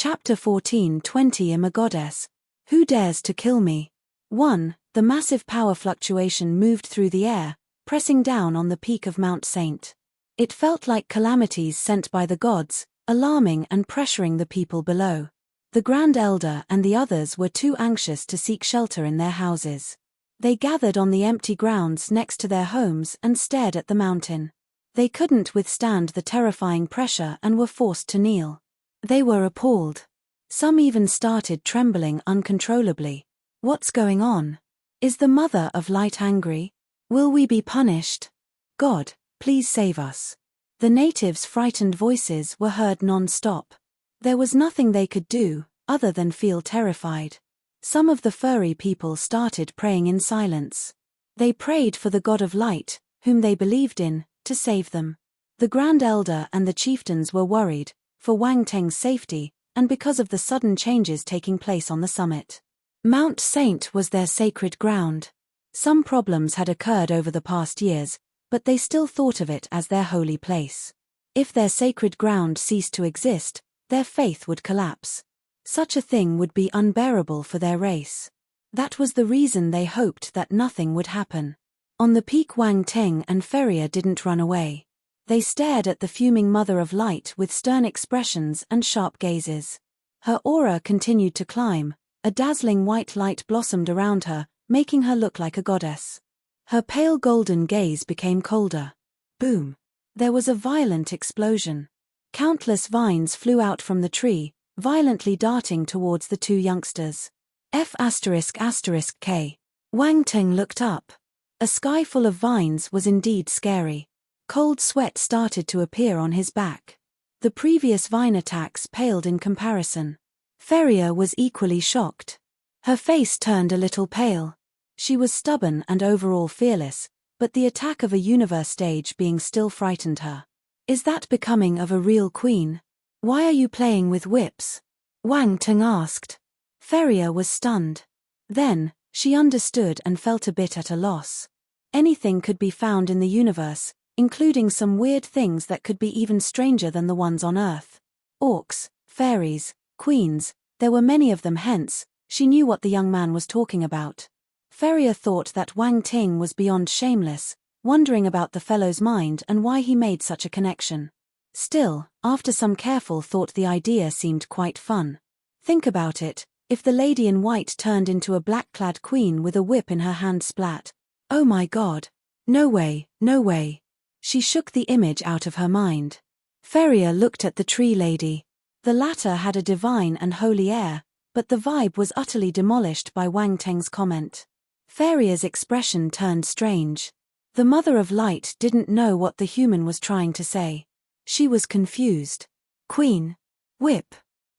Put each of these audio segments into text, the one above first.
Chapter 14:20 I'm a goddess. Who dares to kill me? 1. The massive power fluctuation moved through the air, pressing down on the peak of Mount Saint. It felt like calamities sent by the gods, alarming and pressuring the people below. The Grand Elder and the others were too anxious to seek shelter in their houses. They gathered on the empty grounds next to their homes and stared at the mountain. They couldn't withstand the terrifying pressure and were forced to kneel. They were appalled. Some even started trembling uncontrollably. What's going on? Is the Mother of Light angry? Will we be punished? God, please save us. The natives' frightened voices were heard non-stop. There was nothing they could do, other than feel terrified. Some of the furry people started praying in silence. They prayed for the God of Light, whom they believed in, to save them. The Grand Elder and the chieftains were worried, for Wang Teng's safety, and because of the sudden changes taking place on the summit. Mount Saint was their sacred ground. Some problems had occurred over the past years, but they still thought of it as their holy place. If their sacred ground ceased to exist, their faith would collapse. Such a thing would be unbearable for their race. That was the reason they hoped that nothing would happen. On the peak, Wang Teng and Ferrier didn't run away. They stared at the fuming Mother of Light with stern expressions and sharp gazes. Her aura continued to climb. A dazzling white light blossomed around her, making her look like a goddess. Her pale golden gaze became colder. Boom! There was a violent explosion. Countless vines flew out from the tree, violently darting towards the two youngsters. F***K. Wang Teng looked up. A sky full of vines was indeed scary. Cold sweat started to appear on his back. The previous vine attacks paled in comparison. Ferrier was equally shocked. Her face turned a little pale. She was stubborn and overall fearless, but the attack of a universe stage being still frightened her. Is that becoming of a real queen? Why are you playing with whips? Wang Teng asked. Ferrier was stunned. Then, she understood and felt a bit at a loss. Anything could be found in the universe, including some weird things that could be even stranger than the ones on Earth. Orcs, fairies, queens, there were many of them, hence, she knew what the young man was talking about. Ferrier thought that Wang Ting was beyond shameless, wondering about the fellow's mind and why he made such a connection. Still, after some careful thought, the idea seemed quite fun. Think about it, if the lady in white turned into a black-clad queen with a whip in her hand, splat. Oh my god. No way, no way. She shook the image out of her mind. Ferrier looked at the tree lady. The latter had a divine and holy air, but the vibe was utterly demolished by Wang Teng's comment. Ferrier's expression turned strange. The Mother of Light didn't know what the human was trying to say. She was confused. Queen? Whip?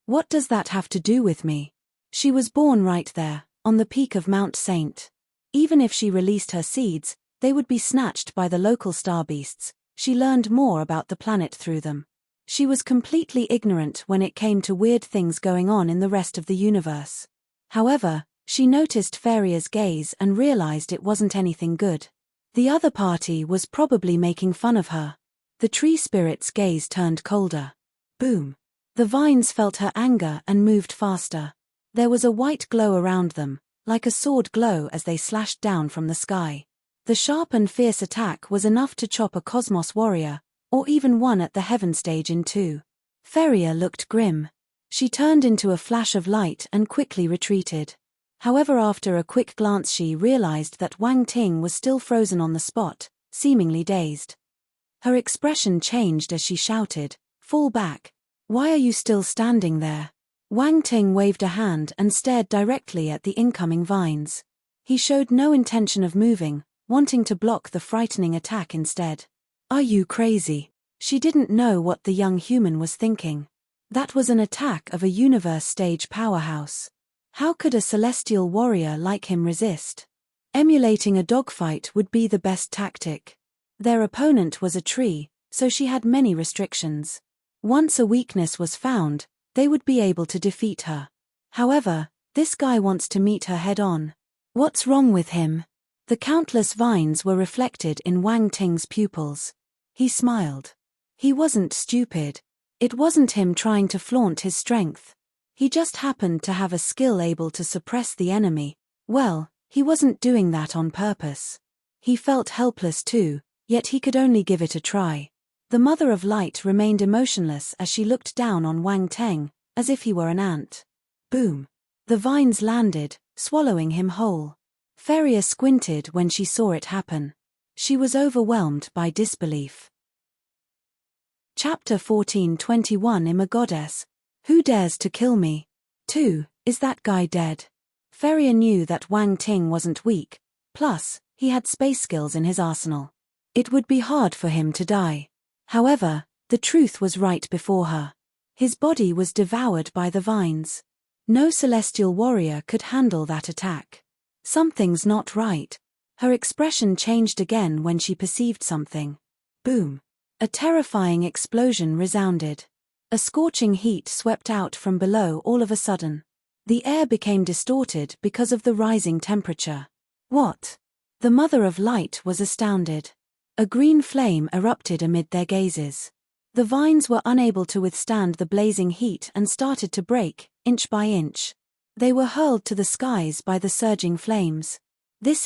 What does that have to do with me? She was born right there, on the peak of Mount Saint. Even if she released her seeds, they would be snatched by the local star beasts. She learned more about the planet through them. She was completely ignorant when it came to weird things going on in the rest of the universe. However, she noticed Ferrier's gaze and realized it wasn't anything good. The other party was probably making fun of her. The tree spirit's gaze turned colder. Boom. The vines felt her anger and moved faster. There was a white glow around them, like a sword glow as they slashed down from the sky. The sharp and fierce attack was enough to chop a cosmos warrior, or even one at the heaven stage, in two. Ferrier looked grim. She turned into a flash of light and quickly retreated. However, after a quick glance she realized that Wang Ting was still frozen on the spot, seemingly dazed. Her expression changed as she shouted, "Fall back. Why are you still standing there?" Wang Ting waved a hand and stared directly at the incoming vines. He showed no intention of moving, wanting to block the frightening attack instead. Are you crazy? She didn't know what the young human was thinking. That was an attack of a universe stage powerhouse. How could a celestial warrior like him resist? Emulating a dogfight would be the best tactic. Their opponent was a tree, so she had many restrictions. Once a weakness was found, they would be able to defeat her. However, this guy wants to meet her head-on. What's wrong with him? The countless vines were reflected in Wang Ting's pupils. He smiled. He wasn't stupid. It wasn't him trying to flaunt his strength. He just happened to have a skill able to suppress the enemy. Well, he wasn't doing that on purpose. He felt helpless too, yet he could only give it a try. The Mother of Light remained emotionless as she looked down on Wang Teng, as if he were an ant. Boom! The vines landed, swallowing him whole. Feria squinted when she saw it happen. She was overwhelmed by disbelief. Chapter 14:21 I'm a goddess. Who dares to kill me? 2. Is that guy dead? Feria knew that Wang Ting wasn't weak, plus, he had space skills in his arsenal. It would be hard for him to die. However, the truth was right before her. His body was devoured by the vines. No celestial warrior could handle that attack. Something's not right. Her expression changed again when she perceived something. Boom! A terrifying explosion resounded. A scorching heat swept out from below all of a sudden. The air became distorted because of the rising temperature. What? The Mother of Light was astounded. A green flame erupted amid their gazes. The vines were unable to withstand the blazing heat and started to break, inch by inch. They were hurled to the skies by the surging flames. The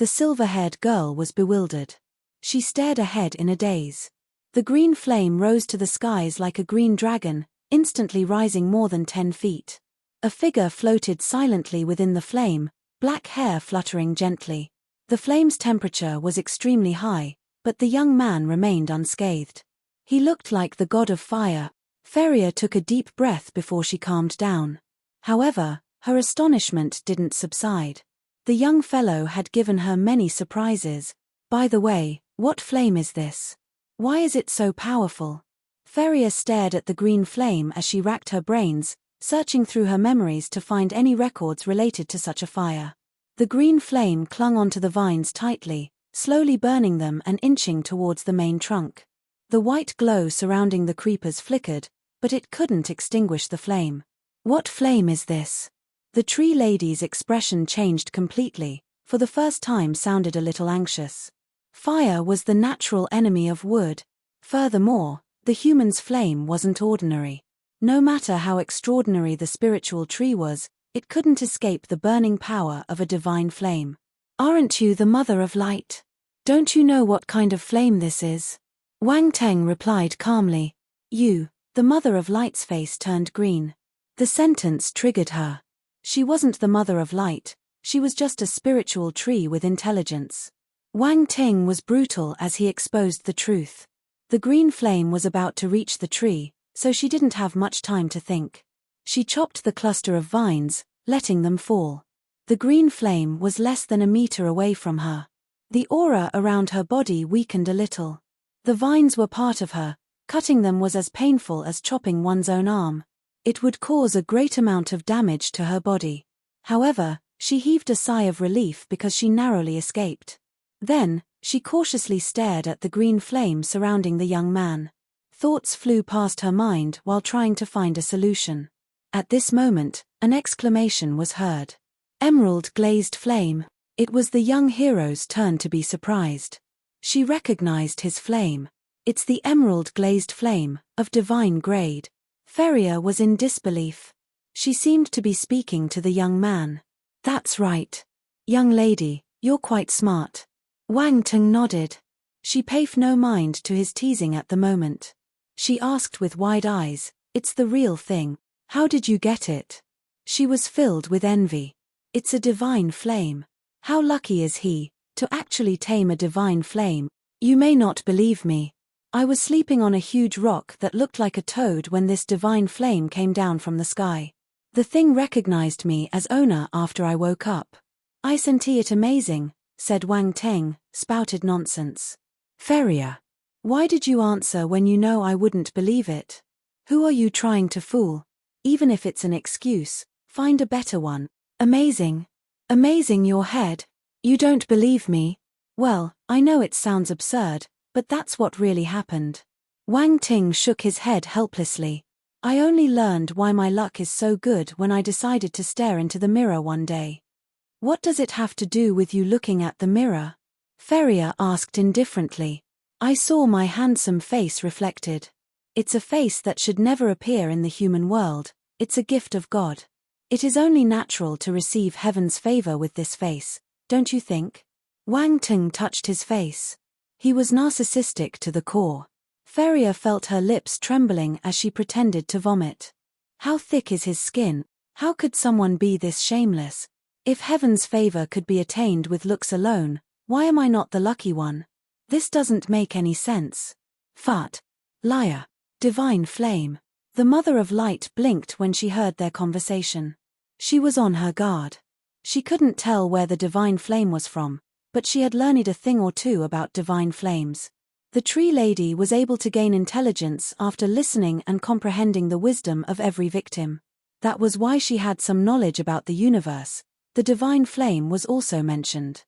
silver-haired girl was bewildered. She stared ahead in a daze. The green flame rose to the skies like a green dragon, instantly rising more than 10 feet. A figure floated silently within the flame, black hair fluttering gently. The flame's temperature was extremely high, but the young man remained unscathed. He looked like the god of fire. Feria took a deep breath before she calmed down. However, her astonishment didn't subside. The young fellow had given her many surprises. By the way, what flame is this? Why is it so powerful? Feria stared at the green flame as she racked her brains, searching through her memories to find any records related to such a fire. The green flame clung onto the vines tightly, slowly burning them and inching towards the main trunk. The white glow surrounding the creepers flickered, but it couldn't extinguish the flame. What flame is this? The tree lady's expression changed completely, for the first time sounded a little anxious. Fire was the natural enemy of wood. Furthermore, the human's flame wasn't ordinary. No matter how extraordinary the spiritual tree was, it couldn't escape the burning power of a divine flame. Aren't you the Mother of Light? Don't you know what kind of flame this is? Wang Teng replied calmly. You, the Mother of Light's face turned green. The sentence triggered her. She wasn't the Mother of Light, she was just a spiritual tree with intelligence. Wang Ting was brutal as he exposed the truth. The green flame was about to reach the tree, so she didn't have much time to think. She chopped the cluster of vines, letting them fall. The green flame was less than a meter away from her. The aura around her body weakened a little. The vines were part of her, cutting them was as painful as chopping one's own arm. It would cause a great amount of damage to her body. However, she heaved a sigh of relief because she narrowly escaped. Then, she cautiously stared at the green flame surrounding the young man. Thoughts flew past her mind while trying to find a solution. At this moment, an exclamation was heard. Emerald glazed flame. It was the young hero's turn to be surprised. She recognized his flame. It's the emerald glazed flame, of divine grade. Feria was in disbelief. She seemed to be speaking to the young man. That's right. Young lady, you're quite smart. Wang Teng nodded. She paid no mind to his teasing at the moment. She asked with wide eyes, it's the real thing. How did you get it? She was filled with envy. It's a divine flame. How lucky is he, to actually tame a divine flame? You may not believe me. I was sleeping on a huge rock that looked like a toad when this divine flame came down from the sky. The thing recognized me as owner after I woke up. I senti it amazing, said Wang Teng, spouted nonsense. Feria. Why did you answer when you know I wouldn't believe it? Who are you trying to fool? Even if it's an excuse, find a better one. Amazing. Amazing your head. You don't believe me? Well, I know it sounds absurd, but that's what really happened. Wang Ting shook his head helplessly. I only learned why my luck is so good when I decided to stare into the mirror one day. What does it have to do with you looking at the mirror? Feria asked indifferently. I saw my handsome face reflected. It's a face that should never appear in the human world, It's a gift of God. It is only natural to receive heaven's favor with this face, don't you think? Wang Ting touched his face. He was narcissistic to the core. Feria felt her lips trembling as she pretended to vomit. How thick is his skin? How could someone be this shameless? If heaven's favor could be attained with looks alone, why am I not the lucky one? This doesn't make any sense. Fart. Liar. Divine flame. The Mother of Light blinked when she heard their conversation. She was on her guard. She couldn't tell where the divine flame was from, but she had learned a thing or two about divine flames. The tree lady was able to gain intelligence after listening and comprehending the wisdom of every victim. That was why she had some knowledge about the universe. The divine flame was also mentioned.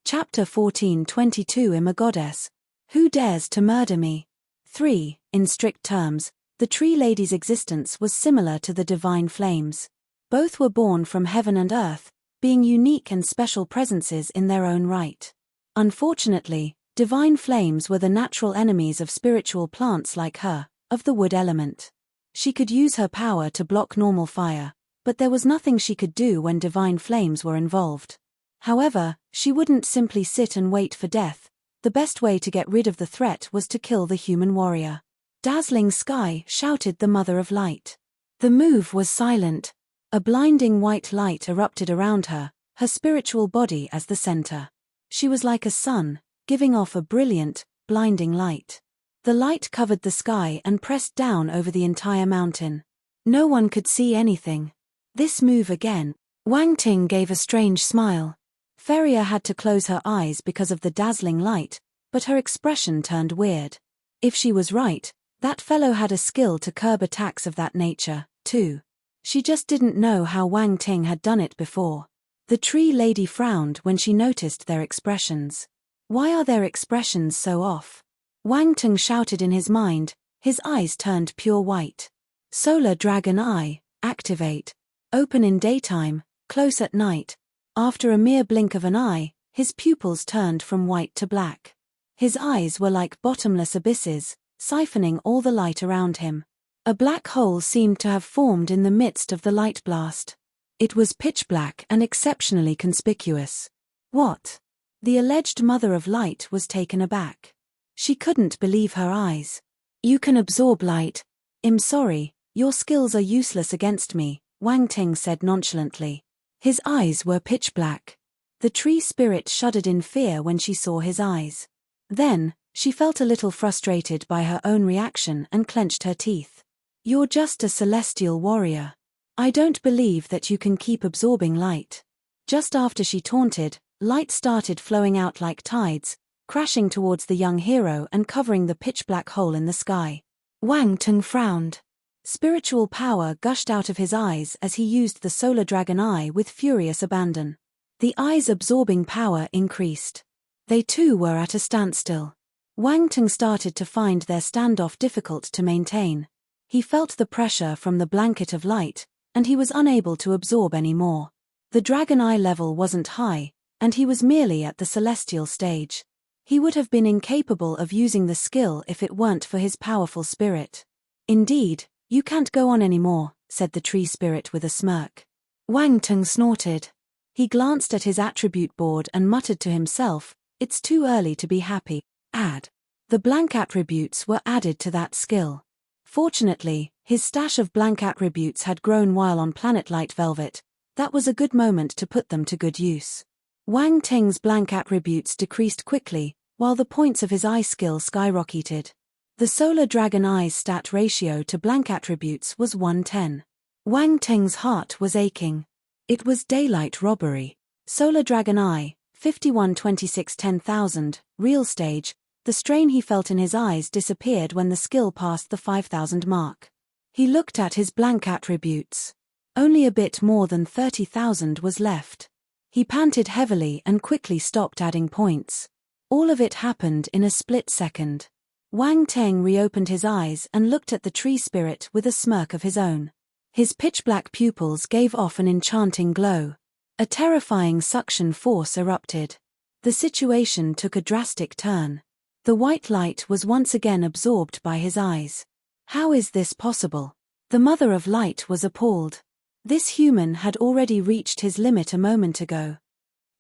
Chapter 14:22 I'm a goddess. Who dares to murder me? 3. In strict terms, the tree lady's existence was similar to the divine flames. Both were born from heaven and earth, being unique and special presences in their own right. Unfortunately, divine flames were the natural enemies of spiritual plants like her, of the wood element. She could use her power to block normal fire, but there was nothing she could do when divine flames were involved. However, she wouldn't simply sit and wait for death. The best way to get rid of the threat was to kill the human warrior. Dazzling sky, shouted the Mother of Light. The move was silent. A blinding white light erupted around her, her spiritual body as the center. She was like a sun, giving off a brilliant, blinding light. The light covered the sky and pressed down over the entire mountain. No one could see anything. This move again. Wang Ting gave a strange smile. Feria had to close her eyes because of the dazzling light, but her expression turned weird. If she was right, that fellow had a skill to curb attacks of that nature, too. She just didn't know how Wang Ting had done it before. The tree lady frowned when she noticed their expressions. Why are their expressions so off? Wang Ting shouted in his mind, his eyes turned pure white. Solar Dragon Eye, activate. Open in daytime, close at night. After a mere blink of an eye, his pupils turned from white to black. His eyes were like bottomless abysses, siphoning all the light around him. A black hole seemed to have formed in the midst of the light blast. It was pitch black and exceptionally conspicuous. What? The alleged Mother of Light was taken aback. She couldn't believe her eyes. You can absorb light. I'm sorry, your skills are useless against me, Wang Ting said nonchalantly. His eyes were pitch black. The tree spirit shuddered in fear when she saw his eyes. Then, she felt a little frustrated by her own reaction and clenched her teeth. You're just a celestial warrior. I don't believe that you can keep absorbing light. Just after she taunted, light started flowing out like tides, crashing towards the young hero and covering the pitch-black hole in the sky. Wang Ting frowned. Spiritual power gushed out of his eyes as he used the Solar Dragon Eye with furious abandon. The eye's absorbing power increased. They too were at a standstill. Wang Ting started to find their standoff difficult to maintain. He felt the pressure from the blanket of light, and he was unable to absorb any more. The Dragon Eye level wasn't high, and he was merely at the celestial stage. He would have been incapable of using the skill if it weren't for his powerful spirit. Indeed, you can't go on anymore, said the tree spirit with a smirk. Wang Ting snorted. He glanced at his attribute board and muttered to himself, it's too early to be happy. Add. The blank attributes were added to that skill. Fortunately, his stash of blank attributes had grown while on planet Light Velvet. That was a good moment to put them to good use. Wang Ting's blank attributes decreased quickly, while the points of his eye skill skyrocketed. The Solar Dragon Eye's stat ratio to blank attributes was 1:10. Wang Ting's heart was aching. It was daylight robbery. Solar Dragon Eye, 5126-10,000, real stage. The strain he felt in his eyes disappeared when the skill passed the 5,000 mark. He looked at his blank attributes. Only a bit more than 30,000 was left. He panted heavily and quickly stopped adding points. All of it happened in a split second. Wang Ting reopened his eyes and looked at the tree spirit with a smirk of his own. His pitch-black pupils gave off an enchanting glow. A terrifying suction force erupted. The situation took a drastic turn. The white light was once again absorbed by his eyes. How is this possible? The Mother of Light was appalled. This human had already reached his limit a moment ago.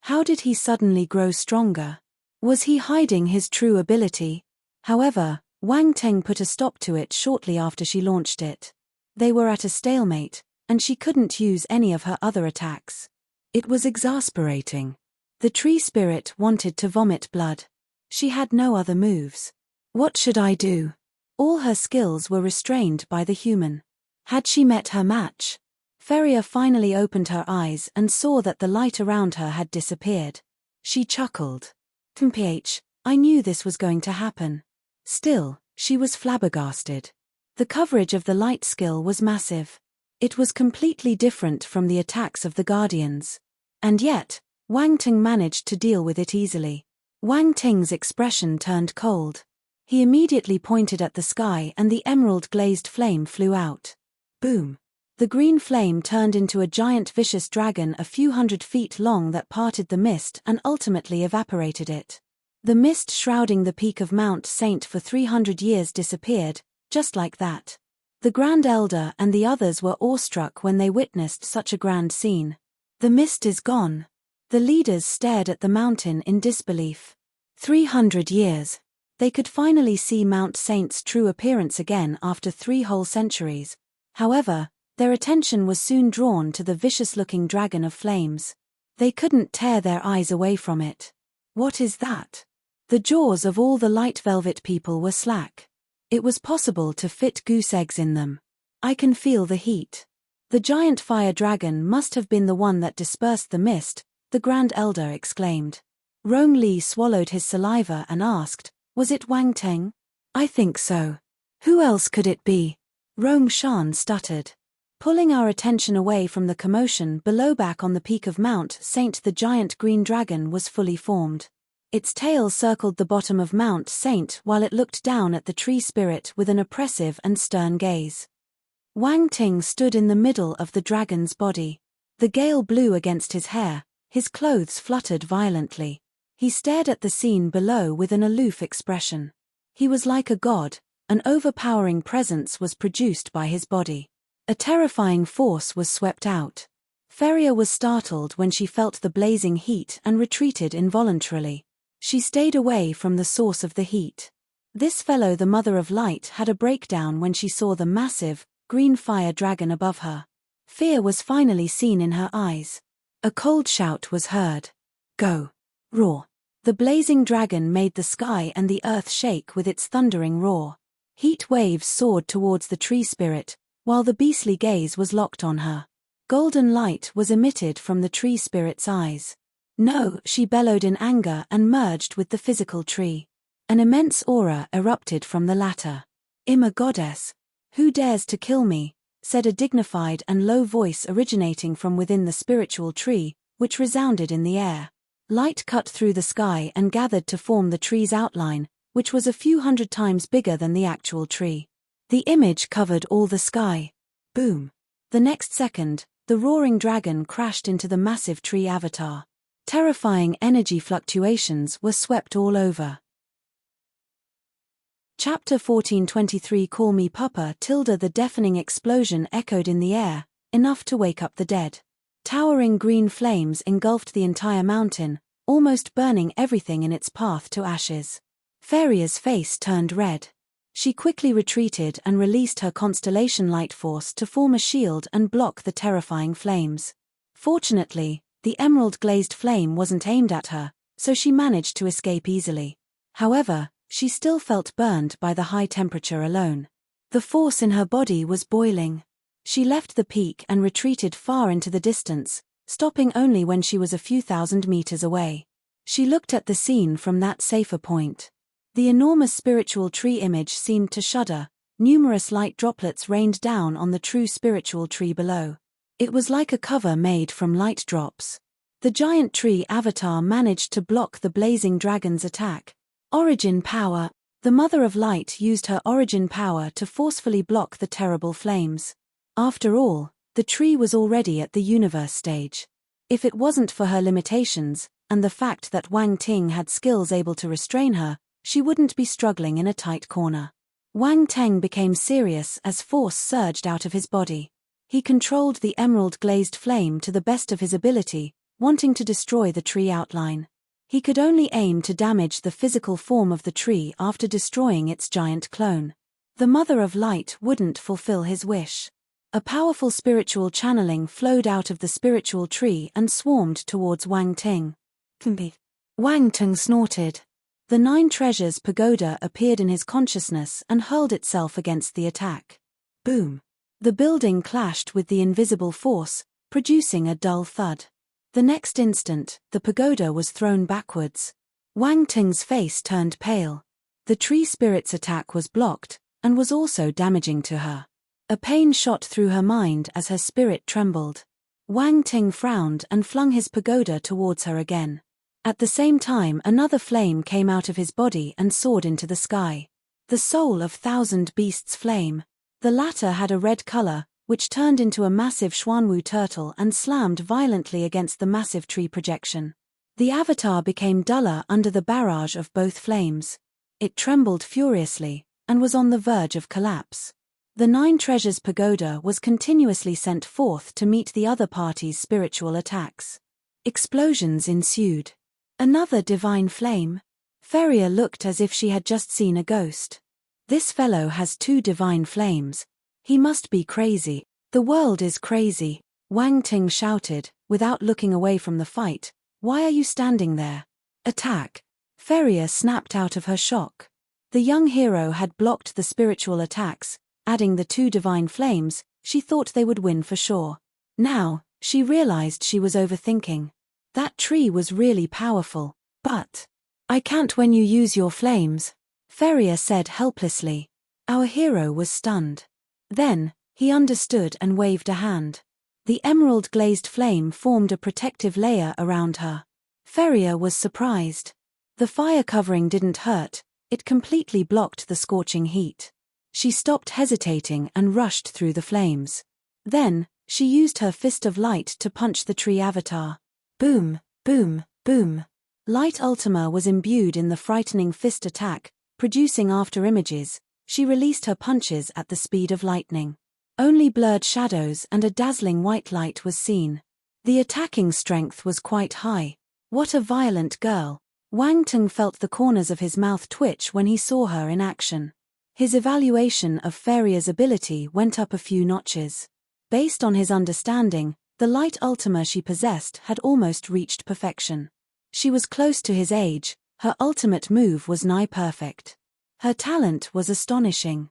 How did he suddenly grow stronger? Was he hiding his true ability? However, Wang Teng put a stop to it shortly after she launched it. They were at a stalemate, and she couldn't use any of her other attacks. It was exasperating. The tree spirit wanted to vomit blood. She had no other moves. What should I do? All her skills were restrained by the human. Had she met her match? Feria finally opened her eyes and saw that the light around her had disappeared. She chuckled. "Mph, I knew this was going to happen." Still, she was flabbergasted. The coverage of the light skill was massive. It was completely different from the attacks of the Guardians. And yet, Wang Ting managed to deal with it easily. Wang Ting's expression turned cold. He immediately pointed at the sky and the emerald glazed flame flew out. Boom! The green flame turned into a giant vicious dragon a few hundred feet long that parted the mist and ultimately evaporated it. The mist shrouding the peak of Mount Saint for 300 years disappeared, just like that. The Grand Elder and the others were awestruck when they witnessed such a grand scene. The mist is gone. The leaders stared at the mountain in disbelief. 300 years. They could finally see Mount Saint's true appearance again after 3 whole centuries. However, their attention was soon drawn to the vicious-looking dragon of flames. They couldn't tear their eyes away from it. What is that? The jaws of all the light velvet people were slack. It was possible to fit goose eggs in them. I can feel the heat. The giant fire dragon must have been the one that dispersed the mist, the Grand Elder exclaimed. Rong Li swallowed his saliva and asked, "Was it Wang Teng?" "I think so. Who else could it be?" Rong Shan stuttered. Pulling our attention away from the commotion below, back on the peak of Mount Saint, the giant green dragon was fully formed. Its tail circled the bottom of Mount Saint while it looked down at the tree spirit with an oppressive and stern gaze. Wang Ting stood in the middle of the dragon's body. The gale blew against his hair, his clothes fluttered violently. He stared at the scene below with an aloof expression. He was like a god, an overpowering presence was produced by his body. A terrifying force was swept out. Feria was startled when she felt the blazing heat and retreated involuntarily. She stayed away from the source of the heat. This fellow, the Mother of Light, had a breakdown when she saw the massive, green fire dragon above her. Fear was finally seen in her eyes. A cold shout was heard. "Go! Roar!" The blazing dragon made the sky and the earth shake with its thundering roar. Heat waves soared towards the tree spirit, while the beastly gaze was locked on her. Golden light was emitted from the tree spirit's eyes. "No!" she bellowed in anger and merged with the physical tree. An immense aura erupted from the latter. "I'm a goddess. Who dares to kill me?" said a dignified and low voice originating from within the spiritual tree, which resounded in the air. Light cut through the sky and gathered to form the tree's outline, which was a few hundred times bigger than the actual tree. The image covered all the sky. Boom! The next second, the roaring dragon crashed into the massive tree avatar. Terrifying energy fluctuations were swept all over. Chapter 1423 Call Me Papa. The deafening explosion echoed in the air, enough to wake up the dead. Towering green flames engulfed the entire mountain, almost burning everything in its path to ashes. Feria's face turned red. She quickly retreated and released her constellation light force to form a shield and block the terrifying flames. Fortunately, the emerald glazed flame wasn't aimed at her, so she managed to escape easily. However, she still felt burned by the high temperature alone. The force in her body was boiling. She left the peak and retreated far into the distance, stopping only when she was a few thousand meters away. She looked at the scene from that safer point. The enormous spiritual tree image seemed to shudder. Numerous light droplets rained down on the true spiritual tree below. It was like a cover made from light drops. The giant tree avatar managed to block the blazing dragon's attack. Origin power. The Mother of Light used her origin power to forcefully block the terrible flames. After all, the tree was already at the universe stage. If it wasn't for her limitations, and the fact that Wang Ting had skills able to restrain her, she wouldn't be struggling in a tight corner. Wang Teng became serious as force surged out of his body. He controlled the emerald-glazed flame to the best of his ability, wanting to destroy the tree outline. He could only aim to damage the physical form of the tree after destroying its giant clone. The Mother of Light wouldn't fulfill his wish. A powerful spiritual channeling flowed out of the spiritual tree and swarmed towards Wang Ting. Wang Ting snorted. The 9 Treasures Pagoda appeared in his consciousness and hurled itself against the attack. Boom! The building clashed with the invisible force, producing a dull thud. The next instant, the pagoda was thrown backwards. Wang Ting's face turned pale. The tree spirit's attack was blocked, and was also damaging to her. A pain shot through her mind as her spirit trembled. Wang Ting frowned and flung his pagoda towards her again. At the same time, another flame came out of his body and soared into the sky. The soul of Thousand Beasts flame. The latter had a red color, which turned into a massive Xuanwu turtle and slammed violently against the massive tree projection. The avatar became duller under the barrage of both flames. It trembled furiously, and was on the verge of collapse. The 9 Treasures Pagoda was continuously sent forth to meet the other party's spiritual attacks. Explosions ensued. Another divine flame? Feria looked as if she had just seen a ghost. This fellow has 2 divine flames. He must be crazy. The world is crazy, Wang Ting shouted, without looking away from the fight. Why are you standing there? Attack! Feria snapped out of her shock. The young hero had blocked the spiritual attacks, adding the 2 divine flames. She thought they would win for sure. Now, she realized she was overthinking. That tree was really powerful, but I can't when you use your flames, Feria said helplessly. Our hero was stunned. Then, he understood and waved a hand. The emerald-glazed flame formed a protective layer around her. Feria was surprised. The fire covering didn't hurt, it completely blocked the scorching heat. She stopped hesitating and rushed through the flames. Then, she used her fist of light to punch the tree avatar. Boom, boom, boom. Light Ultima was imbued in the frightening fist attack, producing after images. She released her punches at the speed of lightning. Only blurred shadows and a dazzling white light was seen. The attacking strength was quite high. What a violent girl. Wang Ting felt the corners of his mouth twitch when he saw her in action. His evaluation of Feria's ability went up a few notches. Based on his understanding, the light Ultima she possessed had almost reached perfection. She was close to his age, her ultimate move was nigh perfect. Her talent was astonishing.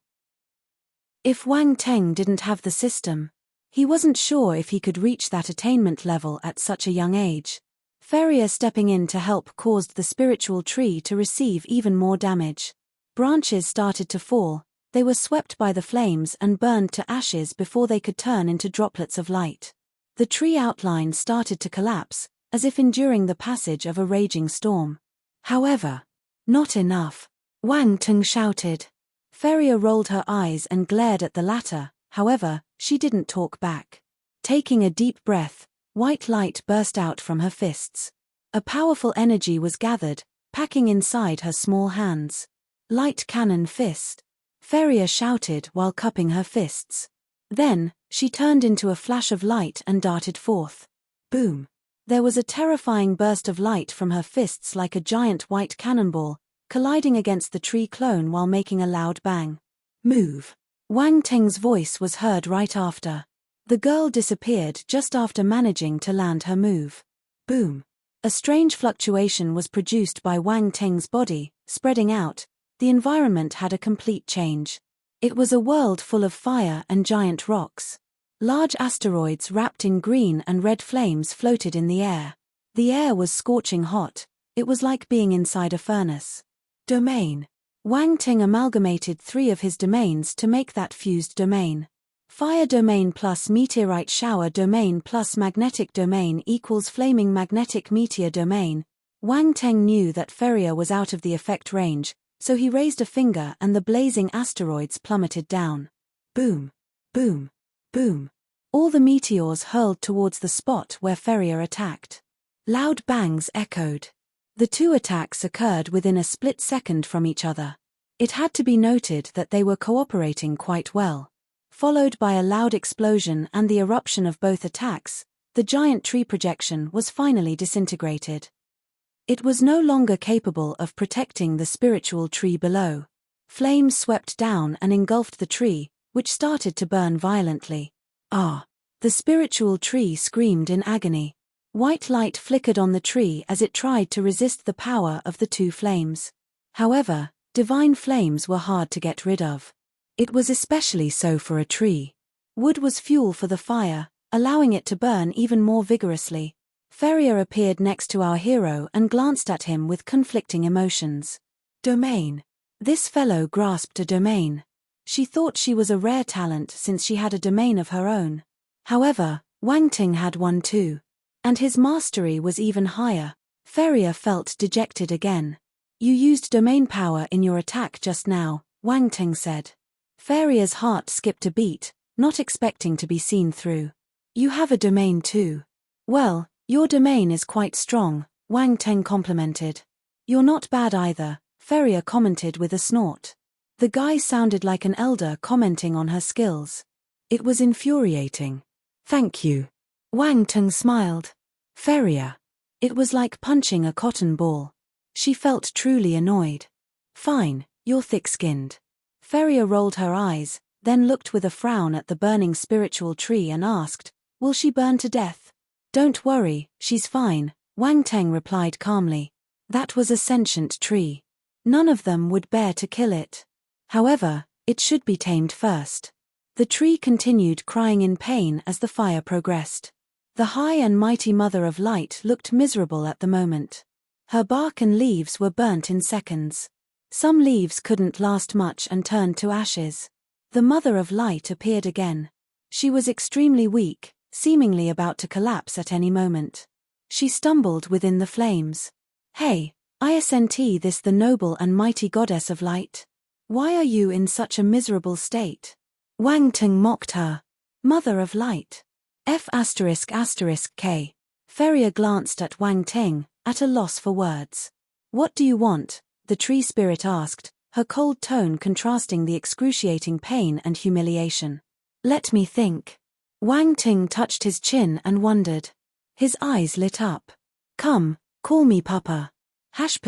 If Wang Teng didn't have the system, he wasn't sure if he could reach that attainment level at such a young age. Feria stepping in to help caused the spiritual tree to receive even more damage. Branches started to fall, they were swept by the flames and burned to ashes before they could turn into droplets of light. The tree outline started to collapse, as if enduring the passage of a raging storm. However, not enough. Wang Teng shouted. Feria rolled her eyes and glared at the latter, however, she didn't talk back. Taking a deep breath, white light burst out from her fists. A powerful energy was gathered, packing inside her small hands. Light cannon fist. Feria shouted while cupping her fists. Then, she turned into a flash of light and darted forth. Boom. There was a terrifying burst of light from her fists like a giant white cannonball, colliding against the tree clone while making a loud bang. Move. Wang Teng's voice was heard right after. The girl disappeared just after managing to land her move. Boom. A strange fluctuation was produced by Wang Teng's body, spreading out. The environment had a complete change. It was a world full of fire and giant rocks. Large asteroids wrapped in green and red flames floated in the air. The air was scorching hot. It was like being inside a furnace. Domain. Wang Ting amalgamated 3 of his domains to make that fused domain. Fire domain plus meteorite shower domain plus magnetic domain equals flaming magnetic meteor domain. Wang Teng knew that Feria was out of the effect range, so he raised a finger and the blazing asteroids plummeted down. Boom. Boom. Boom. All the meteors hurled towards the spot where Feria attacked. Loud bangs echoed. The 2 attacks occurred within a split second from each other. It had to be noted that they were cooperating quite well. Followed by a loud explosion and the eruption of both attacks, the giant tree projection was finally disintegrated. It was no longer capable of protecting the spiritual tree below. Flames swept down and engulfed the tree, which started to burn violently. Ah! The spiritual tree screamed in agony. White light flickered on the tree as it tried to resist the power of the two flames. However, divine flames were hard to get rid of. It was especially so for a tree. Wood was fuel for the fire, allowing it to burn even more vigorously. Ferrier appeared next to our hero and glanced at him with conflicting emotions. Domain. This fellow grasped a domain. She thought she was a rare talent since she had a domain of her own. However, Wang Ting had one too. And his mastery was even higher. Ferrier felt dejected again. You used domain power in your attack just now, Wang Ting said. Ferrier's heart skipped a beat, not expecting to be seen through. You have a domain too. Well, your domain is quite strong, Wang Ting complimented. You're not bad either, Ferrier commented with a snort. The guy sounded like an elder commenting on her skills. It was infuriating. Thank you. Wang Ting smiled. Ferrier. It was like punching a cotton ball. She felt truly annoyed. Fine, you're thick-skinned. Ferrier rolled her eyes, then looked with a frown at the burning spiritual tree and asked, will she burn to death? Don't worry, she's fine, Wang Ting replied calmly. That was a sentient tree. None of them would bear to kill it. However, it should be tamed first. The tree continued crying in pain as the fire progressed. The high and mighty Mother of Light looked miserable at the moment. Her bark and leaves were burnt in seconds. Some leaves couldn't last much and turned to ashes. The Mother of Light appeared again. She was extremely weak, seemingly about to collapse at any moment. She stumbled within the flames. Hey, isn't this the noble and mighty goddess of light? Why are you in such a miserable state? Wang Ting mocked her. Mother of Light. F***K. Ferrier glanced at Wang Ting, at a loss for words. What do you want? The tree spirit asked, her cold tone contrasting the excruciating pain and humiliation. Let me think. Wang Ting touched his chin and wondered. His eyes lit up. Come, call me Papa. ##.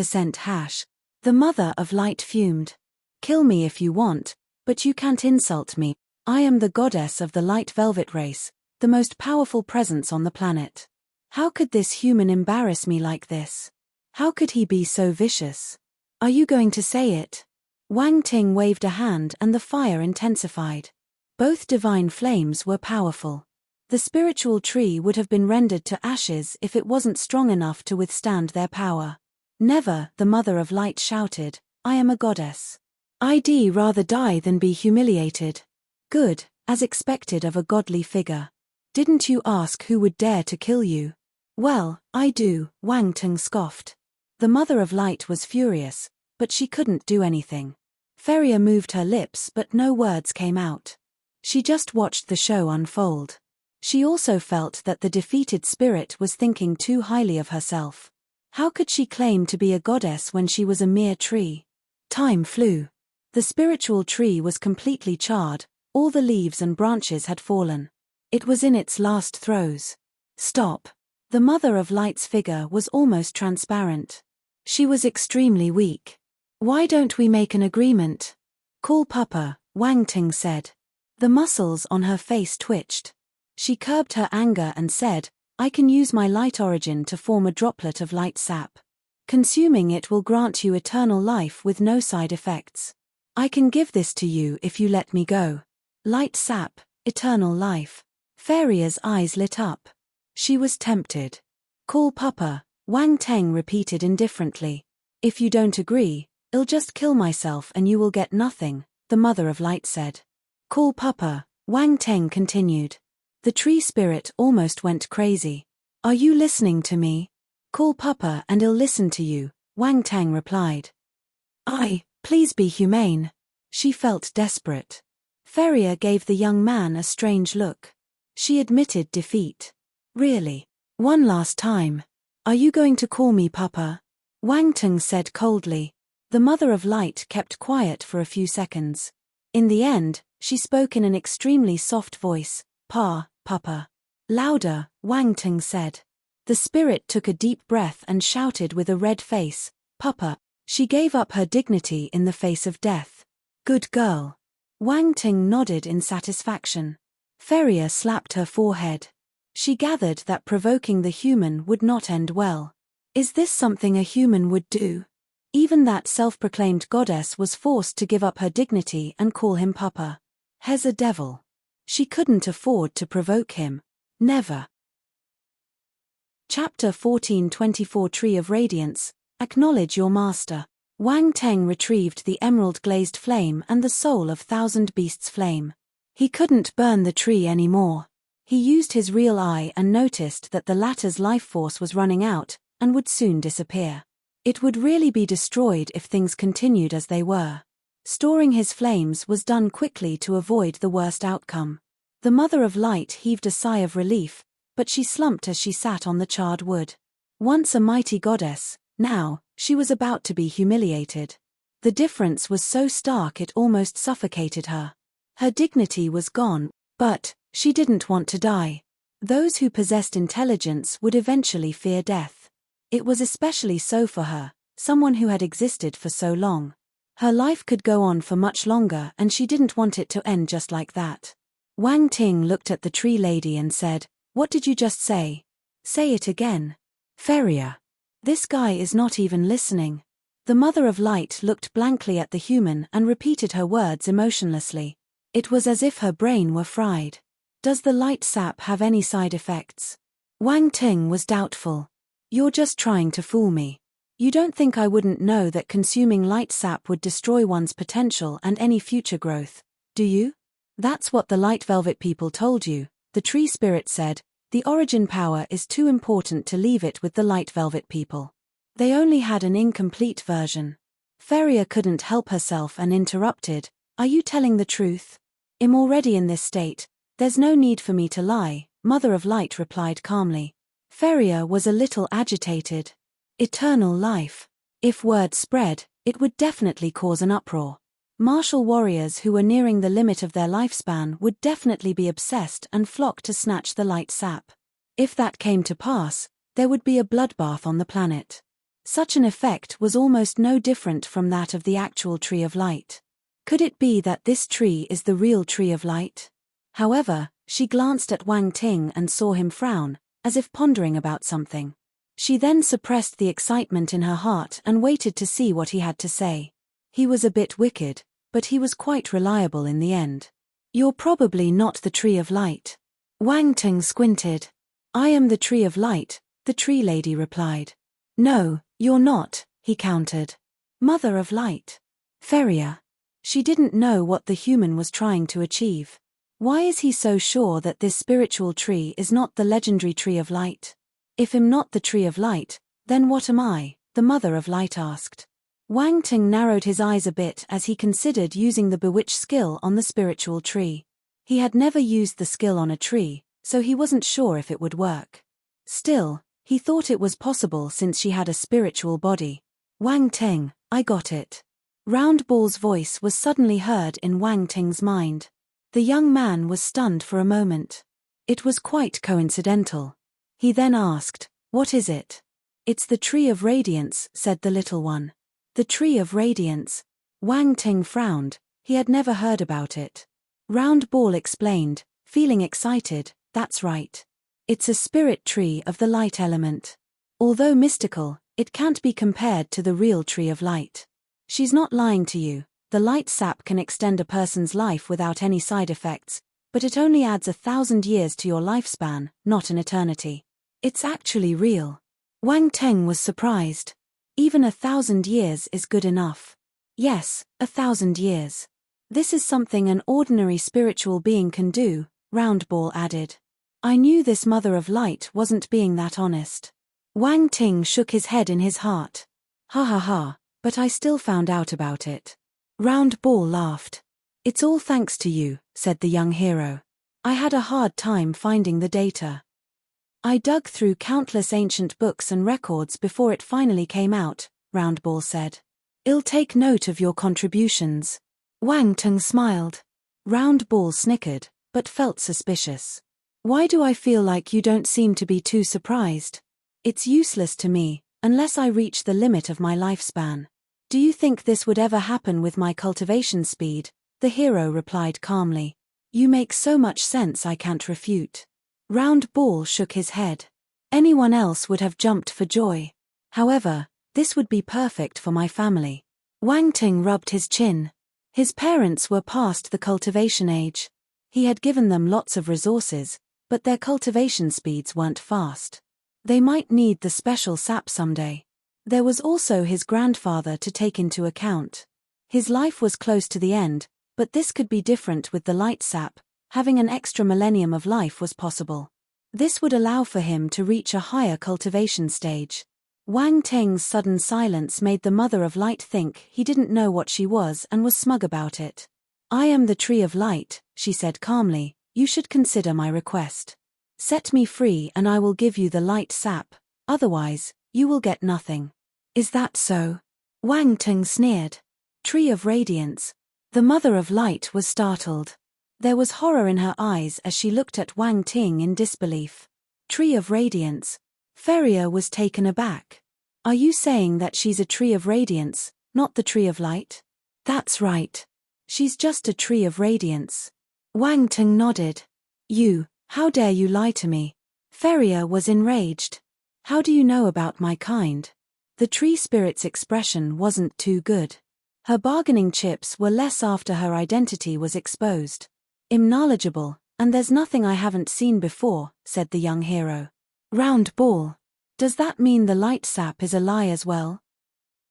The Mother of Light fumed. Kill me if you want, but you can't insult me. I am the goddess of the light velvet race, the most powerful presence on the planet. How could this human embarrass me like this? How could he be so vicious? Are you going to say it? Wang Ting waved a hand and the fire intensified. Both divine flames were powerful. The spiritual tree would have been rendered to ashes if it wasn't strong enough to withstand their power. Never, the Mother of Light shouted, I am a goddess. I'd rather die than be humiliated. Good, as expected of a godly figure. Didn't you ask who would dare to kill you? Well, I do, Wang Ting scoffed. The Mother of Light was furious, but she couldn't do anything. Ferrier moved her lips but no words came out. She just watched the show unfold. She also felt that the defeated spirit was thinking too highly of herself. How could she claim to be a goddess when she was a mere tree? Time flew. The spiritual tree was completely charred, all the leaves and branches had fallen. It was in its last throes. Stop. The Mother of Light's figure was almost transparent. She was extremely weak. Why don't we make an agreement? Call Papa, Wang Ting said. The muscles on her face twitched. She curbed her anger and said, I can use my light origin to form a droplet of light sap. Consuming it will grant you eternal life with no side effects. I can give this to you if you let me go. Light sap, eternal life. Ferrier's eyes lit up. She was tempted. Call Papa, Wang Ting repeated indifferently. If you don't agree, I'll just kill myself and you will get nothing, the Mother of Light said. Call Papa, Wang Ting continued. The tree spirit almost went crazy. Are you listening to me? Call Papa and I'll listen to you, Wang Ting replied. Please be humane. She felt desperate. Ferrier gave the young man a strange look. She admitted defeat. Really? One last time. Are you going to call me Papa? Wang Ting said coldly. The Mother of Light kept quiet for a few seconds. In the end, she spoke in an extremely soft voice. Papa. Louder, Wang Ting said. The spirit took a deep breath and shouted with a red face, Papa. She gave up her dignity in the face of death. Good girl. Wang Ting nodded in satisfaction. Feria slapped her forehead. She gathered that provoking the human would not end well. Is this something a human would do? Even that self-proclaimed goddess was forced to give up her dignity and call him Papa. He's a devil. She couldn't afford to provoke him. Never. Chapter 14:24 Tree of Radiance. Acknowledge your master. Wang Teng retrieved the emerald-glazed flame and the soul of Thousand Beasts' flame. He couldn't burn the tree anymore. He used his real eye and noticed that the latter's life force was running out and would soon disappear. It would really be destroyed if things continued as they were. Storing his flames was done quickly to avoid the worst outcome. The Mother of Light heaved a sigh of relief, but she slumped as she sat on the charred wood. Once a mighty goddess, now, she was about to be humiliated. The difference was so stark it almost suffocated her. Her dignity was gone, but she didn't want to die. Those who possessed intelligence would eventually fear death. It was especially so for her, someone who had existed for so long. Her life could go on for much longer and she didn't want it to end just like that. Wang Ting looked at the tree lady and said, What did you just say? Say it again. Feria. This guy is not even listening. The Mother of Light looked blankly at the human and repeated her words emotionlessly. It was as if her brain were fried. Does the light sap have any side effects? Wang Ting was doubtful. You're just trying to fool me. You don't think I wouldn't know that consuming light sap would destroy one's potential and any future growth, do you? That's what the Light Velvet people told you, the tree spirit said. The origin power is too important to leave it with the Light Velvet people. They only had an incomplete version. Feria couldn't help herself and interrupted, Are you telling the truth? I'm already in this state. There's no need for me to lie, Mother of Light replied calmly. Feria was a little agitated. Eternal life. If word spread, it would definitely cause an uproar. Martial warriors who were nearing the limit of their lifespan would definitely be obsessed and flock to snatch the light sap. If that came to pass, there would be a bloodbath on the planet. Such an effect was almost no different from that of the actual Tree of Light. Could it be that this tree is the real Tree of Light? However, she glanced at Wang Ting and saw him frown, as if pondering about something. She then suppressed the excitement in her heart and waited to see what he had to say. He was a bit wicked, but he was quite reliable in the end. You're probably not the Tree of Light. Wang Ting squinted. I am the Tree of Light, the tree lady replied. No, you're not, he countered. Mother of Light. Feria. She didn't know what the human was trying to achieve. Why is he so sure that this spiritual tree is not the legendary Tree of Light? If I'm not the Tree of Light, then what am I? The Mother of Light asked. Wang Ting narrowed his eyes a bit as he considered using the bewitch skill on the spiritual tree. He had never used the skill on a tree, so he wasn't sure if it would work. Still, he thought it was possible since she had a spiritual body. Wang Ting, I got it. Round Ball's voice was suddenly heard in Wang Ting's mind. The young man was stunned for a moment. It was quite coincidental. He then asked, What is it? It's the Tree of Radiance, said the little one. The Tree of Radiance. Wang Ting frowned, he had never heard about it. Round Ball explained, feeling excited, That's right. It's a spirit tree of the light element. Although mystical, it can't be compared to the real Tree of Light. She's not lying to you. The light sap can extend a person's life without any side effects, but it only adds 1,000 years to your lifespan, not an eternity. It's actually real. Wang Teng was surprised. Even 1,000 years is good enough. Yes, 1,000 years. This is something an ordinary spiritual being can do, Round Ball added. I knew this Mother of Light wasn't being that honest. Wang Ting shook his head in his heart. Ha ha ha, but I still found out about it. Round Ball laughed. It's all thanks to you, said the young hero. I had a hard time finding the data. I dug through countless ancient books and records before it finally came out, Round Ball said. I'll take note of your contributions. Wang Teng smiled. Round Ball snickered, but felt suspicious. Why do I feel like you don't seem to be too surprised? It's useless to me, unless I reach the limit of my lifespan. Do you think this would ever happen with my cultivation speed? The hero replied calmly. You make so much sense I can't refute. Round Ball shook his head. Anyone else would have jumped for joy. However, this would be perfect for my family. Wang Ting rubbed his chin. His parents were past the cultivation age. He had given them lots of resources, but their cultivation speeds weren't fast. They might need the special sap someday. There was also his grandfather to take into account. His life was close to the end, but this could be different with the light sap. Having an extra millennium of life was possible. This would allow for him to reach a higher cultivation stage. Wang Teng's sudden silence made the Mother of Light think he didn't know what she was and was smug about it. I am the Tree of Light, she said calmly. You should consider my request. Set me free and I will give you the light sap, otherwise, you will get nothing. Is that so? Wang Teng sneered. Tree of Radiance. The Mother of Light was startled. There was horror in her eyes as she looked at Wang Ting in disbelief. Tree of Radiance. Feria was taken aback. Are you saying that she's a Tree of Radiance, not the Tree of Light? That's right. She's just a Tree of Radiance. Wang Ting nodded. How dare you lie to me? Feria was enraged. How do you know about my kind? The tree spirit's expression wasn't too good. Her bargaining chips were less after her identity was exposed. I'm knowledgeable, and there's nothing I haven't seen before, said the young hero. Round Ball. Does that mean the light sap is a lie as well?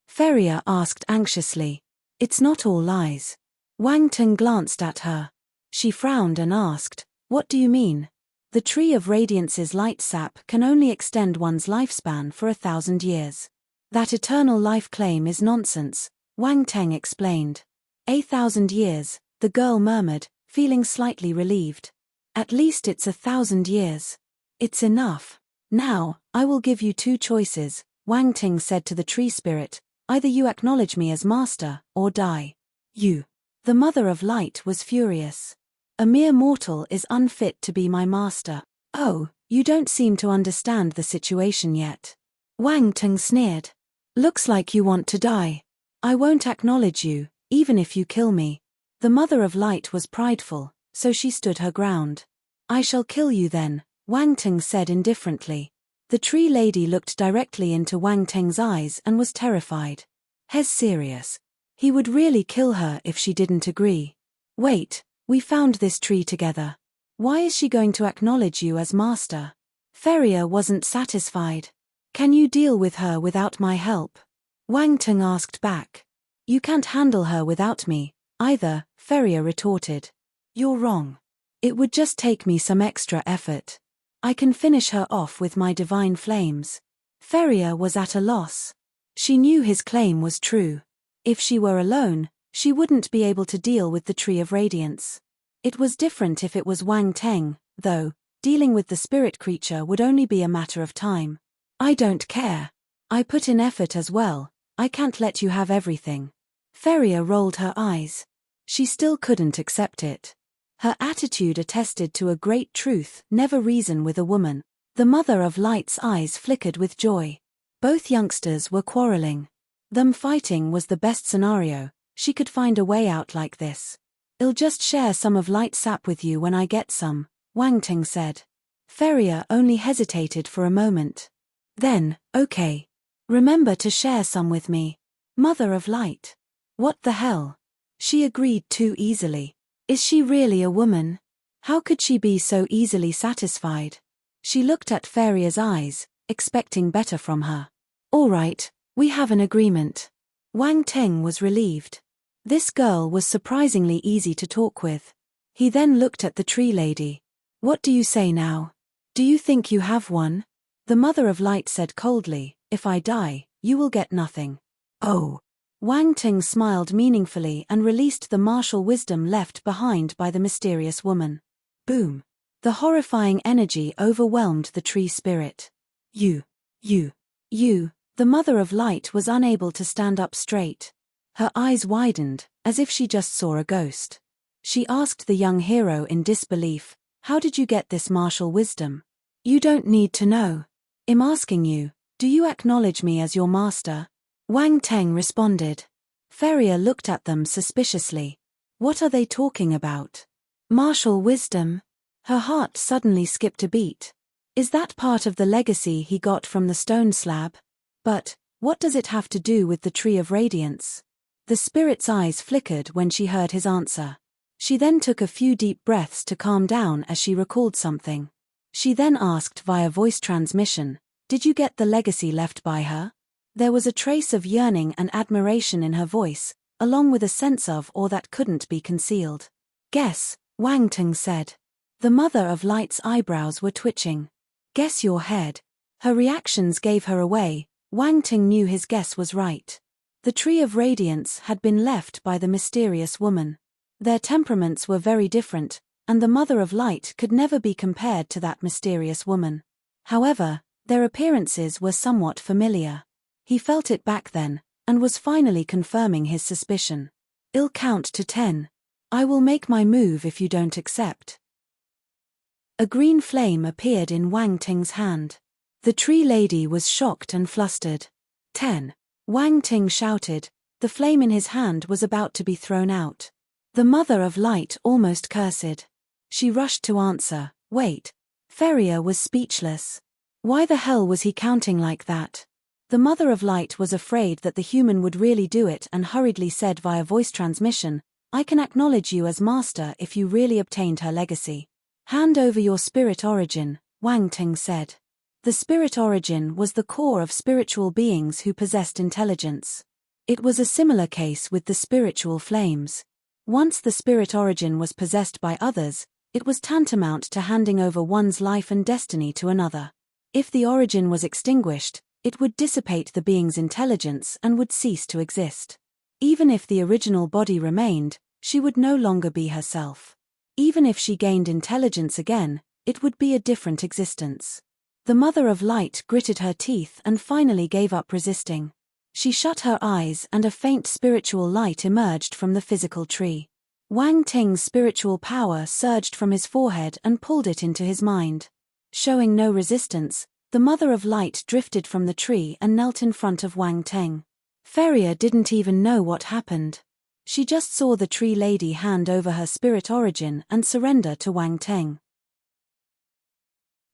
Feria asked anxiously. It's not all lies. Wang Teng glanced at her. She frowned and asked, what do you mean? The Tree of Radiance's light sap can only extend one's lifespan for 1,000 years. That eternal life claim is nonsense, Wang Teng explained. 1,000 years, the girl murmured, feeling slightly relieved. At least it's 1,000 years. It's enough. Now, I will give you two choices, Wang Ting said to the tree spirit. Either you acknowledge me as master, or die. You. The Mother of Light was furious. A mere mortal is unfit to be my master. Oh, you don't seem to understand the situation yet. Wang Ting sneered. Looks like you want to die. I won't acknowledge you, even if you kill me. The Mother of Light was prideful, so she stood her ground. I shall kill you then, Wang Ting said indifferently. The tree lady looked directly into Wang Teng's eyes and was terrified. He's serious. He would really kill her if she didn't agree. Wait, we found this tree together. Why is she going to acknowledge you as master? Feria wasn't satisfied. Can you deal with her without my help? Wang Teng asked back. You can't handle her without me, either, Feria retorted. You're wrong. It would just take me some extra effort. I can finish her off with my divine flames. Feria was at a loss. She knew his claim was true. If she were alone, she wouldn't be able to deal with the Tree of Radiance. It was different if it was Wang Teng, though, dealing with the spirit creature would only be a matter of time. I don't care. I put in effort as well. I can't let you have everything. Feria rolled her eyes. She still couldn't accept it. Her attitude attested to a great truth: never reason with a woman. The Mother of Light's eyes flickered with joy. Both youngsters were quarreling. Them fighting was the best scenario. She could find a way out like this. I'll just share some of light sap with you when I get some, Wang Ting said. Feria only hesitated for a moment. Then, okay. Remember to share some with me. Mother of Light. What the hell? She agreed too easily. Is she really a woman? How could she be so easily satisfied? She looked at Feria's eyes, expecting better from her. All right, we have an agreement. Wang Teng was relieved. This girl was surprisingly easy to talk with. He then looked at the tree lady. What do you say now? Do you think you have one? The Mother of Light said coldly, if I die, you will get nothing. Oh. Wang Ting smiled meaningfully and released the martial wisdom left behind by the mysterious woman. Boom. The horrifying energy overwhelmed the tree spirit. You. The Mother of Light was unable to stand up straight. Her eyes widened, as if she just saw a ghost. She asked the young hero in disbelief, "How did you get this martial wisdom?" "You don't need to know. I'm asking you, do you acknowledge me as your master?" Wang Teng responded. Feria looked at them suspiciously. What are they talking about? Martial wisdom? Her heart suddenly skipped a beat. Is that part of the legacy he got from the stone slab? But what does it have to do with the Tree of Radiance? The spirit's eyes flickered when she heard his answer. She then took a few deep breaths to calm down as she recalled something. She then asked via voice transmission, "Did you get the legacy left by her?" There was a trace of yearning and admiration in her voice, along with a sense of awe that couldn't be concealed. "Guess," Wang Teng said. The Mother of Light's eyebrows were twitching. "Guess your head." Her reactions gave her away. Wang Teng knew his guess was right. The Tree of Radiance had been left by the mysterious woman. Their temperaments were very different, and the Mother of Light could never be compared to that mysterious woman. However, their appearances were somewhat familiar. He felt it back then, and was finally confirming his suspicion. "I'll count to 10. I will make my move if you don't accept." A green flame appeared in Wang Ting's hand. The tree lady was shocked and flustered. 10. Wang Ting shouted. The flame in his hand was about to be thrown out. The Mother of Light almost cursed. She rushed to answer, "Wait." Feria was speechless. Why the hell was he counting like that? The Mother of Light was afraid that the human would really do it and hurriedly said via voice transmission, "I can acknowledge you as master if you really obtained her legacy. Hand over your spirit origin," Wang Ting said. The spirit origin was the core of spiritual beings who possessed intelligence. It was a similar case with the spiritual flames. Once the spirit origin was possessed by others, it was tantamount to handing over one's life and destiny to another. If the origin was extinguished, it would dissipate the being's intelligence and would cease to exist. Even if the original body remained, she would no longer be herself. Even if she gained intelligence again, it would be a different existence. The Mother of Light gritted her teeth and finally gave up resisting. She shut her eyes and a faint spiritual light emerged from the physical tree. Wang Ting's spiritual power surged from his forehead and pulled it into his mind. Showing no resistance, the Mother of Light drifted from the tree and knelt in front of Wang Ting. Feria didn't even know what happened. She just saw the tree lady hand over her spirit origin and surrender to Wang Ting.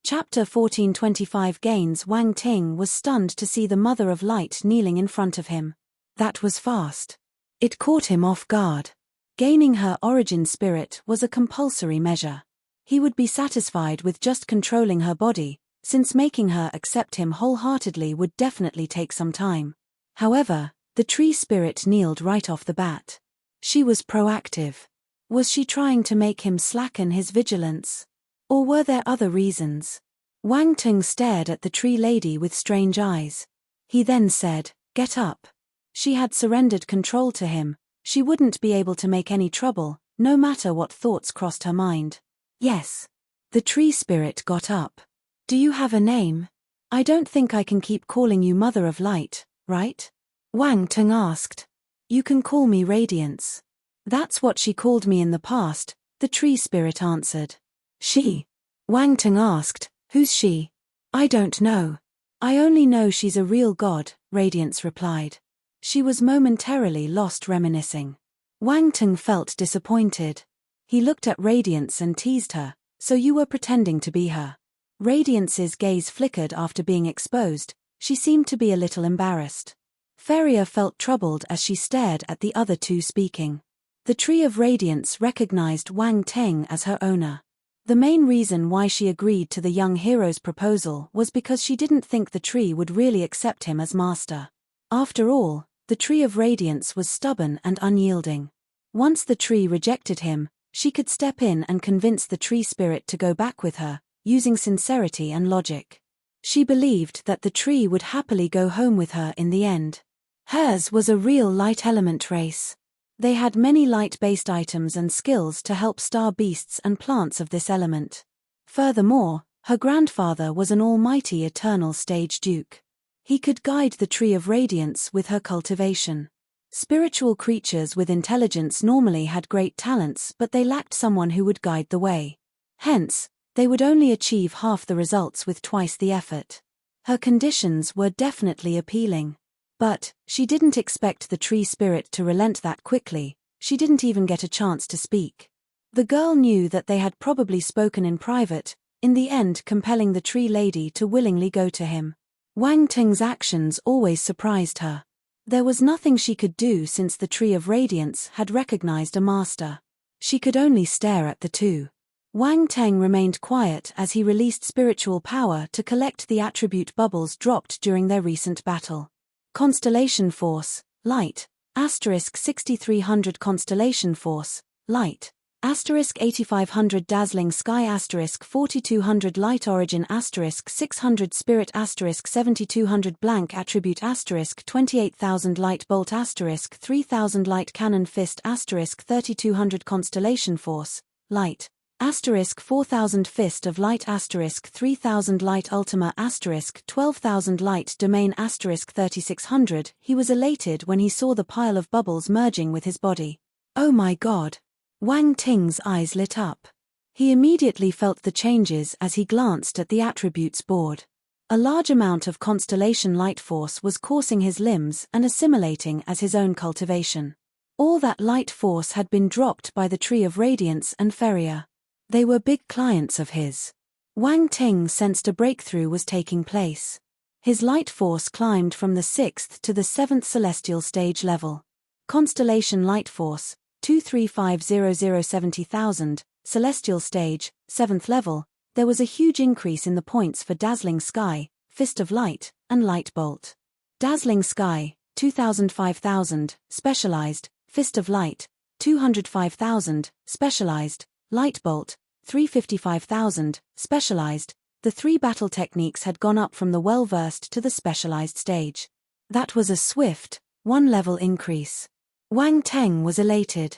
Chapter 1425 Gains. Wang Ting was stunned to see the Mother of Light kneeling in front of him. That was fast. It caught him off guard. Gaining her origin spirit was a compulsory measure. He would be satisfied with just controlling her body, since making her accept him wholeheartedly would definitely take some time. However, the tree spirit kneeled right off the bat. She was proactive. Was she trying to make him slacken his vigilance? Or were there other reasons? Wang Ting stared at the tree lady with strange eyes. He then said, "Get up." She had surrendered control to him. She wouldn't be able to make any trouble, no matter what thoughts crossed her mind. "Yes." The tree spirit got up. "Do you have a name? I don't think I can keep calling you Mother of Light, right?" Wang Ting asked. "You can call me Radiance." "That's what she called me in the past," the tree spirit answered. "She?" Wang Ting asked, "Who's she?" "I don't know. I only know she's a real god," Radiance replied. She was momentarily lost reminiscing. Wang Ting felt disappointed. He looked at Radiance and teased her, "So you were pretending to be her." Radiance's gaze flickered after being exposed. She seemed to be a little embarrassed. Feria felt troubled as she stared at the other two speaking. The Tree of Radiance recognized Wang Ting as her owner. The main reason why she agreed to the young hero's proposal was because she didn't think the tree would really accept him as master. After all, the Tree of Radiance was stubborn and unyielding. Once the tree rejected him, she could step in and convince the tree spirit to go back with her, using sincerity and logic. She believed that the tree would happily go home with her in the end. Hers was a real light element race. They had many light-based items and skills to help star beasts and plants of this element. Furthermore, her grandfather was an almighty eternal stage duke. He could guide the Tree of Radiance with her cultivation. Spiritual creatures with intelligence normally had great talents, but they lacked someone who would guide the way. Hence, they would only achieve half the results with twice the effort. Her conditions were definitely appealing. But, she didn't expect the tree spirit to relent that quickly. She didn't even get a chance to speak. The girl knew that they had probably spoken in private, in the end compelling the tree lady to willingly go to him. Wang Ting's actions always surprised her. There was nothing she could do since the Tree of Radiance had recognized a master. She could only stare at the two. Wang Teng remained quiet as he released spiritual power to collect the attribute bubbles dropped during their recent battle. Constellation Force, Light, *6300 Constellation Force, Light, *8500 Dazzling Sky *4200 Light Origin *600 Spirit *7200 Blank Attribute *28000 Light Bolt *3000 Light Cannon Fist *3200 Constellation Force, Light, *4000 Fist of Light *3000 Light Ultima *12,000 Light Domain *3600. He was elated when he saw the pile of bubbles merging with his body. Oh my god! Wang Ting's eyes lit up. He immediately felt the changes as he glanced at the attributes board. A large amount of constellation light force was coursing his limbs and assimilating as his own cultivation. All that light force had been dropped by the Tree of Radiance and Feria. They were big clients of his. Wang Ting sensed a breakthrough was taking place. His light force climbed from the 6th to the 7th celestial stage level. Constellation light force, 235,070,000, celestial stage, 7th level. There was a huge increase in the points for Dazzling Sky, Fist of Light, and Light Bolt. Dazzling Sky, 2,005,000, specialized, Fist of Light, 205,000, specialized, Light Bolt, 355,000, specialized. The three battle techniques had gone up from the well-versed to the specialized stage. That was a swift, one-level increase. Wang Teng was elated.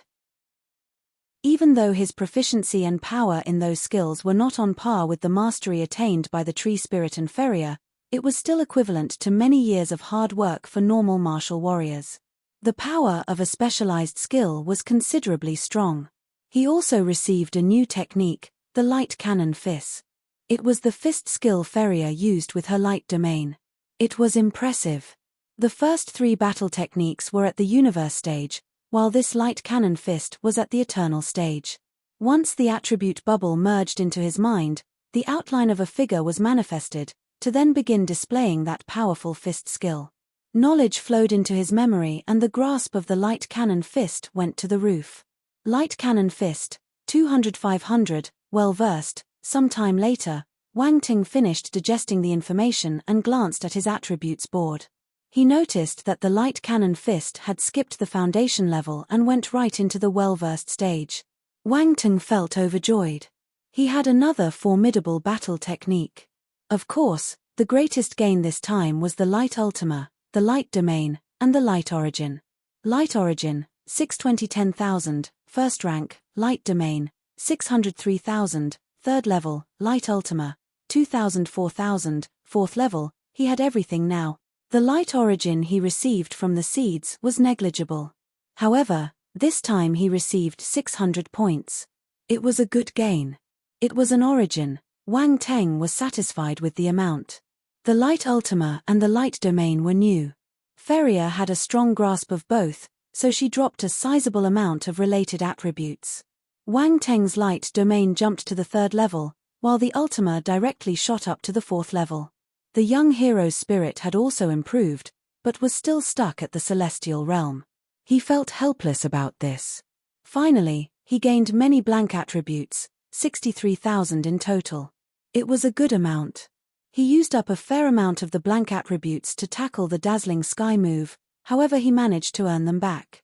Even though his proficiency and power in those skills were not on par with the mastery attained by the Tree Spirit and Feria, it was still equivalent to many years of hard work for normal martial warriors. The power of a specialized skill was considerably strong. He also received a new technique, the Light Cannon Fist. It was the fist skill Feria used with her light domain. It was impressive. The first three battle techniques were at the universe stage, while this light cannon fist was at the eternal stage. Once the attribute bubble merged into his mind, the outline of a figure was manifested, to then begin displaying that powerful fist skill. Knowledge flowed into his memory and the grasp of the light cannon fist went to the roof. Light Cannon Fist, 200-500, well-versed. Some time later, Wang Ting finished digesting the information and glanced at his attributes board. He noticed that the Light Cannon Fist had skipped the foundation level and went right into the well-versed stage. Wang Ting felt overjoyed. He had another formidable battle technique. Of course, the greatest gain this time was the Light Ultima, the Light Domain, and the Light Origin. Light Origin, 620-10,000, first rank, Light Domain, 603,000, third level, Light Ultima, 2,004,000, fourth level. He had everything now. The Light Origin he received from the seeds was negligible. However, this time he received 600 points. It was a good gain. It was an origin. Wang Teng was satisfied with the amount. The Light Ultima and the Light Domain were new. Feria had a strong grasp of both, so she dropped a sizable amount of related attributes. Wang Teng's Light Domain jumped to the third level, while the Ultima directly shot up to the fourth level. The young hero's spirit had also improved, but was still stuck at the celestial realm. He felt helpless about this. Finally, he gained many blank attributes, 63,000 in total. It was a good amount. He used up a fair amount of the blank attributes to tackle the Dazzling Sky move, however he managed to earn them back.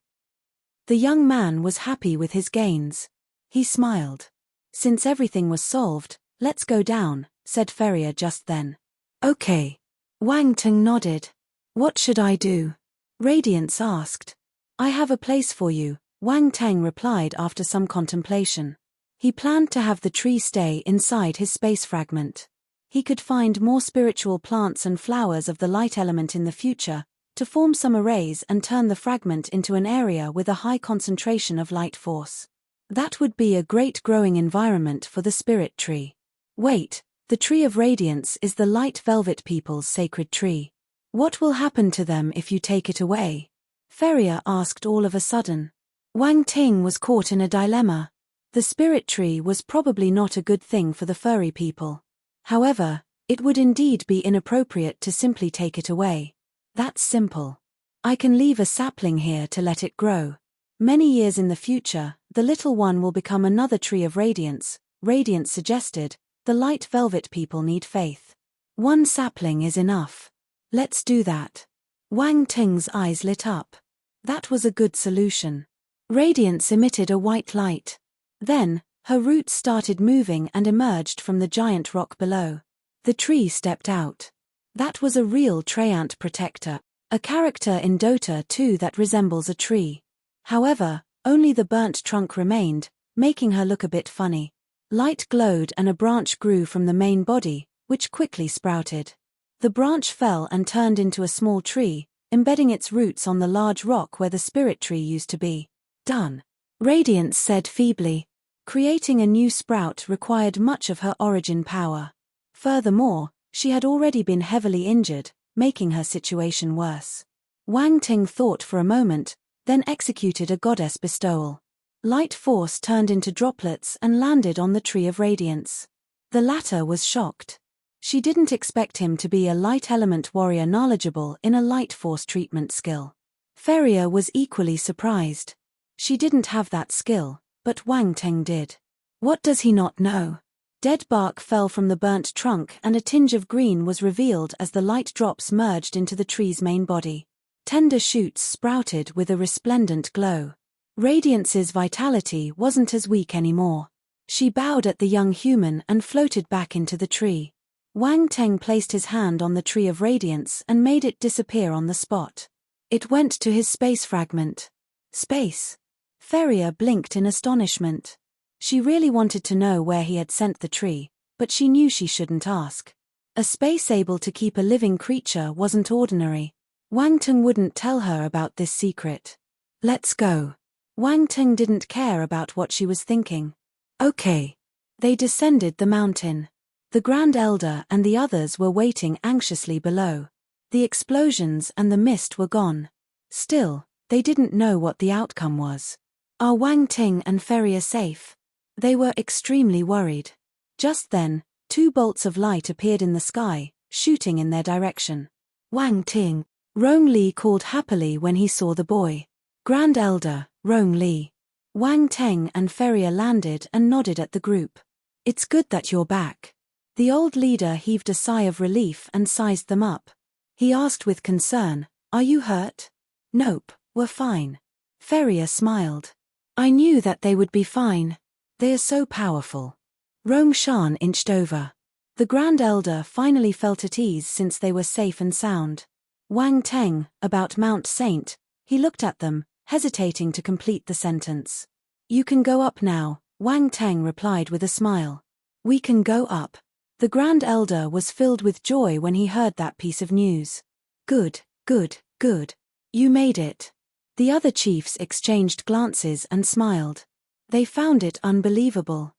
The young man was happy with his gains. He smiled. Since everything was solved, let's go down, said Feria just then. Okay. Wang Teng nodded. What should I do? Radiance asked. I have a place for you, Wang Teng replied after some contemplation. He planned to have the tree stay inside his space fragment. He could find more spiritual plants and flowers of the light element in the future, to form some arrays and turn the fragment into an area with a high concentration of light force. That would be a great growing environment for the spirit tree. Wait, the tree of radiance is the light velvet people's sacred tree. What will happen to them if you take it away? Feria asked all of a sudden. Wang Ting was caught in a dilemma. The spirit tree was probably not a good thing for the furry people. However, it would indeed be inappropriate to simply take it away. That's simple. I can leave a sapling here to let it grow. Many years in the future, the little one will become another tree of radiance. Radiance suggested, the light velvet people need faith. One sapling is enough. Let's do that. Wang Ting's eyes lit up. That was a good solution. Radiance emitted a white light. Then, her roots started moving and emerged from the giant rock below. The tree stepped out. That was a real Treant protector, a character in Dota 2 that resembles a tree. However, only the burnt trunk remained, making her look a bit funny. Light glowed and a branch grew from the main body, which quickly sprouted. The branch fell and turned into a small tree, embedding its roots on the large rock where the spirit tree used to be. Done. Radiance said feebly. Creating a new sprout required much of her origin power. Furthermore, she had already been heavily injured, making her situation worse. Wang Ting thought for a moment, then executed a goddess bestowal. Light force turned into droplets and landed on the tree of radiance. The latter was shocked. She didn't expect him to be a light element warrior knowledgeable in a light force treatment skill. Feria was equally surprised. She didn't have that skill, but Wang Ting did. What does he not know? Dead bark fell from the burnt trunk and a tinge of green was revealed as the light drops merged into the tree's main body. Tender shoots sprouted with a resplendent glow. Radiance's vitality wasn't as weak anymore. She bowed at the young human and floated back into the tree. Wang Ting placed his hand on the tree of radiance and made it disappear on the spot. It went to his space fragment. Space? Feria blinked in astonishment. She really wanted to know where he had sent the tree, but she knew she shouldn't ask. A space able to keep a living creature wasn't ordinary. Wang Ting wouldn't tell her about this secret. Let's go. Wang Ting didn't care about what she was thinking. Okay. They descended the mountain. The Grand Elder and the others were waiting anxiously below. The explosions and the mist were gone. Still, they didn't know what the outcome was. Are Wang Ting and Feria safe? They were extremely worried. Just then, 2 bolts of light appeared in the sky, shooting in their direction. Wang Ting, Rong Li called happily when he saw the boy. Grand Elder, Rong Li. Wang Ting and Feria landed and nodded at the group. It's good that you're back. The old leader heaved a sigh of relief and sized them up. He asked with concern, are you hurt? Nope, we're fine. Feria smiled. I knew that they would be fine. They are so powerful. Rong Shan inched over. The Grand Elder finally felt at ease since they were safe and sound. Wang Teng, about Mount Saint, he looked at them, hesitating to complete the sentence. You can go up now, Wang Teng replied with a smile. We can go up. The Grand Elder was filled with joy when he heard that piece of news. Good, good, good. You made it. The other chiefs exchanged glances and smiled. They found it unbelievable.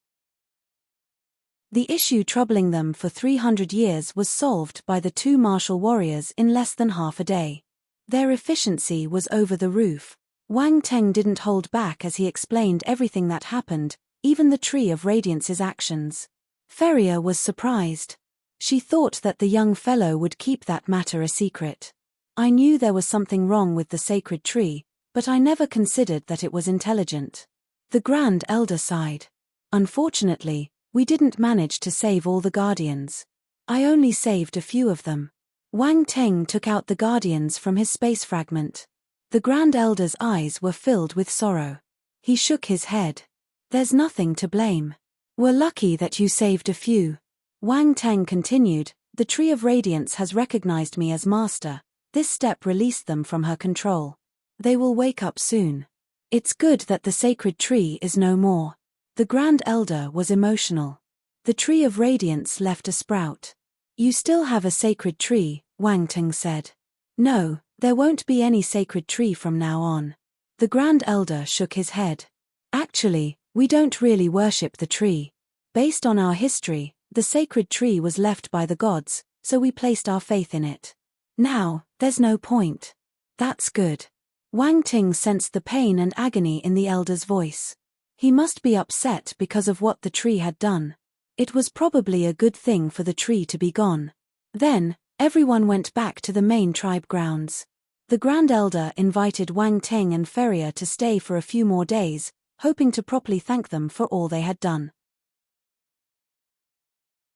The issue troubling them for 300 years was solved by the 2 martial warriors in less than half a day. Their efficiency was over the roof. Wang Teng didn't hold back as he explained everything that happened, even the Tree of Radiance's actions. Feria was surprised. She thought that the young fellow would keep that matter a secret. I knew there was something wrong with the sacred tree, but I never considered that it was intelligent. The Grand Elder sighed. Unfortunately, we didn't manage to save all the guardians. I only saved a few of them. Wang Teng took out the guardians from his space fragment. The Grand Elder's eyes were filled with sorrow. He shook his head. There's nothing to blame. We're lucky that you saved a few. Wang Teng continued, the Tree of Radiance has recognized me as master. This step released them from her control. They will wake up soon. It's good that the sacred tree is no more. The Grand Elder was emotional. The Tree of Radiance left a sprout. You still have a sacred tree, Wang Teng said. No, There won't be any sacred tree from now on. The Grand Elder shook his head. Actually, we don't really worship the tree. Based on our history, the sacred tree was left by the gods, so we placed our faith in it. Now, there's no point. That's good. Wang Ting sensed the pain and agony in the elder's voice. He must be upset because of what the tree had done. It was probably a good thing for the tree to be gone. Then, everyone went back to the main tribe grounds. The Grand Elder invited Wang Ting and Ferrier to stay for a few more days, hoping to properly thank them for all they had done.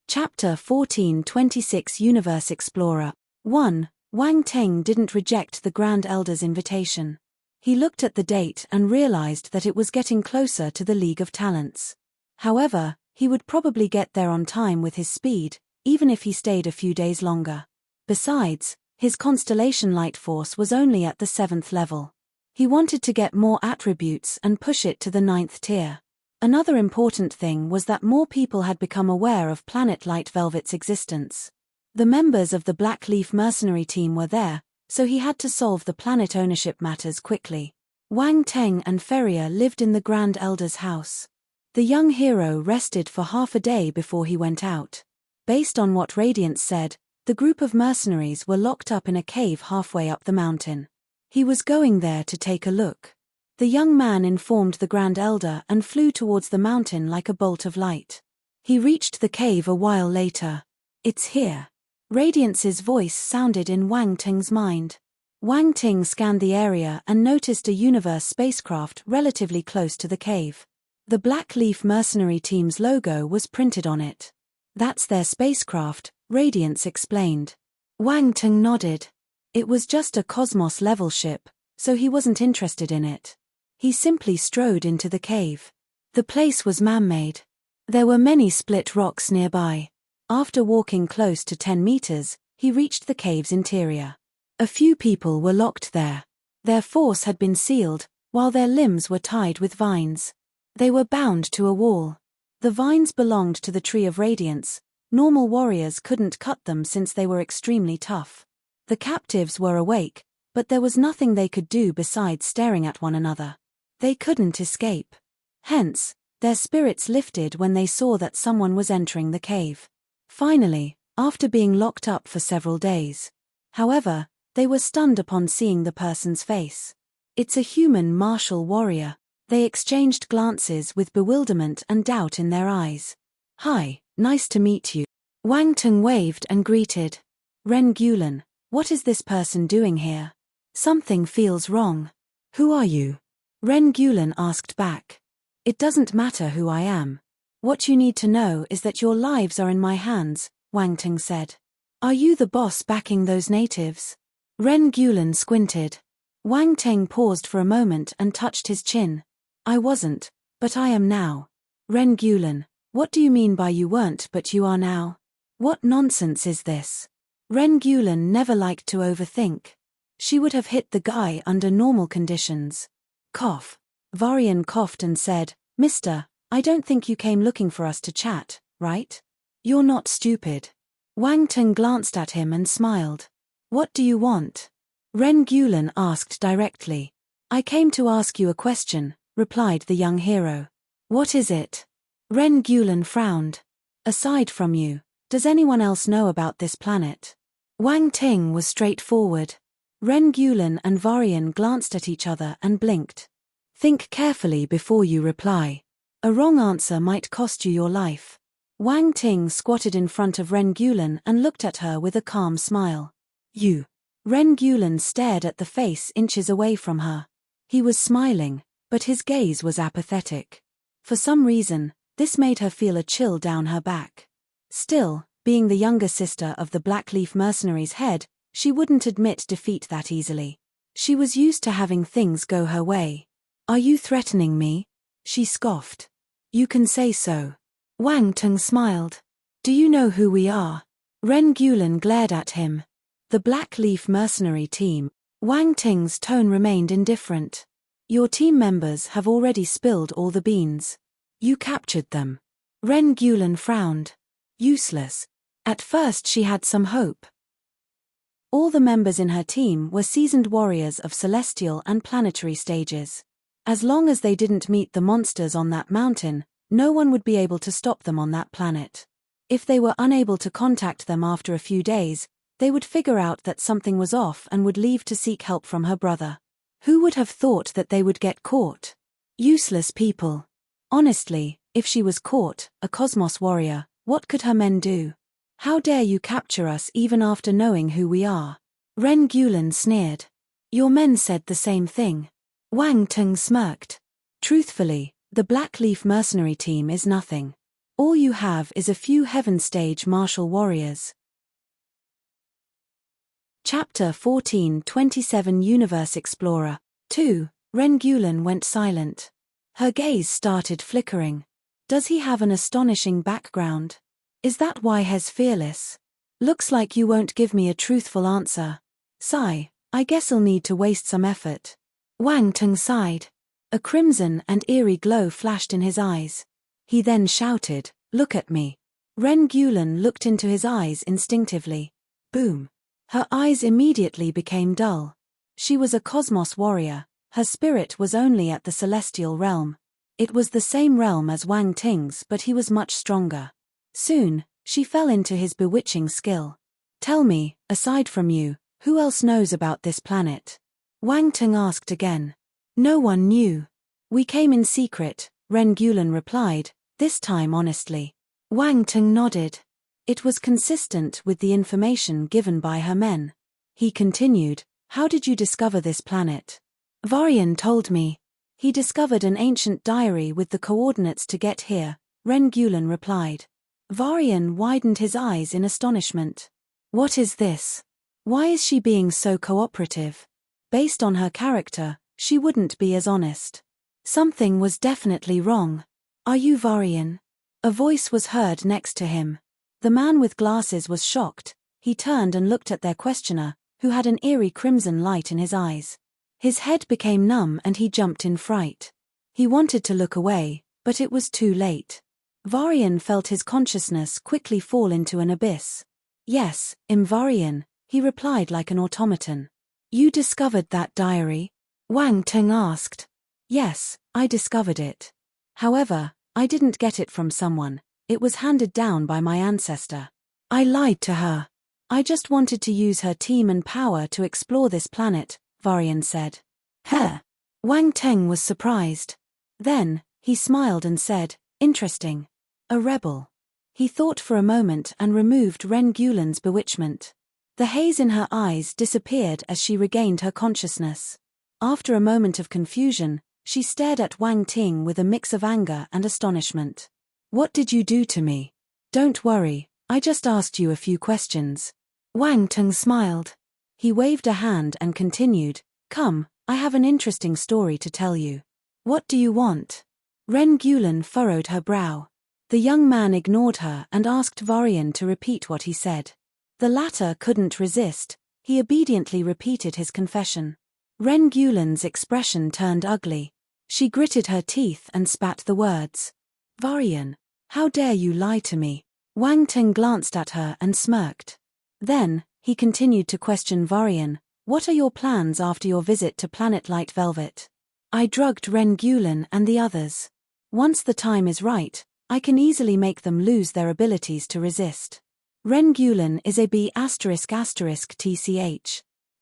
Chapter 14:26 Universe Explorer 1. Wang Ting didn't reject the Grand Elder's invitation. He looked at the date and realized that it was getting closer to the League of Talents. However, he would probably get there on time with his speed, even if he stayed a few days longer. Besides, his constellation light force was only at the 7th level. He wanted to get more attributes and push it to the 9th tier. Another important thing was that more people had become aware of Planet Light Velvet's existence. The members of the Black Leaf mercenary team were there, so he had to solve the planet ownership matters quickly. Wang Ting and Ferrier lived in the Grand Elder's house. The young hero rested for half a day before he went out. Based on what Radiance said, the group of mercenaries were locked up in a cave halfway up the mountain. He was going there to take a look. The young man informed the Grand Elder and flew towards the mountain like a bolt of light. He reached the cave a while later. It's here. Radiance's voice sounded in Wang Ting's mind. Wang Ting scanned the area and noticed a universe spacecraft relatively close to the cave. The Black Leaf mercenary team's logo was printed on it. That's their spacecraft, Radiance explained. Wang Ting nodded. It was just a Cosmos-level ship, so he wasn't interested in it. He simply strode into the cave. The place was man-made. There were many split rocks nearby. After walking close to 10 meters, he reached the cave's interior. A few people were locked there. Their force had been sealed, while their limbs were tied with vines. They were bound to a wall. The vines belonged to the Tree of Radiance. Normal warriors couldn't cut them since they were extremely tough. The captives were awake, but there was nothing they could do besides staring at one another. They couldn't escape. Hence, their spirits lifted when they saw that someone was entering the cave. Finally, after being locked up for several days. However, they were stunned upon seeing the person's face. It's a human martial warrior. They exchanged glances with bewilderment and doubt in their eyes. Hi, nice to meet you. Wang Ting waved and greeted. Ren Gulen, what is this person doing here? Something feels wrong. Who are you? Ren Gulen asked back. It doesn't matter who I am. What you need to know is that your lives are in my hands, Wang Ting said. Are you the boss backing those natives? Ren Gulen squinted. Wang Ting paused for a moment and touched his chin. I wasn't, but I am now. Ren Gulen, what do you mean by you weren't but you are now? What nonsense is this? Ren Gulen never liked to overthink. She would have hit the guy under normal conditions. Cough. Varian coughed and said, Mister, I don't think you came looking for us to chat, right? You're not stupid. Wang Ting glanced at him and smiled. What do you want? Ren Gulen asked directly. I came to ask you a question, replied the young hero. What is it? Ren Gulen frowned. Aside from you, does anyone else know about this planet? Wang Ting was straightforward. Ren Gulen and Varian glanced at each other and blinked. Think carefully before you reply. A wrong answer might cost you your life. Wang Ting squatted in front of Ren Gulen and looked at her with a calm smile. You. Ren Gulen stared at the face inches away from her. He was smiling, but his gaze was apathetic. For some reason, this made her feel a chill down her back. Still, being the younger sister of the Black Leaf mercenaries' head, she wouldn't admit defeat that easily. She was used to having things go her way. Are you threatening me? She scoffed. You can say so. Wang Ting smiled. Do you know who we are? Ren Gulen glared at him. The Black Leaf mercenary team. Wang Ting's tone remained indifferent. Your team members have already spilled all the beans. You captured them. Ren Gulen frowned. Useless. At first she had some hope. All the members in her team were seasoned warriors of celestial and planetary stages. As long as they didn't meet the monsters on that mountain, no one would be able to stop them on that planet. If they were unable to contact them after a few days, they would figure out that something was off and would leave to seek help from her brother. Who would have thought that they would get caught? Useless people. Honestly, if she was caught, a cosmos warrior, what could her men do? How dare you capture us even after knowing who we are? Ren Gulen sneered. Your men said the same thing. Wang Tung smirked. Truthfully, the Blackleaf mercenary team is nothing. All you have is a few Heaven Stage martial warriors. Chapter 14:27 Universe Explorer 2. Ren Gulen went silent. Her gaze started flickering. Does he have an astonishing background? Is that why he's fearless? Looks like you won't give me a truthful answer. Sigh, I guess I'll need to waste some effort. Wang Tung sighed. A crimson and eerie glow flashed in his eyes. He then shouted, "Look at me." Ren Gulen looked into his eyes instinctively. Boom. Her eyes immediately became dull. She was a cosmos warrior. Her spirit was only at the celestial realm. It was the same realm as Wang Ting's, but he was much stronger. Soon, she fell into his bewitching skill. Tell me, aside from you, who else knows about this planet? Wang Ting asked again. No one knew. We came in secret, Ren Gulen replied, this time honestly. Wang Ting nodded. It was consistent with the information given by her men. He continued, how did you discover this planet? Varian told me. He discovered an ancient diary with the coordinates to get here, Ren Gulen replied. Varian widened his eyes in astonishment. What is this? Why is she being so cooperative? Based on her character, she wouldn't be as honest. Something was definitely wrong. Are you Varian? A voice was heard next to him. The man with glasses was shocked. He turned and looked at their questioner, who had an eerie crimson light in his eyes. His head became numb and he jumped in fright. He wanted to look away, but it was too late. Varian felt his consciousness quickly fall into an abyss. Yes, Varian, he replied like an automaton. You discovered that diary? Wang Tung asked. Yes, I discovered it. However, I didn't get it from someone. It was handed down by my ancestor. I lied to her. I just wanted to use her team and power to explore this planet, Varian said. Huh. Wang Tung was surprised. Then, he smiled and said, interesting. A rebel. He thought for a moment and removed Ren Gulen's bewitchment. The haze in her eyes disappeared as she regained her consciousness. After a moment of confusion, she stared at Wang Ting with a mix of anger and astonishment. What did you do to me? Don't worry, I just asked you a few questions. Wang Tung smiled. He waved a hand and continued, come, I have an interesting story to tell you. What do you want? Ren Gulen furrowed her brow. The young man ignored her and asked Varian to repeat what he said. The latter couldn't resist. He obediently repeated his confession. Ren Gulen's expression turned ugly. She gritted her teeth and spat the words. Varian, how dare you lie to me? Wang Ting glanced at her and smirked. Then, he continued to question Varian, what are your plans after your visit to Planet Light Velvet? I drugged Ren Gulen and the others. Once the time is right, I can easily make them lose their abilities to resist. Ren Gulen is a B*****TCH.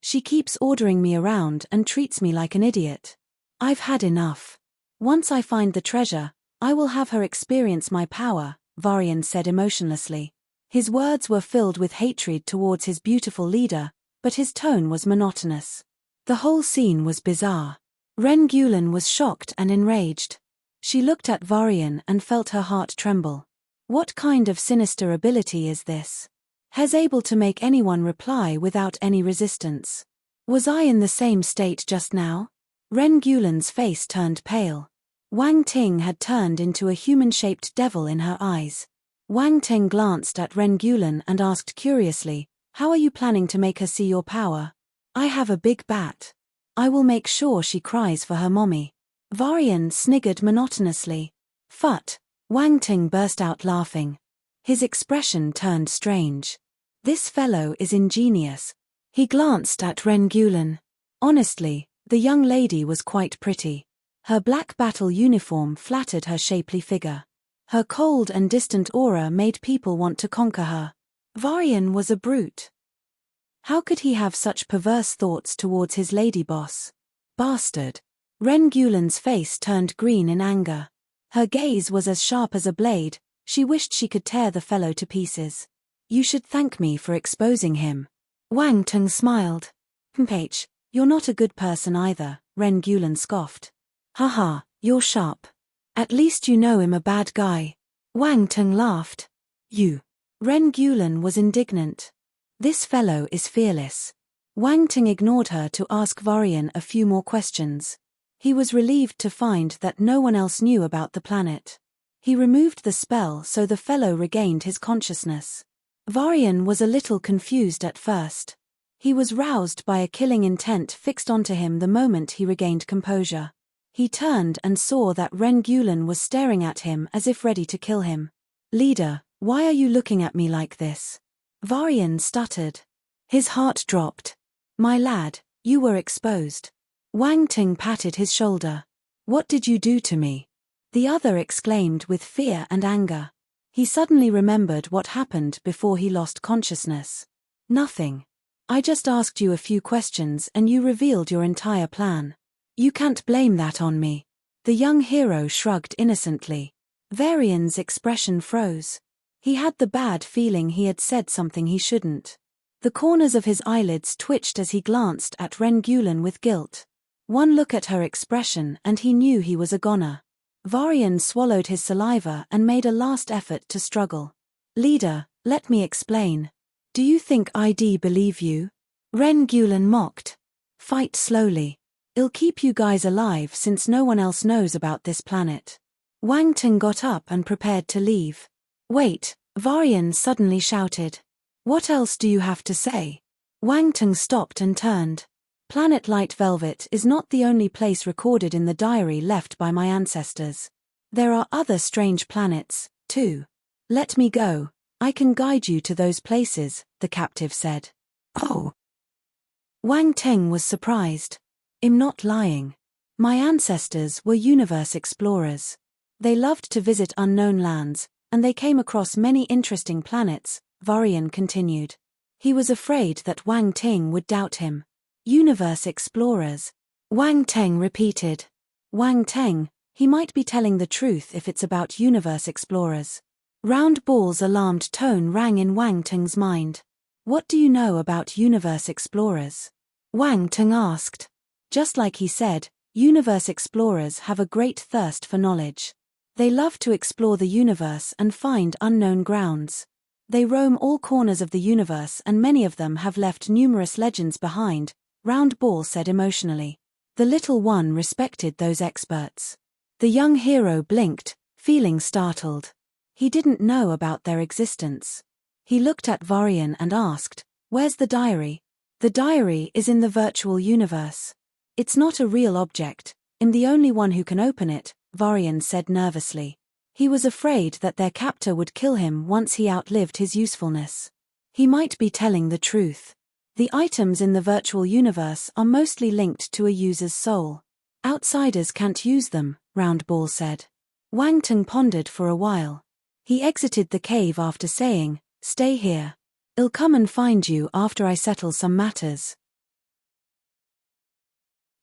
She keeps ordering me around and treats me like an idiot. I've had enough. Once I find the treasure, I will have her experience my power, Varian said emotionlessly. His words were filled with hatred towards his beautiful leader, but his tone was monotonous. The whole scene was bizarre. Ren Gulen was shocked and enraged. She looked at Varian and felt her heart tremble. What kind of sinister ability is this? Hes able to make anyone reply without any resistance. Was I in the same state just now? Ren Gulen's face turned pale. Wang Ting had turned into a human-shaped devil in her eyes. Wang Ting glanced at Ren Gulen and asked curiously, how are you planning to make her see your power? I have a big bat. I will make sure she cries for her mommy. Varian sniggered monotonously. Phut! Wang Ting burst out laughing. His expression turned strange. This fellow is ingenious. He glanced at Rengulen. Honestly, the young lady was quite pretty. Her black battle uniform flattered her shapely figure. Her cold and distant aura made people want to conquer her. Varian was a brute. How could he have such perverse thoughts towards his lady boss? Bastard. Rengulen's face turned green in anger. Her gaze was as sharp as a blade. She wished she could tear the fellow to pieces. You should thank me for exposing him. Wang Teng smiled. Mph, you're not a good person either, Rengulen scoffed. Haha, you're sharp. At least you know I'm a bad guy. Wang Teng laughed. You. Rengulen was indignant. This fellow is fearless. Wang Teng ignored her to ask Varian a few more questions. He was relieved to find that no one else knew about the planet. He removed the spell so the fellow regained his consciousness. Varian was a little confused at first. He was roused by a killing intent fixed onto him the moment he regained composure. He turned and saw that Rengulen was staring at him as if ready to kill him. Leader, why are you looking at me like this? Varian stuttered. His heart dropped. My lad, you were exposed. Wang Teng patted his shoulder. What did you do to me? The other exclaimed with fear and anger. He suddenly remembered what happened before he lost consciousness. Nothing. I just asked you a few questions and you revealed your entire plan. You can't blame that on me. The young hero shrugged innocently. Varian's expression froze. He had the bad feeling he had said something he shouldn't. The corners of his eyelids twitched as he glanced at Rengulen with guilt. One look at her expression and he knew he was a goner. Varian swallowed his saliva and made a last effort to struggle. Leader, let me explain. Do you think I'd believe you? Rengulen mocked. Fight slowly. I'll keep you guys alive since no one else knows about this planet. Wang Teng got up and prepared to leave. Wait, Varian suddenly shouted. What else do you have to say? Wang Teng stopped and turned. Planet Light Velvet is not the only place recorded in the diary left by my ancestors. There are other strange planets, too. Let me go. I can guide you to those places, the captive said. Oh. Wang Teng was surprised. I'm not lying. My ancestors were universe explorers. They loved to visit unknown lands, and they came across many interesting planets, Varian continued. He was afraid that Wang Teng would doubt him. Universe explorers. Wang Teng repeated. Wang Teng, he might be telling the truth if it's about universe explorers. Round Ball's alarmed tone rang in Wang Teng's mind. What do you know about universe explorers? Wang Teng asked. Just like he said, universe explorers have a great thirst for knowledge. They love to explore the universe and find unknown grounds. They roam all corners of the universe and many of them have left numerous legends behind, Round Ball said emotionally. The little one respected those experts. The young hero blinked, feeling startled. He didn't know about their existence. He looked at Varian and asked, Where's the diary? The diary is in the virtual universe. It's not a real object. I'm the only one who can open it, Varian said nervously. He was afraid that their captor would kill him once he outlived his usefulness. He might be telling the truth. The items in the virtual universe are mostly linked to a user's soul. Outsiders can't use them, Round Ball said. Wang Teng pondered for a while. He exited the cave after saying, Stay here. I'll come and find you after I settle some matters.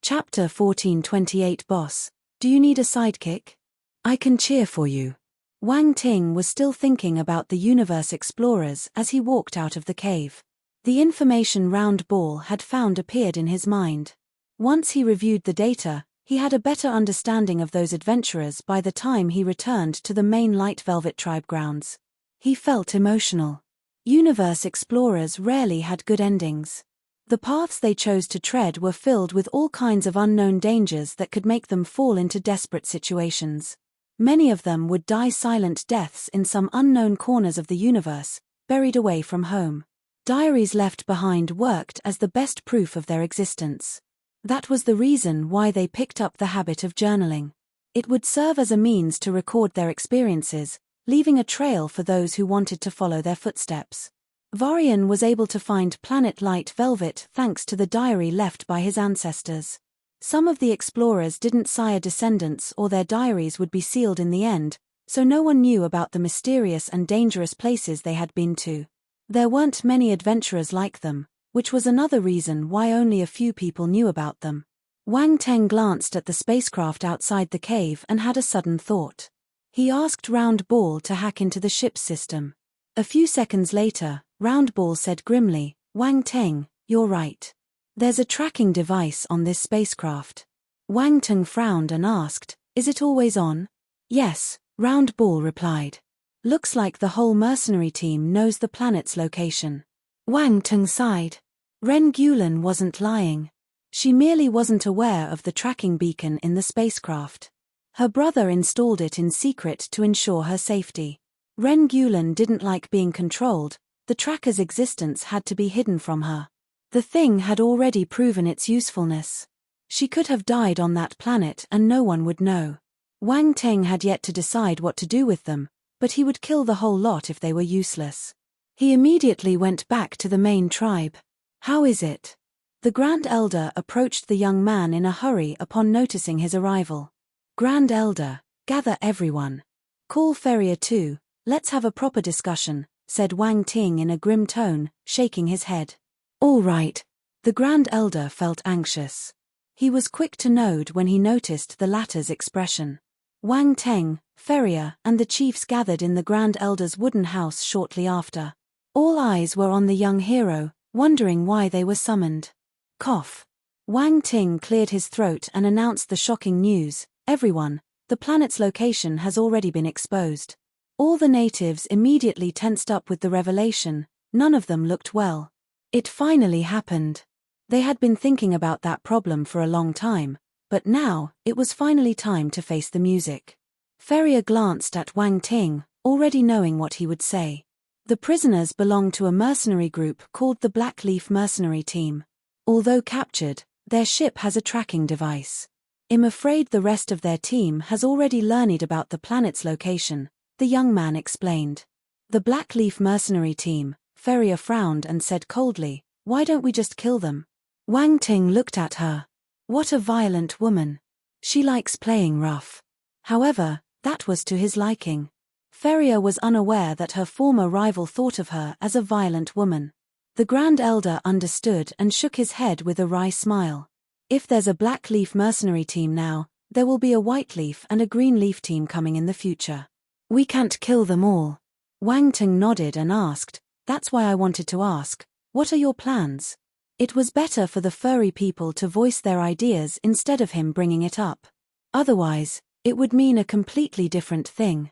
Chapter 1428 Boss, do you need a sidekick? I can cheer for you. Wang Ting was still thinking about the universe explorers as he walked out of the cave. The information Round Ball had found appeared in his mind. Once he reviewed the data, he had a better understanding of those adventurers by the time he returned to the main Light Velvet tribe grounds. He felt emotional. Universe explorers rarely had good endings. The paths they chose to tread were filled with all kinds of unknown dangers that could make them fall into desperate situations. Many of them would die silent deaths in some unknown corners of the universe, buried away from home. Diaries left behind worked as the best proof of their existence. That was the reason why they picked up the habit of journaling. It would serve as a means to record their experiences, leaving a trail for those who wanted to follow their footsteps. Varian was able to find planet Light Velvet thanks to the diary left by his ancestors. Some of the explorers didn't sire descendants or their diaries would be sealed in the end, so no one knew about the mysterious and dangerous places they had been to. There weren't many adventurers like them, which was another reason why only a few people knew about them. Wang Teng glanced at the spacecraft outside the cave and had a sudden thought. He asked Round Ball to hack into the ship's system. A few seconds later, Round Ball said grimly, "Wang Teng, you're right. There's a tracking device on this spacecraft." Wang Teng frowned and asked, "Is it always on?" "Yes," Round Ball replied. "Looks like the whole mercenary team knows the planet's location." Wang Teng sighed. Ren Gulen wasn't lying. She merely wasn't aware of the tracking beacon in the spacecraft. Her brother installed it in secret to ensure her safety. Ren Gulen didn't like being controlled. The tracker's existence had to be hidden from her. The thing had already proven its usefulness. She could have died on that planet and no one would know. Wang Teng had yet to decide what to do with them, but he would kill the whole lot if they were useless. He immediately went back to the main tribe. "How is it?" The Grand Elder approached the young man in a hurry upon noticing his arrival. "Grand Elder, gather everyone. Call Ferrier too, let's have a proper discussion," said Wang Ting in a grim tone, shaking his head. "All right." The Grand Elder felt anxious. He was quick to nod when he noticed the latter's expression. Wang Teng, Ferrier, and the chiefs gathered in the Grand Elder's wooden house shortly after. All eyes were on the young hero, wondering why they were summoned. Cough. Wang Ting cleared his throat and announced the shocking news. "Everyone, the planet's location has already been exposed." All the natives immediately tensed up with the revelation. None of them looked well. It finally happened. They had been thinking about that problem for a long time, but now, it was finally time to face the music. Ferrier glanced at Wang Ting, already knowing what he would say. The prisoners belonged to a mercenary group called the Blackleaf Mercenary Team. Although captured, their ship has a tracking device. "I'm afraid the rest of their team has already learned about the planet's location," the young man explained. "The Blackleaf Mercenary Team," Ferrier frowned and said coldly, "Why don't we just kill them?" Wang Ting looked at her. What a violent woman. She likes playing rough. However, that was to his liking. Ferrier was unaware that her former rival thought of her as a violent woman. The Grand Elder understood and shook his head with a wry smile. "If there's a Blackleaf Mercenary Team now, there will be a Whiteleaf and a Greenleaf team coming in the future. We can't kill them all." Wang Ting nodded and asked, "That's why I wanted to ask, what are your plans?" It was better for the furry people to voice their ideas instead of him bringing it up. Otherwise, it would mean a completely different thing.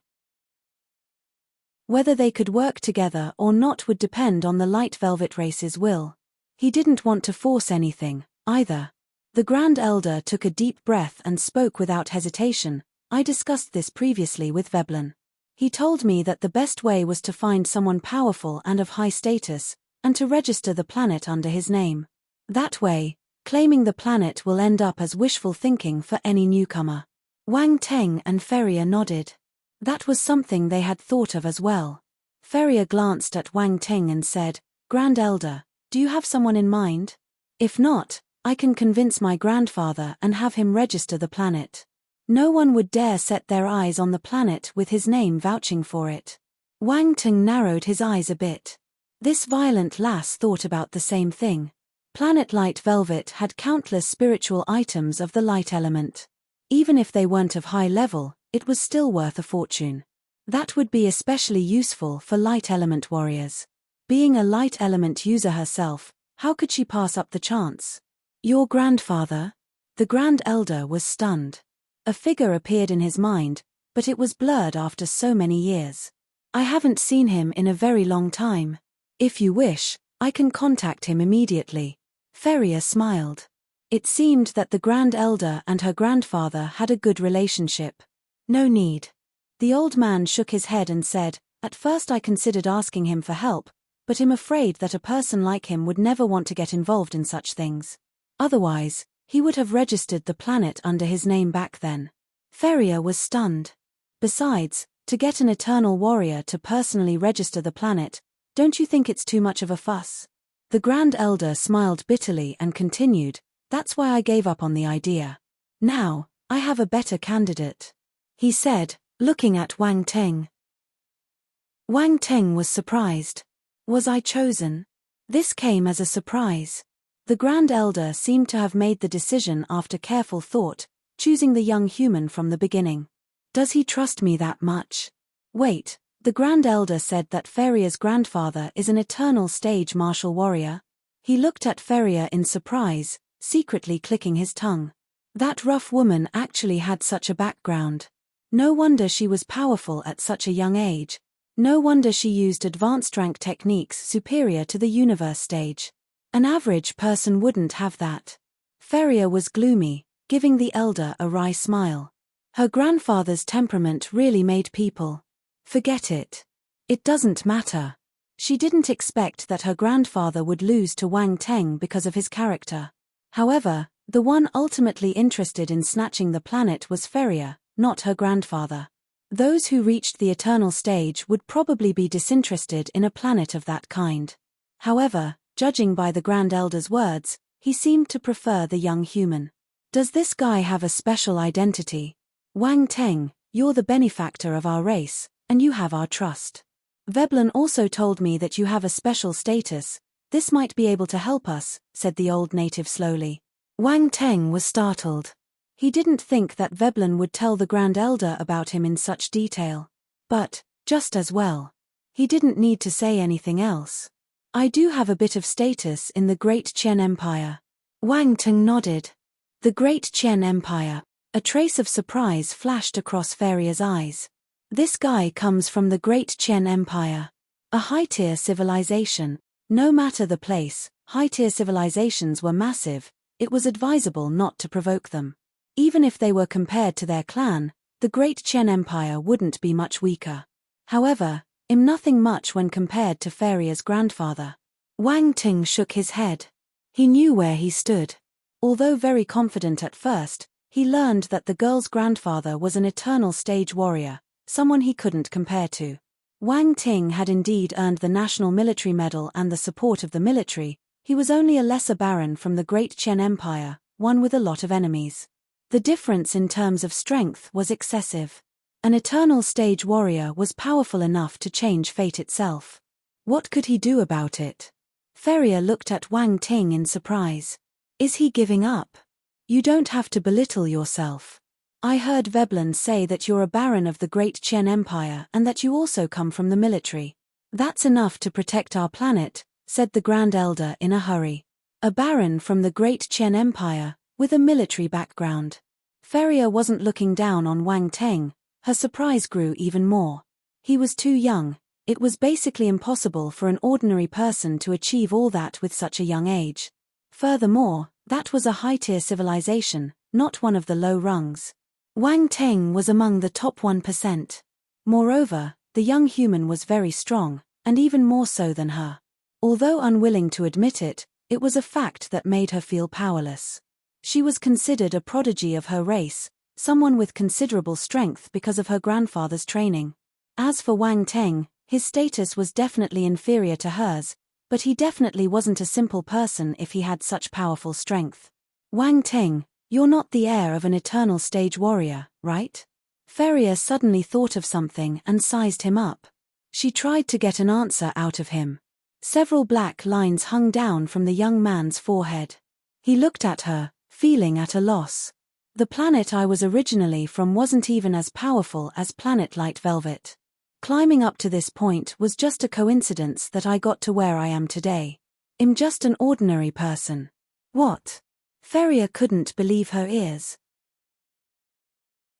Whether they could work together or not would depend on the Light Velvet race's will. He didn't want to force anything, either. The Grand Elder took a deep breath and spoke without hesitation. "I discussed this previously with Veblen. He told me that the best way was to find someone powerful and of high status, and to register the planet under his name. That way, claiming the planet will end up as wishful thinking for any newcomer." Wang Teng and Ferrier nodded. That was something they had thought of as well. Ferrier glanced at Wang Teng and said, "Grand Elder, do you have someone in mind? If not, I can convince my grandfather and have him register the planet. No one would dare set their eyes on the planet with his name vouching for it." Wang Teng narrowed his eyes a bit. This violent lass thought about the same thing. Planet Light Velvet had countless spiritual items of the light element. Even if they weren't of high level, it was still worth a fortune. That would be especially useful for light element warriors. Being a light element user herself, how could she pass up the chance? "Your grandfather?" The Grand Elder was stunned. A figure appeared in his mind, but it was blurred after so many years. "I haven't seen him in a very long time. If you wish, I can contact him immediately." Ferrier smiled. It seemed that the Grand Elder and her grandfather had a good relationship. "No need." The old man shook his head and said, "At first I considered asking him for help, but I'm afraid that a person like him would never want to get involved in such things. Otherwise, he would have registered the planet under his name back then." Ferrier was stunned. Besides, to get an Eternal Warrior to personally register the planet, Don't you think it's too much of a fuss? The Grand Elder smiled bitterly and continued, that's why I gave up on the idea. Now, I have a better candidate, he said, looking at Wang Teng. Wang Teng was surprised. Was I chosen? This came as a surprise. The Grand Elder seemed to have made the decision after careful thought, choosing the young human from the beginning. Does he trust me that much? Wait, the Grand Elder said that Feria's grandfather is an eternal stage martial warrior. He looked at Feria in surprise, secretly clicking his tongue. That rough woman actually had such a background. No wonder she was powerful at such a young age. No wonder she used advanced rank techniques superior to the universe stage. An average person wouldn't have that. Feria was gloomy, giving the elder a wry smile. Her grandfather's temperament really made people. Forget it. It doesn't matter. She didn't expect that her grandfather would lose to Wang Teng because of his character. However, the one ultimately interested in snatching the planet was Feria, not her grandfather. Those who reached the eternal stage would probably be disinterested in a planet of that kind. However, judging by the Grand Elder's words, he seemed to prefer the young human. Does this guy have a special identity? Wang Teng, you're the benefactor of our race, and you have our trust. Veblen also told me that you have a special status. This might be able to help us, said the old native slowly. Wang Teng was startled. He didn't think that Veblen would tell the Grand Elder about him in such detail. But, just as well. He didn't need to say anything else. I do have a bit of status in the Great Qian Empire. Wang Teng nodded. The Great Qian Empire. A trace of surprise flashed across Feria's eyes. This guy comes from the Great Qian Empire. A high-tier civilization. No matter the place, high-tier civilizations were massive. It was advisable not to provoke them. Even if they were compared to their clan, the Great Qian Empire wouldn't be much weaker. However, nothing much when compared to Feria's grandfather. Wang Teng shook his head. He knew where he stood. Although very confident at first, he learned that the girl's grandfather was an eternal stage warrior, someone he couldn't compare to. Wang Ting had indeed earned the National Military Medal and the support of the military. He was only a lesser baron from the Great Qian Empire, one with a lot of enemies. The difference in terms of strength was excessive. An eternal stage warrior was powerful enough to change fate itself. What could he do about it? Feria looked at Wang Ting in surprise. Is he giving up? You don't have to belittle yourself. I heard Veblen say that you're a baron of the Great Qian Empire and that you also come from the military. That's enough to protect our planet, said the Grand Elder in a hurry. A baron from the Great Qian Empire, with a military background. Feria wasn't looking down on Wang Teng. Her surprise grew even more. He was too young. It was basically impossible for an ordinary person to achieve all that with such a young age. Furthermore, that was a high-tier civilization, not one of the low rungs. Wang Teng was among the top 1%. Moreover, the young human was very strong, and even more so than her. Although unwilling to admit it, it was a fact that made her feel powerless. She was considered a prodigy of her race, someone with considerable strength because of her grandfather's training. As for Wang Teng, his status was definitely inferior to hers, but he definitely wasn't a simple person if he had such powerful strength. Wang Teng, you're not the heir of an eternal stage warrior, right? Feria suddenly thought of something and sized him up. She tried to get an answer out of him. Several black lines hung down from the young man's forehead. He looked at her, feeling at a loss. The planet I was originally from wasn't even as powerful as planet Light Velvet. Climbing up to this point was just a coincidence that I got to where I am today. I'm just an ordinary person. What? Feria couldn't believe her ears.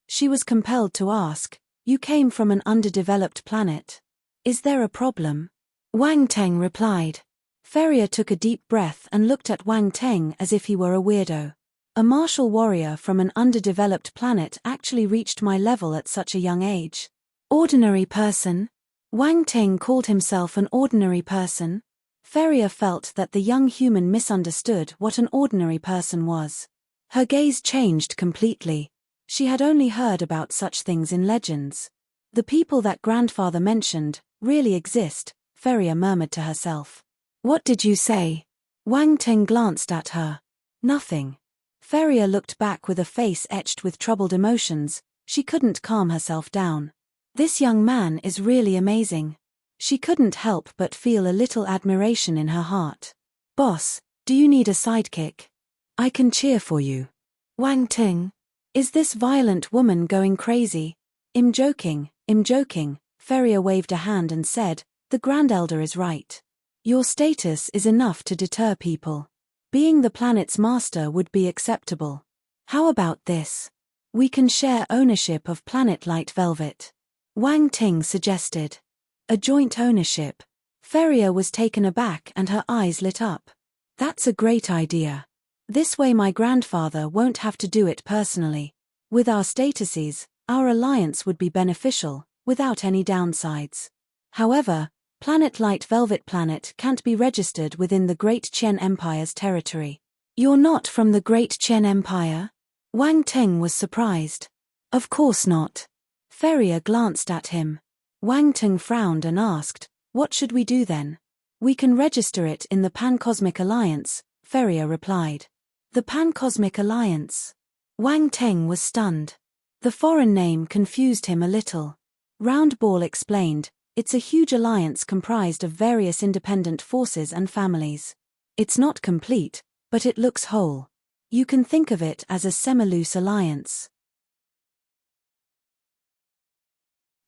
She was compelled to ask, you came from an underdeveloped planet. Is there a problem? Wang Teng replied. Feria took a deep breath and looked at Wang Teng as if he were a weirdo. A martial warrior from an underdeveloped planet actually reached my level at such a young age. Ordinary person? Wang Teng called himself an ordinary person? Feria felt that the young human misunderstood what an ordinary person was. Her gaze changed completely. She had only heard about such things in legends. The people that grandfather mentioned really exist. Feria murmured to herself. What did you say? Wang Ting glanced at her. Nothing. Feria looked back with a face etched with troubled emotions. She couldn't calm herself down. This young man is really amazing. She couldn't help but feel a little admiration in her heart. Boss, do you need a sidekick? I can cheer for you. Wang Ting. Is this violent woman going crazy? I'm joking. Feria waved a hand and said, the Grand Elder is right. Your status is enough to deter people. Being the planet's master would be acceptable. How about this? We can share ownership of Planet Light Velvet. Wang Ting suggested. A joint ownership. Feria was taken aback and her eyes lit up. That's a great idea. This way my grandfather won't have to do it personally. With our statuses, our alliance would be beneficial, without any downsides. However, Planet Light Velvet Planet can't be registered within the Great Qian Empire's territory. You're not from the Great Qian Empire? Wang Ting was surprised. Of course not. Feria glanced at him. Wang Ting frowned and asked, what should we do then? We can register it in the Pan-Cosmic Alliance, Feria replied. The Pan-Cosmic Alliance? Wang Ting was stunned. The foreign name confused him a little. Roundball explained, it's a huge alliance comprised of various independent forces and families. It's not complete, but it looks whole. You can think of it as a semi-loose alliance.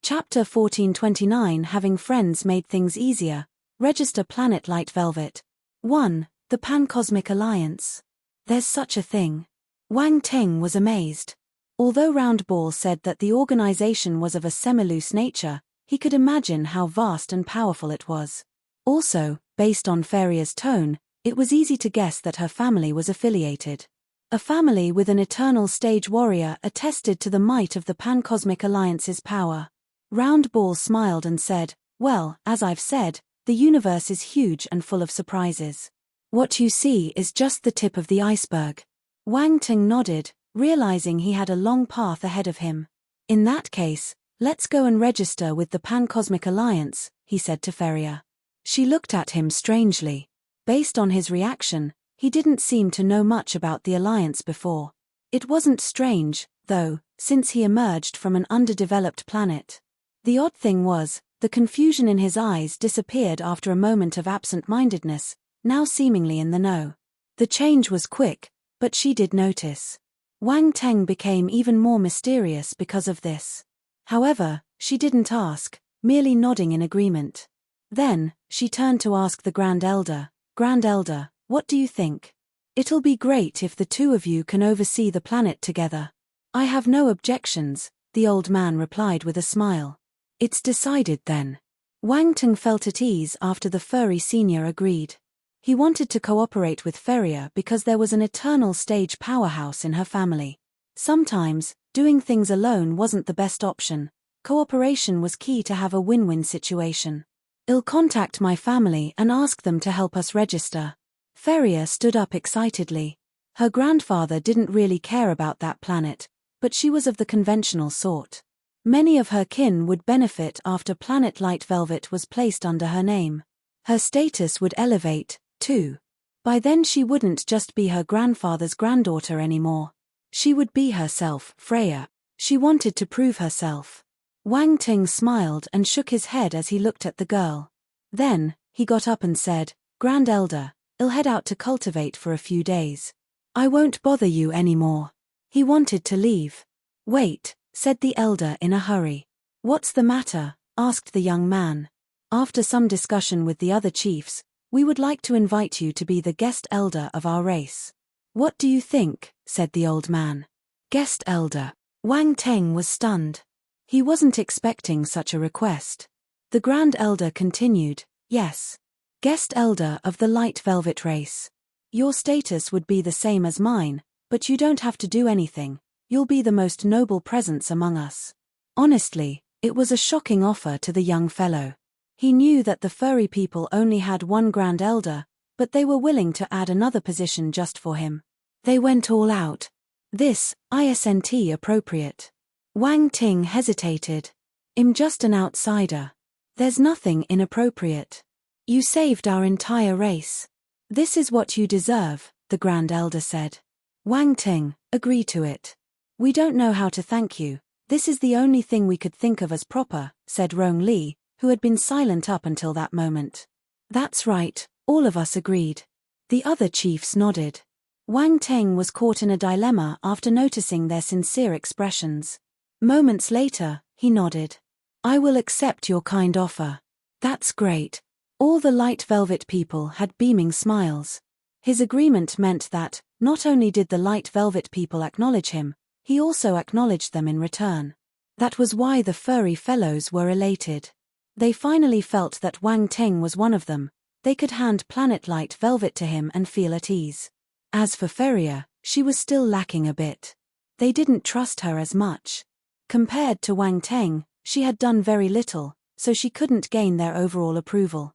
Chapter 1429 Having Friends Made Things Easier. Register Planet Light Velvet. 1. The Pan-Cosmic Alliance. There's such a thing. Wang Ting was amazed. Although Roundball said that the organization was of a semi-loose nature, he could imagine how vast and powerful it was. Also, based on Feria's tone, it was easy to guess that her family was affiliated. A family with an eternal stage warrior attested to the might of the Pan-Cosmic Alliance's power. Roundball smiled and said, well, as I've said, the universe is huge and full of surprises. What you see is just the tip of the iceberg. Wang Ting nodded, realizing he had a long path ahead of him. In that case, let's go and register with the Pan-Cosmic Alliance, he said to Feria. She looked at him strangely. Based on his reaction, he didn't seem to know much about the alliance before. It wasn't strange, though, since he emerged from an underdeveloped planet. The odd thing was, the confusion in his eyes disappeared after a moment of absent-mindedness, now seemingly in the know. The change was quick, but she did notice. Wang Ting became even more mysterious because of this. However, she didn't ask, merely nodding in agreement. Then, she turned to ask the Grand Elder, Grand Elder, what do you think? It'll be great if the two of you can oversee the planet together. I have no objections, the old man replied with a smile. It's decided then. Wang Ting felt at ease after the furry senior agreed. He wanted to cooperate with Feria because there was an eternal stage powerhouse in her family. Sometimes, doing things alone wasn't the best option. Cooperation was key to have a win-win situation. I'll contact my family and ask them to help us register. Feria stood up excitedly. Her grandfather didn't really care about that planet, but she was of the conventional sort. Many of her kin would benefit after Planet Light Velvet was placed under her name. Her status would elevate, too. By then she wouldn't just be her grandfather's granddaughter anymore. She would be herself, Freya. She wanted to prove herself. Wang Ting smiled and shook his head as he looked at the girl. Then, he got up and said, Grand Elder, I'll head out to cultivate for a few days. I won't bother you anymore. He wanted to leave. Wait, said the elder in a hurry. What's the matter? Asked the young man. After some discussion with the other chiefs, we would like to invite you to be the guest elder of our race. What do you think? Said the old man. Guest elder. Wang Ting was stunned. He wasn't expecting such a request. The Grand Elder continued, yes. Guest elder of the Light Velvet race. Your status would be the same as mine, but you don't have to do anything. You'll be the most noble presence among us. Honestly, it was a shocking offer to the young fellow. He knew that the furry people only had one Grand Elder, but they were willing to add another position just for him. They went all out. This, isn't appropriate. Wang Ting hesitated. I'm just an outsider. There's nothing inappropriate. You saved our entire race. This is what you deserve, the Grand Elder said. Wang Ting, agree to it. We don't know how to thank you. This is the only thing we could think of as proper, said Rong Li, who had been silent up until that moment. That's right, all of us agreed. The other chiefs nodded. Wang Ting was caught in a dilemma after noticing their sincere expressions. Moments later, he nodded. I will accept your kind offer. That's great. All the light velvet people had beaming smiles. His agreement meant that, not only did the light velvet people acknowledge him, he also acknowledged them in return. That was why the furry fellows were elated. They finally felt that Wang Ting was one of them. They could hand planet light velvet to him and feel at ease. As for Feria, she was still lacking a bit. They didn't trust her as much. Compared to Wang Ting, she had done very little, so she couldn't gain their overall approval.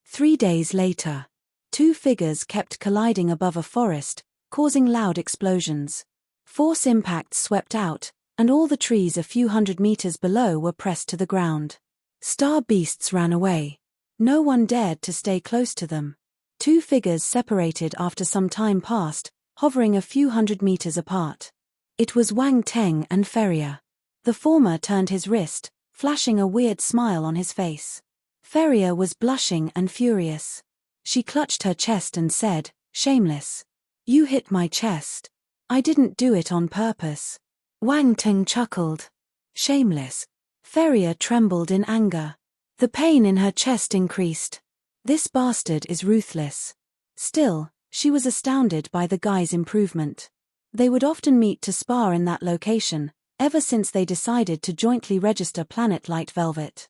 3 days later. 2 figures kept colliding above a forest, causing loud explosions. Force impacts swept out, and all the trees a few hundred meters below were pressed to the ground. Star beasts ran away. No one dared to stay close to them. 2 figures separated after some time passed, hovering a few hundred meters apart. It was Wang Ting and Feria. The former turned his wrist, flashing a weird smile on his face. Feria was blushing and furious. She clutched her chest and said, shameless. You hit my chest. I didn't do it on purpose. Wang Ting chuckled. Shameless. Feria trembled in anger. The pain in her chest increased. This bastard is ruthless. Still, she was astounded by the guy's improvement. They would often meet to spar in that location, ever since they decided to jointly register Planet Light Velvet.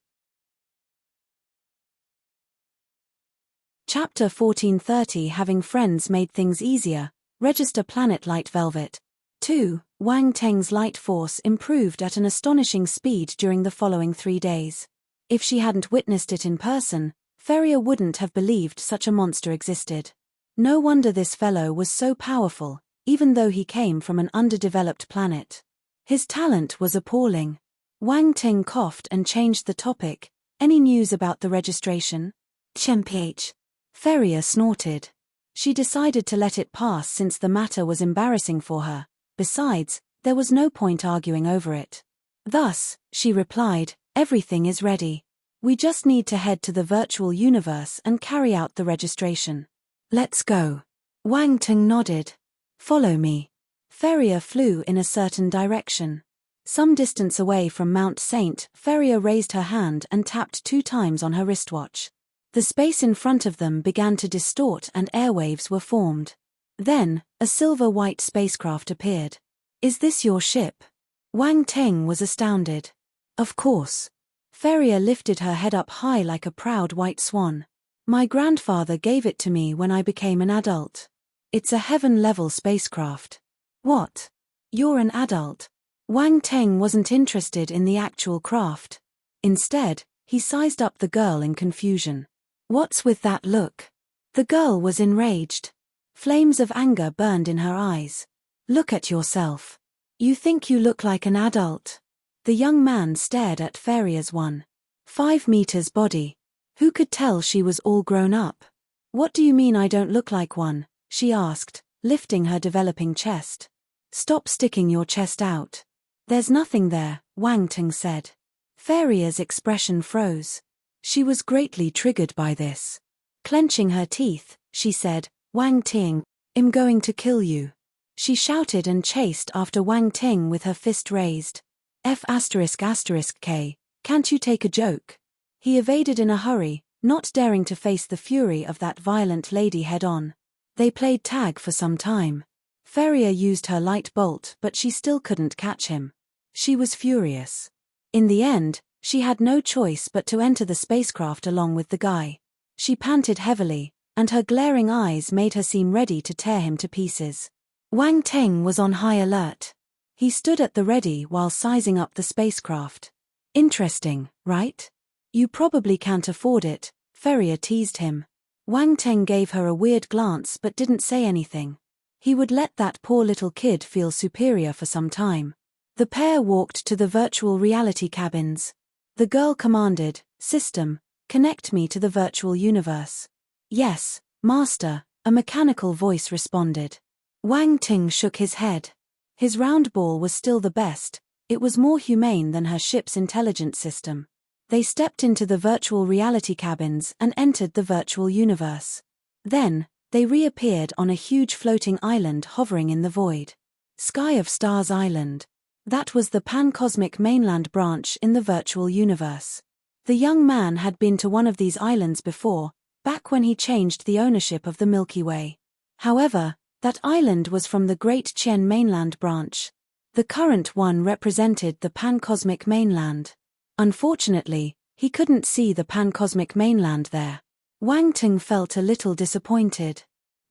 Chapter 1430 Having friends made things easier. Register Planet Light Velvet. 2. Wang Teng's light force improved at an astonishing speed during the following 3 days. If she hadn't witnessed it in person, Feria wouldn't have believed such a monster existed. No wonder this fellow was so powerful, even though he came from an underdeveloped planet. His talent was appalling. Wang Ting coughed and changed the topic. Any news about the registration? Chmph. Feria snorted. She decided to let it pass since the matter was embarrassing for her. Besides, there was no point arguing over it. Thus, she replied, everything is ready. We just need to head to the virtual universe and carry out the registration. Let's go. Wang Ting nodded. Follow me. Feria flew in a certain direction. Some distance away from Mount Saint, Feria raised her hand and tapped 2 times on her wristwatch. The space in front of them began to distort and airwaves were formed. Then, a silver-white spacecraft appeared. Is this your ship? Wang Ting was astounded. Of course. Feria lifted her head up high like a proud white swan. My grandfather gave it to me when I became an adult. It's a heaven-level spacecraft. What? You're an adult? Wang Ting wasn't interested in the actual craft. Instead, he sized up the girl in confusion. What's with that look? The girl was enraged. Flames of anger burned in her eyes. Look at yourself. You think you look like an adult? The young man stared at Feria's 1.5 meters body. Who could tell she was all grown up? What do you mean I don't look like one? She asked, lifting her developing chest. Stop sticking your chest out. There's nothing there, Wang Ting said. Feria's expression froze. She was greatly triggered by this. Clenching her teeth, she said, Wang Ting, I'm going to kill you. She shouted and chased after Wang Ting with her fist raised. F***K, can't you take a joke? He evaded in a hurry, not daring to face the fury of that violent lady head-on. They played tag for some time. Feria used her light bolt but she still couldn't catch him. She was furious. In the end, she had no choice but to enter the spacecraft along with the guy. She panted heavily, and her glaring eyes made her seem ready to tear him to pieces. Wang Ting was on high alert. He stood at the ready while sizing up the spacecraft. Interesting, right? You probably can't afford it, Feria teased him. Wang Ting gave her a weird glance but didn't say anything. He would let that poor little kid feel superior for some time. The pair walked to the virtual reality cabins. The girl commanded, "System, connect me to the virtual universe." "Yes, Master," a mechanical voice responded. Wang Ting shook his head. His round ball was still the best, it was more humane than her ship's intelligence system. They stepped into the virtual reality cabins and entered the virtual universe. Then, they reappeared on a huge floating island hovering in the void. Sky of Stars Island. That was the pan-cosmic mainland branch in the virtual universe. The young man had been to one of these islands before, back when he changed the ownership of the Milky Way. However, that island was from the Great Chien mainland branch. The current one represented the pan-cosmic mainland. Unfortunately, he couldn't see the pan-cosmic mainland there. Wang Ting felt a little disappointed.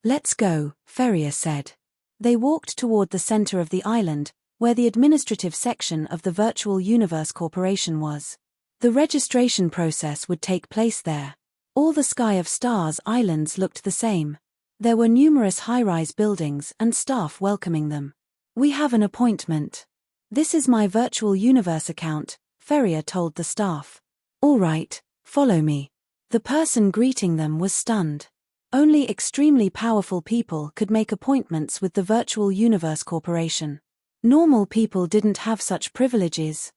"Let's go," Ferrier said. They walked toward the center of the island, where the administrative section of the Virtual Universe Corporation was. The registration process would take place there. All the Sky of Stars islands looked the same. There were numerous high-rise buildings and staff welcoming them. "We have an appointment. This is my Virtual Universe account," Ferrier told the staff. "All right, follow me." The person greeting them was stunned. Only extremely powerful people could make appointments with the Virtual Universe Corporation. Normal people didn't have such privileges.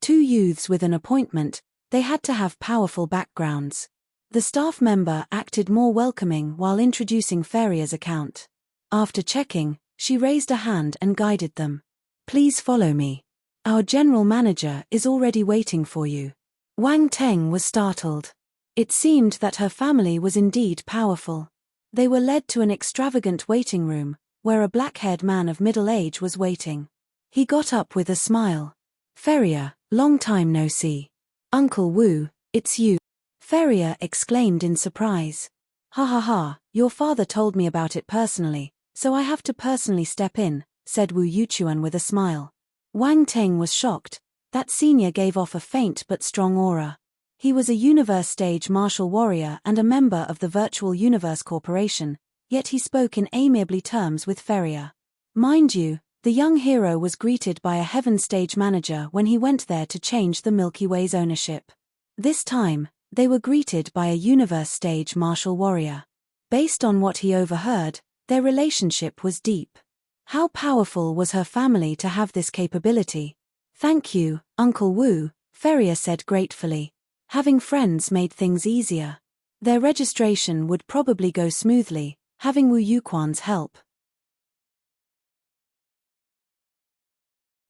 Two youths with an appointment, they had to have powerful backgrounds. The staff member acted more welcoming while introducing Ferrier's account. After checking, she raised a hand and guided them. "Please follow me. Our general manager is already waiting for you." Wang Teng was startled. It seemed that her family was indeed powerful. They were led to an extravagant waiting room, where a black-haired man of middle age was waiting. He got up with a smile. "Ferrier, long time no see. Uncle Wu, it's you." Ferrier exclaimed in surprise. "Ha ha ha, your father told me about it personally, so I have to personally step in," said Wu Yuchuan with a smile. Wang Teng was shocked. That senior gave off a faint but strong aura. He was a universe stage martial warrior and a member of the Virtual Universe Corporation, yet he spoke in amiably terms with Ferrier. Mind you, the young hero was greeted by a Heaven stage manager when he went there to change the Milky Way's ownership. This time, they were greeted by a universe stage martial warrior. Based on what he overheard, their relationship was deep. How powerful was her family to have this capability? "Thank you, Uncle Wu," Ferrier said gratefully. Having friends made things easier. Their registration would probably go smoothly, having Wu Yuquan's help.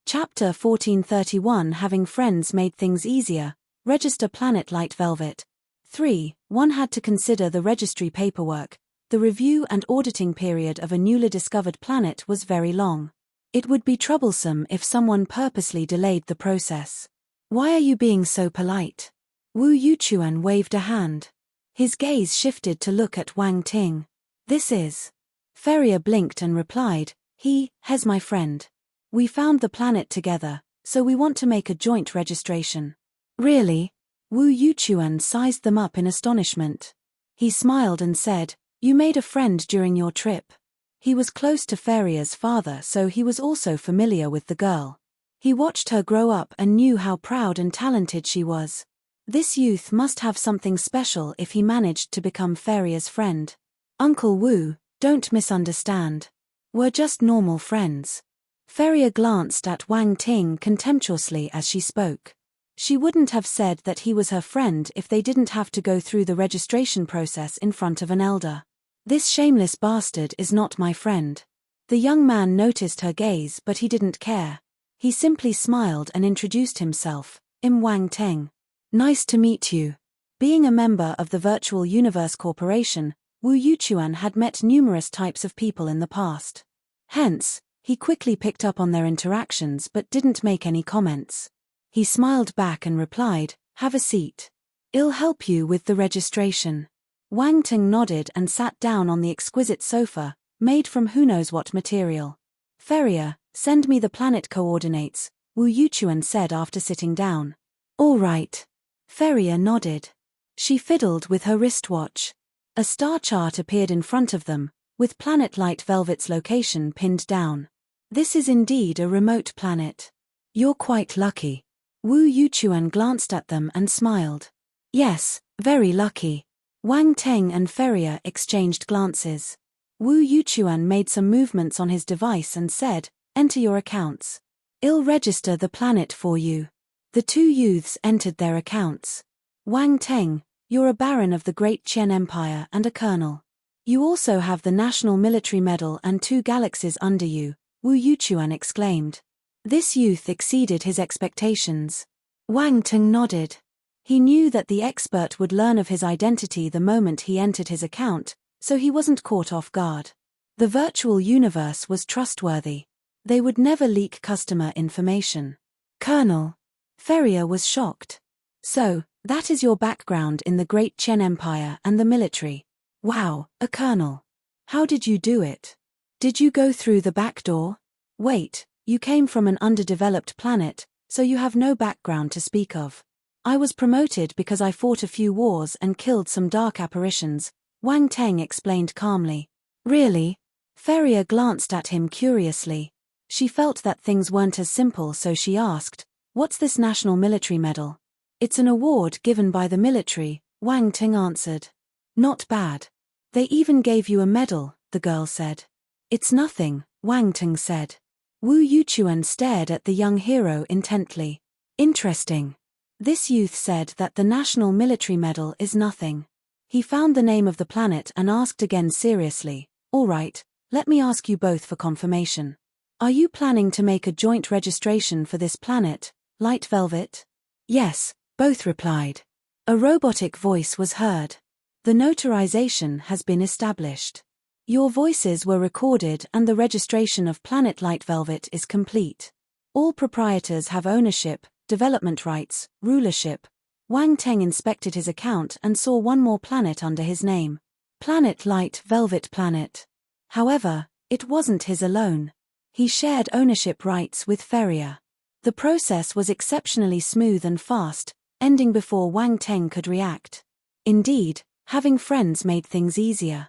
Chapter 1431 Having friends made things easier. Register Planet Light Velvet. 3. One had to consider the registry paperwork. The review and auditing period of a newly discovered planet was very long. It would be troublesome if someone purposely delayed the process. "Why are you being so polite?" Wu Yuchuan waved a hand. His gaze shifted to look at Wang Ting. "This is..." Ferrier blinked and replied, "He's my friend. We found the planet together, so we want to make a joint registration." "Really?" Wu Yuchuan sized them up in astonishment. He smiled and said, "You made a friend during your trip." He was close to Ferrier's father, so he was also familiar with the girl. He watched her grow up and knew how proud and talented she was. This youth must have something special if he managed to become Ferrier's friend. "Uncle Wu, don't misunderstand. We're just normal friends." Ferrier glanced at Wang Ting contemptuously as she spoke. She wouldn't have said that he was her friend if they didn't have to go through the registration process in front of an elder. "This shameless bastard is not my friend." The young man noticed her gaze, but he didn't care. He simply smiled and introduced himself. "I'm Wang Teng. Nice to meet you." Being a member of the Virtual Universe Corporation, Wu Yuchuan had met numerous types of people in the past. Hence, he quickly picked up on their interactions but didn't make any comments. He smiled back and replied, "Have a seat. I'll help you with the registration." Wang Ting nodded and sat down on the exquisite sofa, made from who knows what material. "Ferrier, send me the planet coordinates," Wu Yuchuan said after sitting down. "All right." Ferrier nodded. She fiddled with her wristwatch. A star chart appeared in front of them, with Planet Light Velvet's location pinned down. "This is indeed a remote planet. You're quite lucky." Wu Yuchuan glanced at them and smiled. Yes, very lucky. Wang Teng and Ferrier exchanged glances. Wu Yuchuan made some movements on his device and said, "Enter your accounts. I'll register the planet for you." The two youths entered their accounts. Wang Teng, you're a baron of the Great Qian Empire and a colonel. You also have the National Military Medal and 2 galaxies under you, Wu Yuchuan exclaimed. This youth exceeded his expectations. Wang Teng nodded. He knew that the expert would learn of his identity the moment he entered his account, so he wasn't caught off guard. The virtual universe was trustworthy. They would never leak customer information. Colonel. Ferrier was shocked. So, that is your background in the Great Qian Empire and the military. Wow, a colonel. How did you do it? Did you go through the back door? Wait, you came from an underdeveloped planet, so you have no background to speak of. I was promoted because I fought a few wars and killed some dark apparitions, Wang Teng explained calmly. Really? Ferrier glanced at him curiously. She felt that things weren't as simple, so she asked, "What's this National Military Medal?" "It's an award given by the military," Wang Teng answered. "Not bad. They even gave you a medal," the girl said. "It's nothing," Wang Teng said. Wu Yuchuan stared at the young hero intently. Interesting. This youth said that the National Military Medal is nothing. He found the name of the planet and asked again seriously, "All right, let me ask you both for confirmation. Are you planning to make a joint registration for this planet, Light Velvet?" "Yes," both replied. A robotic voice was heard. "The notarization has been established. Your voices were recorded and the registration of Planet Light Velvet is complete. All proprietors have ownership, development rights, rulership." Wang Teng inspected his account and saw one more planet under his name. Planet Light Velvet Planet. However, it wasn't his alone. He shared ownership rights with Ferrier. The process was exceptionally smooth and fast, ending before Wang Teng could react. Indeed, having friends made things easier.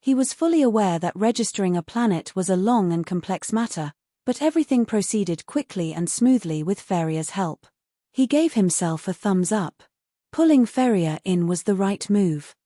He was fully aware that registering a planet was a long and complex matter, but everything proceeded quickly and smoothly with Ferrier's help. He gave himself a thumbs up. Pulling Ferrier in was the right move.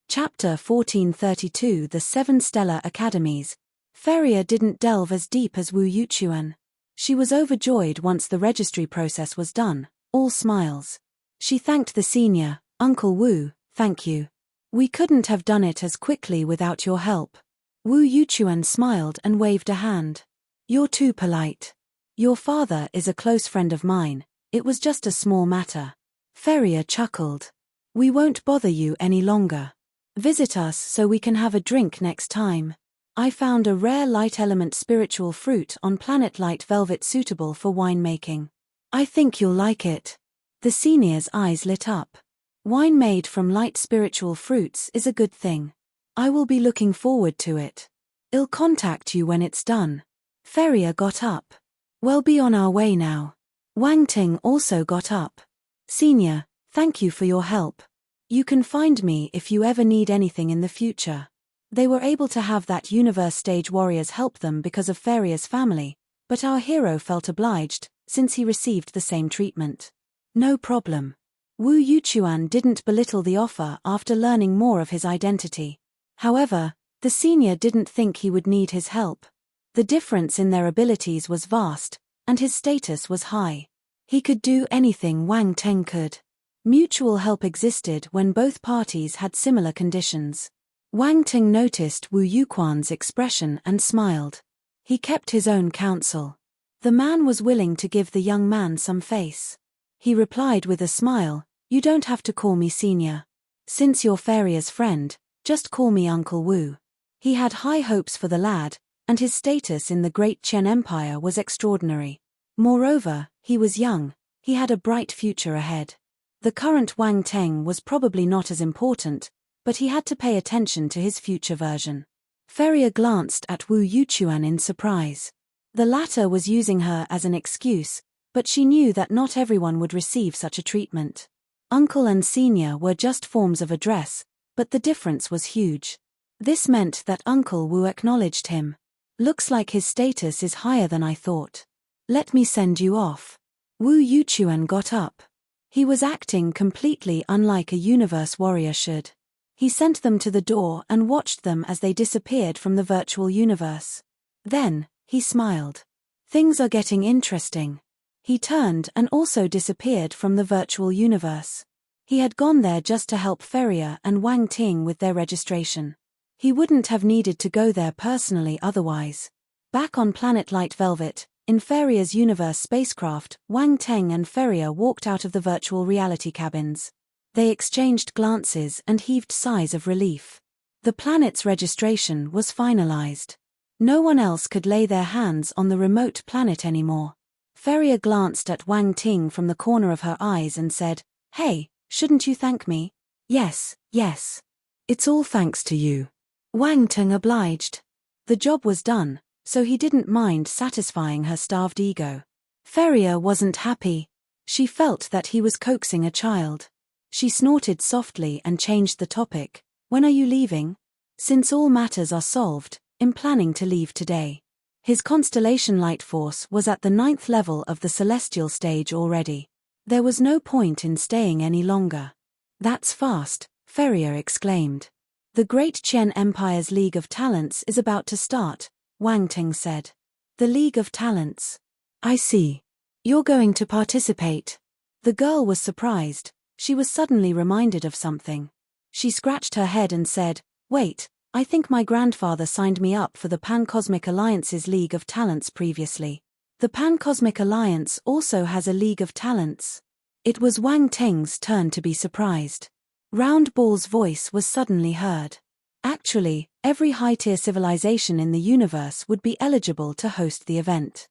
Chapter 1432 The 7 Stellar Academies. Ferrier didn't delve as deep as Wu Yuchuan. She was overjoyed once the registry process was done, all smiles. She thanked the senior, "Uncle Wu, thank you. We couldn't have done it as quickly without your help." Wu Yuchuan smiled and waved a hand. "You're too polite. Your father is a close friend of mine, it was just a small matter." Ferrier chuckled. "We won't bother you any longer. Visit us so we can have a drink next time. I found a rare light element spiritual fruit on Planet Light Velvet suitable for winemaking. I think you'll like it." The senior's eyes lit up. Wine made from light spiritual fruits is a good thing. I will be looking forward to it. I'll contact you when it's done. Ferrier got up. "We'll be on our way now." Wang Ting also got up. "Senior, thank you for your help. You can find me if you ever need anything in the future." They were able to have that universe stage warriors help them because of Ferrier's family, but our hero felt obliged, since he received the same treatment. "No problem." Wu Yuchuan didn't belittle the offer after learning more of his identity. However, the senior didn't think he would need his help. The difference in their abilities was vast, and his status was high. He could do anything Wang Teng could. Mutual help existed when both parties had similar conditions. Wang Teng noticed Wu Yuquan's expression and smiled. He kept his own counsel. The man was willing to give the young man some face. He replied with a smile, "You don't have to call me senior. Since you're Ferrier's friend, just call me Uncle Wu." He had high hopes for the lad, and his status in the Great Qian Empire was extraordinary. Moreover, he was young, he had a bright future ahead. The current Wang Teng was probably not as important, but he had to pay attention to his future version. Ferrier glanced at Wu Yuchuan in surprise. The latter was using her as an excuse, but she knew that not everyone would receive such a treatment. Uncle and senior were just forms of address, but the difference was huge. This meant that Uncle Wu acknowledged him. Looks like his status is higher than I thought. Let me send you off. Wu Yuchuan got up. He was acting completely unlike a universe warrior should. He sent them to the door and watched them as they disappeared from the virtual universe. Then, he smiled. Things are getting interesting. He turned and also disappeared from the virtual universe. He had gone there just to help Ferrier and Wang Ting with their registration. He wouldn't have needed to go there personally otherwise. Back on planet Light Velvet, in Ferrier's universe spacecraft, Wang Ting and Ferrier walked out of the virtual reality cabins. They exchanged glances and heaved sighs of relief. The planet's registration was finalized. No one else could lay their hands on the remote planet anymore. Ferrier glanced at Wang Ting from the corner of her eyes and said, "Hey, shouldn't you thank me?" Yes. It's all thanks to you." Wang Ting obliged. The job was done, so he didn't mind satisfying her starved ego. Ferrier wasn't happy. She felt that he was coaxing a child. She snorted softly and changed the topic. "When are you leaving?" "Since all matters are solved, I'm planning to leave today." His constellation light force was at the 9th level of the celestial stage already. There was no point in staying any longer. "That's fast," Ferrier exclaimed. "The Great Qian Empire's League of Talents is about to start," Wang Ting said. "The League of Talents. I see. You're going to participate." The girl was surprised. She was suddenly reminded of something. She scratched her head and said, "Wait, I think my grandfather signed me up for the Pan-Cosmic Alliance's League of Talents previously. The Pan-Cosmic Alliance also has a League of Talents." It was Wang Ting's turn to be surprised. Round Ball's voice was suddenly heard. Actually, every high-tier civilization in the universe would be eligible to host the event.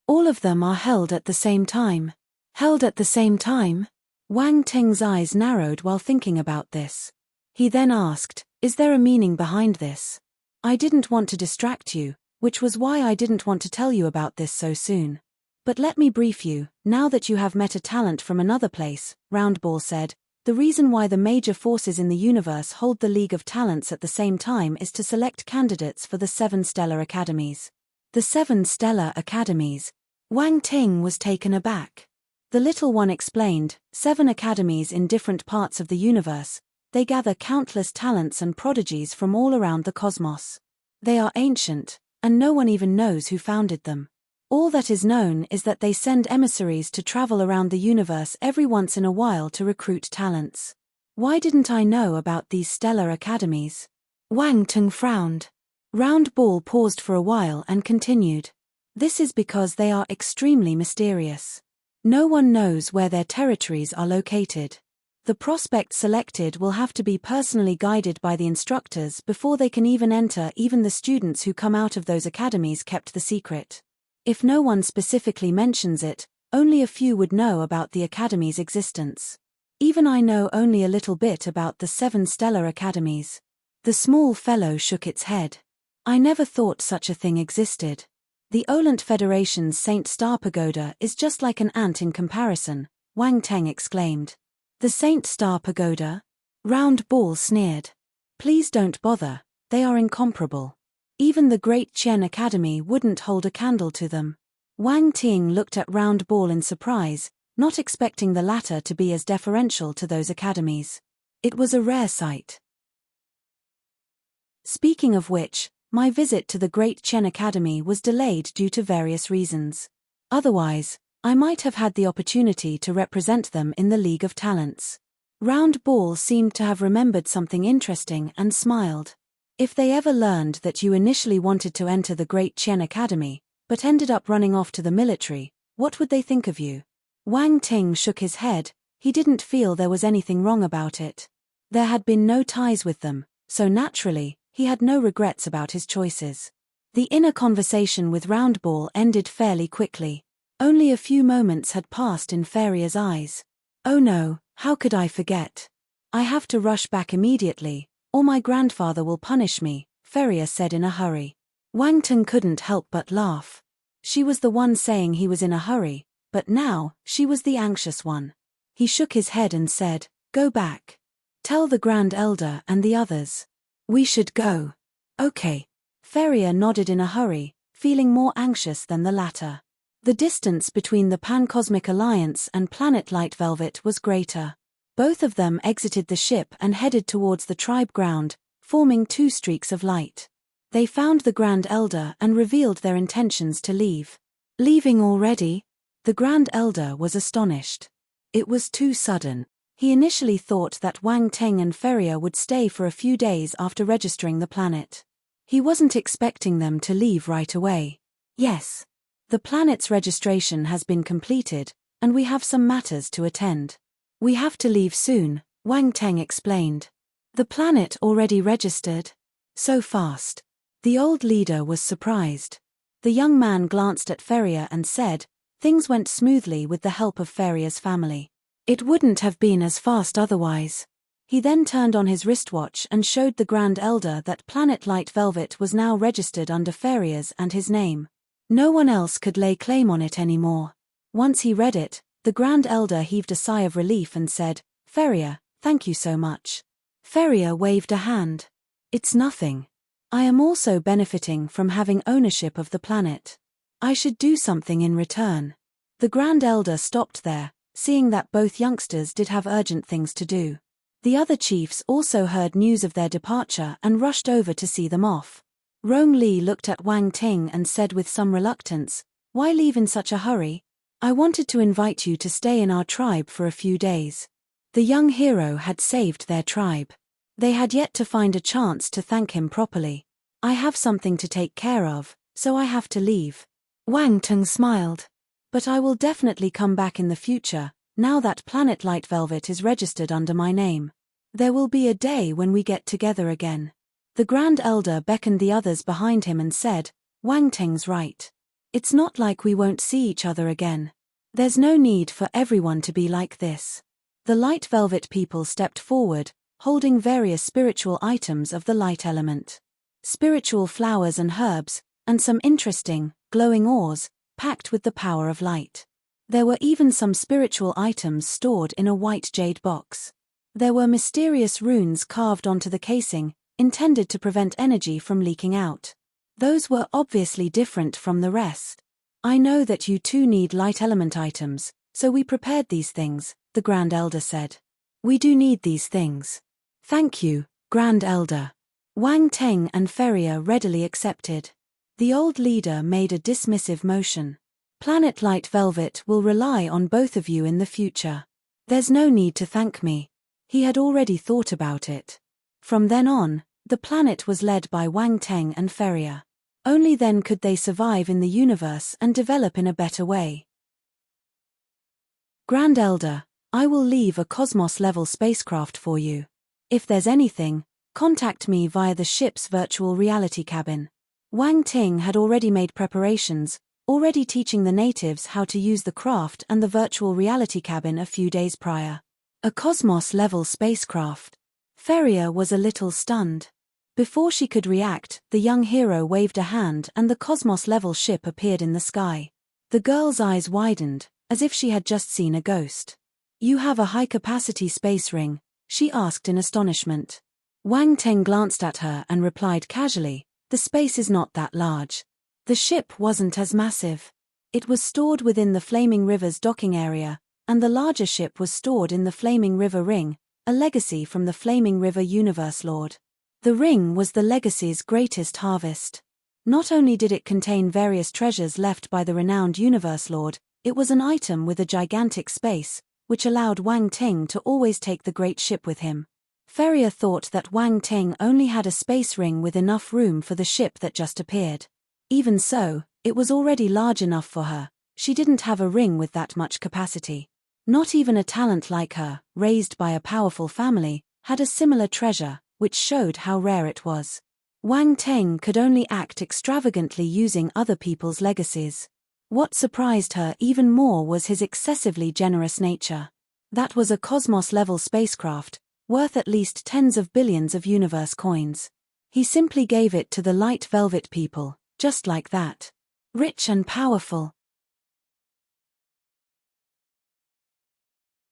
All of them are held at the same time. Held at the same time? Wang Ting's eyes narrowed while thinking about this. He then asked, "Is there a meaning behind this?" "I didn't want to distract you, which was why I didn't want to tell you about this so soon. But let me brief you, now that you have met a talent from another place," Roundball said. "The reason why the major forces in the universe hold the League of Talents at the same time is to select candidates for the 7 stellar academies." The 7 stellar academies? Wang Ting was taken aback. The little one explained, 7 academies in different parts of the universe. They gather countless talents and prodigies from all around the cosmos. They are ancient, and no one even knows who founded them. All that is known is that they send emissaries to travel around the universe every once in a while to recruit talents. Why didn't I know about these stellar academies? Wang Ting frowned. Round Ball paused for a while and continued. This is because they are extremely mysterious. No one knows where their territories are located. The prospects selected will have to be personally guided by the instructors before they can even enter. Even the students who come out of those academies kept the secret. If no one specifically mentions it, only a few would know about the academy's existence. Even I know only a little bit about the 7 stellar academies. The small fellow shook its head. I never thought such a thing existed. The Olant Federation's Saint Star Pagoda is just like an ant in comparison, Wang Teng exclaimed. The Saint Star Pagoda? Round Ball sneered. Please don't bother, they are incomparable. Even the Great Qian Academy wouldn't hold a candle to them. Wang Ting looked at Round Ball in surprise, not expecting the latter to be as deferential to those academies. It was a rare sight. Speaking of which, my visit to the Great Qian Academy was delayed due to various reasons. Otherwise, I might have had the opportunity to represent them in the League of Talents. Round Ball seemed to have remembered something interesting and smiled. If they ever learned that you initially wanted to enter the Great Qian Academy, but ended up running off to the military, what would they think of you? Wang Ting shook his head. He didn't feel there was anything wrong about it. There had been no ties with them, so naturally, he had no regrets about his choices. The inner conversation with Round Ball ended fairly quickly. Only a few moments had passed in Ferrier's eyes. Oh no, how could I forget? I have to rush back immediately, or my grandfather will punish me, Ferrier said in a hurry. Wang Ting couldn't help but laugh. She was the one saying he was in a hurry, but now, she was the anxious one. He shook his head and said, Go back. Tell the Grand Elder and the others. We should go. Okay. Ferrier nodded in a hurry, feeling more anxious than the latter. The distance between the Pan-Cosmic Alliance and Planet Light Velvet was greater. Both of them exited the ship and headed towards the tribe ground, forming two streaks of light. They found the Grand Elder and revealed their intentions to leave. Leaving already? The Grand Elder was astonished. It was too sudden. He initially thought that Wang Teng and Ferrier would stay for a few days after registering the planet. He wasn't expecting them to leave right away. Yes. The planet's registration has been completed, and we have some matters to attend. We have to leave soon, Wang Teng explained. The planet already registered? So fast. The old leader was surprised. The young man glanced at Ferrier and said, "Things went smoothly with the help of Ferrier's family. It wouldn't have been as fast otherwise." He then turned on his wristwatch and showed the Grand Elder that Planet Light Velvet was now registered under Ferrier's and his name. No one else could lay claim on it anymore. Once he read it, the Grand Elder heaved a sigh of relief and said, "Ferrier, thank you so much." Ferrier waved a hand. "It's nothing. I am also benefiting from having ownership of the planet. I should do something in return." The Grand Elder stopped there, seeing that both youngsters did have urgent things to do. The other chiefs also heard news of their departure and rushed over to see them off. Rong Li looked at Wang Ting and said with some reluctance, "Why leave in such a hurry? I wanted to invite you to stay in our tribe for a few days." The young hero had saved their tribe. They had yet to find a chance to thank him properly. "I have something to take care of, so I have to leave." Wang Ting smiled. "But I will definitely come back in the future, now that Planet Light Velvet is registered under my name. There will be a day when we get together again." The Grand Elder beckoned the others behind him and said, "Wang Ting's right. It's not like we won't see each other again. There's no need for everyone to be like this." The Light Velvet people stepped forward, holding various spiritual items of the light element. Spiritual flowers and herbs, and some interesting, glowing ores, packed with the power of light. There were even some spiritual items stored in a white jade box. There were mysterious runes carved onto the casing, intended to prevent energy from leaking out. Those were obviously different from the rest. "I know that you too need light element items, so we prepared these things," the Grand Elder said. "We do need these things." "Thank you, Grand Elder." Wang Teng and Ferrier readily accepted. The old leader made a dismissive motion. "Planet Light Velvet will rely on both of you in the future. There's no need to thank me." He had already thought about it. From then on, the planet was led by Wang Teng and Ferrier. Only then could they survive in the universe and develop in a better way. "Grand Elder, I will leave a Cosmos-level spacecraft for you. If there's anything, contact me via the ship's virtual reality cabin." Wang Ting had already made preparations, already teaching the natives how to use the craft and the virtual reality cabin a few days prior. A Cosmos-level spacecraft. Ferrier was a little stunned. Before she could react, the young hero waved a hand and the Cosmos-level ship appeared in the sky. The girl's eyes widened, as if she had just seen a ghost. "You have a high-capacity space ring?" she asked in astonishment. Wang Teng glanced at her and replied casually, "The space is not that large." The ship wasn't as massive. It was stored within the Flaming River's docking area, and the larger ship was stored in the Flaming River Ring, a legacy from the Flaming River Universe Lord. The ring was the legacy's greatest harvest. Not only did it contain various treasures left by the renowned Universe Lord, it was an item with a gigantic space, which allowed Wang Ting to always take the great ship with him. Ferrier thought that Wang Ting only had a space ring with enough room for the ship that just appeared. Even so, it was already large enough for her. She didn't have a ring with that much capacity. Not even a talent like her, raised by a powerful family, had a similar treasure, which showed how rare it was. Wang Ting could only act extravagantly using other people's legacies. What surprised her even more was his excessively generous nature. That was a Cosmos-level spacecraft, worth at least tens of billions of universe coins. He simply gave it to the Light Velvet people, just like that. Rich and powerful.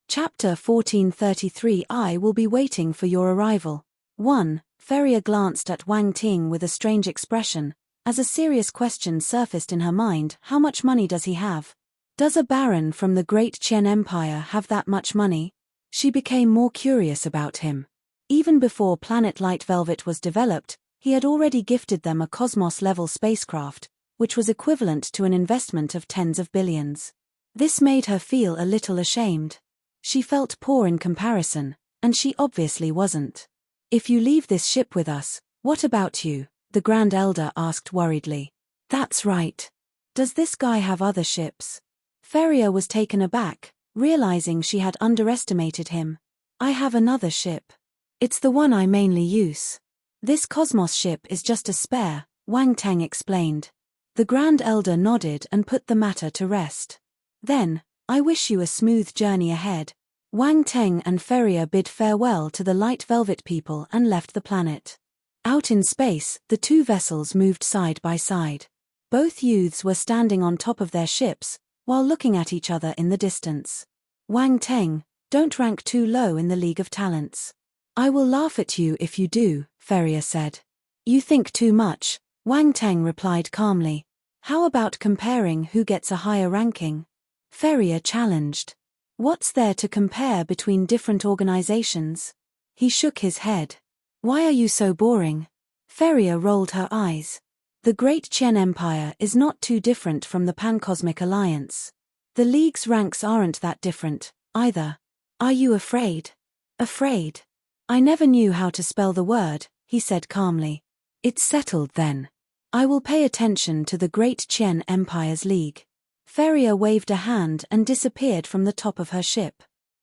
Chapter 1433 I will be waiting for your arrival. 1. Ferrier glanced at Wang Ting with a strange expression, as a serious question surfaced in her mind: how much money does he have? Does a baron from the Great Qian Empire have that much money? She became more curious about him. Even before Planet Light Velvet was developed, he had already gifted them a Cosmos-level spacecraft, which was equivalent to an investment of tens of billions. This made her feel a little ashamed. She felt poor in comparison, and she obviously wasn't. If you leave this ship with us, what about you? The Grand Elder asked worriedly. That's right. Does this guy have other ships? Ferrier was taken aback, realizing she had underestimated him. I have another ship. It's the one I mainly use. This Cosmos ship is just a spare, Wang Teng explained. The Grand Elder nodded and put the matter to rest. Then, I wish you a smooth journey ahead. Wang Teng and Ferrier bid farewell to the Light Velvet people and left the planet. Out in space, the two vessels moved side by side. Both youths were standing on top of their ships, while looking at each other in the distance. Wang Teng, don't rank too low in the League of Talents. I will laugh at you if you do, Ferrier said. You think too much, Wang Teng replied calmly. How about comparing who gets a higher ranking? Ferrier challenged. What's there to compare between different organizations? He shook his head. Why are you so boring? Ferrier rolled her eyes. The Great Qian Empire is not too different from the Pancosmic Alliance. The League's ranks aren't that different, either. Are you afraid? Afraid? I never knew how to spell the word, he said calmly. It's settled then. I will pay attention to the Great Qian Empire's League. Ferrier waved a hand and disappeared from the top of her ship.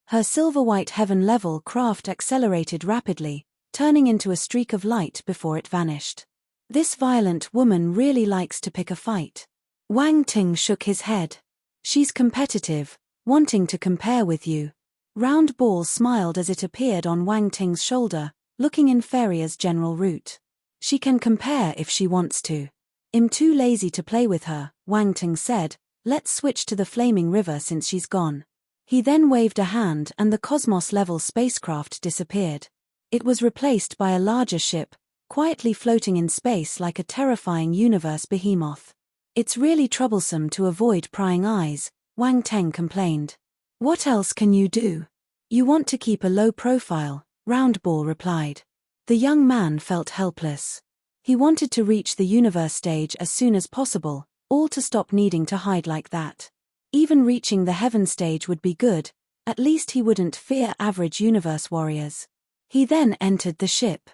Her silver-white heaven-level craft accelerated rapidly, turning into a streak of light before it vanished. This violent woman really likes to pick a fight. Wang Ting shook his head. She's competitive, wanting to compare with you. Round Ball smiled as it appeared on Wang Ting's shoulder, looking in Ferrier's general route. She can compare if she wants to. I'm too lazy to play with her, Wang Ting said. Let's switch to the Flaming River since she's gone. He then waved a hand and the Cosmos-level spacecraft disappeared. It was replaced by a larger ship, quietly floating in space like a terrifying universe behemoth. It's really troublesome to avoid prying eyes, Wang Teng complained. What else can you do? You want to keep a low profile, Roundball replied. The young man felt helpless. He wanted to reach the universe stage as soon as possible, all to stop needing to hide like that. Even reaching the heaven stage would be good, at least he wouldn't fear average universe warriors. He then entered the ship.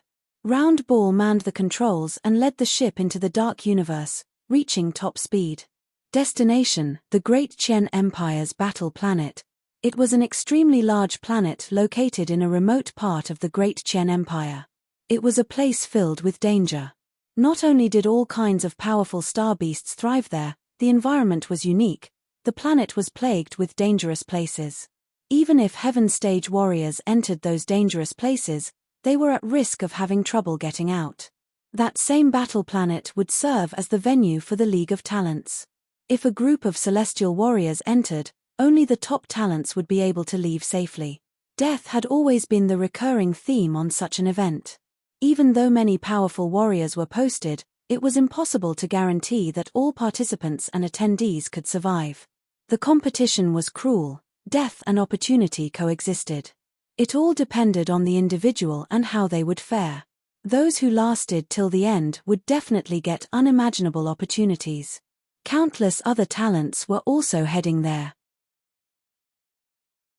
Roundball manned the controls and led the ship into the dark universe, reaching top speed. Destination, the Great Qian Empire's battle planet. It was an extremely large planet located in a remote part of the Great Qian Empire. It was a place filled with danger. Not only did all kinds of powerful star beasts thrive there, the environment was unique. The planet was plagued with dangerous places. Even if Heaven Stage warriors entered those dangerous places, they were at risk of having trouble getting out. That same battle planet would serve as the venue for the League of Talents. If a group of celestial warriors entered, only the top talents would be able to leave safely. Death had always been the recurring theme on such an event. Even though many powerful warriors were posted, it was impossible to guarantee that all participants and attendees could survive. The competition was cruel. Death and opportunity coexisted. It all depended on the individual and how they would fare. Those who lasted till the end would definitely get unimaginable opportunities. Countless other talents were also heading there.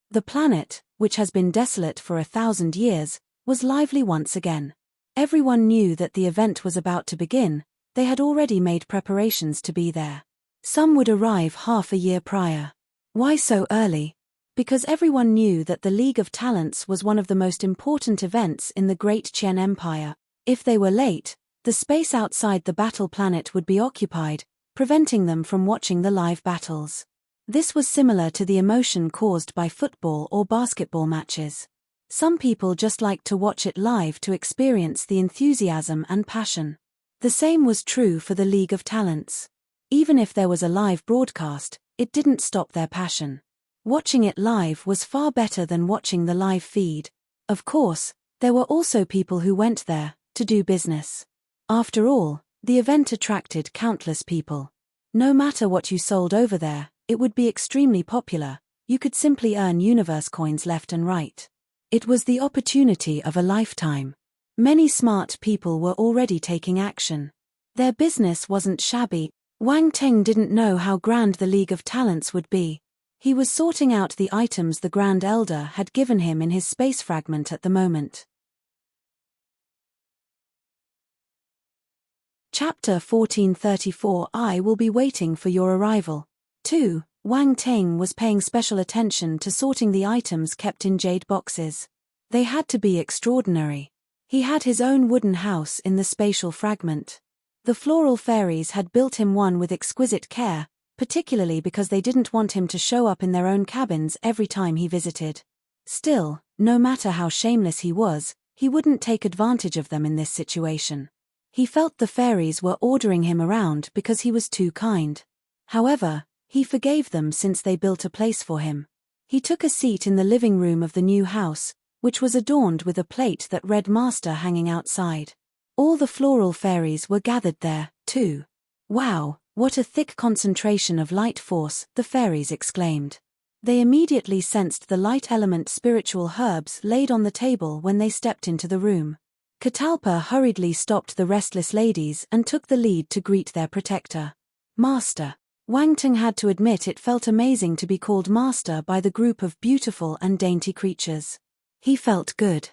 The planet, which has been desolate for 1,000 years, was lively once again. Everyone knew that the event was about to begin. They had already made preparations to be there. Some would arrive half a year prior. Why so early? Because everyone knew that the League of Talents was one of the most important events in the Great Qian Empire. If they were late, the space outside the battle planet would be occupied, preventing them from watching the live battles. This was similar to the emotion caused by football or basketball matches. Some people just liked to watch it live to experience the enthusiasm and passion. The same was true for the League of Talents. Even if there was a live broadcast, it didn't stop their passion. Watching it live was far better than watching the live feed. Of course, there were also people who went there to do business. After all, the event attracted countless people. No matter what you sold over there, it would be extremely popular. You could simply earn universe coins left and right. It was the opportunity of a lifetime. Many smart people were already taking action. Their business wasn't shabby. Wang Teng didn't know how grand the League of Talents would be. He was sorting out the items the Grand Elder had given him in his space fragment at the moment. Chapter 1434 I will be waiting for your arrival. 2. Wang Teng was paying special attention to sorting the items kept in jade boxes. They had to be extraordinary. He had his own wooden house in the spatial fragment. The floral fairies had built him one with exquisite care, particularly because they didn't want him to show up in their own cabins every time he visited. Still, no matter how shameless he was, he wouldn't take advantage of them in this situation. He felt the fairies were ordering him around because he was too kind. However, he forgave them since they built a place for him. He took a seat in the living room of the new house, which was adorned with a plate that read Master hanging outside. All the floral fairies were gathered there, too. Wow, what a thick concentration of light force, the fairies exclaimed. They immediately sensed the light element spiritual herbs laid on the table when they stepped into the room. Catalpa hurriedly stopped the restless ladies and took the lead to greet their protector. Master. Wang Teng had to admit it felt amazing to be called master by the group of beautiful and dainty creatures. He felt good.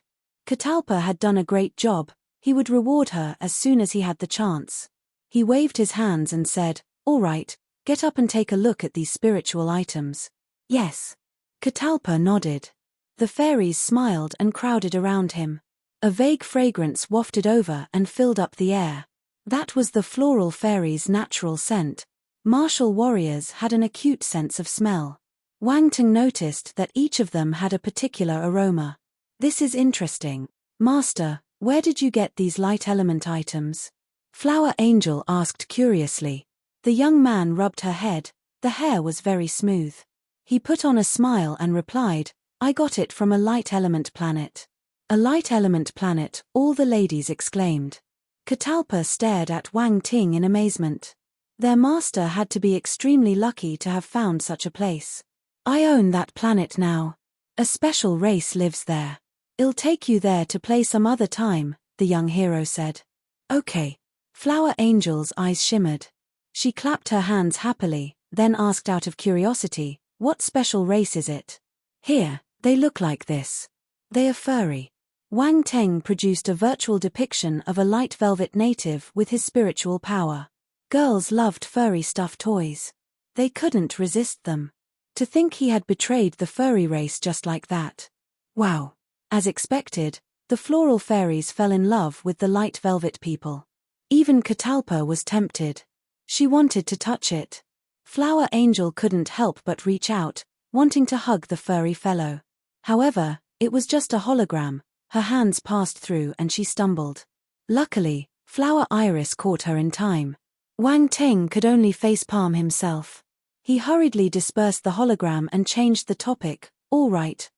Catalpa had done a great job. He would reward her as soon as he had the chance. He waved his hands and said, "All right, get up and take a look at these spiritual items." "Yes." Catalpa nodded. The fairies smiled and crowded around him. A vague fragrance wafted over and filled up the air. That was the floral fairies' natural scent. Martial warriors had an acute sense of smell. Wang Teng noticed that each of them had a particular aroma. "This is interesting. Master, where did you get these light element items?" Flower Angel asked curiously. The young man rubbed her head. The hair was very smooth. He put on a smile and replied, "I got it from a light element planet." "A light element planet," all the ladies exclaimed. Catalpa stared at Wang Ting in amazement. Their master had to be extremely lucky to have found such a place. "I own that planet now. A special race lives there. I'll take you there to play some other time," the young hero said. "Okay." Flower Angel's eyes shimmered. She clapped her hands happily, then asked out of curiosity, "What special race is it?" "Here, they look like this. They are furry." Wang Teng produced a virtual depiction of a light velvet native with his spiritual power. Girls loved furry stuffed toys. They couldn't resist them. To think he had betrayed the furry race just like that. Wow. As expected, the floral fairies fell in love with the light velvet people. Even Catalpa was tempted. She wanted to touch it. Flower Angel couldn't help but reach out, wanting to hug the furry fellow. However, it was just a hologram. Her hands passed through and she stumbled. Luckily, Flower Iris caught her in time. Wang Teng could only facepalm himself. He hurriedly dispersed the hologram and changed the topic. All right.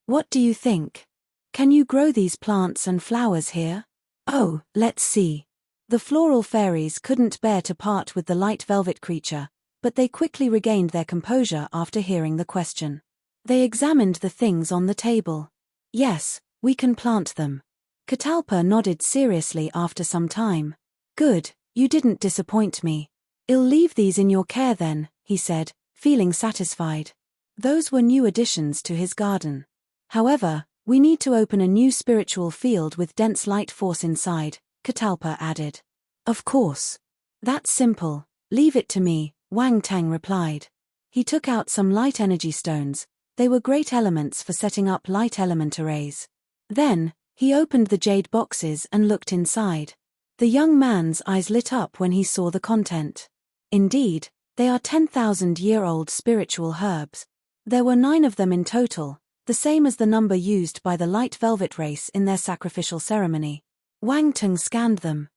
What do you think? Can you grow these plants and flowers here?" "Oh, let's see." The floral fairies couldn't bear to part with the light velvet creature, but they quickly regained their composure after hearing the question. They examined the things on the table. "Yes, we can plant them." Catalpa nodded seriously after some time. "Good, you didn't disappoint me. I'll leave these in your care then," he said, feeling satisfied. Those were new additions to his garden. "However, we need to open a new spiritual field with dense light force inside," Catalpa added. "Of course. That's simple. Leave it to me," Wang Teng replied. He took out some light energy stones. They were great elements for setting up light element arrays. Then, he opened the jade boxes and looked inside. The young man's eyes lit up when he saw the content. Indeed, they are 10,000-year-old spiritual herbs. There were 9 of them in total, the same as the number used by the light velvet race in their sacrificial ceremony. Wang Teng scanned them.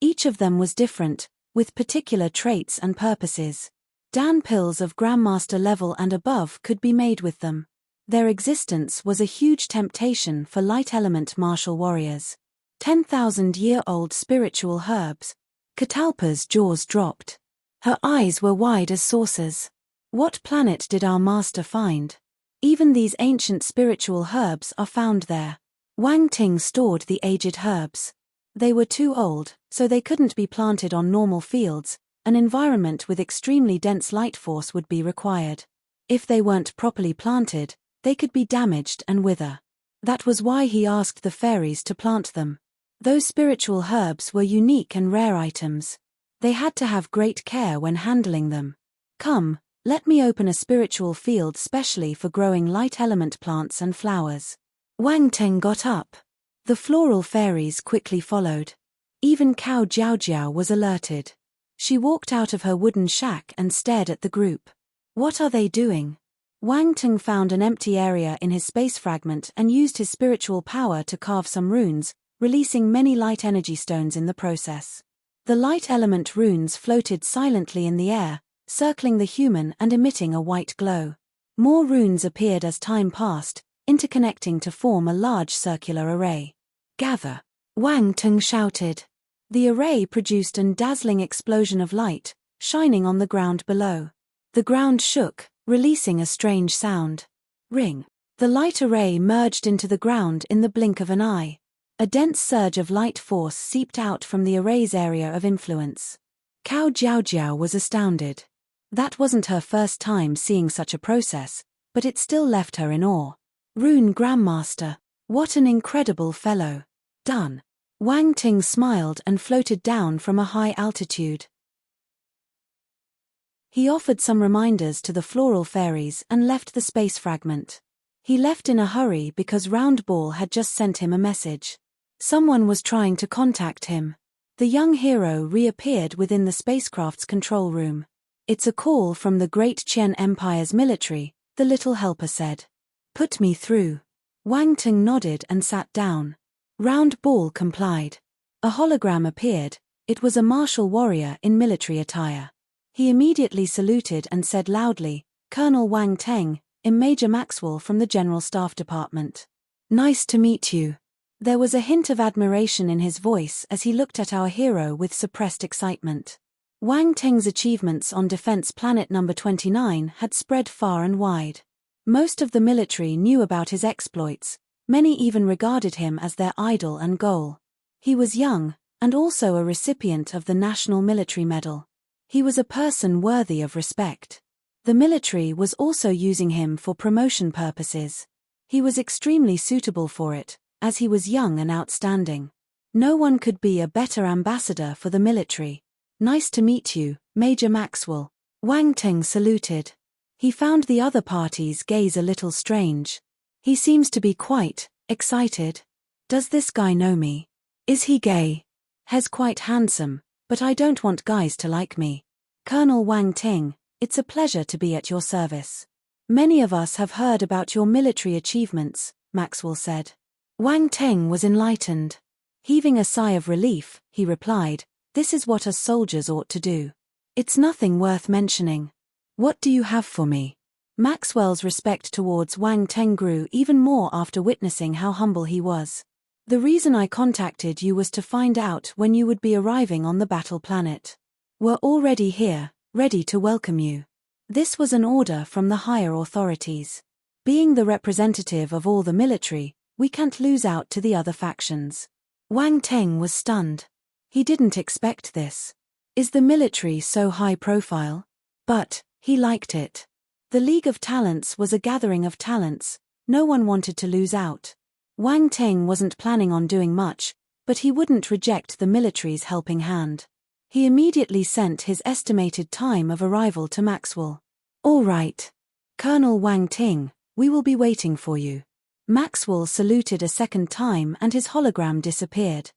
Each of them was different, with particular traits and purposes. Dan pills of Grandmaster level and above could be made with them. Their existence was a huge temptation for light element martial warriors. 10,000-year-old spiritual herbs. Catalpa's jaws dropped. Her eyes were wide as saucers. What planet did our master find? Even these ancient spiritual herbs are found there. Wang Ting stored the aged herbs. They were too old, so they couldn't be planted on normal fields. An environment with extremely dense light force would be required. If they weren't properly planted, they could be damaged and wither. That was why he asked the fairies to plant them. Those spiritual herbs were unique and rare items. They had to have great care when handling them. Come, let me open a spiritual field specially for growing light element plants and flowers. Wang Teng got up. The floral fairies quickly followed. Even Cao Jiaojiao was alerted. She walked out of her wooden shack and stared at the group. What are they doing? Wang Teng found an empty area in his space fragment and used his spiritual power to carve some runes, releasing many light energy stones in the process. The light element runes floated silently in the air, circling the human and emitting a white glow. More runes appeared as time passed, interconnecting to form a large circular array. Gather! Wang Teng shouted. The array produced a dazzling explosion of light, shining on the ground below. The ground shook, releasing a strange sound. Ring! The light array merged into the ground in the blink of an eye. A dense surge of light force seeped out from the array's area of influence. Cao Jiaojiao was astounded. That wasn't her first time seeing such a process, but it still left her in awe. Rune Grandmaster, what an incredible fellow. Done. Wang Ting smiled and floated down from a high altitude. He offered some reminders to the floral fairies and left the space fragment. He left in a hurry because Round Ball had just sent him a message. Someone was trying to contact him. The young hero reappeared within the spacecraft's control room. It's a call from the Great Qian Empire's military, the little helper said. Put me through. Wang Ting nodded and sat down. Round Ball complied. A hologram appeared. It was a martial warrior in military attire. He immediately saluted and said loudly, Colonel Wang Teng, I'm Major Maxwell from the General Staff Department. Nice to meet you. There was a hint of admiration in his voice as he looked at our hero with suppressed excitement. Wang Teng's achievements on Defense Planet number 29 had spread far and wide. Most of the military knew about his exploits, many even regarded him as their idol and goal. He was young, and also a recipient of the National Military Medal. He was a person worthy of respect. The military was also using him for promotion purposes. He was extremely suitable for it, as he was young and outstanding. No one could be a better ambassador for the military. Nice to meet you, Major Maxwell. Wang Teng saluted. He found the other party's gaze a little strange. He seems to be quite excited. Does this guy know me? Is he gay? He's quite handsome, but I don't want guys to like me. Colonel Wang Ting, it's a pleasure to be at your service. Many of us have heard about your military achievements, Maxwell said. Wang Teng was enlightened. Heaving a sigh of relief, he replied, This is what us soldiers ought to do. It's nothing worth mentioning. What do you have for me? Maxwell's respect towards Wang Teng grew even more after witnessing how humble he was. The reason I contacted you was to find out when you would be arriving on the battle planet. We're already here, ready to welcome you. This was an order from the higher authorities. Being the representative of all the military, we can't lose out to the other factions. Wang Teng was stunned. He didn't expect this. Is the military so high profile? But he liked it. The League of Talents was a gathering of talents. No one wanted to lose out. Wang Teng wasn't planning on doing much, but he wouldn't reject the military's helping hand. He immediately sent his estimated time of arrival to Maxwell. All right. Colonel Wang Ting, we will be waiting for you. Maxwell saluted a second time and his hologram disappeared.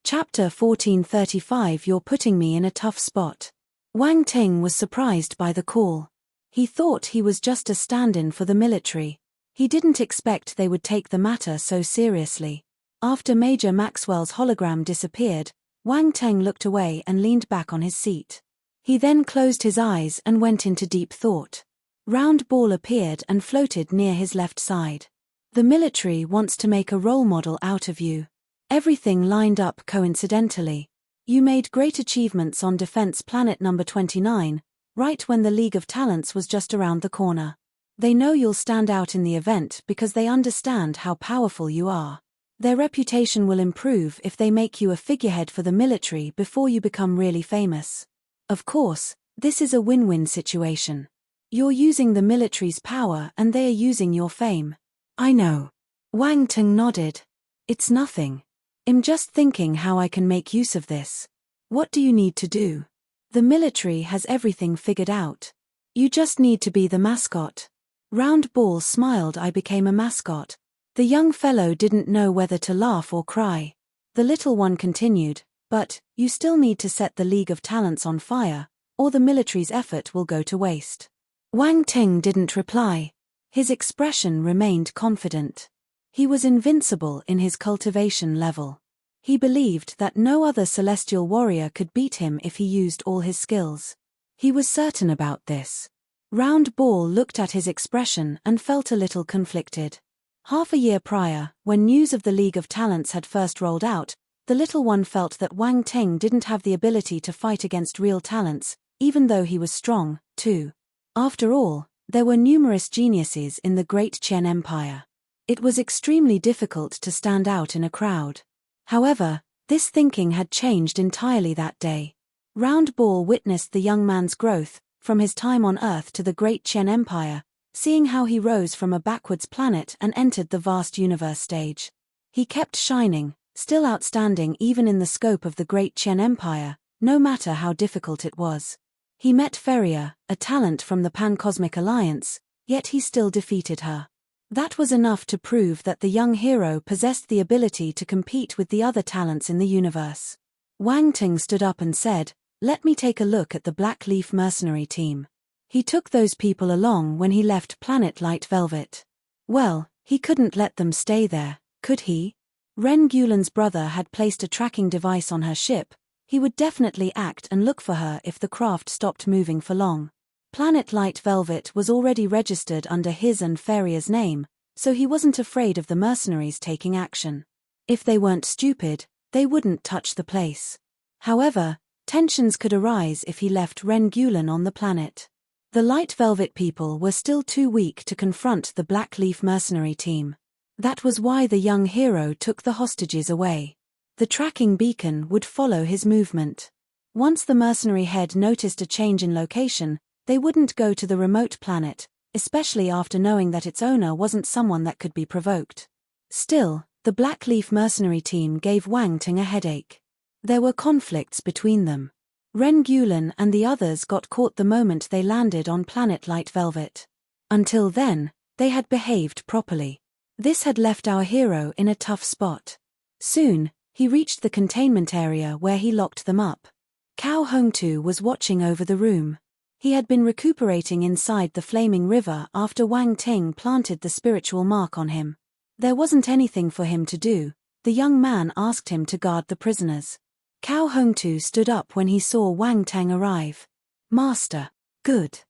Chapter 1435 You're putting me in a tough spot. Wang Ting was surprised by the call. He thought he was just a stand-in for the military. He didn't expect they would take the matter so seriously. After Major Maxwell's hologram disappeared, Wang Teng looked away and leaned back on his seat. He then closed his eyes and went into deep thought. Round Ball appeared and floated near his left side. The military wants to make a role model out of you. Everything lined up coincidentally. You made great achievements on Defense Planet number 29, right when the League of Talents was just around the corner. They know you'll stand out in the event because they understand how powerful you are. Their reputation will improve if they make you a figurehead for the military before you become really famous. Of course, this is a win-win situation. You're using the military's power and they are using your fame. I know. Wang Ting nodded. It's nothing. I'm just thinking how I can make use of this. What do you need to do? The military has everything figured out. You just need to be the mascot. Round Ball smiled. I became a mascot. The young fellow didn't know whether to laugh or cry. The little one continued, but, you still need to set the League of Talents on fire, or the military's effort will go to waste. Wang Ting didn't reply. His expression remained confident. He was invincible in his cultivation level. He believed that no other celestial warrior could beat him if he used all his skills. He was certain about this. Round Ball looked at his expression and felt a little conflicted. Half a year prior, when news of the League of Talents had first rolled out, the little one felt that Wang Ting didn't have the ability to fight against real talents, even though he was strong, too. After all, there were numerous geniuses in the Great Qian Empire. It was extremely difficult to stand out in a crowd. However, this thinking had changed entirely that day. Round Ball witnessed the young man's growth, from his time on Earth to the Great Qian Empire, seeing how he rose from a backwards planet and entered the vast universe stage. He kept shining, still outstanding even in the scope of the Great Qian Empire, no matter how difficult it was. He met Feria, a talent from the Pan-Cosmic Alliance, yet he still defeated her. That was enough to prove that the young hero possessed the ability to compete with the other talents in the universe. Wang Ting stood up and said, "Let me take a look at the Black Leaf mercenary team." He took those people along when he left Planet Light Velvet. Well, he couldn't let them stay there, could he? Ren Gulen's brother had placed a tracking device on her ship. He would definitely act and look for her if the craft stopped moving for long. Planet Light Velvet was already registered under his and Feria's name, so he wasn't afraid of the mercenaries taking action. If they weren't stupid, they wouldn't touch the place. However, tensions could arise if he left Ren Gulen on the planet. The Light Velvet people were still too weak to confront the Black Leaf mercenary team. That was why the young hero took the hostages away. The tracking beacon would follow his movement. Once the mercenary head noticed a change in location, they wouldn't go to the remote planet, especially after knowing that its owner wasn't someone that could be provoked. Still, the Black Leaf mercenary team gave Wang Ting a headache. There were conflicts between them. Ren Gulen and the others got caught the moment they landed on Planet Light Velvet. Until then, they had behaved properly. This had left our hero in a tough spot. Soon, he reached the containment area where he locked them up. Cao Hongtu was watching over the room. He had been recuperating inside the flaming river after Wang Ting planted the spiritual mark on him. There wasn't anything for him to do. The young man asked him to guard the prisoners. Cao Hongtu stood up when he saw Wang Ting arrive. "Master, good."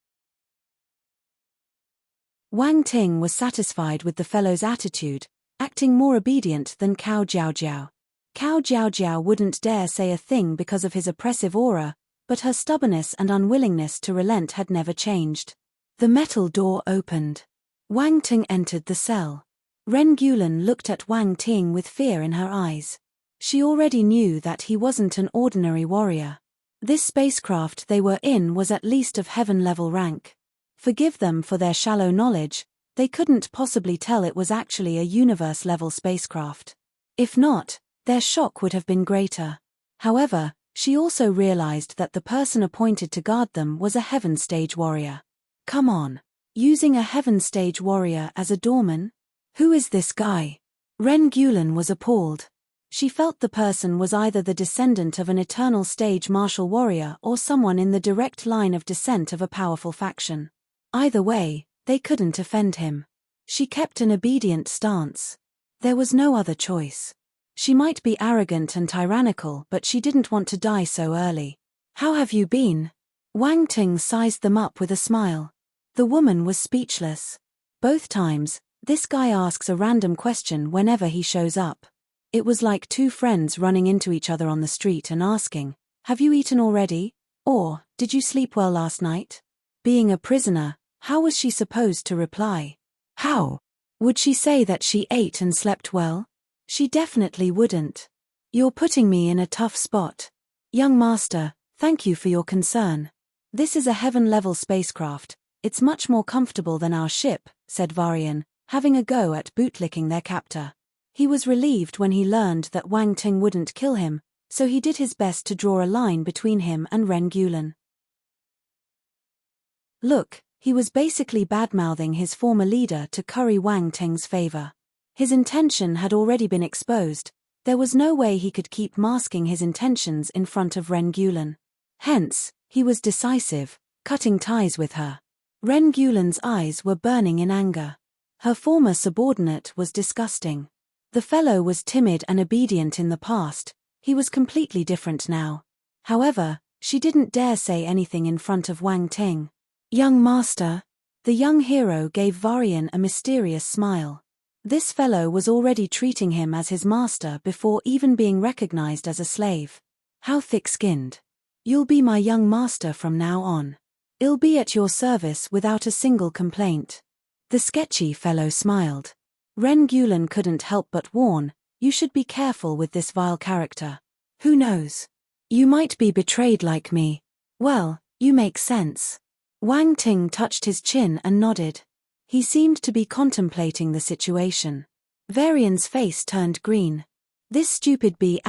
Wang Ting was satisfied with the fellow's attitude, acting more obedient than Cao Jiaojiao. Cao Jiaojiao wouldn't dare say a thing because of his oppressive aura, but her stubbornness and unwillingness to relent had never changed. The metal door opened. Wang Ting entered the cell. Ren Gulen looked at Wang Ting with fear in her eyes. She already knew that he wasn't an ordinary warrior. This spacecraft they were in was at least of heaven-level rank. Forgive them for their shallow knowledge, they couldn't possibly tell it was actually a universe-level spacecraft. If not, their shock would have been greater. However, she also realized that the person appointed to guard them was a Heaven Stage warrior. Come on. Using a Heaven Stage warrior as a doorman? Who is this guy? Ren Gulen was appalled. She felt the person was either the descendant of an Eternal Stage martial warrior or someone in the direct line of descent of a powerful faction. Either way, they couldn't offend him. She kept an obedient stance. There was no other choice. She might be arrogant and tyrannical, but she didn't want to die so early. "How have you been?" Wang Ting sized them up with a smile. The woman was speechless. Both times, this guy asks a random question whenever he shows up. It was like two friends running into each other on the street and asking, "Have you eaten already?" Or, "Did you sleep well last night?" Being a prisoner, how was she supposed to reply? How? Would she say that she ate and slept well? She definitely wouldn't. "You're putting me in a tough spot. Young master, thank you for your concern. This is a heaven-level spacecraft. It's much more comfortable than our ship," said Varian, having a go at bootlicking their captor. He was relieved when he learned that Wang Ting wouldn't kill him, so he did his best to draw a line between him and Ren Gulen. Look, he was basically badmouthing his former leader to curry Wang Ting's favor. His intention had already been exposed. There was no way he could keep masking his intentions in front of Ren Gulen. Hence, he was decisive, cutting ties with her. Ren Gulen's eyes were burning in anger. Her former subordinate was disgusting. The fellow was timid and obedient in the past. He was completely different now. However, she didn't dare say anything in front of Wang Ting. "Young master." The young hero gave Varian a mysterious smile. This fellow was already treating him as his master before even being recognized as a slave. How thick-skinned. "You'll be my young master from now on. I'll be at your service without a single complaint." The sketchy fellow smiled. Ren Gulen couldn't help but warn, "You should be careful with this vile character. Who knows? You might be betrayed like me." "Well, you make sense." Wang Ting touched his chin and nodded. He seemed to be contemplating the situation. Varian's face turned green. "This stupid B*****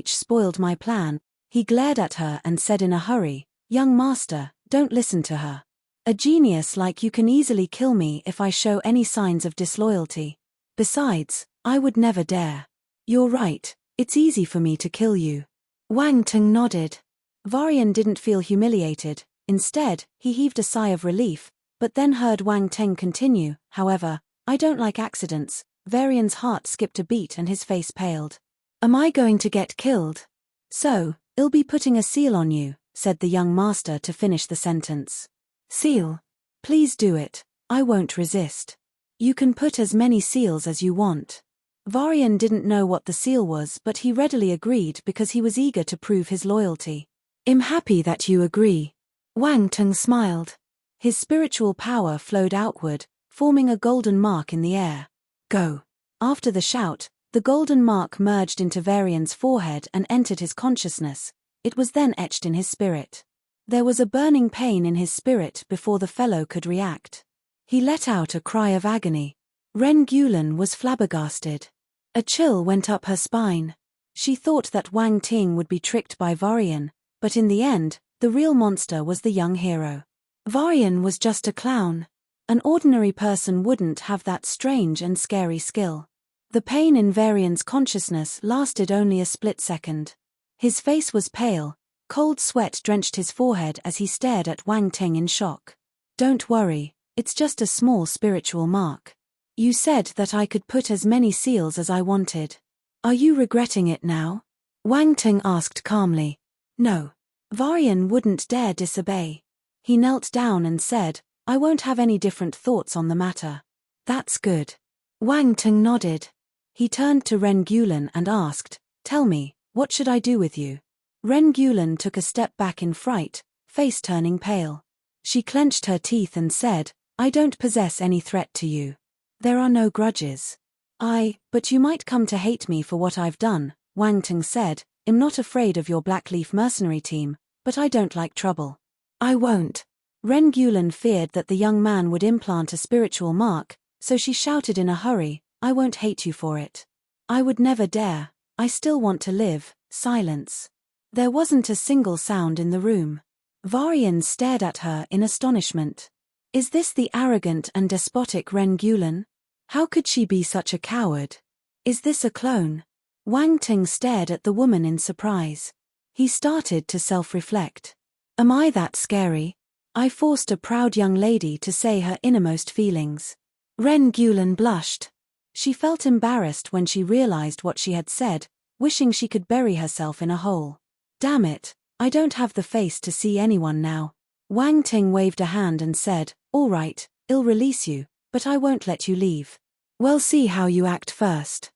spoiled my plan." He glared at her and said in a hurry, "Young master, don't listen to her. A genius like you can easily kill me if I show any signs of disloyalty. Besides, I would never dare." "You're right, it's easy for me to kill you." Wang Ting nodded. Varian didn't feel humiliated. Instead, he heaved a sigh of relief, but then heard Wang Ting continue, "However, I don't like accidents." Varian's heart skipped a beat and his face paled. "Am I going to get killed?" "So, I'll be putting a seal on you," said the young master to finish the sentence. "Seal? Please do it, I won't resist. You can put as many seals as you want." Varian didn't know what the seal was, but he readily agreed because he was eager to prove his loyalty. "I'm happy that you agree." Wang Ting smiled. His spiritual power flowed outward, forming a golden mark in the air. "Go." After the shout, the golden mark merged into Varian's forehead and entered his consciousness. It was then etched in his spirit. There was a burning pain in his spirit before the fellow could react. He let out a cry of agony. Ren Gulen was flabbergasted. A chill went up her spine. She thought that Wang Ting would be tricked by Varian, but in the end, the real monster was the young hero. Varian was just a clown. An ordinary person wouldn't have that strange and scary skill. The pain in Varian's consciousness lasted only a split second. His face was pale, cold sweat drenched his forehead as he stared at Wang Ting in shock. "Don't worry, it's just a small spiritual mark. You said that I could put as many seals as I wanted. Are you regretting it now?" Wang Ting asked calmly. "No." Varian wouldn't dare disobey. He knelt down and said, "I won't have any different thoughts on the matter." "That's good." Wang Ting nodded. He turned to Ren Gulen and asked, "Tell me, what should I do with you?" Ren Gulen took a step back in fright, face turning pale. She clenched her teeth and said, "I don't possess any threat to you. There are no grudges." But you might come to hate me for what I've done," Wang Ting said. "I'm not afraid of your Blackleaf mercenary team, but I don't like trouble." "I won't." Ren Gulen feared that the young man would implant a spiritual mark, so she shouted in a hurry, "I won't hate you for it. I would never dare. I still want to live." Silence. There wasn't a single sound in the room. Varian stared at her in astonishment. Is this the arrogant and despotic Ren Gulen? How could she be such a coward? Is this a clone? Wang Ting stared at the woman in surprise. He started to self-reflect. Am I that scary? I forced a proud young lady to say her innermost feelings. Ren Gulen blushed. She felt embarrassed when she realized what she had said, wishing she could bury herself in a hole. Damn it, I don't have the face to see anyone now. Wang Ting waved a hand and said, all right, I'll release you, but I won't let you leave. We'll see how you act first.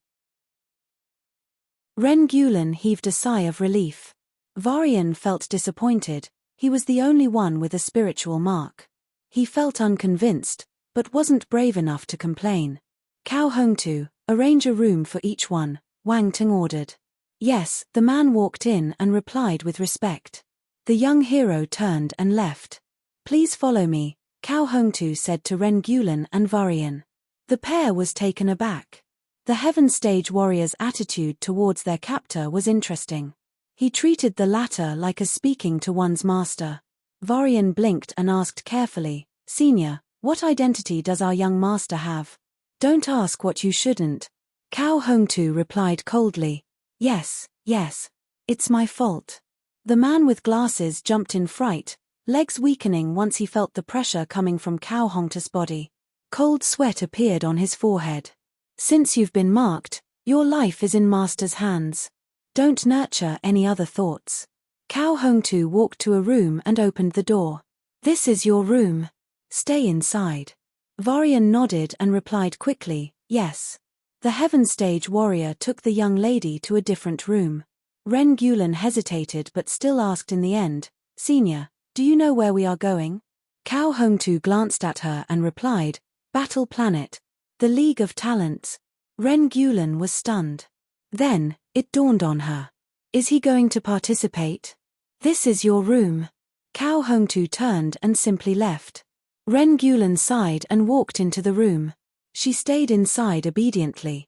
Ren Gulen heaved a sigh of relief. Varian felt disappointed. He was the only one with a spiritual mark. He felt unconvinced, but wasn't brave enough to complain. Cao Hongtu, arrange a room for each one, Wang Ting ordered. Yes, the man walked in and replied with respect. The young hero turned and left. Please follow me, Cao Hongtu said to Ren Gulen and Varian. The pair was taken aback. The Heaven Stage warrior's attitude towards their captor was interesting. He treated the latter like as speaking to one's master. Varian blinked and asked carefully, Senior, what identity does our young master have? Don't ask what you shouldn't. Cao Hongtu replied coldly. Yes. It's my fault. The man with glasses jumped in fright, legs weakening once he felt the pressure coming from Cao Hongtu's body. Cold sweat appeared on his forehead. Since you've been marked, your life is in Master's hands. Don't nurture any other thoughts. Cao Hongtu walked to a room and opened the door. This is your room. Stay inside. Varian nodded and replied quickly, yes. The Heaven Stage warrior took the young lady to a different room. Ren Gulen hesitated but still asked in the end, Senior, do you know where we are going? Cao Hongtu glanced at her and replied, Battle Planet. The League of Talents. Ren Gulen was stunned. Then, it dawned on her. Is he going to participate? This is your room. Cao Hongtu turned and simply left. Ren Gulen sighed and walked into the room. She stayed inside obediently.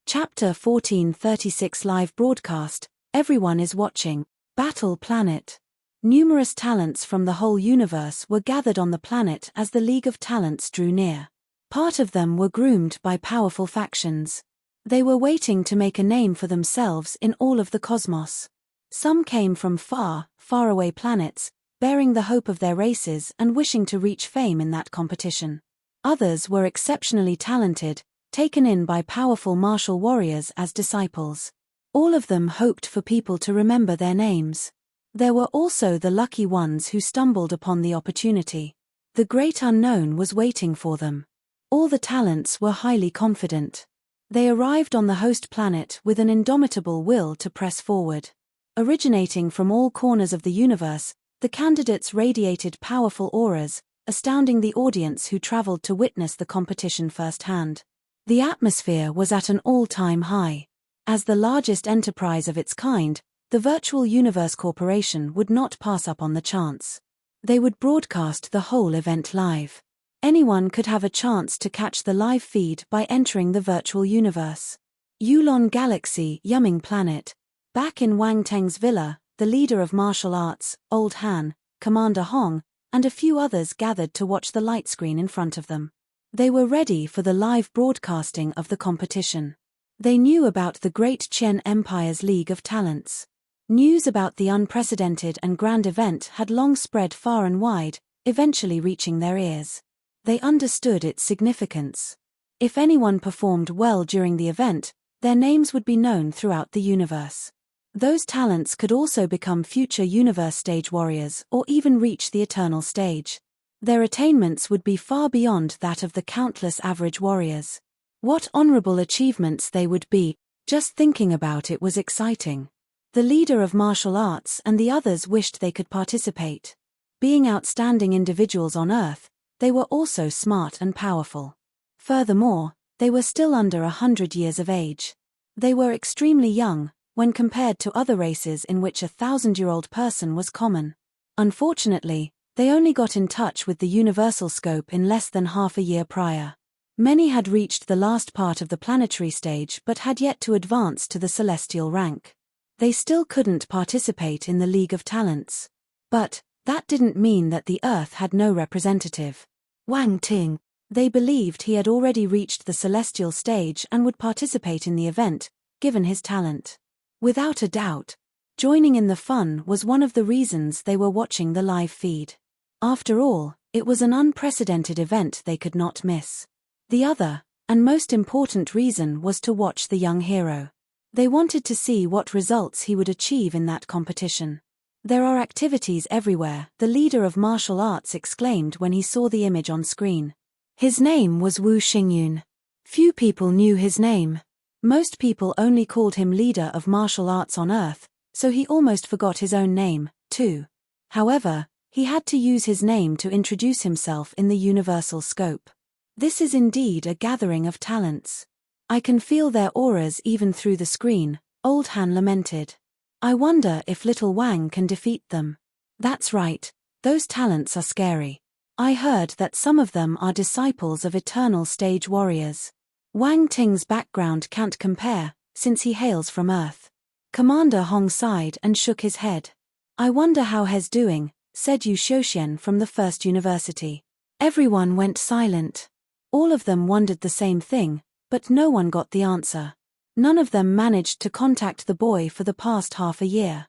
Chapter 1436 Live Broadcast. Everyone is watching. Battle Planet. Numerous talents from the whole universe were gathered on the planet as the League of Talents drew near. Part of them were groomed by powerful factions. They were waiting to make a name for themselves in all of the cosmos. Some came from far, far away planets, bearing the hope of their races and wishing to reach fame in that competition. Others were exceptionally talented, taken in by powerful martial warriors as disciples. All of them hoped for people to remember their names. There were also the lucky ones who stumbled upon the opportunity. The great unknown was waiting for them. All the talents were highly confident. They arrived on the host planet with an indomitable will to press forward. Originating from all corners of the universe, the candidates radiated powerful auras, astounding the audience who traveled to witness the competition firsthand. The atmosphere was at an all-time high. As the largest enterprise of its kind, the Virtual Universe Corporation would not pass up on the chance. They would broadcast the whole event live. Anyone could have a chance to catch the live feed by entering the virtual universe. Yulon Galaxy, Yumming Planet. Back in Wang Teng's villa, the leader of martial arts, Old Han, Commander Hong, and a few others gathered to watch the light screen in front of them. They were ready for the live broadcasting of the competition. They knew about the Great Qian Empire's League of Talents. News about the unprecedented and grand event had long spread far and wide, eventually reaching their ears. They understood its significance. If anyone performed well during the event, their names would be known throughout the universe. Those talents could also become future universe stage warriors or even reach the eternal stage. Their attainments would be far beyond that of the countless average warriors. What honorable achievements they would be, just thinking about it was exciting. The leader of martial arts and the others wished they could participate. Being outstanding individuals on Earth, they were also smart and powerful. Furthermore, they were still under 100 years of age. They were extremely young, when compared to other races in which a 1,000-year-old person was common. Unfortunately, they only got in touch with the universal scope in less than half a year prior. Many had reached the last part of the planetary stage but had yet to advance to the celestial rank. They still couldn't participate in the League of Talents. But that didn't mean that the Earth had no representative. Wang Ting. They believed he had already reached the celestial stage and would participate in the event, given his talent. Without a doubt, joining in the fun was one of the reasons they were watching the live feed. After all, it was an unprecedented event they could not miss. The other, and most important reason was to watch the young hero. They wanted to see what results he would achieve in that competition. There are activities everywhere, the leader of martial arts exclaimed when he saw the image on screen. His name was Wu Xingyun. Few people knew his name. Most people only called him leader of martial arts on Earth, so he almost forgot his own name, too. However, he had to use his name to introduce himself in the universal scope. This is indeed a gathering of talents. I can feel their auras even through the screen, Old Han lamented. I wonder if little Wang can defeat them. That's right, those talents are scary. I heard that some of them are disciples of eternal stage warriors. Wang Ting's background can't compare, since he hails from Earth. Commander Hong sighed and shook his head. I wonder how He's doing, said Yu Xiuxian from the first university. Everyone went silent. All of them wondered the same thing, but no one got the answer. None of them managed to contact the boy for the past half a year.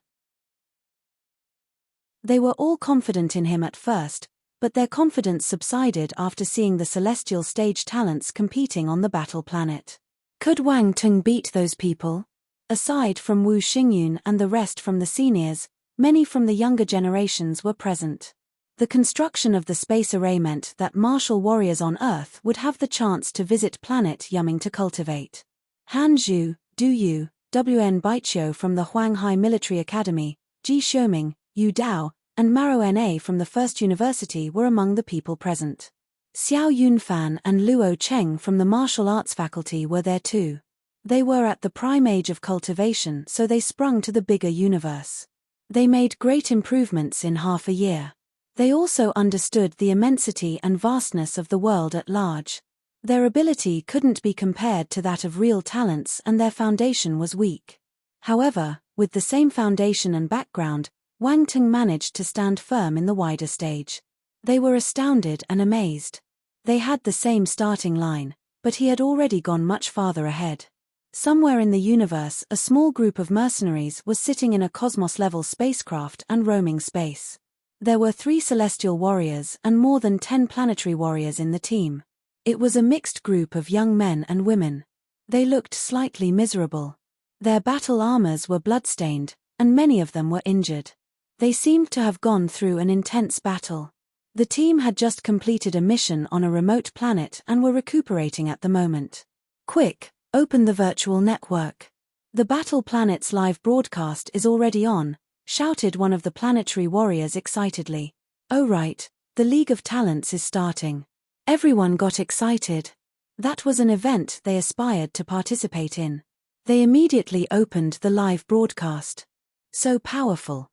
They were all confident in him at first, but their confidence subsided after seeing the celestial stage talents competing on the battle planet. Could Wang Tung beat those people? Aside from Wu Xingyun and the rest from the seniors, many from the younger generations were present. The construction of the space array meant that martial warriors on Earth would have the chance to visit planet Yuming to cultivate. Han Zhu, Du Yu, Wn Baiqiu from the Huanghai Military Academy, Ji Xiuming, Yu Dao, and Maro Na from the First University were among the people present. Xiao Yunfan and Luo Cheng from the Martial Arts Faculty were there too. They were at the prime age of cultivation, so they sprung to the bigger universe. They made great improvements in half a year. They also understood the immensity and vastness of the world at large. Their ability couldn't be compared to that of real talents and their foundation was weak. However, with the same foundation and background, Wang Tung managed to stand firm in the wider stage. They were astounded and amazed. They had the same starting line, but he had already gone much farther ahead. Somewhere in the universe, a small group of mercenaries was sitting in a cosmos-level spacecraft and roaming space. There were 3 celestial warriors and more than 10 planetary warriors in the team. It was a mixed group of young men and women. They looked slightly miserable. Their battle armors were bloodstained, and many of them were injured. They seemed to have gone through an intense battle. The team had just completed a mission on a remote planet and were recuperating at the moment. Quick, open the virtual network. The battle planet's live broadcast is already on, shouted one of the planetary warriors excitedly. Oh right, the League of Talents is starting. Everyone got excited. That was an event they aspired to participate in. They immediately opened the live broadcast. So powerful.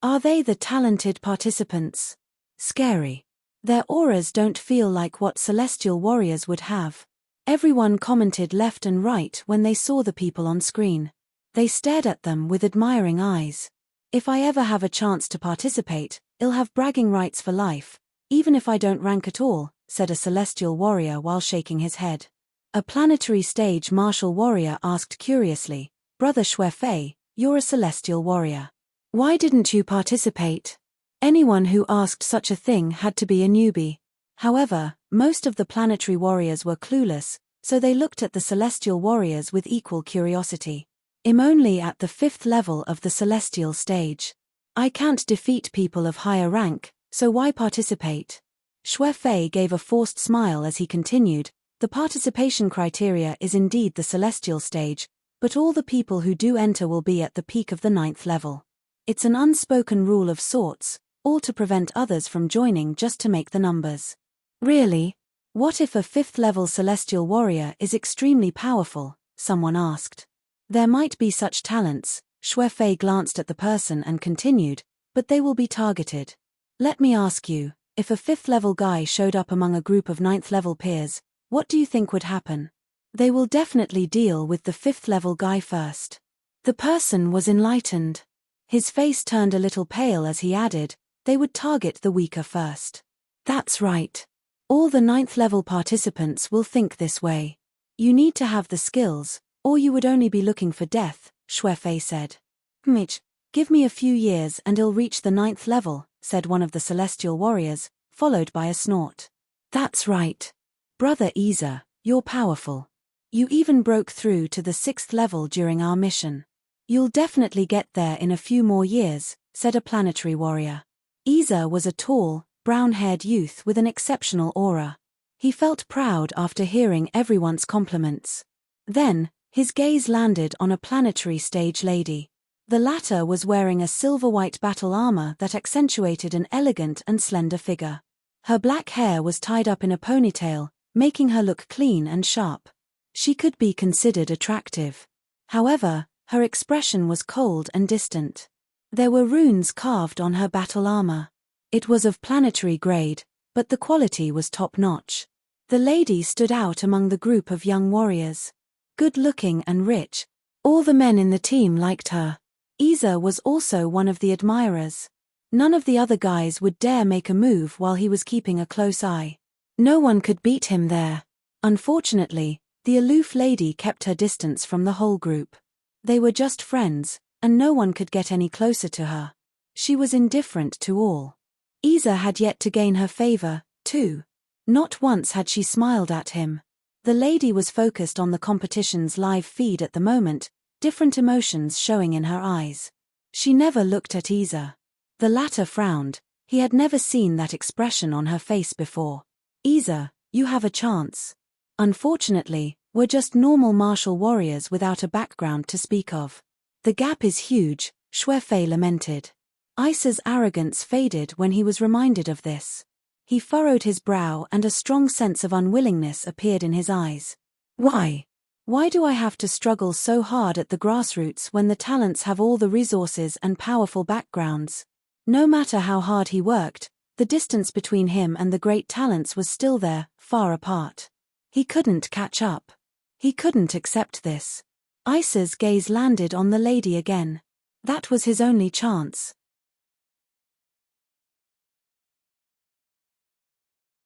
Are they the talented participants? Scary. Their auras don't feel like what celestial warriors would have. Everyone commented left and right when they saw the people on screen. They stared at them with admiring eyes. If I ever have a chance to participate, I'll have bragging rights for life, even if I don't rank at all, said a celestial warrior while shaking his head. A planetary stage martial warrior asked curiously, Brother Xuefei, you're a celestial warrior. Why didn't you participate? Anyone who asked such a thing had to be a newbie. However, most of the planetary warriors were clueless, so they looked at the celestial warriors with equal curiosity. I'm only at the 5th level of the celestial stage. I can't defeat people of higher rank, so why participate? Xuefei gave a forced smile as he continued, the participation criteria is indeed the celestial stage, but all the people who do enter will be at the peak of the 9th level. It's an unspoken rule of sorts, all to prevent others from joining just to make the numbers. Really? What if a 5th level celestial warrior is extremely powerful? Someone asked. There might be such talents, Xuefei glanced at the person and continued, but they will be targeted. Let me ask you, if a 5th level guy showed up among a group of 9th level peers, what do you think would happen? They will definitely deal with the 5th level guy first. The person was enlightened. His face turned a little pale as he added, they would target the weaker first. That's right. All the 9th level participants will think this way. You need to have the skills, or you would only be looking for death, Xuefei said. Mitch, give me a few years and I'll reach the 9th level, said one of the celestial warriors, followed by a snort. That's right. Brother Isa, you're powerful. You even broke through to the 6th level during our mission. You'll definitely get there in a few more years, said a planetary warrior. Isa was a tall, brown-haired youth with an exceptional aura. He felt proud after hearing everyone's compliments. Then, his gaze landed on a planetary stage lady. The latter was wearing a silver-white battle armor that accentuated an elegant and slender figure. Her black hair was tied up in a ponytail, making her look clean and sharp. She could be considered attractive. However, her expression was cold and distant. There were runes carved on her battle armor. It was of planetary grade, but the quality was top-notch. The lady stood out among the group of young warriors. Good-looking and rich, all the men in the team liked her. Isa was also one of the admirers. None of the other guys would dare make a move while he was keeping a close eye. No one could beat him there. Unfortunately, the aloof lady kept her distance from the whole group. They were just friends, and no one could get any closer to her. She was indifferent to all. Isa had yet to gain her favor, too. Not once had she smiled at him. The lady was focused on the competition's live feed at the moment, different emotions showing in her eyes. She never looked at Isa. The latter frowned. He had never seen that expression on her face before. Isa, you have a chance. Unfortunately, we're just normal martial warriors without a background to speak of. The gap is huge, Xuefei lamented. Isa's arrogance faded when he was reminded of this. He furrowed his brow and a strong sense of unwillingness appeared in his eyes. Why? Why do I have to struggle so hard at the grassroots when the talents have all the resources and powerful backgrounds? No matter how hard he worked, the distance between him and the great talents was still there, far apart. He couldn't catch up. He couldn't accept this. Isa's gaze landed on the lady again. That was his only chance.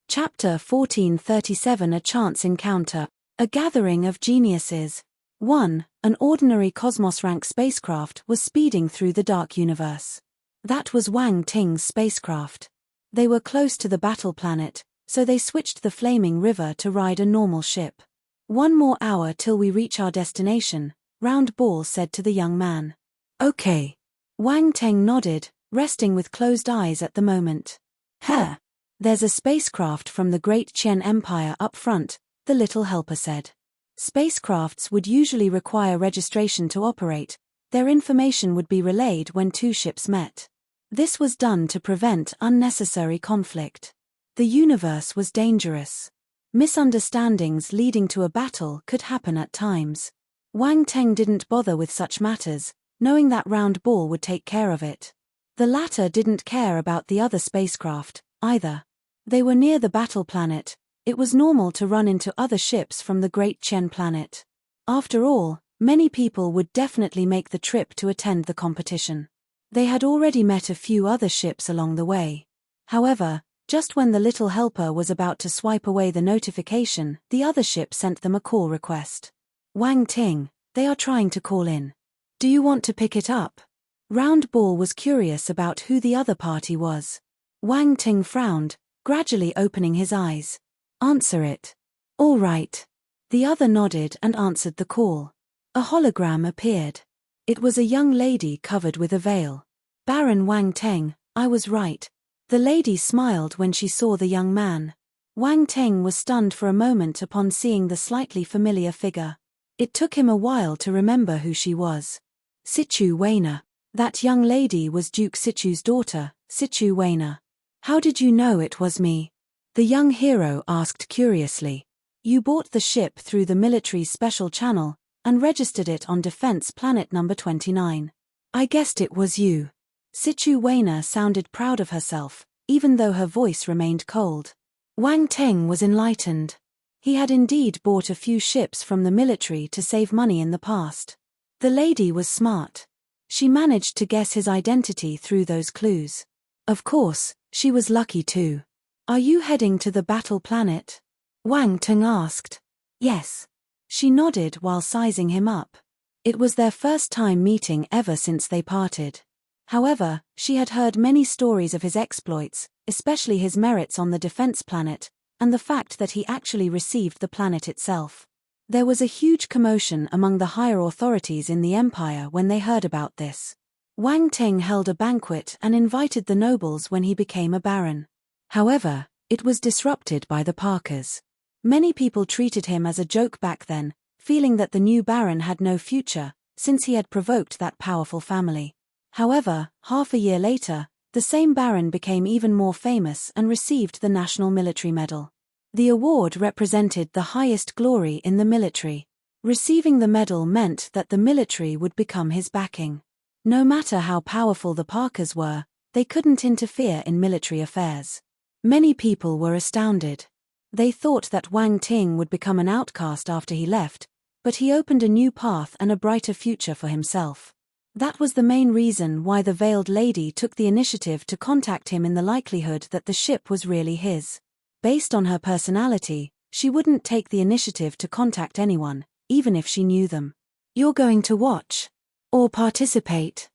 Chapter 1437 A Chance Encounter. A Gathering of Geniuses. 1. An ordinary Cosmos-rank spacecraft was speeding through the dark universe. That was Wang Ting's spacecraft. They were close to the battle planet, so they switched the flaming river to ride a normal ship. 1 more hour till we reach our destination, Round Ball said to the young man. Okay. Wang Teng nodded, resting with closed eyes at the moment. Huh. There's a spacecraft from the Great Qian Empire up front, the little helper said. Spacecrafts would usually require registration to operate. Their information would be relayed when two ships met. This was done to prevent unnecessary conflict. The universe was dangerous. Misunderstandings leading to a battle could happen at times. Wang Teng didn't bother with such matters, knowing that Round Ball would take care of it. The latter didn't care about the other spacecraft, either. They were near the battle planet. It was normal to run into other ships from the Great Qian planet. After all, many people would definitely make the trip to attend the competition. They had already met a few other ships along the way. However, just when the little helper was about to swipe away the notification, the other ship sent them a call request. Wang Ting, they are trying to call in. Do you want to pick it up? Round Ball was curious about who the other party was. Wang Ting frowned, gradually opening his eyes. Answer it. All right. The other nodded and answered the call. A hologram appeared. It was a young lady covered with a veil. Baron Wang Teng, I was right. The lady smiled when she saw the young man. Wang Teng was stunned for a moment upon seeing the slightly familiar figure. It took him a while to remember who she was. Sichu Weiner. That young lady was Duke Sichu's daughter, Sichu Weiner. How did you know it was me? The young hero asked curiously. You bought the ship through the military's special channel and registered it on Defense Planet number 29. I guessed it was you. Sichu Weiner sounded proud of herself, even though her voice remained cold. Wang Teng was enlightened. He had indeed bought a few ships from the military to save money in the past. The lady was smart. She managed to guess his identity through those clues. Of course, she was lucky too. Are you heading to the battle planet? Wang Teng asked. Yes. She nodded while sizing him up. It was their first time meeting ever since they parted. However, she had heard many stories of his exploits, especially his merits on the defense planet, and the fact that he actually received the planet itself. There was a huge commotion among the higher authorities in the empire when they heard about this. Wang Ting held a banquet and invited the nobles when he became a baron. However, it was disrupted by the Parkers. Many people treated him as a joke back then, feeling that the new baron had no future, since he had provoked that powerful family. However, half a year later, the same baron became even more famous and received the National Military Medal. The award represented the highest glory in the military. Receiving the medal meant that the military would become his backing. No matter how powerful the Parkers were, they couldn't interfere in military affairs. Many people were astounded. They thought that Wang Ting would become an outcast after he left, but he opened a new path and a brighter future for himself. That was the main reason why the veiled lady took the initiative to contact him in the likelihood that the ship was really his. Based on her personality, she wouldn't take the initiative to contact anyone, even if she knew them. "You're going to watch? Or participate?"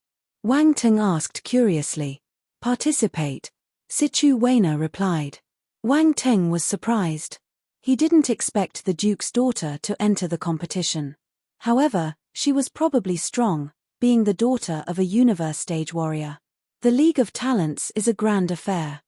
Wang Ting asked curiously. "Participate," Situ Weiner replied. Wang Ting was surprised. He didn't expect the Duke's daughter to enter the competition. However, she was probably strong, being the daughter of a universe stage warrior. The League of Talents is a grand affair.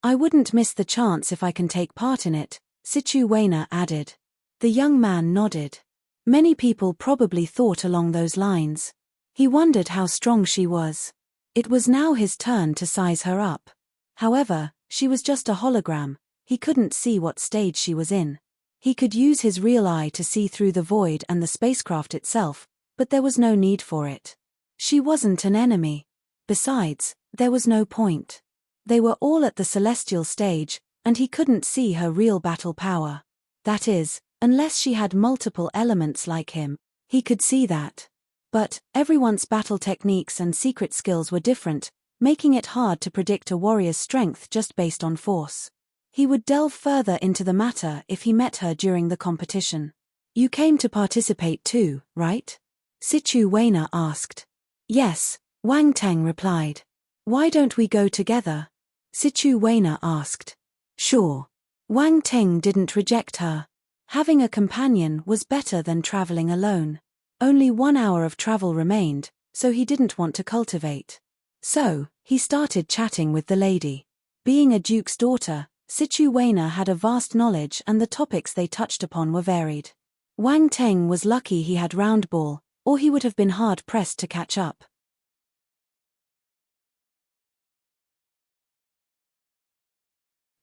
"I wouldn't miss the chance if I can take part in it," Situ Weiner added. The young man nodded. Many people probably thought along those lines. He wondered how strong she was. It was now his turn to size her up. However, she was just a hologram. He couldn't see what stage she was in. He could use his real eye to see through the void and the spacecraft itself, but there was no need for it. She wasn't an enemy. Besides, there was no point. They were all at the celestial stage, and he couldn't see her real battle power. That is, unless she had multiple elements like him, he could see that. But everyone's battle techniques and secret skills were different, making it hard to predict a warrior's strength just based on force. He would delve further into the matter if he met her during the competition. "You came to participate too, right?" Situ Weiner asked. "Yes," Wang Teng replied. "Why don't we go together?" Situ Weiner asked. "Sure." Wang Teng didn't reject her. Having a companion was better than traveling alone. Only 1 hour of travel remained, so he didn't want to cultivate. So, he started chatting with the lady. Being a duke's daughter, Situ Weiner had a vast knowledge and the topics they touched upon were varied. Wang Teng was lucky he had roundball, or he would have been hard-pressed to catch up.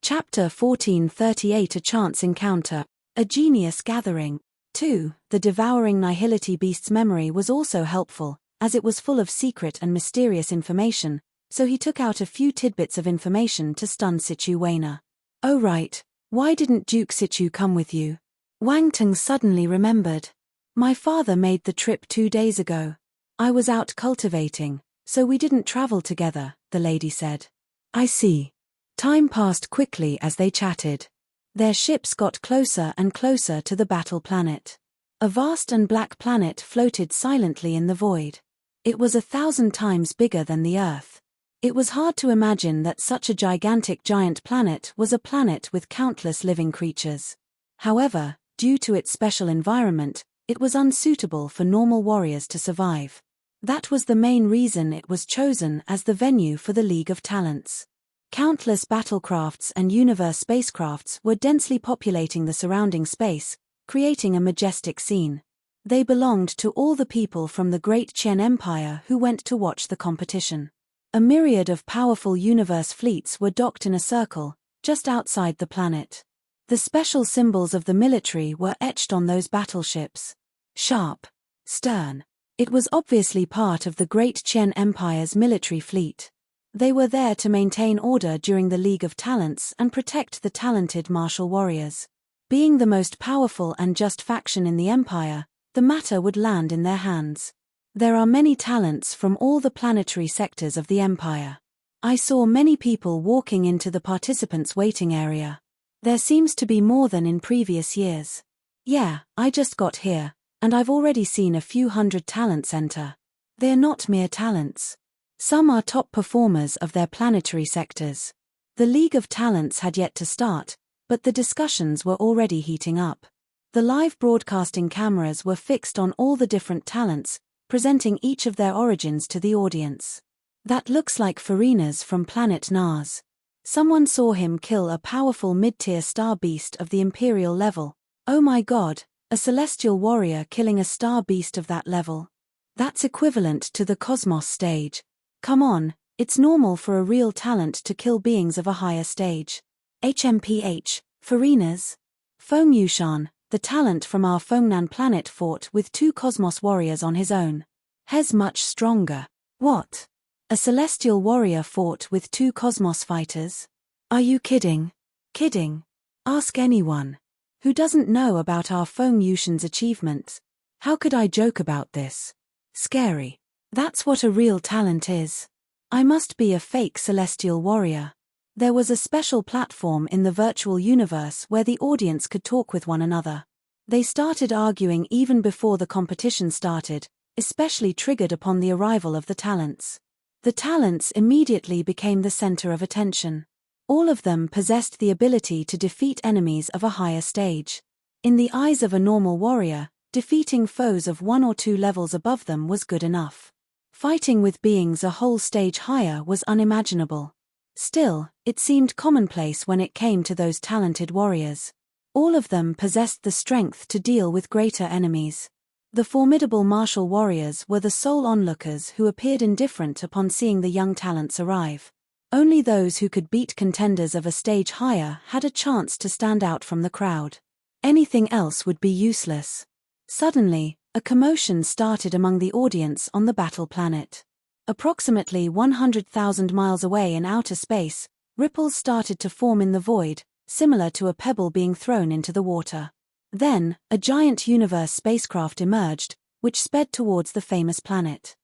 Chapter 1438 A Chance Encounter, A Genius Gathering. 2. The devouring nihility beast's memory was also helpful, as it was full of secret and mysterious information, so he took out a few tidbits of information to stun Situ Weiner. "Oh right, why didn't Duke Situ come with you?" Wang Teng suddenly remembered. "My father made the trip 2 days ago. I was out cultivating, so we didn't travel together," the lady said. "I see." Time passed quickly as they chatted. Their ships got closer and closer to the battle planet. A vast and black planet floated silently in the void. It was 1,000 times bigger than the Earth. It was hard to imagine that such a gigantic giant planet was a planet with countless living creatures. However, due to its special environment, it was unsuitable for normal warriors to survive. That was the main reason it was chosen as the venue for the League of Talents. Countless battlecrafts and universe spacecrafts were densely populating the surrounding space, creating a majestic scene. They belonged to all the people from the Great Qian Empire who went to watch the competition. A myriad of powerful universe fleets were docked in a circle, just outside the planet. The special symbols of the military were etched on those battleships. Sharp. Stern. It was obviously part of the Great Qian Empire's military fleet. They were there to maintain order during the League of Talents and protect the talented martial warriors. Being the most powerful and just faction in the Empire, the matter would land in their hands. There are many talents from all the planetary sectors of the Empire. I saw many people walking into the participants' waiting area. There seems to be more than in previous years. Yeah, I just got here, and I've already seen a few hundred talents enter. They're not mere talents. Some are top performers of their planetary sectors. The League of Talents had yet to start, But the discussions were already heating up. The live broadcasting cameras were fixed on all the different talents, presenting each of their origins to the audience. That looks like Farina's from planet Nars. Someone saw him kill a powerful mid-tier star beast of the Imperial level. Oh my god, a celestial warrior killing a star beast of that level. That's equivalent to the Cosmos stage. Come on, it's normal for a real talent to kill beings of a higher stage. HMPH, Farina's. Feng Yushan, the talent from our Fengnan planet, fought with 2 Cosmos warriors on his own. Hes much stronger. What? A celestial warrior fought with 2 Cosmos fighters? Are you kidding? Kidding? Ask anyone. Who doesn't know about our Feng Yushan's achievements? How could I joke about this? Scary. That's what a real talent is. I must be a fake celestial warrior. There was a special platform in the virtual universe where the audience could talk with one another. They started arguing even before the competition started, especially triggered upon the arrival of the talents. The talents immediately became the center of attention. All of them possessed the ability to defeat enemies of a higher stage. In the eyes of a normal warrior, defeating foes of 1 or 2 levels above them was good enough. Fighting with beings a whole stage higher was unimaginable. Still, it seemed commonplace when it came to those talented warriors. All of them possessed the strength to deal with greater enemies. The formidable martial warriors were the sole onlookers who appeared indifferent upon seeing the young talents arrive. Only those who could beat contenders of a stage higher had a chance to stand out from the crowd. Anything else would be useless. Suddenly, a commotion started among the audience on the battle planet. Approximately 100,000 miles away in outer space, ripples started to form in the void, similar to a pebble being thrown into the water. Then, a giant universe spacecraft emerged, which sped towards the famous planet.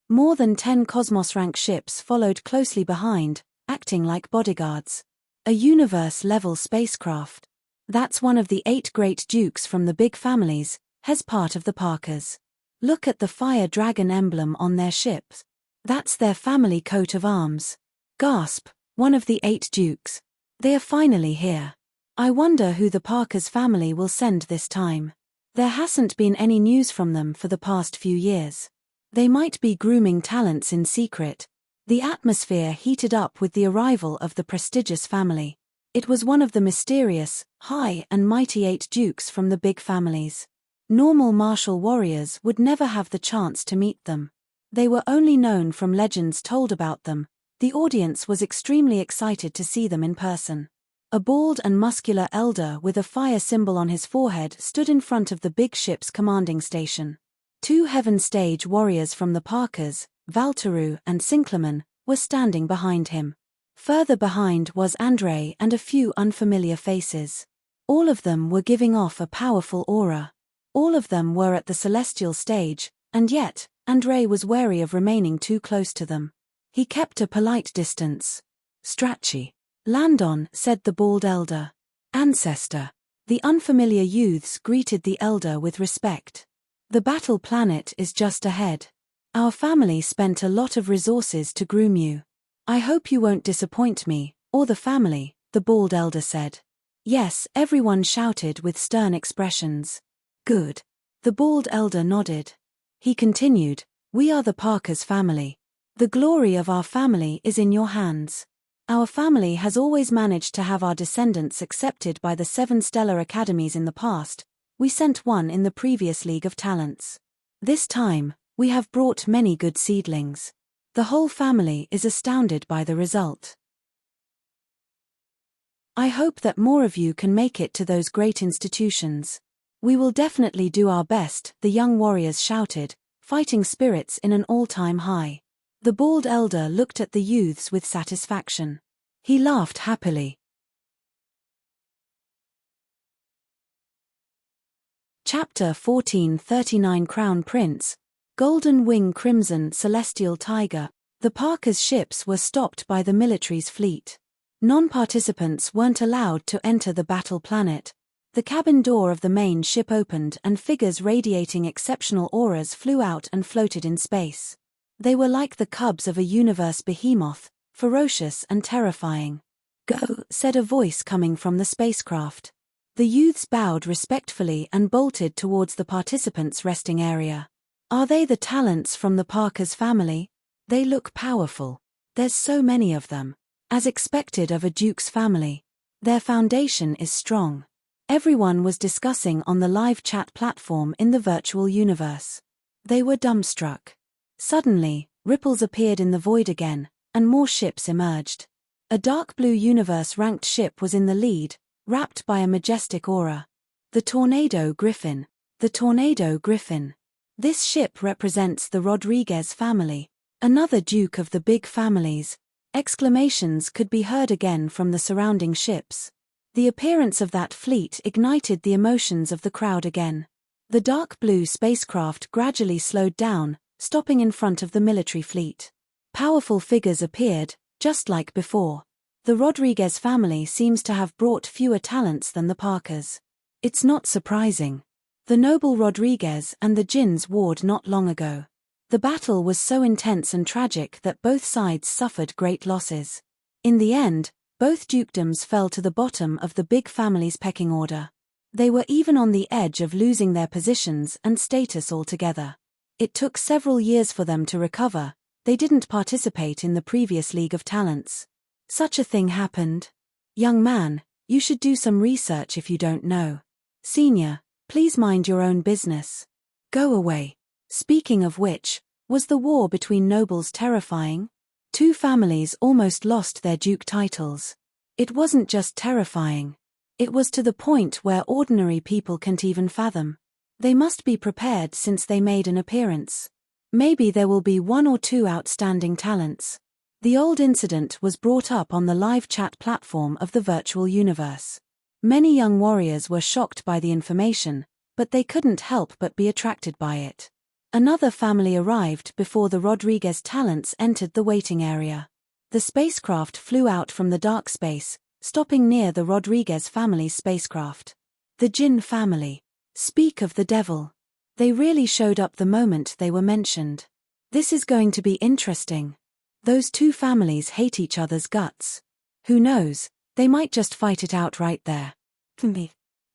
More than 10 Cosmos-rank ships followed closely behind, acting like bodyguards. A universe-level spacecraft. That's one of the 8 great dukes from the big families, Hes part of the Parkers. Look at the fire dragon emblem on their ships. That's their family coat of arms. Gasp, one of the 8 dukes. They are finally here. I wonder who the Parkers family will send this time. There hasn't been any news from them for the past few years. They might be grooming talents in secret. The atmosphere heated up with the arrival of the prestigious family. It was one of the mysterious, high and mighty 8 dukes from the big families. Normal martial warriors would never have the chance to meet them. They were only known from legends told about them. The audience was extremely excited to see them in person. A bald and muscular elder with a fire symbol on his forehead stood in front of the big ship's commanding station. 2 Heaven Stage warriors from the Parkers, Valteru and Sinclaman, were standing behind him. Further behind was Andre and a few unfamiliar faces. All of them were giving off a powerful aura. All of them were at the celestial stage, and yet, Andre was wary of remaining too close to them. He kept a polite distance. Strachey. Landon, said the bald elder. Ancestor. The unfamiliar youths greeted the elder with respect. The battle planet is just ahead. Our family spent a lot of resources to groom you. I hope you won't disappoint me, or the family, the bald elder said. Yes, everyone shouted with stern expressions. Good. The bald elder nodded. He continued, we are the Parkers family. The glory of our family is in your hands. Our family has always managed to have our descendants accepted by the 7 stellar academies in the past. We sent one in the previous League of Talents. This time, we have brought many good seedlings. The whole family is astounded by the result. I hope that more of you can make it to those great institutions. We will definitely do our best, the young warriors shouted, fighting spirits in an all-time high. The bald elder looked at the youths with satisfaction. He laughed happily. Chapter 1439 Crown Prince, Golden Wing Crimson Celestial Tiger. The Parkers' ships were stopped by the military's fleet. Non-participants weren't allowed to enter the battle planet. The cabin door of the main ship opened and figures radiating exceptional auras flew out and floated in space. They were like the cubs of a universe behemoth, ferocious and terrifying. Go, said a voice coming from the spacecraft. The youths bowed respectfully and bolted towards the participants' resting area. Are they the talents from the Parker's family? They look powerful. There's so many of them. As expected of a duke's family. Their foundation is strong. Everyone was discussing on the live chat platform in the virtual universe. They were dumbstruck. Suddenly, ripples appeared in the void again, and more ships emerged. A dark blue universe-ranked ship was in the lead, wrapped by a majestic aura. The Tornado Griffin. The Tornado Griffin. This ship represents the Rodriguez family, another duke of the big families. Exclamations could be heard again from the surrounding ships. The appearance of that fleet ignited the emotions of the crowd again. The dark blue spacecraft gradually slowed down, stopping in front of the military fleet. Powerful figures appeared, just like before. The Rodriguez family seems to have brought fewer talents than the Parkers. It's not surprising. The noble Rodriguez and the Jins warred not long ago. The battle was so intense and tragic that both sides suffered great losses. In the end, both dukedoms fell to the bottom of the big family's pecking order. They were even on the edge of losing their positions and status altogether. It took several years for them to recover. They didn't participate in the previous League of Talents. Such a thing happened. Young man, you should do some research if you don't know. Senior, please mind your own business. Go away. Speaking of which, was the war between nobles terrifying? Two families almost lost their duke titles. It wasn't just terrifying. It was to the point where ordinary people can't even fathom. They must be prepared since they made an appearance. Maybe there will be one or two outstanding talents. The old incident was brought up on the live chat platform of the virtual universe. Many young warriors were shocked by the information, but they couldn't help but be attracted by it. Another family arrived before the Rodriguez talents entered the waiting area. The spacecraft flew out from the dark space, stopping near the Rodriguez family's spacecraft. The Jin family. Speak of the devil. They really showed up the moment they were mentioned. This is going to be interesting. Those two families hate each other's guts. Who knows, they might just fight it out right there.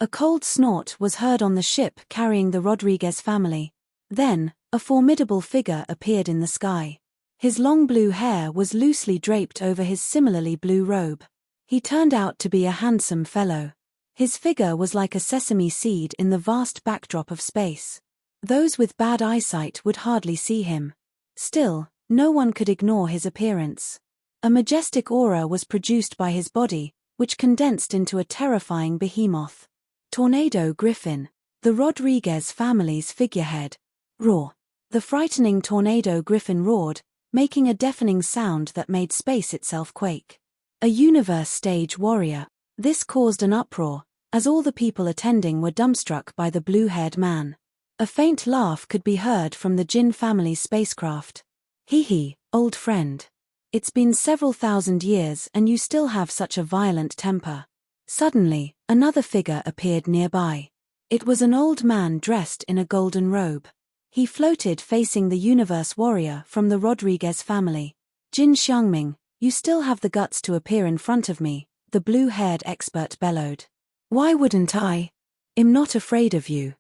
A cold snort was heard on the ship carrying the Rodriguez family. Then, a formidable figure appeared in the sky. His long blue hair was loosely draped over his similarly blue robe. He turned out to be a handsome fellow. His figure was like a sesame seed in the vast backdrop of space. Those with bad eyesight would hardly see him. Still, no one could ignore his appearance. A majestic aura was produced by his body, which condensed into a terrifying behemoth. Tornado Griffin. The Rodriguez family's figurehead. Roar. The frightening Tornado Griffin roared, making a deafening sound that made space itself quake. A universe stage warrior. This caused an uproar, as all the people attending were dumbstruck by the blue-haired man. A faint laugh could be heard from the Jin family's spacecraft. Hee hee, old friend. It's been several thousand years and you still have such a violent temper. Suddenly, another figure appeared nearby. It was an old man dressed in a golden robe. He floated facing the universe warrior from the Rodriguez family. Jin Xiangming, you still have the guts to appear in front of me, the blue-haired expert bellowed. Why wouldn't I? I'm not afraid of you.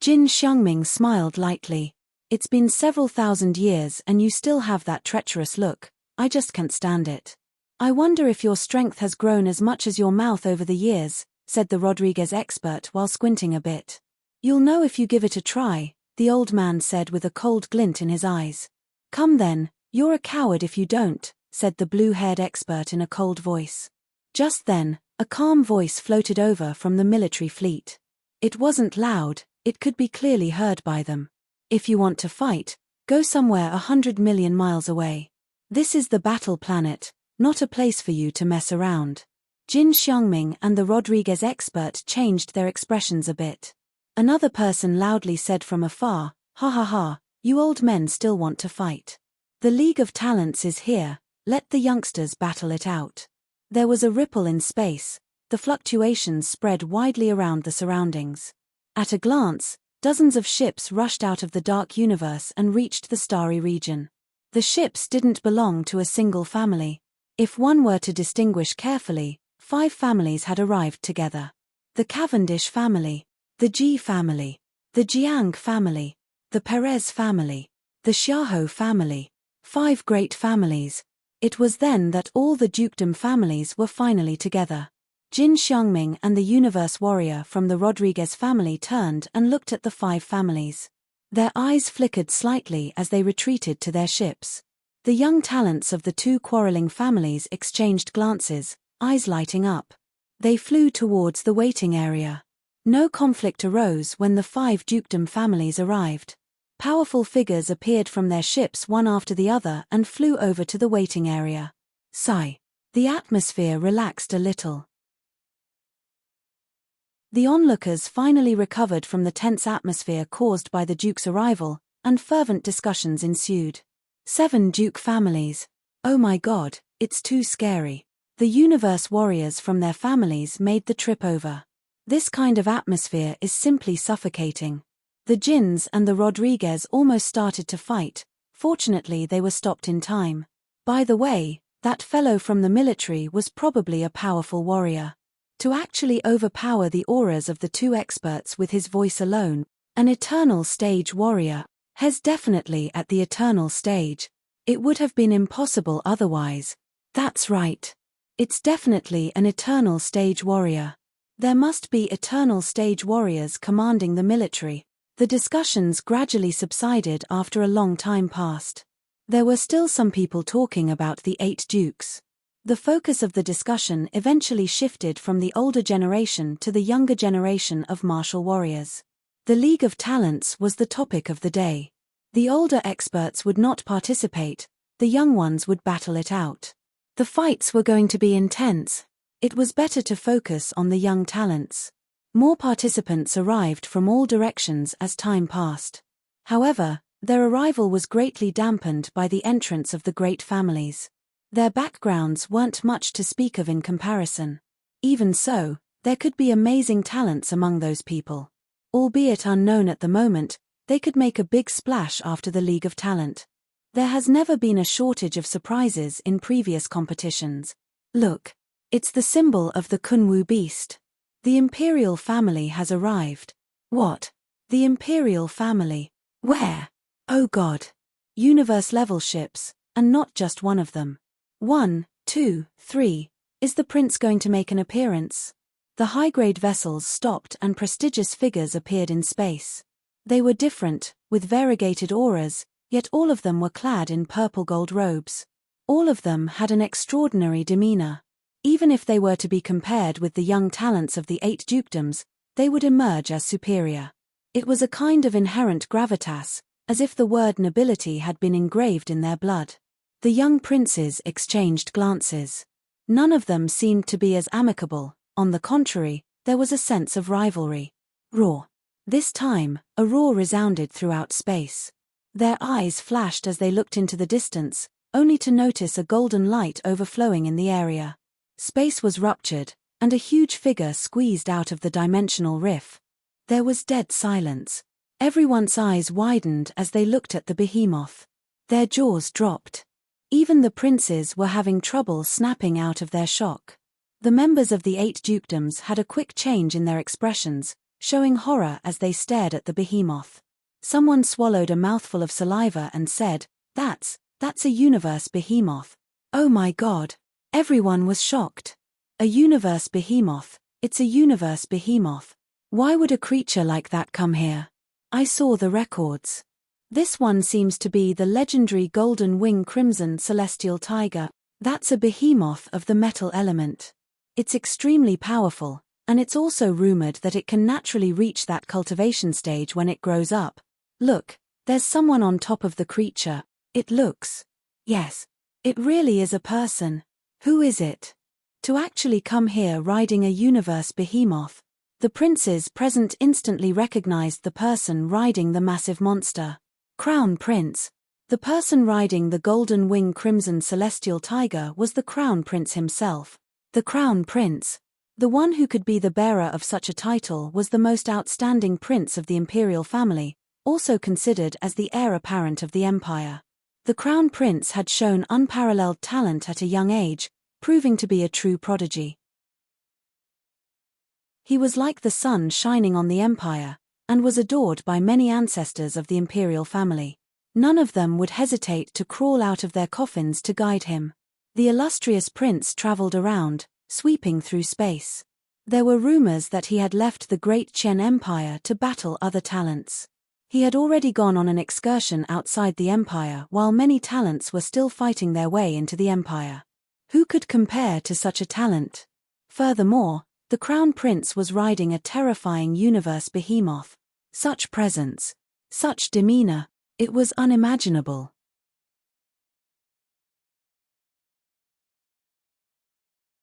Jin Xiangming smiled lightly. It's been several thousand years and you still have that treacherous look. I just can't stand it. I wonder if your strength has grown as much as your mouth over the years, said the Rodriguez expert while squinting a bit. You'll know if you give it a try, the old man said with a cold glint in his eyes. Come then, you're a coward if you don't, said the blue-haired expert in a cold voice. Just then, a calm voice floated over from the military fleet. It wasn't loud, it could be clearly heard by them. If you want to fight, go somewhere 100 million miles away. This is the battle planet, not a place for you to mess around. Jin Xiangming and the Rodriguez expert changed their expressions a bit. Another person loudly said from afar, ha ha ha, you old men still want to fight. The League of Talents is here, let the youngsters battle it out. There was a ripple in space, the fluctuations spread widely around the surroundings. At a glance, dozens of ships rushed out of the dark universe and reached the starry region. The ships didn't belong to a single family. If one were to distinguish carefully, 5 families had arrived together. The Cavendish family, the Ji family, the Jiang family, the Perez family, the Xiaohou family. 5 great families. It was then that all the dukedom families were finally together. Jin Xiangming and the Universe Warrior from the Rodriguez family turned and looked at the 5 families. Their eyes flickered slightly as they retreated to their ships. The young talents of the 2 quarreling families exchanged glances, eyes lighting up. They flew towards the waiting area. No conflict arose when the 5 dukedom families arrived. Powerful figures appeared from their ships one after the other and flew over to the waiting area. Sigh. The atmosphere relaxed a little. The onlookers finally recovered from the tense atmosphere caused by the Duke's arrival, and fervent discussions ensued. 7 Duke families. Oh my God, it's too scary. The Universe Warriors from their families made the trip over. This kind of atmosphere is simply suffocating. The Jins and the Rodriguez almost started to fight. Fortunately they were stopped in time. By the way, that fellow from the military was probably a powerful warrior. To actually overpower the auras of the 2 experts with his voice alone, an eternal stage warrior, Hes definitely at the eternal stage. It would have been impossible otherwise. That's right. It's definitely an eternal stage warrior. There must be eternal stage warriors commanding the military. The discussions gradually subsided after a long time passed. There were still some people talking about the 8 dukes. The focus of the discussion eventually shifted from the older generation to the younger generation of martial warriors. The League of Talents was the topic of the day. The older experts would not participate, the young ones would battle it out. The fights were going to be intense. It was better to focus on the young talents. More participants arrived from all directions as time passed. However, their arrival was greatly dampened by the entrance of the great families. Their backgrounds weren't much to speak of in comparison. Even so, there could be amazing talents among those people. Albeit unknown at the moment, they could make a big splash after the League of Talent. There has never been a shortage of surprises in previous competitions. Look, it's the symbol of the Kunwu beast. The Imperial family has arrived. What? The Imperial family? Where? Oh God. Universe-level ships, and not just one of them. 1, 2, 3. Is the prince going to make an appearance? The high-grade vessels stopped and prestigious figures appeared in space. They were different, with variegated auras, yet all of them were clad in purple-gold robes. All of them had an extraordinary demeanor. Even if they were to be compared with the young talents of the 8 dukedoms, they would emerge as superior. It was a kind of inherent gravitas, as if the word nobility had been engraved in their blood. The young princes exchanged glances. None of them seemed to be as amicable. On the contrary, there was a sense of rivalry. Roar. This time, a roar resounded throughout space. Their eyes flashed as they looked into the distance, only to notice a golden light overflowing in the area. Space was ruptured, and a huge figure squeezed out of the dimensional rift. There was dead silence. Everyone's eyes widened as they looked at the behemoth. Their jaws dropped. Even the princes were having trouble snapping out of their shock. The members of the 8 dukedoms had a quick change in their expressions, showing horror as they stared at the behemoth. Someone swallowed a mouthful of saliva and said, That's a universe behemoth. Oh my God. Everyone was shocked. A universe behemoth, it's a universe behemoth. Why would a creature like that come here? I saw the records. This one seems to be the legendary golden wing crimson celestial tiger. That's a behemoth of the metal element. It's extremely powerful, and it's also rumored that it can naturally reach that cultivation stage when it grows up. Look, there's someone on top of the creature. It looks. Yes. It really is a person. Who is it? To actually come here riding a universe behemoth. The princes present instantly recognized the person riding the massive monster. Crown Prince. The person riding the golden wing crimson celestial tiger was the Crown Prince himself. The Crown Prince. The one who could be the bearer of such a title was the most outstanding prince of the imperial family, also considered as the heir apparent of the empire. The Crown Prince had shown unparalleled talent at a young age, proving to be a true prodigy. He was like the sun shining on the empire, and was adored by many ancestors of the imperial family. None of them would hesitate to crawl out of their coffins to guide him. The illustrious prince traveled around, sweeping through space. There were rumors that he had left the great Qian Empire to battle other talents. He had already gone on an excursion outside the empire while many talents were still fighting their way into the empire. Who could compare to such a talent? Furthermore, the Crown Prince was riding a terrifying universe behemoth. Such presence, such demeanor, it was unimaginable.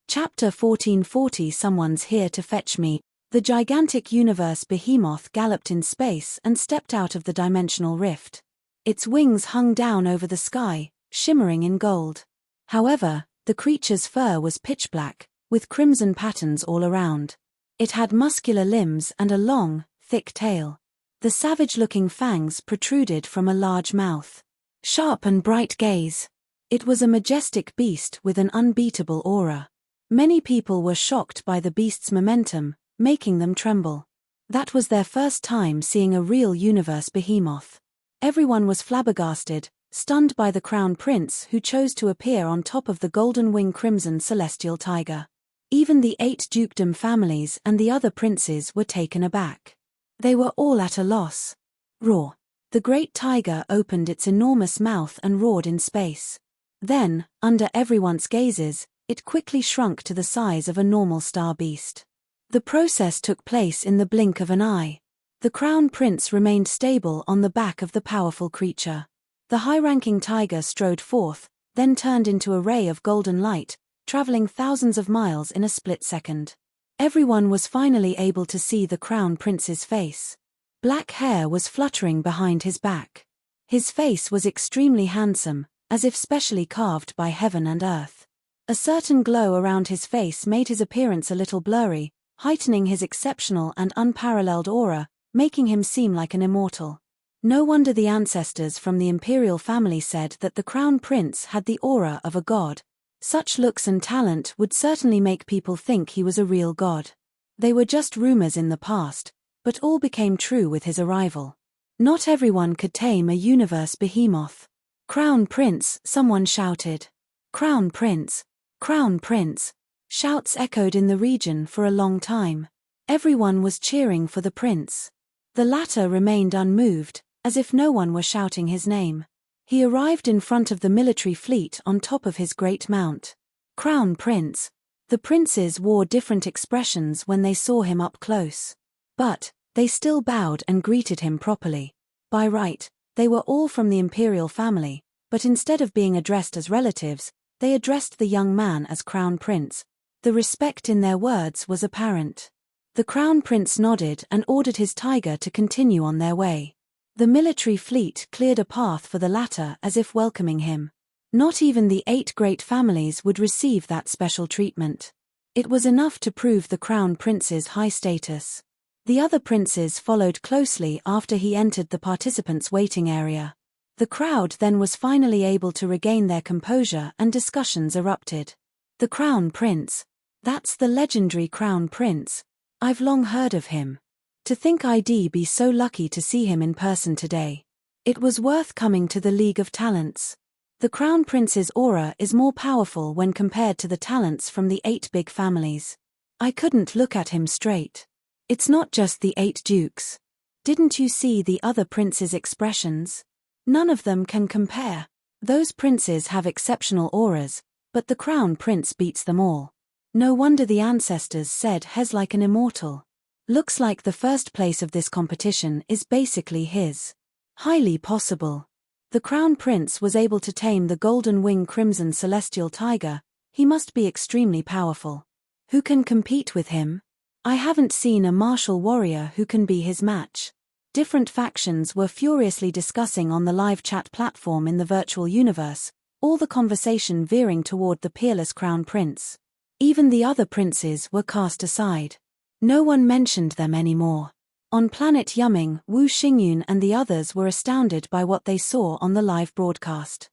Chapter 1440 Someone's here to fetch me. The gigantic universe behemoth galloped in space and stepped out of the dimensional rift. Its wings hung down over the sky, shimmering in gold. However, the creature's fur was pitch black, with crimson patterns all around. It had muscular limbs and a long, thick tail. The savage-looking fangs protruded from a large mouth. Sharp and bright gaze. It was a majestic beast with an unbeatable aura. Many people were shocked by the beast's momentum, making them tremble. That was their first time seeing a real universe behemoth. Everyone was flabbergasted, stunned by the Crown Prince who chose to appear on top of the golden wing crimson celestial tiger. Even the 8 dukedom families and the other princes were taken aback. They were all at a loss. Roar. The great tiger opened its enormous mouth and roared in space. Then, under everyone's gazes, it quickly shrunk to the size of a normal star beast. The process took place in the blink of an eye. The Crown Prince remained stable on the back of the powerful creature. The high-ranking tiger strode forth, then turned into a ray of golden light, traveling thousands of miles in a split second. Everyone was finally able to see the Crown Prince's face. Black hair was fluttering behind his back. His face was extremely handsome, as if specially carved by heaven and earth. A certain glow around his face made his appearance a little blurry, heightening his exceptional and unparalleled aura, making him seem like an immortal. No wonder the ancestors from the imperial family said that the Crown Prince had the aura of a god. Such looks and talent would certainly make people think he was a real god. They were just rumors in the past, but all became true with his arrival. Not everyone could tame a universe behemoth. "Crown Prince," someone shouted. "Crown Prince! Crown Prince!" Shouts echoed in the region for a long time. Everyone was cheering for the prince. The latter remained unmoved, as if no one were shouting his name. He arrived in front of the military fleet on top of his great mount. "Crown Prince!" The princes wore different expressions when they saw him up close. But, they still bowed and greeted him properly. By right, they were all from the imperial family, but instead of being addressed as relatives, they addressed the young man as Crown Prince. The respect in their words was apparent. The Crown Prince nodded and ordered his tiger to continue on their way. The military fleet cleared a path for the latter as if welcoming him. Not even the 8 great families would receive that special treatment. It was enough to prove the Crown Prince's high status. The other princes followed closely after he entered the participants' waiting area. The crowd then was finally able to regain their composure and discussions erupted. "The Crown Prince. That's the legendary Crown Prince. I've long heard of him. To think I'd be so lucky to see him in person today. It was worth coming to the League of Talents. The Crown Prince's aura is more powerful when compared to the talents from the 8 big families. I couldn't look at him straight. It's not just the 8 dukes. Didn't you see the other princes' expressions? None of them can compare. Those princes have exceptional auras, but the Crown Prince beats them all. No wonder the ancestors said he's like an immortal. Looks like the first place of this competition is basically his. Highly possible. The Crown Prince was able to tame the golden wing crimson celestial tiger. He must be extremely powerful. Who can compete with him? I haven't seen a martial warrior who can be his match." Different factions were furiously discussing on the live chat platform in the virtual universe, all the conversation veering toward the peerless Crown Prince. Even the other princes were cast aside. No one mentioned them anymore. On planet Yuming, Wu Xingyun and the others were astounded by what they saw on the live broadcast.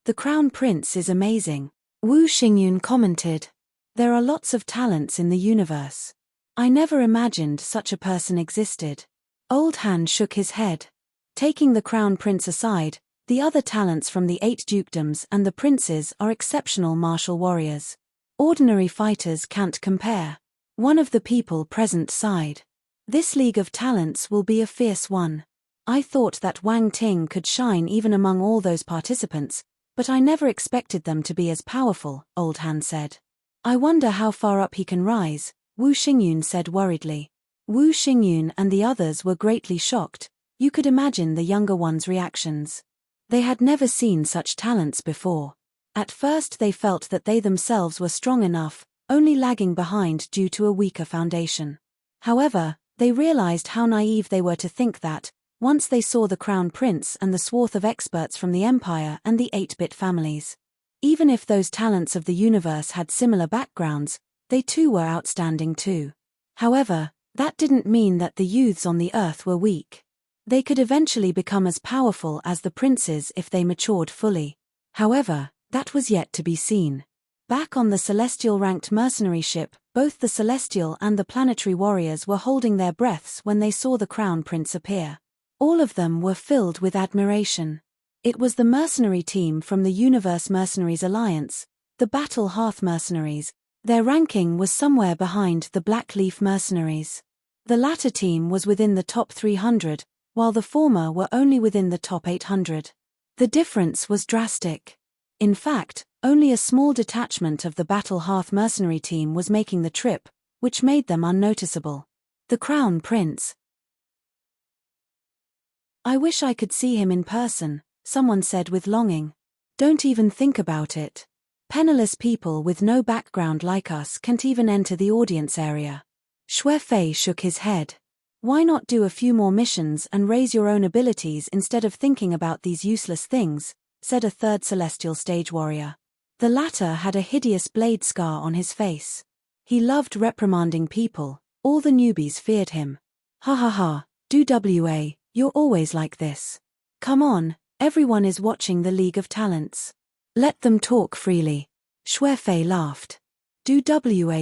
The Crown Prince is amazing, Wu Xingyun commented. There are lots of talents in the universe. I never imagined such a person existed. Old Han shook his head. Taking the Crown Prince aside, the other talents from the 8 dukedoms and the princes are exceptional martial warriors. Ordinary fighters can't compare. One of the people present sighed. This League of Talents will be a fierce one. I thought that Wang Ting could shine even among all those participants, but I never expected them to be as powerful, Old Han said. I wonder how far up he can rise, Wu Xingyun said worriedly. Wu Xingyun and the others were greatly shocked. You could imagine the younger ones' reactions. They had never seen such talents before. At first they felt that they themselves were strong enough, only lagging behind due to a weaker foundation. However, they realized how naive they were to think that, once they saw the Crown Prince and the swath of experts from the Empire and the 8-bit families. Even if those talents of the universe had similar backgrounds, they too were outstanding too. However, that didn't mean that the youths on the Earth were weak. They could eventually become as powerful as the princes if they matured fully. However, that was yet to be seen. Back on the Celestial-ranked mercenary ship, both the Celestial and the planetary warriors were holding their breaths when they saw the Crown Prince appear. All of them were filled with admiration. It was the mercenary team from the Universe Mercenaries Alliance, the Battle Hearth Mercenaries. Their ranking was somewhere behind the Blackleaf Mercenaries. The latter team was within the top 300, while the former were only within the top 800. The difference was drastic. In fact, only a small detachment of the Battle Hearth mercenary team was making the trip, which made them unnoticeable. The Crown Prince. I wish I could see him in person, someone said with longing. Don't even think about it. Penniless people with no background like us can't even enter the audience area. Xue Fei shook his head. Why not do a few more missions and raise your own abilities instead of thinking about these useless things, said a third celestial stage warrior. The latter had a hideous blade scar on his face. He loved reprimanding people, all the newbies feared him. Ha ha ha, you're always like this. Come on, everyone is watching the League of Talents. Let them talk freely. Xue Fei laughed.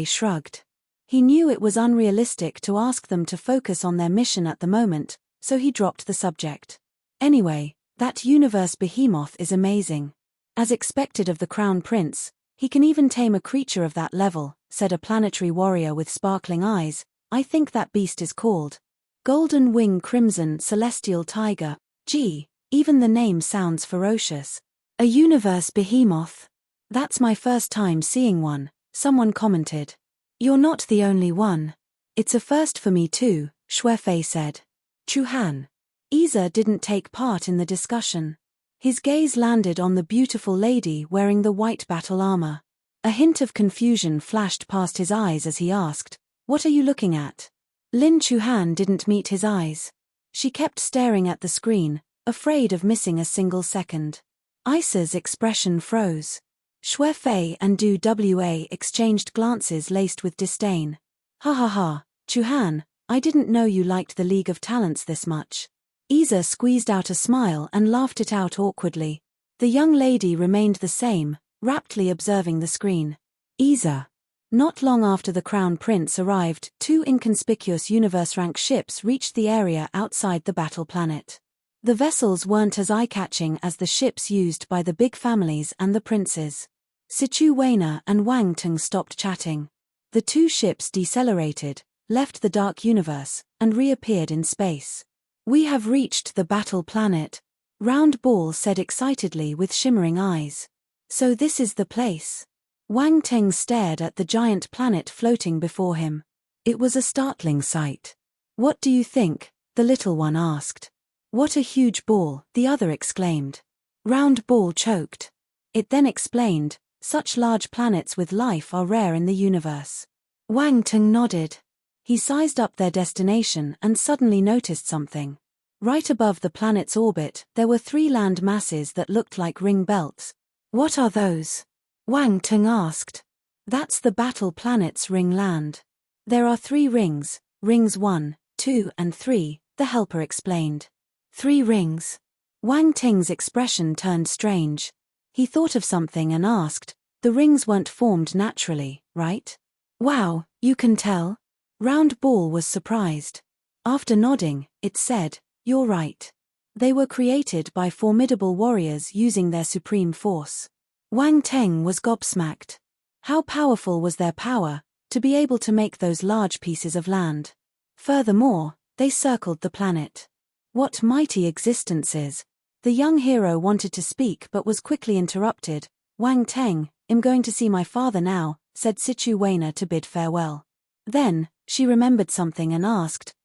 Shrugged. He knew it was unrealistic to ask them to focus on their mission at the moment, so he dropped the subject. Anyway, that universe behemoth is amazing. As expected of the Crown Prince, he can even tame a creature of that level, said a planetary warrior with sparkling eyes. I think that beast is called Golden Wing Crimson Celestial Tiger. Gee, even the name sounds ferocious. A universe behemoth. That's my first time seeing one, someone commented. You're not the only one. It's a first for me too, Xue Fei said. Chuhan. Iza didn't take part in the discussion. His gaze landed on the beautiful lady wearing the white battle armor. A hint of confusion flashed past his eyes as he asked, "What are you looking at?" Lin Chuhan didn't meet his eyes. She kept staring at the screen, afraid of missing a single second. Isa's expression froze. Xue Fei and Du Wa exchanged glances laced with disdain. Ha ha ha, Chuhan, I didn't know you liked the League of Talents this much. Isa squeezed out a smile and laughed it out awkwardly. The young lady remained the same, raptly observing the screen. Isa. Not long after the Crown Prince arrived, 2 inconspicuous universe-rank ships reached the area outside the battle planet. The vessels weren't as eye-catching as the ships used by the big families and the princes. Sichu Weina and Wang Tung stopped chatting. The 2 ships decelerated, left the dark universe, and reappeared in space. We have reached the battle planet, Round Ball said excitedly with shimmering eyes. So this is the place. Wang Teng stared at the giant planet floating before him. It was a startling sight. What do you think? The little one asked. What a huge ball, the other exclaimed. Round Ball choked. It then explained, such large planets with life are rare in the universe. Wang Teng nodded. He sized up their destination and suddenly noticed something. Right above the planet's orbit, there were 3 land masses that looked like ring belts. What are those? Wang Teng asked. That's the battle planet's ring land. There are 3 rings, rings 1, 2 and 3, the helper explained. 3 rings. Wang Ting's expression turned strange. He thought of something and asked, the rings weren't formed naturally, right? Wow, you can tell? Round Ball was surprised. After nodding, it said, you're right. They were created by formidable warriors using their supreme force. Wang Teng was gobsmacked. How powerful was their power, to be able to make those large pieces of land? Furthermore, they circled the planet. What mighty existences! The young hero wanted to speak but was quickly interrupted. Wang Teng, I'm going to see my father now, said Situ Weiner to bid farewell. Then, she remembered something and asked,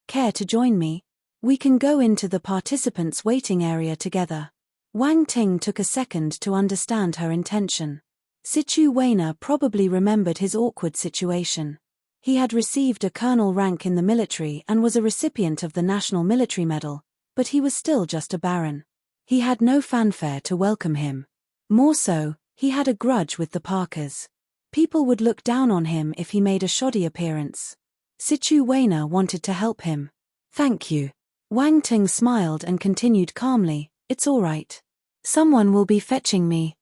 care to join me? We can go into the participants' waiting area together. Wang Ting took a second to understand her intention. Situ Weiner probably remembered his awkward situation. He had received a colonel rank in the military and was a recipient of the National Military Medal, but he was still just a baron. He had no fanfare to welcome him. More so, he had a grudge with the Parkers. People would look down on him if he made a shoddy appearance. Situ Weiner wanted to help him. Thank you. Wang Ting smiled and continued calmly, it's all right. Someone will be fetching me.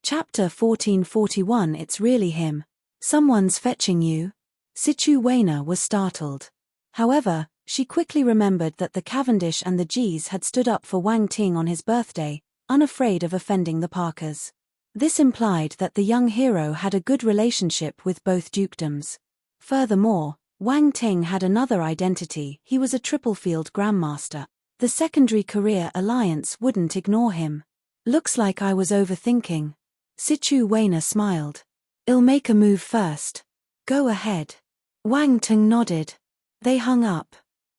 Chapter 1441. It's really him. Someone's fetching you? Situ Weiner was startled. However, she quickly remembered that the Cavendish and the G's had stood up for Wang Ting on his birthday, unafraid of offending the Parkers. This implied that the young hero had a good relationship with both dukedoms. Furthermore, Wang Ting had another identity, he was a Triple-Field Grandmaster. The secondary career alliance wouldn't ignore him. Looks like I was overthinking. Situ Weiner smiled. I'll make a move first. Go ahead. Wang Ting nodded. They hung up.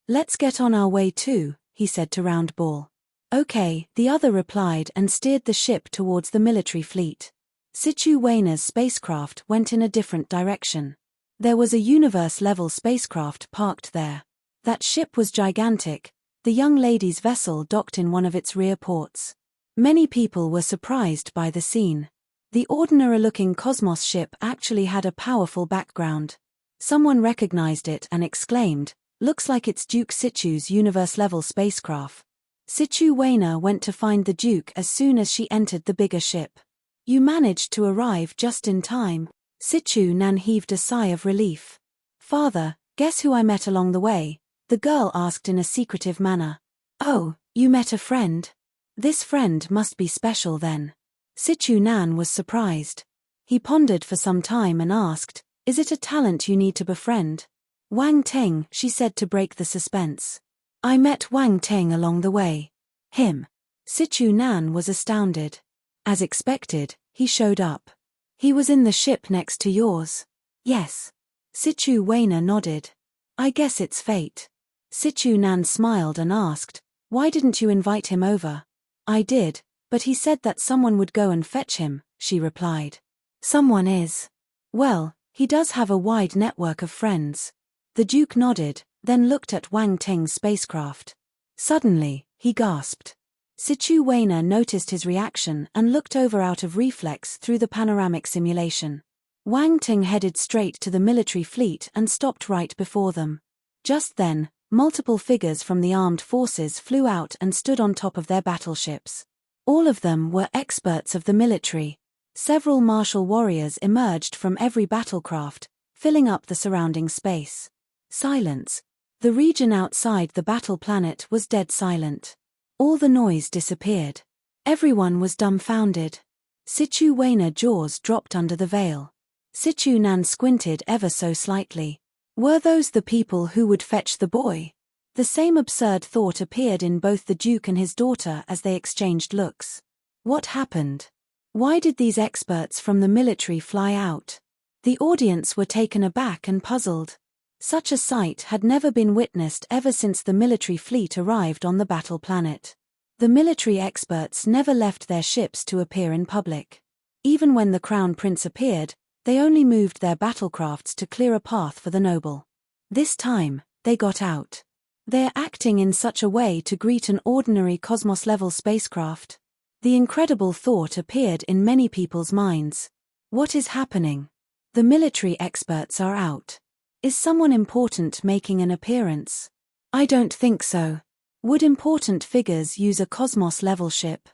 Let's get on our way too, he said to Round Ball. Okay, the other replied and steered the ship towards the military fleet. Situ Weiner's spacecraft went in a different direction. There was a universe-level spacecraft parked there. That ship was gigantic. The young lady's vessel docked in one of its rear ports. Many people were surprised by the scene. The ordinary-looking Cosmos ship actually had a powerful background. Someone recognized it and exclaimed, looks like it's Duke Situ's universe-level spacecraft. Situ Weiner went to find the Duke as soon as she entered the bigger ship. You managed to arrive just in time. Situ Nan heaved a sigh of relief. Father, guess who I met along the way? The girl asked in a secretive manner. Oh, you met a friend? This friend must be special then. Situ Nan was surprised. He pondered for some time and asked, is it a talent you need to befriend? Wang Teng, she said to break the suspense. I met Wang Teng along the way. Him? Situ Nan was astounded. As expected, he showed up. He was in the ship next to yours. Yes. Situ Weiner nodded. I guess it's fate. Situ Nan smiled and asked, why didn't you invite him over? I did, but he said that someone would go and fetch him, she replied. Someone is. Well, he does have a wide network of friends. The Duke nodded, then looked at Wang Teng's spacecraft. Suddenly, he gasped. Situ Weiner noticed his reaction and looked over out of reflex through the panoramic simulation. Wang Ting headed straight to the military fleet and stopped right before them. Just then, multiple figures from the armed forces flew out and stood on top of their battleships. All of them were experts of the military. Several martial warriors emerged from every battlecraft, filling up the surrounding space. Silence. The region outside the battle planet was dead silent. All the noise disappeared. Everyone was dumbfounded. Situ Weiner jaws dropped under the veil. Situ Nan squinted ever so slightly. Were those the people who would fetch the boy? The same absurd thought appeared in both the Duke and his daughter as they exchanged looks. What happened? Why did these experts from the military fly out? The audience were taken aback and puzzled. Such a sight had never been witnessed ever since the military fleet arrived on the battle planet. The military experts never left their ships to appear in public. Even when the Crown Prince appeared, they only moved their battlecrafts to clear a path for the noble. This time, they got out. They're acting in such a way to greet an ordinary Cosmos-level spacecraft. The incredible thought appeared in many people's minds. What is happening? The military experts are out. Is someone important making an appearance? I don't think so. Would important figures use a Cosmos-level ship?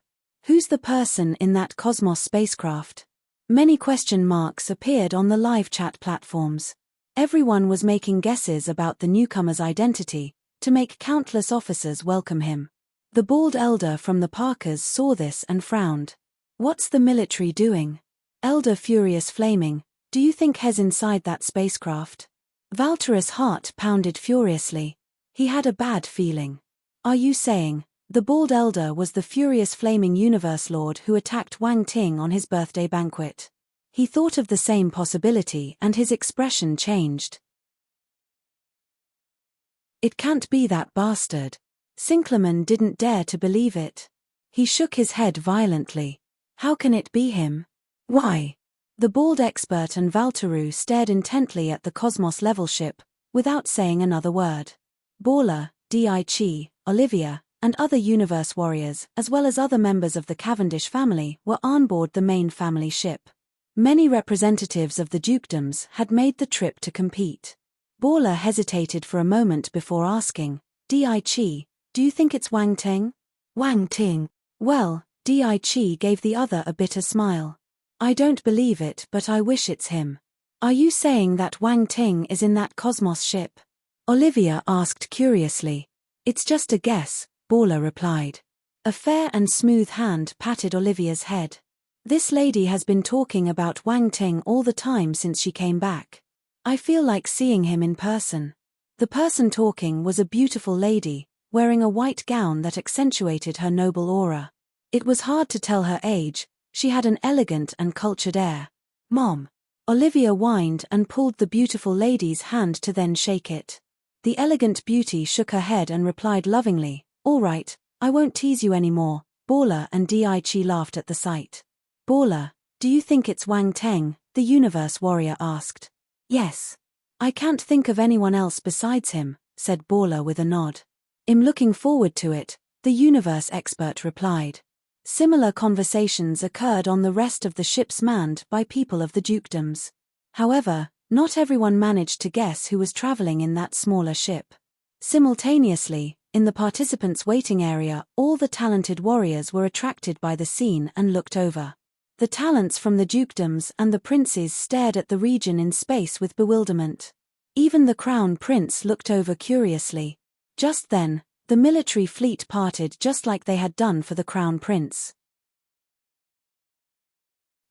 Who's the person in that Cosmos spacecraft? Many question marks appeared on the live chat platforms. Everyone was making guesses about the newcomer's identity, to make countless officers welcome him. The bald elder from the Parkers saw this and frowned. What's the military doing? Elder Furious Flaming, do you think he's inside that spacecraft? Valterus' heart pounded furiously. He had a bad feeling. Are you saying, the bald elder was the Furious Flaming Universe Lord who attacked Wang Ting on his birthday banquet? He thought of the same possibility and his expression changed. It can't be that bastard. Sinclairman didn't dare to believe it. He shook his head violently. How can it be him? Why? The bald expert and Valteru stared intently at the Cosmos-level ship, without saying another word. Baller, Di, Olivia, and other universe warriors, as well as other members of the Cavendish family, were on board the main family ship. Many representatives of the dukedoms had made the trip to compete. Baller hesitated for a moment before asking, Di, do you think it's Wang Ting? Wang Ting. Well, Di gave the other a bitter smile. I don't believe it, but I wish it's him. Are you saying that Wang Ting is in that Cosmos ship? Olivia asked curiously. It's just a guess, Baller replied. A fair and smooth hand patted Olivia's head. This lady has been talking about Wang Ting all the time since she came back. I feel like seeing him in person. The person talking was a beautiful lady, wearing a white gown that accentuated her noble aura. It was hard to tell her age, she had an elegant and cultured air. Mom. Olivia whined and pulled the beautiful lady's hand to then shake it. The elegant beauty shook her head and replied lovingly, all right, I won't tease you anymore. Baller and Di laughed at the sight. Baller, do you think it's Wang Ting? The universe warrior asked. Yes. I can't think of anyone else besides him, said Baller with a nod. I'm looking forward to it, the universe expert replied. Similar conversations occurred on the rest of the ships manned by people of the dukedoms. However, not everyone managed to guess who was traveling in that smaller ship. Simultaneously, in the participants' waiting area, all the talented warriors were attracted by the scene and looked over. The talents from the dukedoms and the princes stared at the region in space with bewilderment. Even the crown prince looked over curiously. Just then, the military fleet parted just like they had done for the crown prince.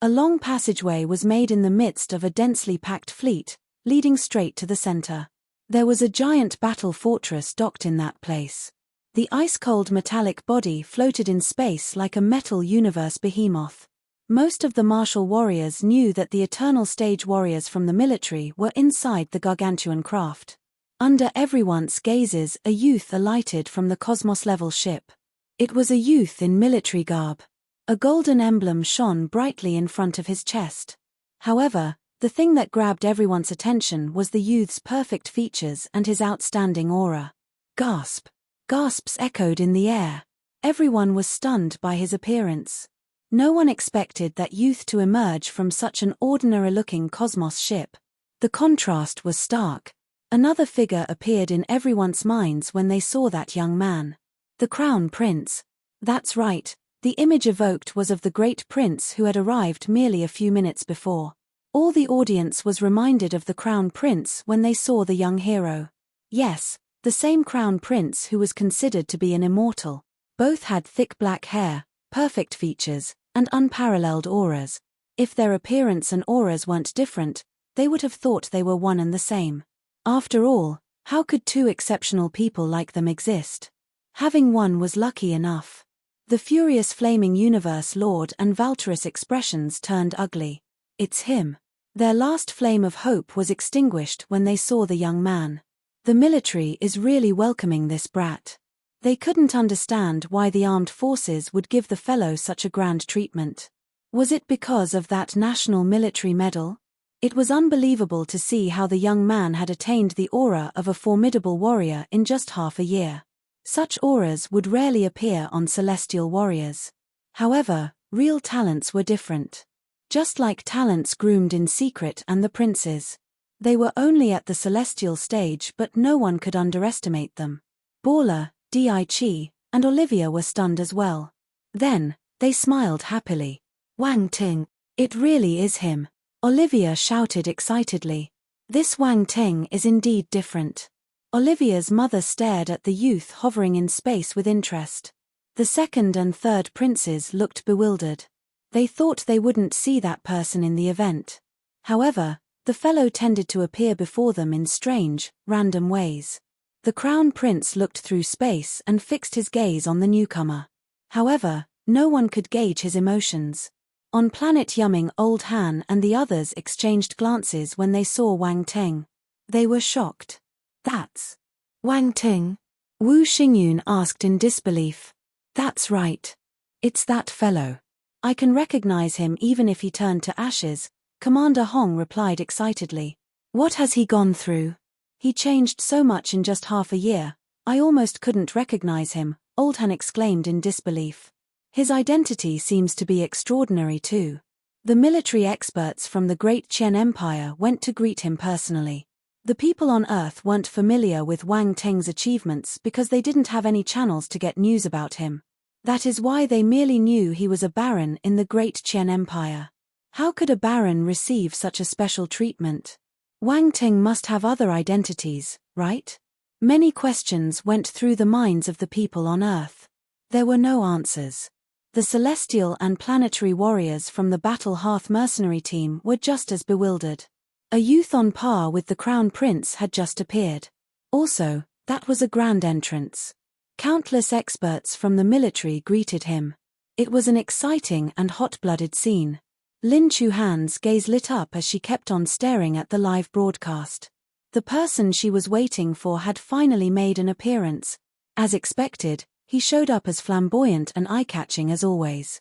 A long passageway was made in the midst of a densely packed fleet, leading straight to the center. There was a giant battle fortress docked in that place. The ice-cold metallic body floated in space like a metal universe behemoth. Most of the martial warriors knew that the eternal stage warriors from the military were inside the gargantuan craft. Under everyone's gazes, a youth alighted from the Cosmos-level ship. It was a youth in military garb. A golden emblem shone brightly in front of his chest. However, the thing that grabbed everyone's attention was the youth's perfect features and his outstanding aura. Gasp! Gasps echoed in the air. Everyone was stunned by his appearance. No one expected that youth to emerge from such an ordinary-looking Cosmos ship. The contrast was stark. Another figure appeared in everyone's minds when they saw that young man. The Crown Prince. That's right, the image evoked was of the great prince who had arrived merely a few minutes before. All the audience was reminded of the Crown Prince when they saw the young hero. Yes, the same Crown Prince who was considered to be an immortal. Both had thick black hair, perfect features, and unparalleled auras. If their appearance and auras weren't different, they would have thought they were one and the same. After all, how could two exceptional people like them exist? Having one was lucky enough. The furious flaming universe lord and Valterus expressions turned ugly. It's him. Their last flame of hope was extinguished when they saw the young man. The military is really welcoming this brat. They couldn't understand why the armed forces would give the fellow such a grand treatment. Was it because of that national military medal? It was unbelievable to see how the young man had attained the aura of a formidable warrior in just half a year. Such auras would rarely appear on celestial warriors. However, real talents were different. Just like talents groomed in secret and the princes. They were only at the celestial stage, but no one could underestimate them. Borla, Di, and Olivia were stunned as well. Then, they smiled happily. Wang Ting, it really is him. Olivia shouted excitedly. This Wang Ting is indeed different. Olivia's mother stared at the youth hovering in space with interest. The second and third princes looked bewildered. They thought they wouldn't see that person in the event. However, the fellow tended to appear before them in strange, random ways. The crown prince looked through space and fixed his gaze on the newcomer. However, no one could gauge his emotions. On planet Yumming, Old Han and the others exchanged glances when they saw Wang Ting. They were shocked. That's Wang Ting? Wu Xingyun asked in disbelief. That's right. It's that fellow. I can recognize him even if he turned to ashes, Commander Hong replied excitedly. What has he gone through? He changed so much in just half a year, I almost couldn't recognize him, Old Han exclaimed in disbelief. His identity seems to be extraordinary too. The military experts from the Great Qian Empire went to greet him personally. The people on Earth weren't familiar with Wang Ting's achievements because they didn't have any channels to get news about him. That is why they merely knew he was a baron in the Great Qian Empire. How could a baron receive such a special treatment? Wang Ting must have other identities, right? Many questions went through the minds of the people on Earth. There were no answers. The celestial and planetary warriors from the Battle Hearth mercenary team were just as bewildered. A youth on par with the crown prince had just appeared. Also, that was a grand entrance. Countless experts from the military greeted him. It was an exciting and hot-blooded scene. Lin Chuhan's gaze lit up as she kept on staring at the live broadcast. The person she was waiting for had finally made an appearance. As expected, he showed up as flamboyant and eye-catching as always.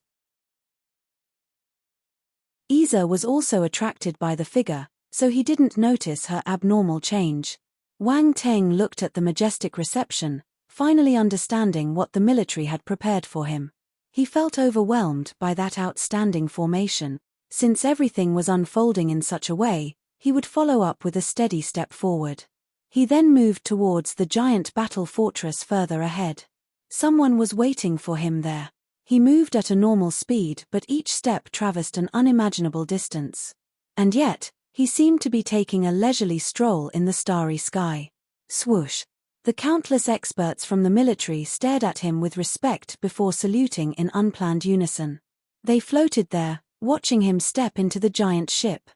Isa was also attracted by the figure, so he didn't notice her abnormal change. Wang Ting looked at the majestic reception, finally understanding what the military had prepared for him. He felt overwhelmed by that outstanding formation. Since everything was unfolding in such a way, he would follow up with a steady step forward. He then moved towards the giant battle fortress further ahead. Someone was waiting for him there. He moved at a normal speed, but each step traversed an unimaginable distance. And yet, he seemed to be taking a leisurely stroll in the starry sky. Swoosh! The countless experts from the military stared at him with respect before saluting in unplanned unison. They floated there, watching him step into the giant ship.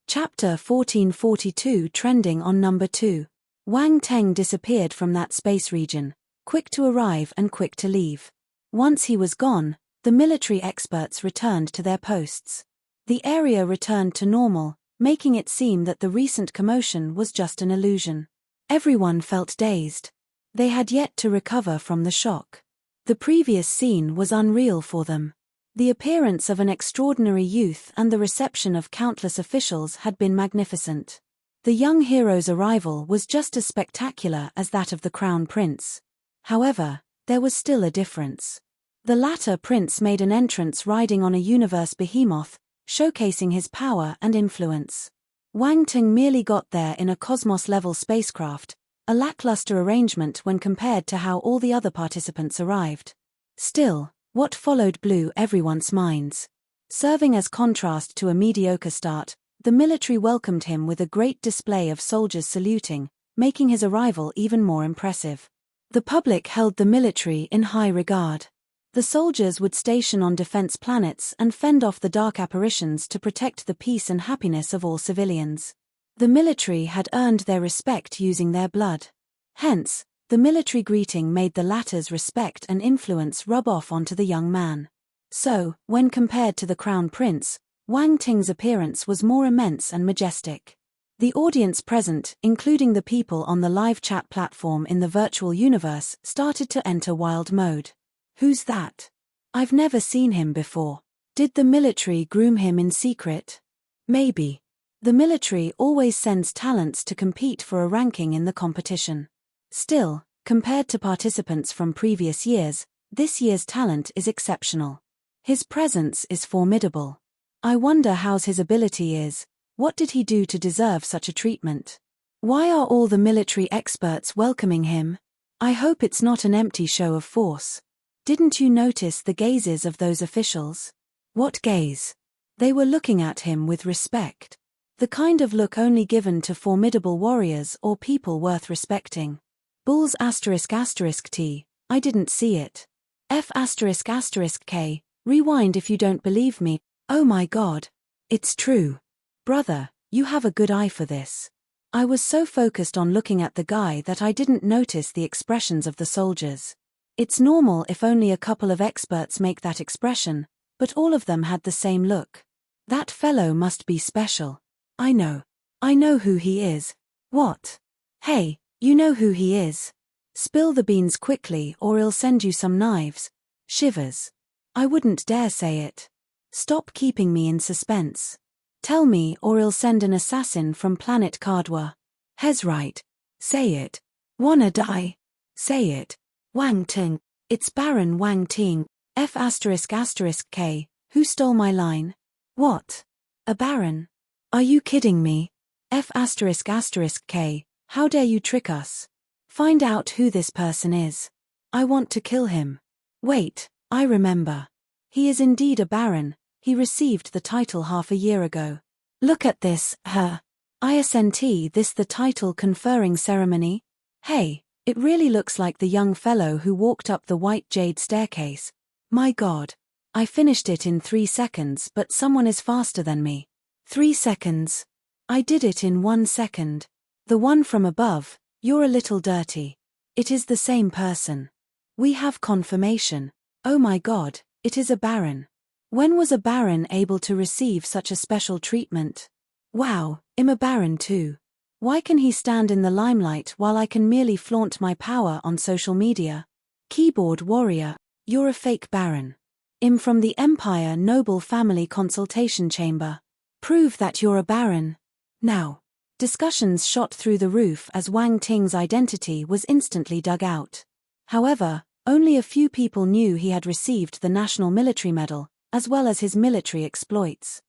Chapter 1442 trending on number 2. Wang Ting disappeared from that space region, quick to arrive and quick to leave. Once he was gone, the military experts returned to their posts. The area returned to normal, making it seem that the recent commotion was just an illusion. Everyone felt dazed. They had yet to recover from the shock. The previous scene was unreal for them. The appearance of an extraordinary youth and the reception of countless officials had been magnificent. The young hero's arrival was just as spectacular as that of the crown prince. However, there was still a difference. The latter prince made an entrance riding on a universe behemoth, showcasing his power and influence. Wang Ting merely got there in a cosmos-level spacecraft, a lackluster arrangement when compared to how all the other participants arrived. Still, what followed blew everyone's minds. Serving as contrast to a mediocre start, the military welcomed him with a great display of soldiers saluting, making his arrival even more impressive. The public held the military in high regard. The soldiers would station on defense planets and fend off the dark apparitions to protect the peace and happiness of all civilians. The military had earned their respect using their blood. Hence, the military greeting made the latter's respect and influence rub off onto the young man. So, when compared to the crown prince, Wang Ting's appearance was more immense and majestic. The audience present, including the people on the live chat platform in the virtual universe, started to enter wild mode. Who's that? I've never seen him before. Did the military groom him in secret? Maybe. The military always sends talents to compete for a ranking in the competition. Still, Compared to participants from previous years, this year's talent is exceptional. His presence is formidable. I wonder how's his ability is. What did he do to deserve such a treatment? Why are all the military experts welcoming him? I hope it's not an empty show of force. Didn't you notice the gazes of those officials? What gaze? They were looking at him with respect. The kind of look only given to formidable warriors or people worth respecting. Bulls ***T, I didn't see it. F***K, rewind if you don't believe me. Oh my God. It's true. Brother, you have a good eye for this. I was so focused on looking at the guy that I didn't notice the expressions of the soldiers. It's normal if only a couple of experts make that expression, but all of them had the same look. That fellow must be special. I know who he is. What? Hey, you know who he is. Spill the beans quickly or I'll send you some knives. Shivers. I wouldn't dare say it. Stop keeping me in suspense. Tell me or I'll send an assassin from planet Cardwa. Hez right. Say it. Wanna die? Say it. Wang Ting. It's Baron Wang Ting. F***K. Who stole my line? What? A baron? Are you kidding me? F***K. How dare you trick us? Find out who this person is. I want to kill him. Wait, I remember. He is indeed a baron. He received the title half a year ago. Look at this, Isn't this the title conferring ceremony? Hey, it really looks like the young fellow who walked up the white jade staircase. My God. I finished it in 3 seconds, but someone is faster than me. 3 seconds. I did it in 1 second. The one from above, you're a little dirty. It is the same person. We have confirmation. Oh my God, it is a baron. When was a baron able to receive such a special treatment? Wow, I'm a baron too. Why can he stand in the limelight while I can merely flaunt my power on social media? Keyboard warrior, you're a fake baron. I'm from the Empire Noble Family Consultation Chamber. Prove that you're a baron. Now. Discussions shot through the roof as Wang Ting's identity was instantly dug out. However, only a few people knew he had received the National Military Medal, as well as his military exploits.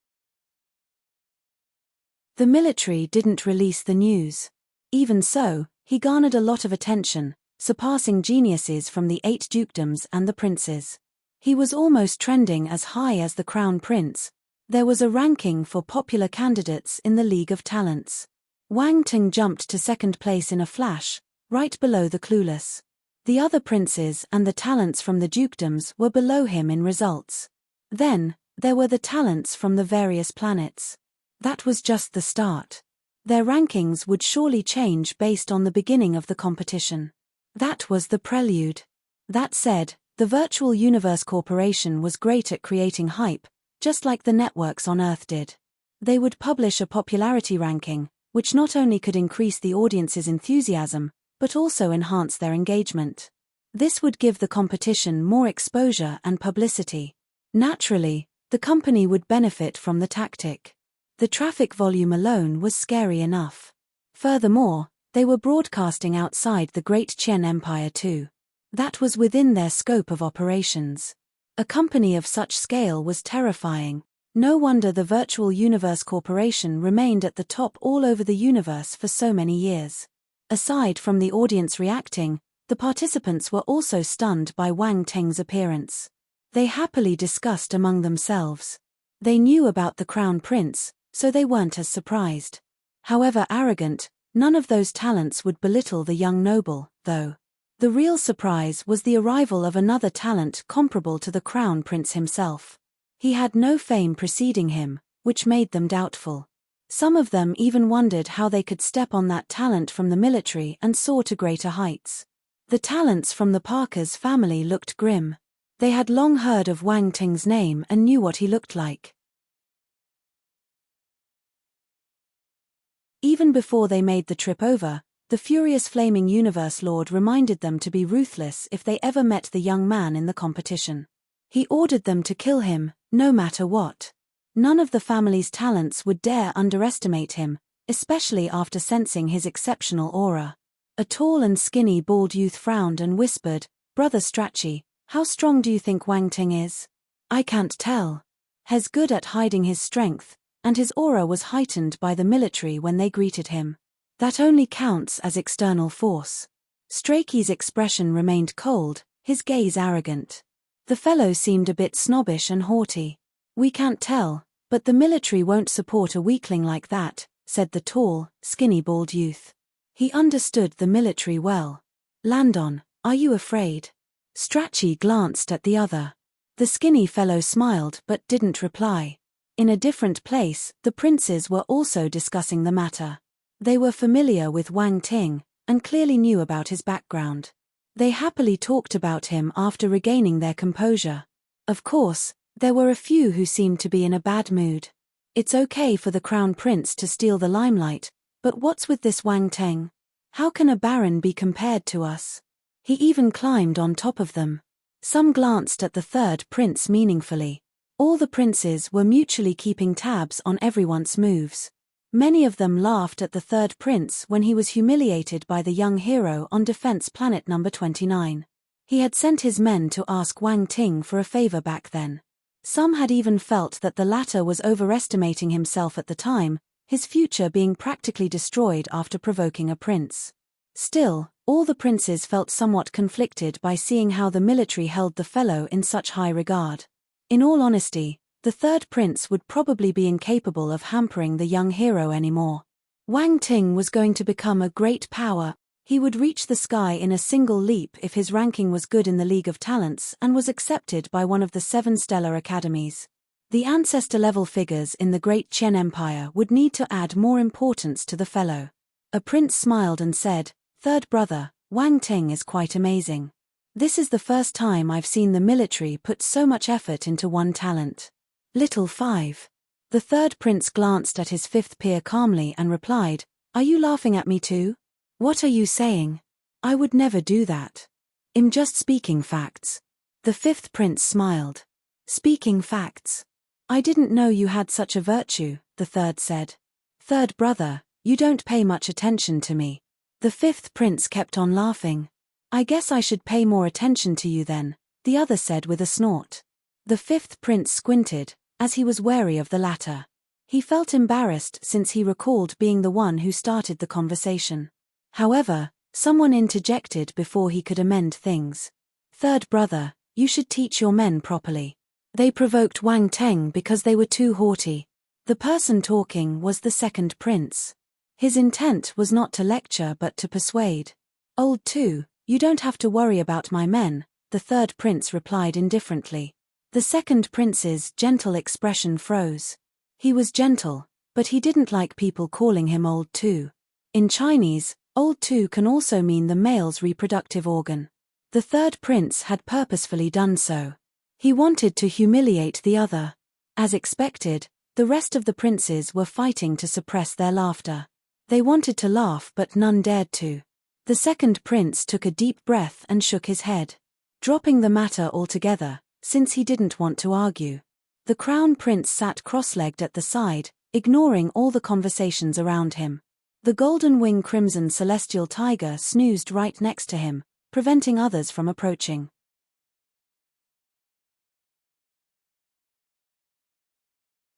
The military didn't release the news. Even so, he garnered a lot of attention, surpassing geniuses from the 8 dukedoms and the princes. He was almost trending as high as the Crown Prince. There was a ranking for popular candidates in the League of Talents. Wang Ting jumped to 2nd place in a flash, right below the clueless. The other princes and the talents from the dukedoms were below him in results. Then, there were the talents from the various planets. That was just the start. Their rankings would surely change based on the beginning of the competition. That was the prelude. That said, the Virtual Universe Corporation was great at creating hype, just like the networks on Earth did. They would publish a popularity ranking, which not only could increase the audience's enthusiasm, but also enhance their engagement. This would give the competition more exposure and publicity. Naturally, the company would benefit from the tactic. The traffic volume alone was scary enough. Furthermore, they were broadcasting outside the Great Qian Empire too. That was within their scope of operations. A company of such scale was terrifying. No wonder the Virtual Universe Corporation remained at the top all over the universe for so many years. Aside from the audience reacting, the participants were also stunned by Wang Ting's appearance. They happily discussed among themselves. They knew about the Crown Prince, so they weren't as surprised. However arrogant, none of those talents would belittle the young noble, though. The real surprise was the arrival of another talent comparable to the Crown Prince himself. He had no fame preceding him, which made them doubtful. Some of them even wondered how they could step on that talent from the military and soar to greater heights. The talents from the Parker's family looked grim. They had long heard of Wang Ting's name and knew what he looked like. Even before they made the trip over, the furious Flaming Universe Lord reminded them to be ruthless if they ever met the young man in the competition. He ordered them to kill him, no matter what. None of the family's talents would dare underestimate him, especially after sensing his exceptional aura. A tall and skinny bald youth frowned and whispered, "Brother Strachey, how strong do you think Wang Ting is?" "I can't tell. He's good at hiding his strength, and his aura was heightened by the military when they greeted him. That only counts as external force." Strachey's expression remained cold, his gaze arrogant. The fellow seemed a bit snobbish and haughty. "We can't tell, but the military won't support a weakling like that," said the tall, skinny bald youth. He understood the military well. "Landon, are you afraid?" Strachey glanced at the other. The skinny fellow smiled but didn't reply. In a different place, the princes were also discussing the matter. They were familiar with Wang Ting, and clearly knew about his background. They happily talked about him after regaining their composure. Of course, there were a few who seemed to be in a bad mood. It's okay for the crown prince to steal the limelight, but what's with this Wang Ting? How can a baron be compared to us? He even climbed on top of them. Some glanced at the third prince meaningfully. All the princes were mutually keeping tabs on everyone's moves. Many of them laughed at the third prince when he was humiliated by the young hero on defense planet number 29. He had sent his men to ask Wang Ting for a favor back then. Some had even felt that the latter was overestimating himself at the time, his future being practically destroyed after provoking a prince. Still, all the princes felt somewhat conflicted by seeing how the military held the fellow in such high regard. In all honesty, the third prince would probably be incapable of hampering the young hero anymore. Wang Ting was going to become a great power. He would reach the sky in a single leap if his ranking was good in the League of Talents and was accepted by one of the 7 stellar academies. The ancestor-level figures in the Great Qian Empire would need to add more importance to the fellow. A prince smiled and said, "Third brother, Wang Ting is quite amazing. This is the first time I've seen the military put so much effort into one talent." Little 5. The third prince glanced at his fifth peer calmly and replied, "Are you laughing at me too? What are you saying? I would never do that. I'm just speaking facts." The fifth prince smiled. "Speaking facts? I didn't know you had such a virtue," the third said. "Third brother, you don't pay much attention to me." The fifth prince kept on laughing. "I guess I should pay more attention to you then," the other said with a snort. The fifth prince squinted, as he was wary of the latter. He felt embarrassed since he recalled being the one who started the conversation. However, someone interjected before he could amend things. "Third brother, you should teach your men properly. They provoked Wang Ting because they were too haughty." The person talking was the second prince. His intent was not to lecture but to persuade. "Old 2, you don't have to worry about my men," the third prince replied indifferently. The second prince's gentle expression froze. He was gentle, but he didn't like people calling him old 2. In Chinese, old 2 can also mean the male's reproductive organ. The third prince had purposefully done so. He wanted to humiliate the other. As expected, the rest of the princes were fighting to suppress their laughter. They wanted to laugh but none dared to. The second prince took a deep breath and shook his head, dropping the matter altogether, since he didn't want to argue. The crown prince sat cross-legged at the side, ignoring all the conversations around him. The golden wing crimson celestial tiger snoozed right next to him, preventing others from approaching.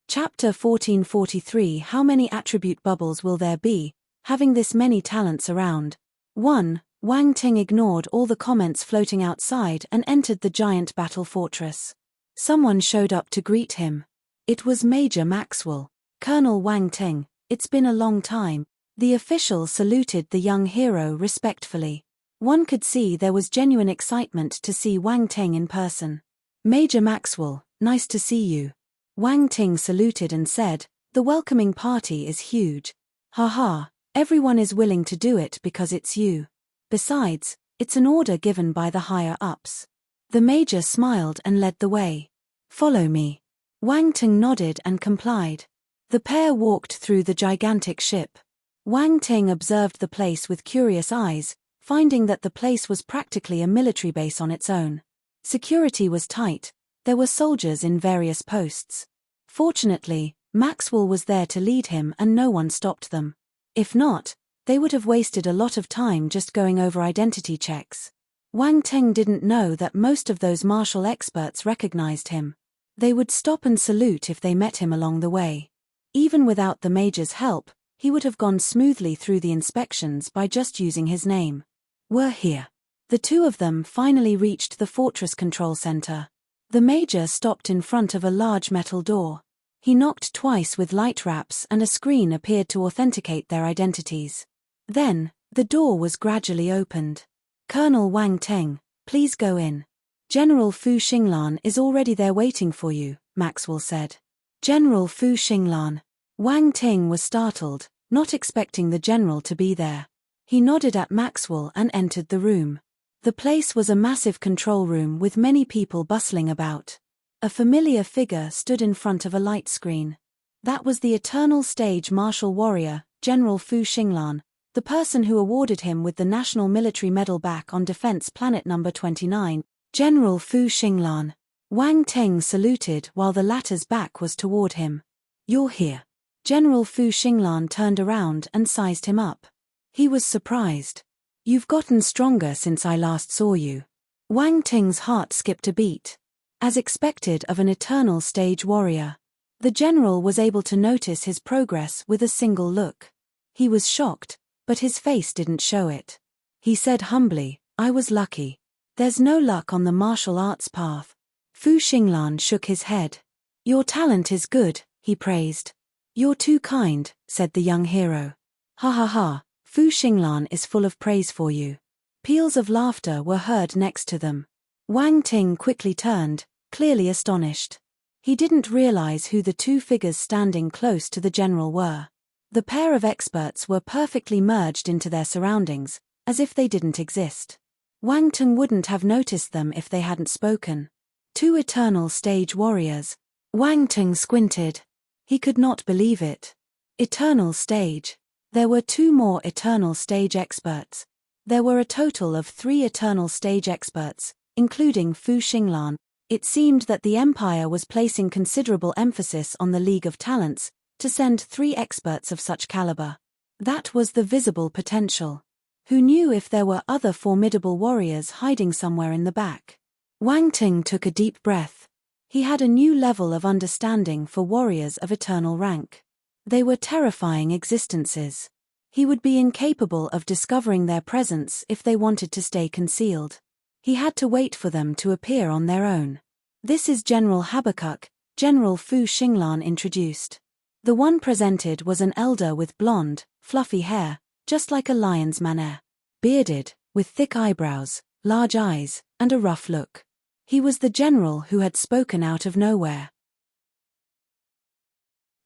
Chapter 1443. How many attribute bubbles will there be, having this many talents around? 1. Wang Ting ignored all the comments floating outside and entered the giant battle fortress. Someone showed up to greet him. It was Major Maxwell. "Colonel Wang Ting, it's been a long time." The official saluted the young hero respectfully. One could see there was genuine excitement to see Wang Ting in person. "Major Maxwell, nice to see you." Wang Ting saluted and said, "The welcoming party is huge. Haha, everyone is willing to do it because it's you. Besides, it's an order given by the higher-ups." The major smiled and led the way. "Follow me." Wang Ting nodded and complied. The pair walked through the gigantic ship. Wang Ting observed the place with curious eyes, finding that the place was practically a military base on its own. Security was tight. There were soldiers in various posts. Fortunately, Maxwell was there to lead him and no one stopped them. If not, They would have wasted a lot of time just going over identity checks. Wang Teng didn't know that most of those martial experts recognized him. They would stop and salute if they met him along the way. Even without the major's help, he would have gone smoothly through the inspections by just using his name. We're here. The two of them finally reached the fortress control center. The major stopped in front of a large metal door. He knocked twice with light raps and a screen appeared to authenticate their identities. Then, the door was gradually opened. Colonel Wang Teng, please go in. General Fu Xinglan is already there waiting for you, Maxwell said. General Fu Xinglan. Wang Teng was startled, not expecting the general to be there. He nodded at Maxwell and entered the room. The place was a massive control room with many people bustling about. A familiar figure stood in front of a light screen. That was the eternal stage martial warrior, General Fu Xinglan, the person who awarded him with the National Military Medal back on Defense Planet number 29, General Fu Xinglan. Wang Teng saluted while the latter's back was toward him. You're here. General Fu Xinglan turned around and sized him up. He was surprised. You've gotten stronger since I last saw you. Wang Teng's heart skipped a beat. As expected of an eternal stage warrior. The general was able to notice his progress with a single look. He was shocked, but his face didn't show it. He said humbly, I was lucky. There's no luck on the martial arts path. Fu Xinglan shook his head. Your talent is good, he praised. You're too kind, said the young hero. Ha ha ha, Fu Xinglan is full of praise for you. Peals of laughter were heard next to them. Wang Ting quickly turned, clearly astonished. He didn't realize who the two figures standing close to the general were. The pair of experts were perfectly merged into their surroundings, as if they didn't exist. Wang Ting wouldn't have noticed them if they hadn't spoken. Two eternal stage warriors. Wang Ting squinted. He could not believe it. Eternal stage. There were two more eternal stage experts. There were a total of 3 eternal stage experts, including Fu Xinglan. It seemed that the Empire was placing considerable emphasis on the League of Talents, to send 3 experts of such caliber. That was the visible potential. Who knew if there were other formidable warriors hiding somewhere in the back? Wang Ting took a deep breath. He had a new level of understanding for warriors of eternal rank. They were terrifying existences. He would be incapable of discovering their presence if they wanted to stay concealed. He had to wait for them to appear on their own. This is General Habakkuk, General Fu Xinglan introduced. The one presented was an elder with blonde, fluffy hair, just like a lion's mane. Bearded, with thick eyebrows, large eyes, and a rough look. He was the general who had spoken out of nowhere.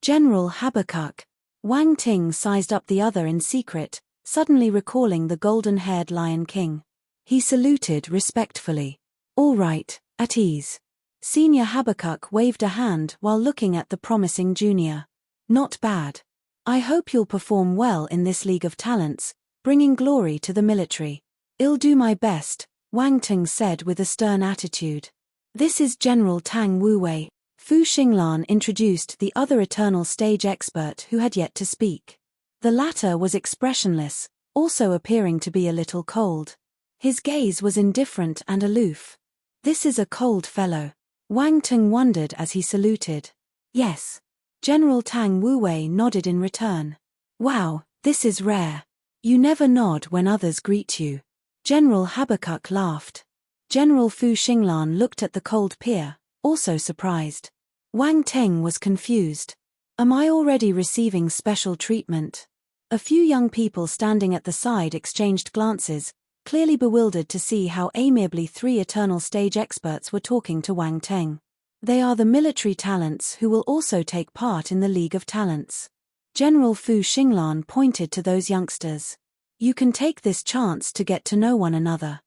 General Habakkuk. Wang Ting sized up the other in secret, suddenly recalling the golden-haired Lion King. He saluted respectfully. All right, at ease. Senior Habakkuk waved a hand while looking at the promising junior. Not bad. I hope you'll perform well in this League of Talents, bringing glory to the military. I'll do my best, Wang Ting said with a stern attitude. This is General Tang Wuwei. Fu Xinglan introduced the other eternal stage expert who had yet to speak. The latter was expressionless, also appearing to be a little cold. His gaze was indifferent and aloof. This is a cold fellow. Wang Ting wondered as he saluted. Yes. General Tang Wuwei nodded in return. Wow, this is rare. You never nod when others greet you. General Habakkuk laughed. General Fu Xinglan looked at the cold peer, also surprised. Wang Teng was confused. Am I already receiving special treatment? A few young people standing at the side exchanged glances, clearly bewildered to see how amiably 3 eternal stage experts were talking to Wang Teng. They are the military talents who will also take part in the League of Talents. General Fu Xinglan pointed to those youngsters. You can take this chance to get to know one another.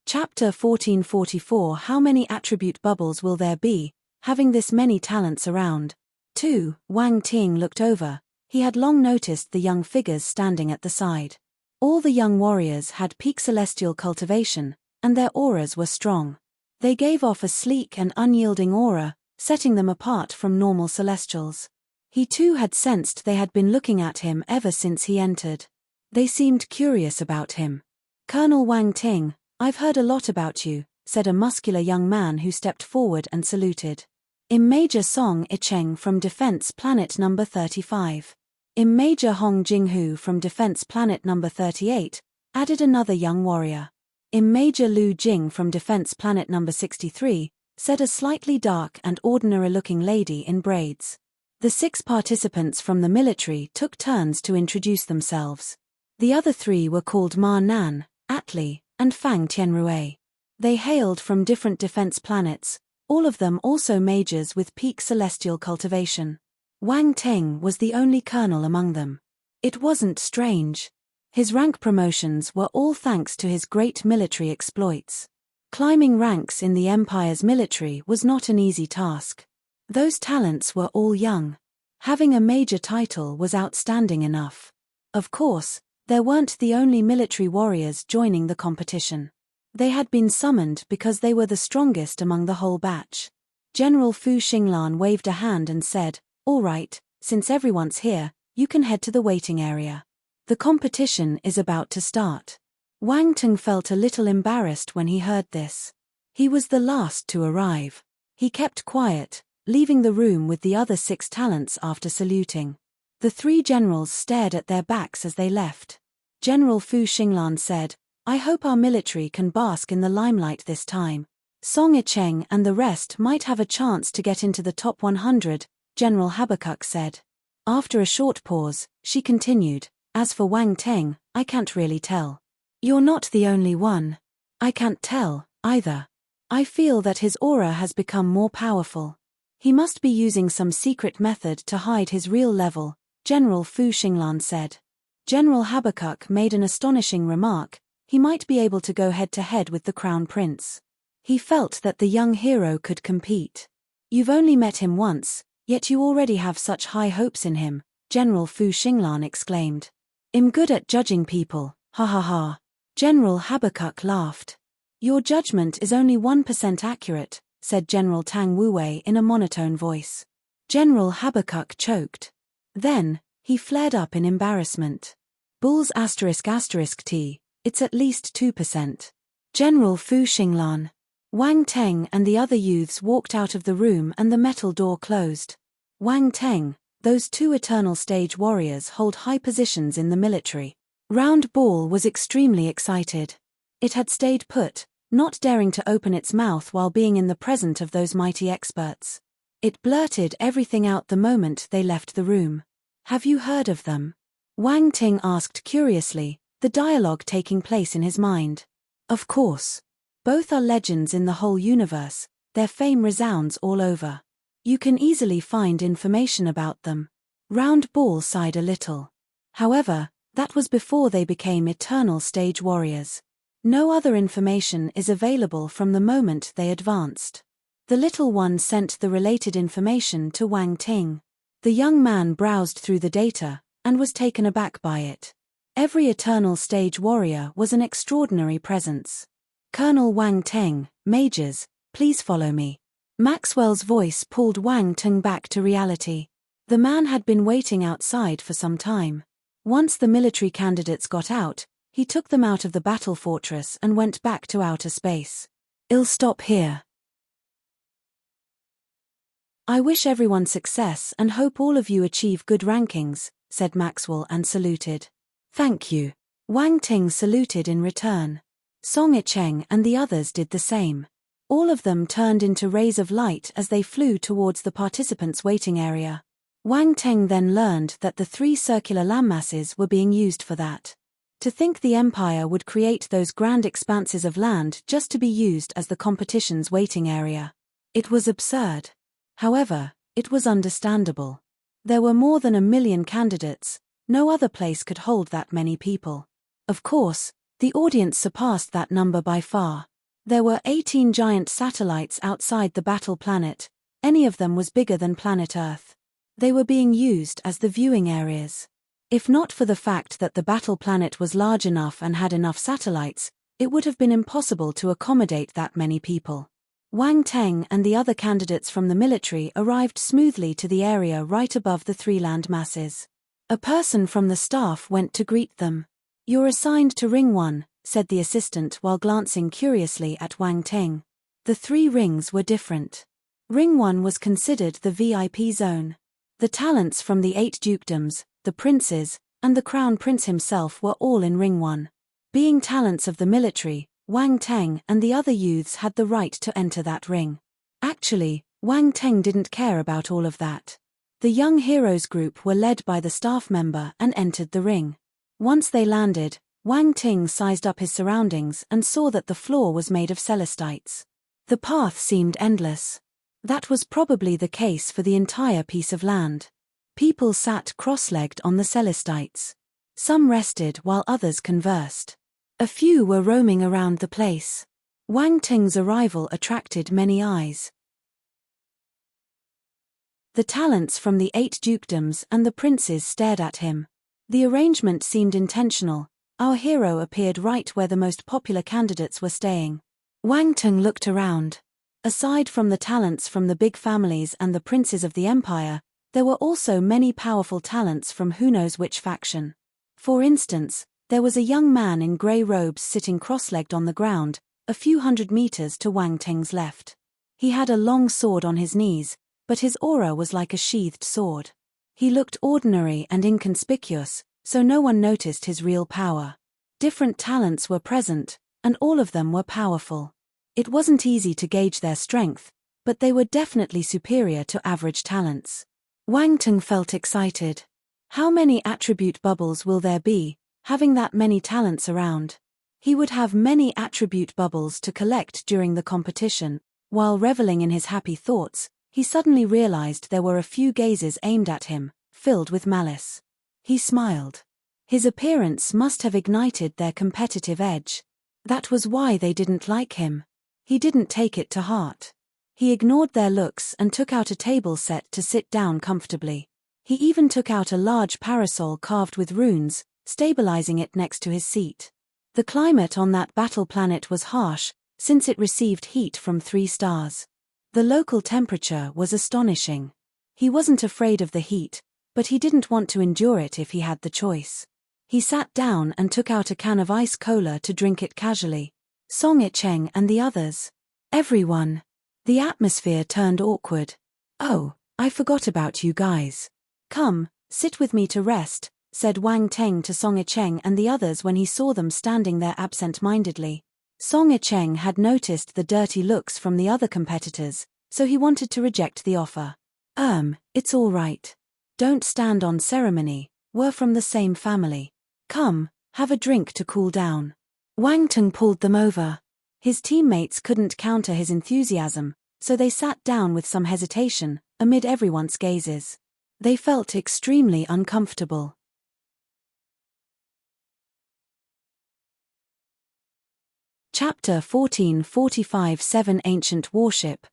Chapter 1444 How many attribute bubbles will there be, having this many talents around? 2. Wang Ting looked over. He had long noticed the young figures standing at the side. All the young warriors had peak celestial cultivation, and their auras were strong. They gave off a sleek and unyielding aura, setting them apart from normal celestials. He too had sensed they had been looking at him ever since he entered. They seemed curious about him. "Colonel Wang Ting, I've heard a lot about you," said a muscular young man who stepped forward and saluted. Major Song Icheng from Defense Planet number 35. Major Hong Jinghu from Defense Planet number 38, added another young warrior. Major Lu Jing from Defense Planet number 63, said a slightly dark and ordinary-looking lady in braids. The 6 participants from the military took turns to introduce themselves. The other 3 were called Ma Nan, Atli, and Fang Tianrue. They hailed from different defense planets, all of them also majors with peak celestial cultivation. Wang Teng was the only colonel among them. It wasn't strange. His rank promotions were all thanks to his great military exploits. Climbing ranks in the Empire's military was not an easy task. Those talents were all young. Having a major title was outstanding enough. Of course, there weren't the only military warriors joining the competition. They had been summoned because they were the strongest among the whole batch. General Fu Xinglan waved a hand and said, "All right, since everyone's here, you can head to the waiting area. The competition is about to start." Wang Teng felt a little embarrassed when he heard this. He was the last to arrive. He kept quiet, leaving the room with the other 6 talents after saluting. The 3 generals stared at their backs as they left. General Fu Xinglan said, "I hope our military can bask in the limelight this time. Song Icheng and the rest might have a chance to get into the top 100, General Habakkuk said. After a short pause, she continued, "As for Wang Teng, I can't really tell. You're not the only one. I can't tell, either. I feel that his aura has become more powerful. He must be using some secret method to hide his real level," General Fu Xinglan said. General Habakkuk made an astonishing remark: he might be able to go head-to-head with the Crown Prince. He felt that the young hero could compete. "You've only met him once, yet you already have such high hopes in him," General Fu Xinglan exclaimed. "I'm good at judging people, ha ha ha." General Habakkuk laughed. "Your judgment is only 1% accurate," said General Tang Wuwei in a monotone voice. General Habakkuk choked. Then, he flared up in embarrassment. "Bulls *****, it's at least 2%. General Fu Xinglan. Wang Teng and the other youths walked out of the room and the metal door closed. Wang Teng, those 2 eternal stage warriors hold high positions in the military. Round Ball was extremely excited. It had stayed put, not daring to open its mouth while being in the presence of those mighty experts. It blurted everything out the moment they left the room. "Have you heard of them?" Wang Ting asked curiously, the dialogue taking place in his mind. "Of course. Both are legends in the whole universe, their fame resounds all over. You can easily find information about them." Round Ball sighed a little. However, that was before they became eternal stage warriors. No other information is available from the moment they advanced. The little one sent the related information to Wang Ting. The young man browsed through the data, and was taken aback by it. Every eternal stage warrior was an extraordinary presence. "Colonel Wang Teng, majors, please follow me." Maxwell's voice pulled Wang Teng back to reality. The man had been waiting outside for some time. Once the military candidates got out, he took them out of the battle fortress and went back to outer space. "I'll stop here. I wish everyone success and hope all of you achieve good rankings," said Maxwell and saluted. "Thank you." Wang Ting saluted in return. Song Icheng and the others did the same. All of them turned into rays of light as they flew towards the participants' waiting area. Wang Teng then learned that the 3 circular landmasses were being used for that. To think the Empire would create those grand expanses of land just to be used as the competition's waiting area. It was absurd. However, it was understandable. There were more than 1 million candidates, no other place could hold that many people. Of course, the audience surpassed that number by far. There were 18 giant satellites outside the battle planet, any of them was bigger than planet Earth. They were being used as the viewing areas. If not for the fact that the battle planet was large enough and had enough satellites, it would have been impossible to accommodate that many people. Wang Teng and the other candidates from the military arrived smoothly to the area right above the three land masses. A person from the staff went to greet them. "You're assigned to Ring 1, said the assistant while glancing curiously at Wang Teng. The three rings were different. Ring 1 was considered the VIP zone. The talents from the 8 dukedoms, the princes, and the crown prince himself were all in Ring 1. Being talents of the military, Wang Teng and the other youths had the right to enter that ring. Actually, Wang Teng didn't care about all of that. The young heroes group were led by the staff member and entered the ring. Once they landed, Wang Teng sized up his surroundings and saw that the floor was made of celestites. The path seemed endless. That was probably the case for the entire piece of land. People sat cross-legged on the celestites. Some rested while others conversed. A few were roaming around the place. Wang Teng's arrival attracted many eyes. The talents from the 8 dukedoms and the princes stared at him. The arrangement seemed intentional. Our hero appeared right where the most popular candidates were staying. Wang Teng looked around. Aside from the talents from the big families and the princes of the empire, there were also many powerful talents from who knows which faction. For instance, there was a young man in grey robes sitting cross-legged on the ground, a few hundred meters to Wang Teng's left. He had a long sword on his knees, but his aura was like a sheathed sword. He looked ordinary and inconspicuous, so no one noticed his real power. Different talents were present, and all of them were powerful. It wasn't easy to gauge their strength, but they were definitely superior to average talents. Wang Teng felt excited. How many attribute bubbles will there be, having that many talents around? He would have many attribute bubbles to collect during the competition. While reveling in his happy thoughts, he suddenly realized there were a few gazes aimed at him, filled with malice. He smiled. His appearance must have ignited their competitive edge. That was why they didn't like him. He didn't take it to heart. He ignored their looks and took out a table set to sit down comfortably. He even took out a large parasol carved with runes, stabilizing it next to his seat. The climate on that battle planet was harsh, since it received heat from 3 stars. The local temperature was astonishing. He wasn't afraid of the heat, but he didn't want to endure it if he had the choice. He sat down and took out a can of ice cola to drink it casually. Song Icheng and the others. Everyone. The atmosphere turned awkward. "Oh, I forgot about you guys. Come, sit with me to rest," said Wang Teng to Song Icheng and the others when he saw them standing there absent-mindedly. Song Icheng had noticed the dirty looks from the other competitors, so he wanted to reject the offer. It's all right. Don't stand on ceremony, we're from the same family. Come, have a drink to cool down." Wang Teng pulled them over. His teammates couldn't counter his enthusiasm, so they sat down with some hesitation, amid everyone's gazes. They felt extremely uncomfortable. Chapter 14:45-7 Ancient Warship.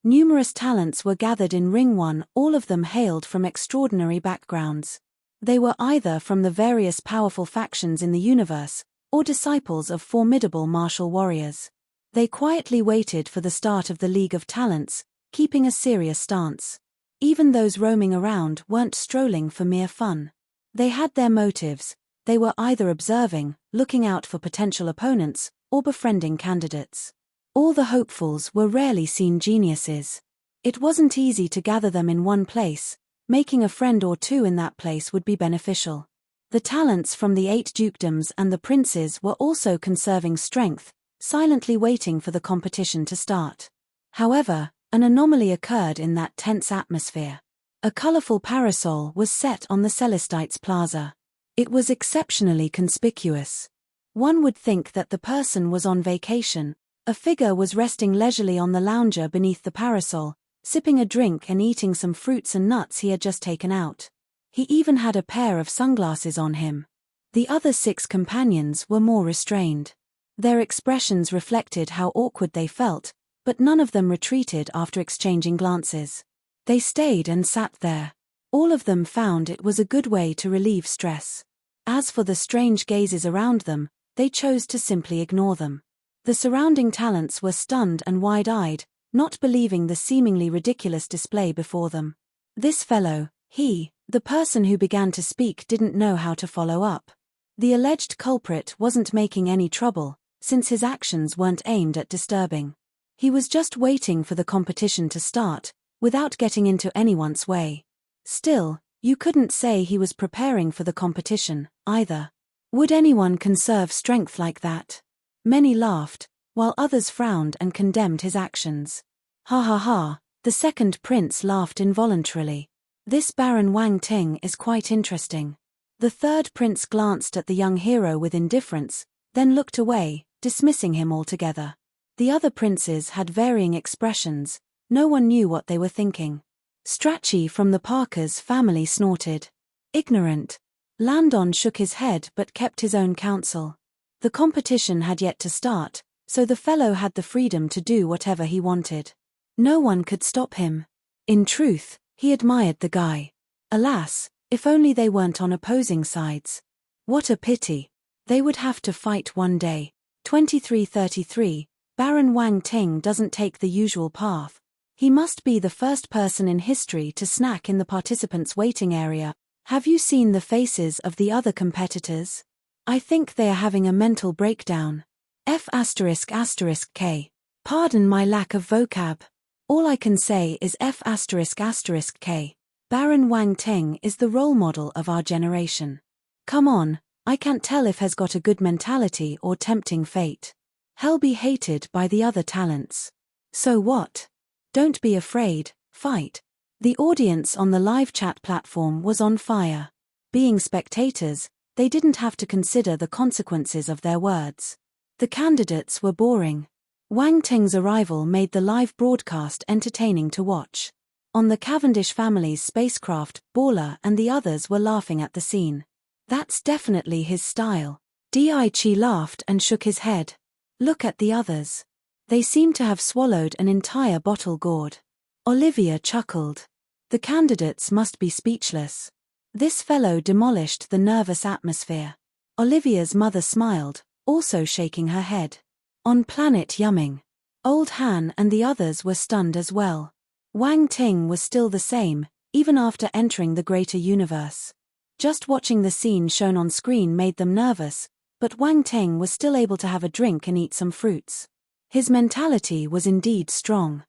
Numerous talents were gathered in Ring 1, all of them hailed from extraordinary backgrounds. They were either from the various powerful factions in the universe, or disciples of formidable martial warriors. They quietly waited for the start of the League of Talents, keeping a serious stance. Even those roaming around weren't strolling for mere fun. They had their motives. They were either observing, looking out for potential opponents, or befriending candidates. All the hopefuls were rarely seen geniuses. It wasn't easy to gather them in one place. Making a friend or two in that place would be beneficial. The talents from the 8 dukedoms and the princes were also conserving strength, silently waiting for the competition to start. However, an anomaly occurred in that tense atmosphere. A colorful parasol was set on the Celestites Plaza. It was exceptionally conspicuous. One would think that the person was on vacation. A figure was resting leisurely on the lounger beneath the parasol, sipping a drink and eating some fruits and nuts he had just taken out. He even had a pair of sunglasses on him. The other 6 companions were more restrained. Their expressions reflected how awkward they felt, but none of them retreated after exchanging glances. They stayed and sat there. All of them found it was a good way to relieve stress. As for the strange gazes around them, they chose to simply ignore them. The surrounding talents were stunned and wide-eyed, not believing the seemingly ridiculous display before them. This fellow, the person who began to speak, didn't know how to follow up. The alleged culprit wasn't making any trouble, since his actions weren't aimed at disturbing. He was just waiting for the competition to start, without getting into anyone's way. Still, you couldn't say he was preparing for the competition, either. Would anyone conserve strength like that? Many laughed, while others frowned and condemned his actions. Ha ha ha, the second prince laughed involuntarily. This Baron Wang Ting is quite interesting. The third prince glanced at the young hero with indifference, then looked away, dismissing him altogether. The other princes had varying expressions, no one knew what they were thinking. Strachey from the Parkers family snorted. Ignorant. Landon shook his head but kept his own counsel. The competition had yet to start, so the fellow had the freedom to do whatever he wanted. No one could stop him. In truth, he admired the guy. Alas, if only they weren't on opposing sides. What a pity. They would have to fight one day. 2333, Baron Wang Ting doesn't take the usual path. He must be the first person in history to snack in the participants' waiting area. Have you seen the faces of the other competitors? I think they are having a mental breakdown. F***K. Pardon my lack of vocab. All I can say is F***K. Baron Wang Ting is the role model of our generation. Come on, I can't tell if he's got a good mentality or tempting fate. He'll be hated by the other talents. So what? Don't be afraid, fight. The audience on the live chat platform was on fire. Being spectators, they didn't have to consider the consequences of their words. The candidates were boring. Wang Ting's arrival made the live broadcast entertaining to watch. On the Cavendish family's spacecraft, Baller and the others were laughing at the scene. That's definitely his style. Daichi laughed and shook his head. Look at the others. They seem to have swallowed an entire bottle gourd. Olivia chuckled. The candidates must be speechless. This fellow demolished the nervous atmosphere. Olivia's mother smiled, also shaking her head. On planet Yumming. Old Han and the others were stunned as well. Wang Ting was still the same, even after entering the greater universe. Just watching the scene shown on screen made them nervous, but Wang Ting was still able to have a drink and eat some fruits. His mentality was indeed strong.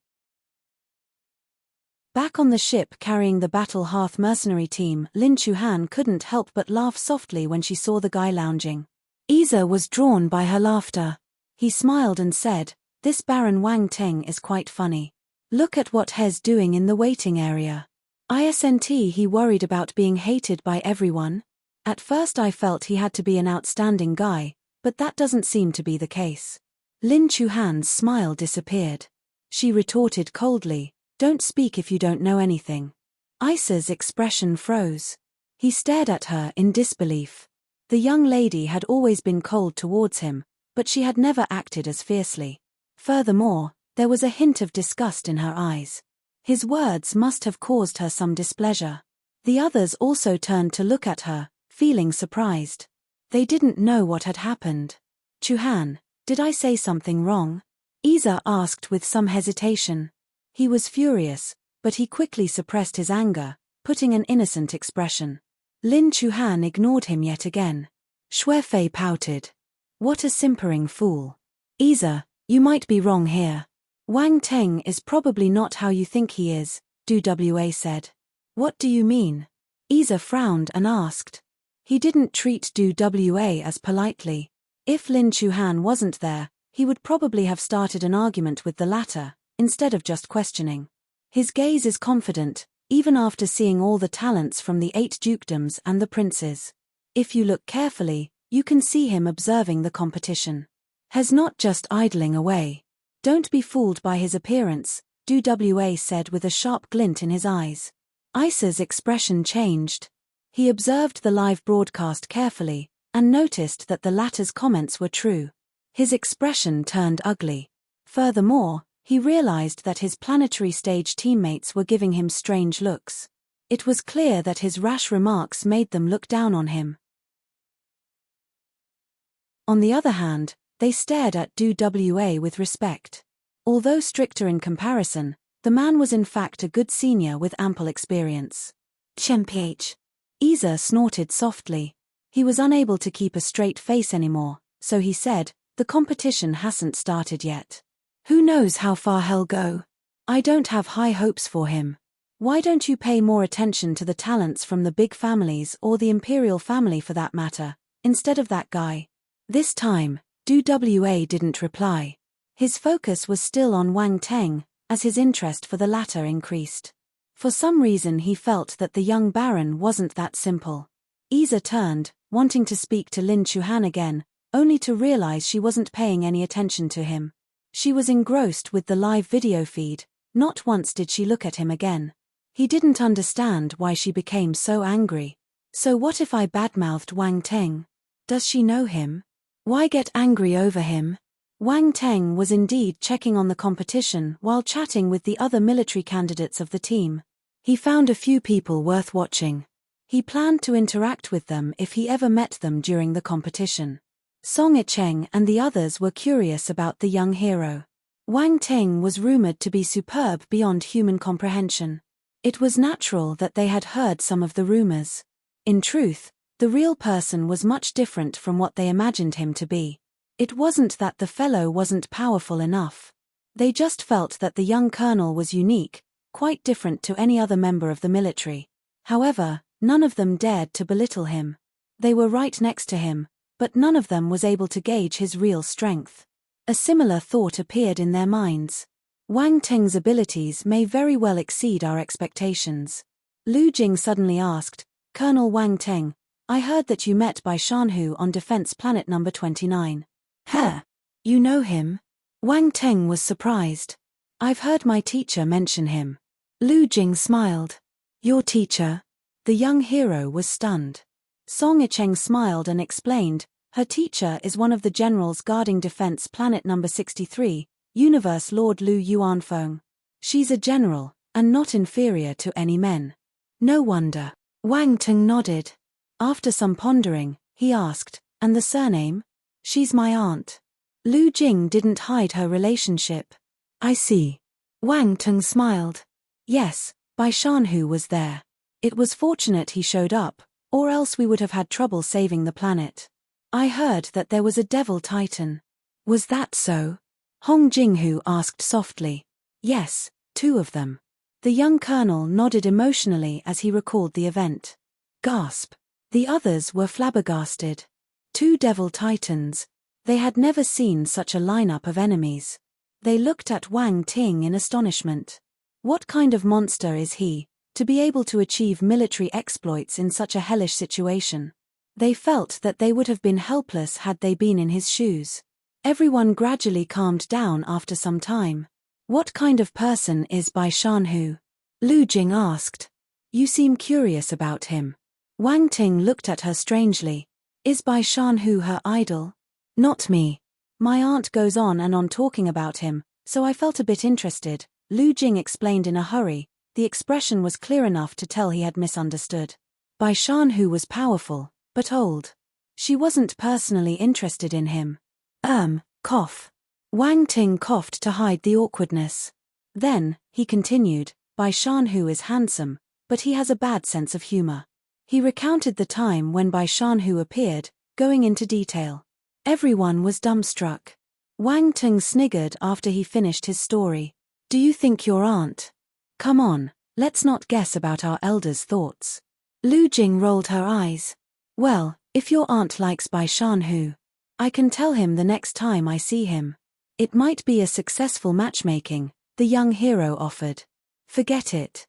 Back on the ship carrying the Battle Hearth mercenary team, Lin Chuhan couldn't help but laugh softly when she saw the guy lounging. Isa was drawn by her laughter. He smiled and said, "This Baron Wang Ting is quite funny. Look at what he's doing in the waiting area. Isn't he worried about being hated by everyone? At first I felt he had to be an outstanding guy, but that doesn't seem to be the case." Lin Chuhan's smile disappeared. She retorted coldly, "Don't speak if you don't know anything." Isa's expression froze. He stared at her in disbelief. The young lady had always been cold towards him, but she had never acted as fiercely. Furthermore, there was a hint of disgust in her eyes. His words must have caused her some displeasure. The others also turned to look at her, feeling surprised. They didn't know what had happened. "Chuhan, did I say something wrong?" Isa asked with some hesitation. He was furious, but he quickly suppressed his anger, putting an innocent expression. Lin Chuhan ignored him yet again. Xuefei pouted. "What a simpering fool. Isa, you might be wrong here. Wang Ting is probably not how you think he is," Du Wa said. "What do you mean?" Isa frowned and asked. He didn't treat Du Wa as politely. If Lin Chuhan wasn't there, he would probably have started an argument with the latter, instead of just questioning. His gaze is confident, even after seeing all the talents from the 8 dukedoms and the princes. If you look carefully, you can see him observing the competition. He's not just idling away. "Don't be fooled by his appearance," Du Wa said with a sharp glint in his eyes. Isa's expression changed. He observed the live broadcast carefully, and noticed that the latter's comments were true. His expression turned ugly. Furthermore, he realized that his planetary stage teammates were giving him strange looks. It was clear that his rash remarks made them look down on him. On the other hand, they stared at Du Wa with respect. Although stricter in comparison, the man was in fact a good senior with ample experience. Chemph. Isa snorted softly. He was unable to keep a straight face anymore, so he said, "The competition hasn't started yet. Who knows how far he'll go? I don't have high hopes for him. Why don't you pay more attention to the talents from the big families or the imperial family for that matter, instead of that guy?" This time, Du didn't reply. His focus was still on Wang Teng, as his interest for the latter increased. For some reason he felt that the young baron wasn't that simple. Isa turned, wanting to speak to Lin Chuhan again, only to realize she wasn't paying any attention to him. She was engrossed with the live video feed. Not once did she look at him again. He didn't understand why she became so angry. So what if I badmouthed Wang Teng? Does she know him? Why get angry over him? Wang Teng was indeed checking on the competition while chatting with the other military candidates of the team. He found a few people worth watching. He planned to interact with them if he ever met them during the competition. Song Yicheng and the others were curious about the young hero. Wang Teng was rumored to be superb beyond human comprehension. It was natural that they had heard some of the rumors. In truth, the real person was much different from what they imagined him to be. It wasn't that the fellow wasn't powerful enough. They just felt that the young colonel was unique, quite different to any other member of the military. However, none of them dared to belittle him. They were right next to him, but none of them was able to gauge his real strength. A similar thought appeared in their minds. Wang Teng's abilities may very well exceed our expectations. Lu Jing suddenly asked, "Colonel Wang Teng, I heard that you met Bai Shanhu on Defense Planet number 29. Huh? You know him?" Wang Teng was surprised. "I've heard my teacher mention him." Lu Jing smiled. "Your teacher?" The young hero was stunned. Song Yicheng smiled and explained, "Her teacher is one of the generals guarding Defense Planet number 63, Universe Lord Lu Yuanfeng. She's a general, and not inferior to any men." "No wonder." Wang Teng nodded. After some pondering, he asked, "And the surname?" "She's my aunt." Lu Jing didn't hide her relationship. "I see." Wang Teng smiled. "Yes, Bai Shanhu was there. It was fortunate he showed up, or else we would have had trouble saving the planet. I heard that there was a devil titan." "Was that so?" Hong Jinghu asked softly. "Yes, 2 of them." The young colonel nodded emotionally as he recalled the event. Gasp. The others were flabbergasted. 2 devil titans. They had never seen such a lineup of enemies. They looked at Wang Ting in astonishment. What kind of monster is he, to be able to achieve military exploits in such a hellish situation? They felt that they would have been helpless had they been in his shoes. Everyone gradually calmed down after some time. "What kind of person is Bai Shanhu?" Lu Jing asked. "You seem curious about him." Wang Ting looked at her strangely. "Is Bai Shanhu her idol?" "Not me. My aunt goes on and on talking about him, so I felt a bit interested," Lu Jing explained in a hurry. The expression was clear enough to tell he had misunderstood. Bai Shanhu was powerful, but old. She wasn't personally interested in him. Cough. Wang Ting coughed to hide the awkwardness. Then, he continued, "Bai Shanhu is handsome, but he has a bad sense of humor." He recounted the time when Bai Shanhu appeared, going into detail. Everyone was dumbstruck. Wang Ting sniggered after he finished his story. "Do you think your aunt? Come on, let's not guess about our elders' thoughts." Lu Jing rolled her eyes. "Well, if your aunt likes Bai Shanhu, I can tell him the next time I see him. It might be a successful matchmaking," the young hero offered. "Forget it."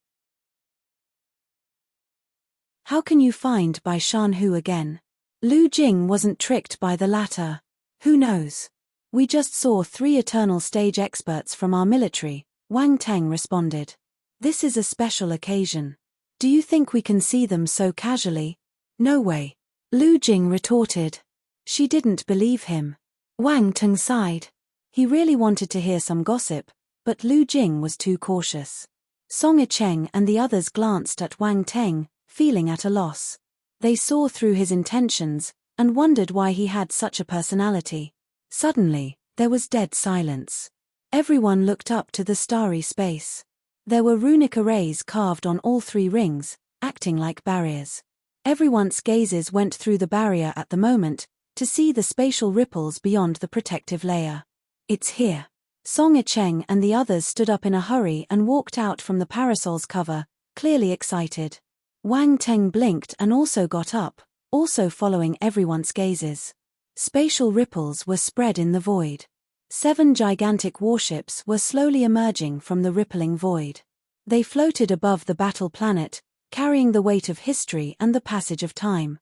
How can you find Bai Shanhu again? Lu Jing wasn't tricked by the latter. "Who knows? We just saw 3 eternal stage experts from our military," Wang Teng responded. "This is a special occasion. Do you think we can see them so casually?" "No way," Lu Jing retorted. She didn't believe him. Wang Teng sighed. He really wanted to hear some gossip, but Lu Jing was too cautious. Song Yicheng and the others glanced at Wang Teng, feeling at a loss. They saw through his intentions, and wondered why he had such a personality. Suddenly, there was dead silence. Everyone looked up to the starry space. There were runic arrays carved on all three rings, acting like barriers. Everyone's gazes went through the barrier at the moment, to see the spatial ripples beyond the protective layer. It's here. Song Yicheng and the others stood up in a hurry and walked out from the parasol's cover, clearly excited. Wang Teng blinked and also got up, also following everyone's gazes. Spatial ripples were spread in the void. 7 gigantic warships were slowly emerging from the rippling void. They floated above the battle planet, carrying the weight of history and the passage of time.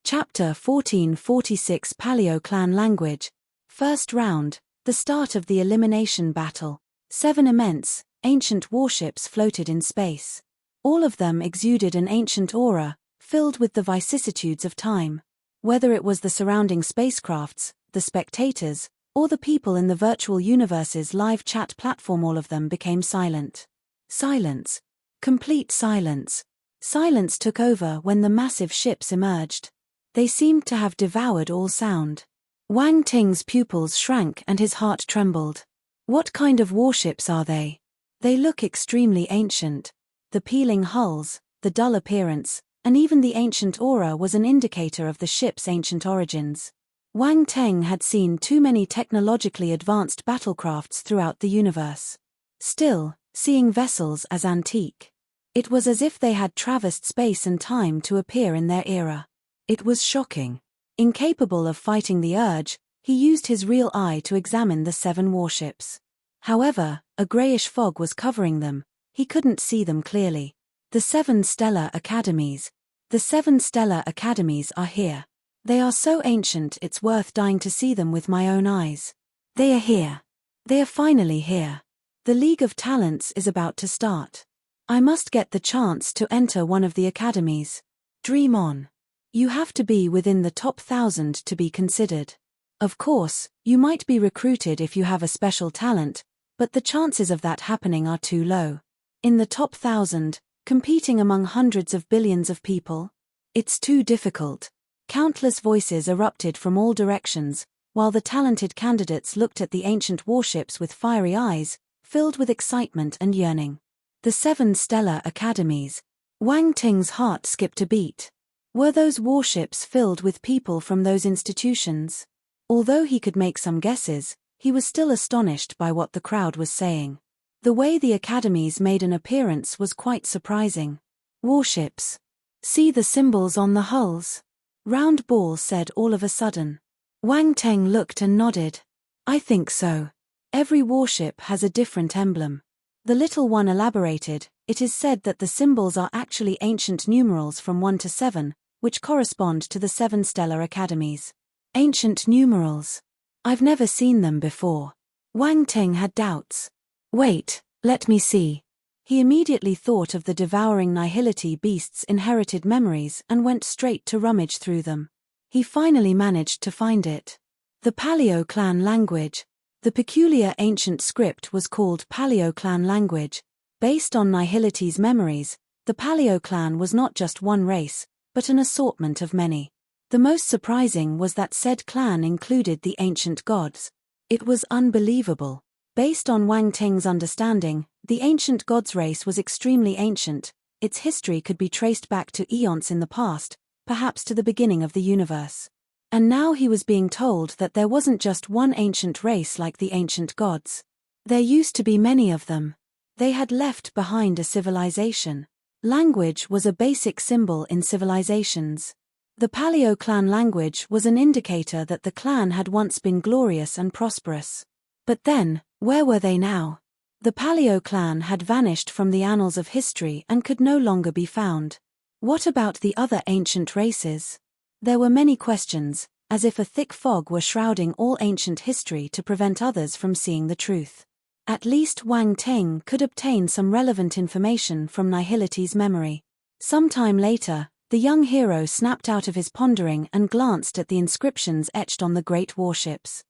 Chapter 1446 Paleo Clan Language. First round, the start of the elimination battle. 7 immense, ancient warships floated in space. All of them exuded an ancient aura, filled with the vicissitudes of time. Whether it was the surrounding spacecrafts, the spectators, or the people in the virtual universe's live chat platform, all of them became silent. Silence. Complete silence. Silence took over when the massive ships emerged. They seemed to have devoured all sound. Wang Ting's pupils shrank and his heart trembled. What kind of warships are they? They look extremely ancient. The peeling hulls, the dull appearance, and even the ancient aura was an indicator of the ship's ancient origins. Wang Teng had seen too many technologically advanced battlecrafts throughout the universe. Still, seeing vessels as antique. It was as if they had traversed space and time to appear in their era. It was shocking. Incapable of fighting the urge, he used his real eye to examine the 7 warships. However, a grayish fog was covering them. He couldn't see them clearly. The 7 stellar academies. The 7 stellar academies are here. They are so ancient it's worth dying to see them with my own eyes. They are here. They are finally here. The League of Talents is about to start. I must get the chance to enter one of the academies. Dream on. You have to be within the top 1,000 to be considered. Of course, you might be recruited if you have a special talent, but the chances of that happening are too low. In the top 1,000, competing among hundreds of billions of people? It's too difficult. Countless voices erupted from all directions, while the talented candidates looked at the ancient warships with fiery eyes, filled with excitement and yearning. The 7 stellar academies. Wang Ting's heart skipped a beat. Were those warships filled with people from those institutions? Although he could make some guesses, he was still astonished by what the crowd was saying. The way the academies made an appearance was quite surprising. Warships. See the symbols on the hulls? Round Ball said all of a sudden. Wang Teng looked and nodded. I think so. Every warship has a different emblem. The little one elaborated. It is said that the symbols are actually ancient numerals from 1 to 7, which correspond to the 7 stellar academies. Ancient numerals. I've never seen them before. Wang Teng had doubts. Wait, let me see. He immediately thought of the devouring nihility beast's inherited memories and went straight to rummage through them. He finally managed to find it. The Paleo Clan language. The peculiar ancient script was called Paleo Clan language. Based on nihility's memories, the Paleo Clan was not just one race, but an assortment of many. The most surprising was that said clan included the ancient gods. It was unbelievable. Based on Wang Teng's understanding, the ancient gods race was extremely ancient. Its history could be traced back to eons in the past, perhaps to the beginning of the universe. And now he was being told that there wasn't just one ancient race like the ancient gods. There used to be many of them. They had left behind a civilization. Language was a basic symbol in civilizations. The Paleo Clan language was an indicator that the clan had once been glorious and prosperous. But then, where were they now? The Paleo Clan had vanished from the annals of history and could no longer be found. What about the other ancient races? There were many questions, as if a thick fog were shrouding all ancient history to prevent others from seeing the truth. At least Wang Teng could obtain some relevant information from nihility's memory. Sometime later, the young hero snapped out of his pondering and glanced at the inscriptions etched on the great warships.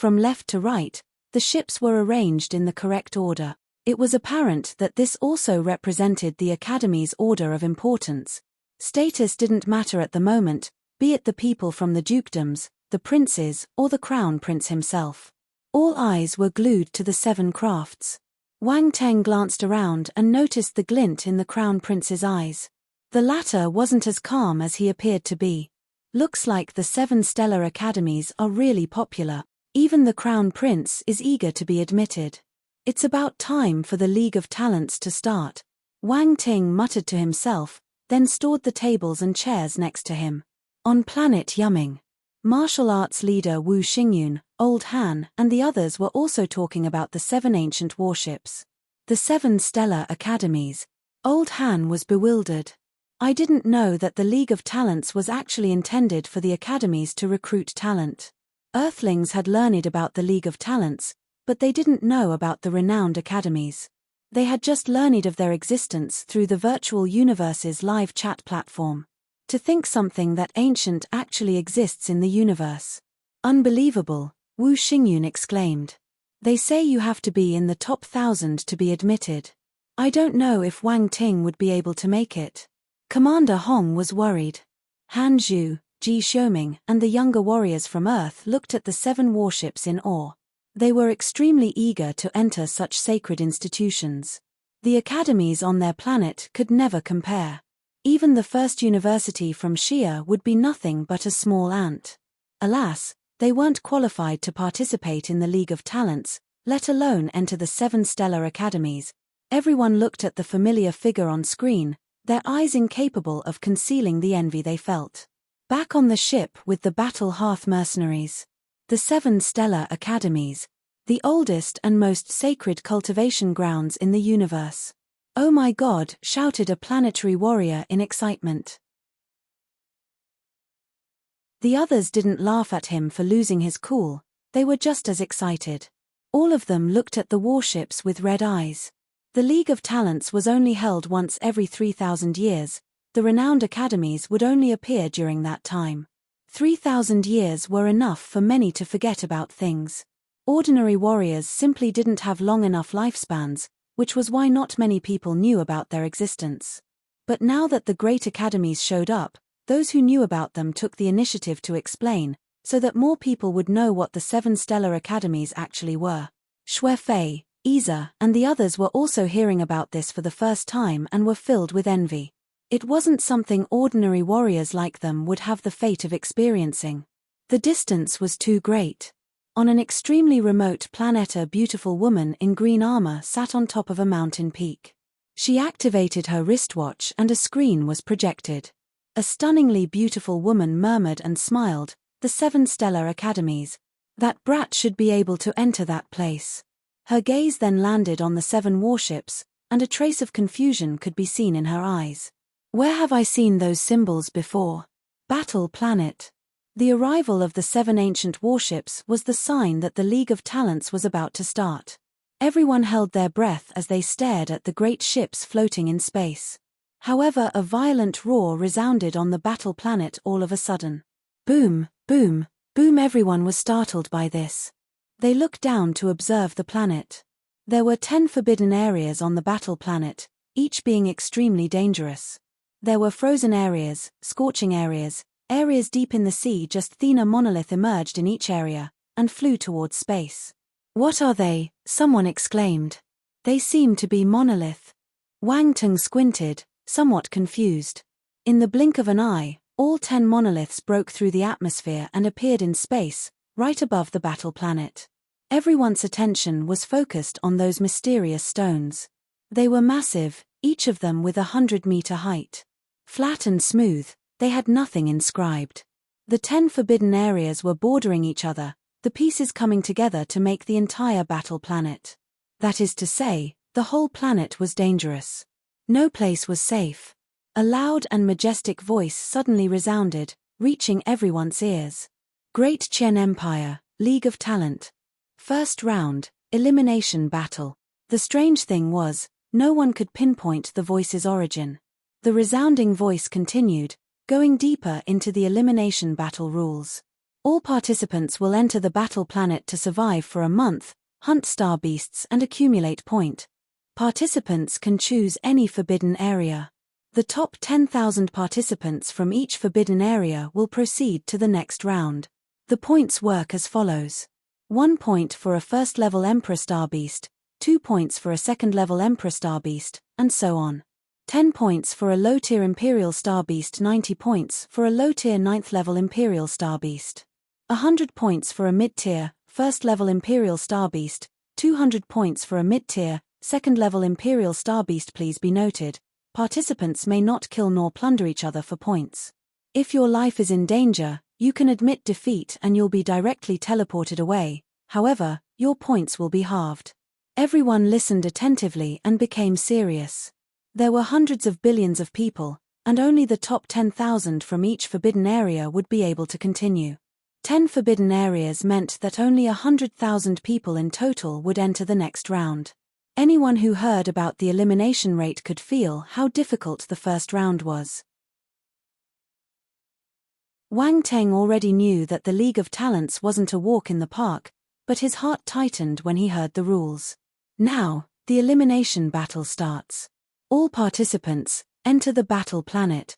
From left to right, the ships were arranged in the correct order. It was apparent that this also represented the Academy's order of importance. Status didn't matter at the moment, be it the people from the dukedoms, the princes, or the crown prince himself. All eyes were glued to the 7 crafts. Wang Teng glanced around and noticed the glint in the crown prince's eyes. The latter wasn't as calm as he appeared to be. Looks like the 7 stellar academies are really popular. Even the crown prince is eager to be admitted. It's about time for the League of Talents to start. Wang Ting muttered to himself, then stored the tables and chairs next to him. On planet Yuming, martial arts leader Wu Xingyun, Old Han, and the others were also talking about the 7 ancient warships. The 7 stellar academies. Old Han was bewildered. I didn't know that the League of Talents was actually intended for the academies to recruit talent. Earthlings had learned about the League of Talents, but they didn't know about the renowned academies. They had just learned of their existence through the virtual universe's live chat platform. To think something that ancient actually exists in the universe. Unbelievable, Wu Xingyun exclaimed. They say you have to be in the top 1,000 to be admitted. I don't know if Wang Ting would be able to make it. Commander Hong was worried. Han Zhu, Ji Xiuming, and the younger warriors from Earth looked at the 7 warships in awe. They were extremely eager to enter such sacred institutions. The academies on their planet could never compare. Even the first university from Xia would be nothing but a small ant. Alas, they weren't qualified to participate in the League of Talents, let alone enter the 7 stellar academies. Everyone looked at the familiar figure on screen, their eyes incapable of concealing the envy they felt. Back on the ship with the Battle Hearth mercenaries. The 7 stellar academies. The oldest and most sacred cultivation grounds in the universe. Oh my God, shouted a planetary warrior in excitement. The others didn't laugh at him for losing his cool, they were just as excited. All of them looked at the warships with red eyes. The League of Talents was only held once every 3,000 years, the renowned academies would only appear during that time. 3,000 years were enough for many to forget about things. Ordinary warriors simply didn't have long enough lifespans, which was why not many people knew about their existence. But now that the great academies showed up, those who knew about them took the initiative to explain, so that more people would know what the 7 stellar academies actually were. Xue Fei, Isa, and the others were also hearing about this for the first time and were filled with envy. It wasn't something ordinary warriors like them would have the fate of experiencing. The distance was too great. On an extremely remote planet, a beautiful woman in green armor sat on top of a mountain peak. She activated her wristwatch and a screen was projected. A stunningly beautiful woman murmured and smiled, the 7 stellar academies. That brat should be able to enter that place. Her gaze then landed on the 7 warships, and a trace of confusion could be seen in her eyes. Where have I seen those symbols before? Battle planet. The arrival of the 7 ancient warships was the sign that the League of Talents was about to start. Everyone held their breath as they stared at the great ships floating in space. However, a violent roar resounded on the battle planet all of a sudden. Boom, boom, boom. Everyone was startled by this. They looked down to observe the planet. There were 10 forbidden areas on the battle planet, each being extremely dangerous. There were frozen areas, scorching areas, areas deep in the sea. Just thinner monolith emerged in each area, and flew towards space. What are they? Someone exclaimed. They seem to be monolith. Wang Teng squinted, somewhat confused. In the blink of an eye, all 10 monoliths broke through the atmosphere and appeared in space, right above the battle planet. Everyone's attention was focused on those mysterious stones. They were massive, each of them with 100-meter height. Flat and smooth, they had nothing inscribed. The 10 forbidden areas were bordering each other, the pieces coming together to make the entire battle planet. That is to say, the whole planet was dangerous. No place was safe. A loud and majestic voice suddenly resounded, reaching everyone's ears. Great Qian Empire, League of Talent. First round, elimination battle. The strange thing was, no one could pinpoint the voice's origin. The resounding voice continued, going deeper into the elimination battle rules. All participants will enter the battle planet to survive for a month, hunt star beasts and accumulate point. Participants can choose any forbidden area. The top 10,000 participants from each forbidden area will proceed to the next round. The points work as follows. 1 point for a first-level Emperor Starbeast, 2 points for a second-level Emperor Starbeast, and so on. 10 points for a low-tier Imperial Starbeast, 90 points for a low-tier 9th-level Imperial Starbeast. 100 points for a mid-tier, first-level Imperial Starbeast, 200 points for a mid-tier, second-level Imperial Starbeast. Please be noted, participants may not kill nor plunder each other for points. If your life is in danger, you can admit defeat and you'll be directly teleported away, however, your points will be halved. Everyone listened attentively and became serious. There were hundreds of billions of people, and only the top 10,000 from each forbidden area would be able to continue. 10 forbidden areas meant that only 100,000 people in total would enter the next round. Anyone who heard about the elimination rate could feel how difficult the first round was. Wang Teng already knew that the League of Talents wasn't a walk in the park, but his heart tightened when he heard the rules. Now, the elimination battle starts. All participants, enter the battle planet.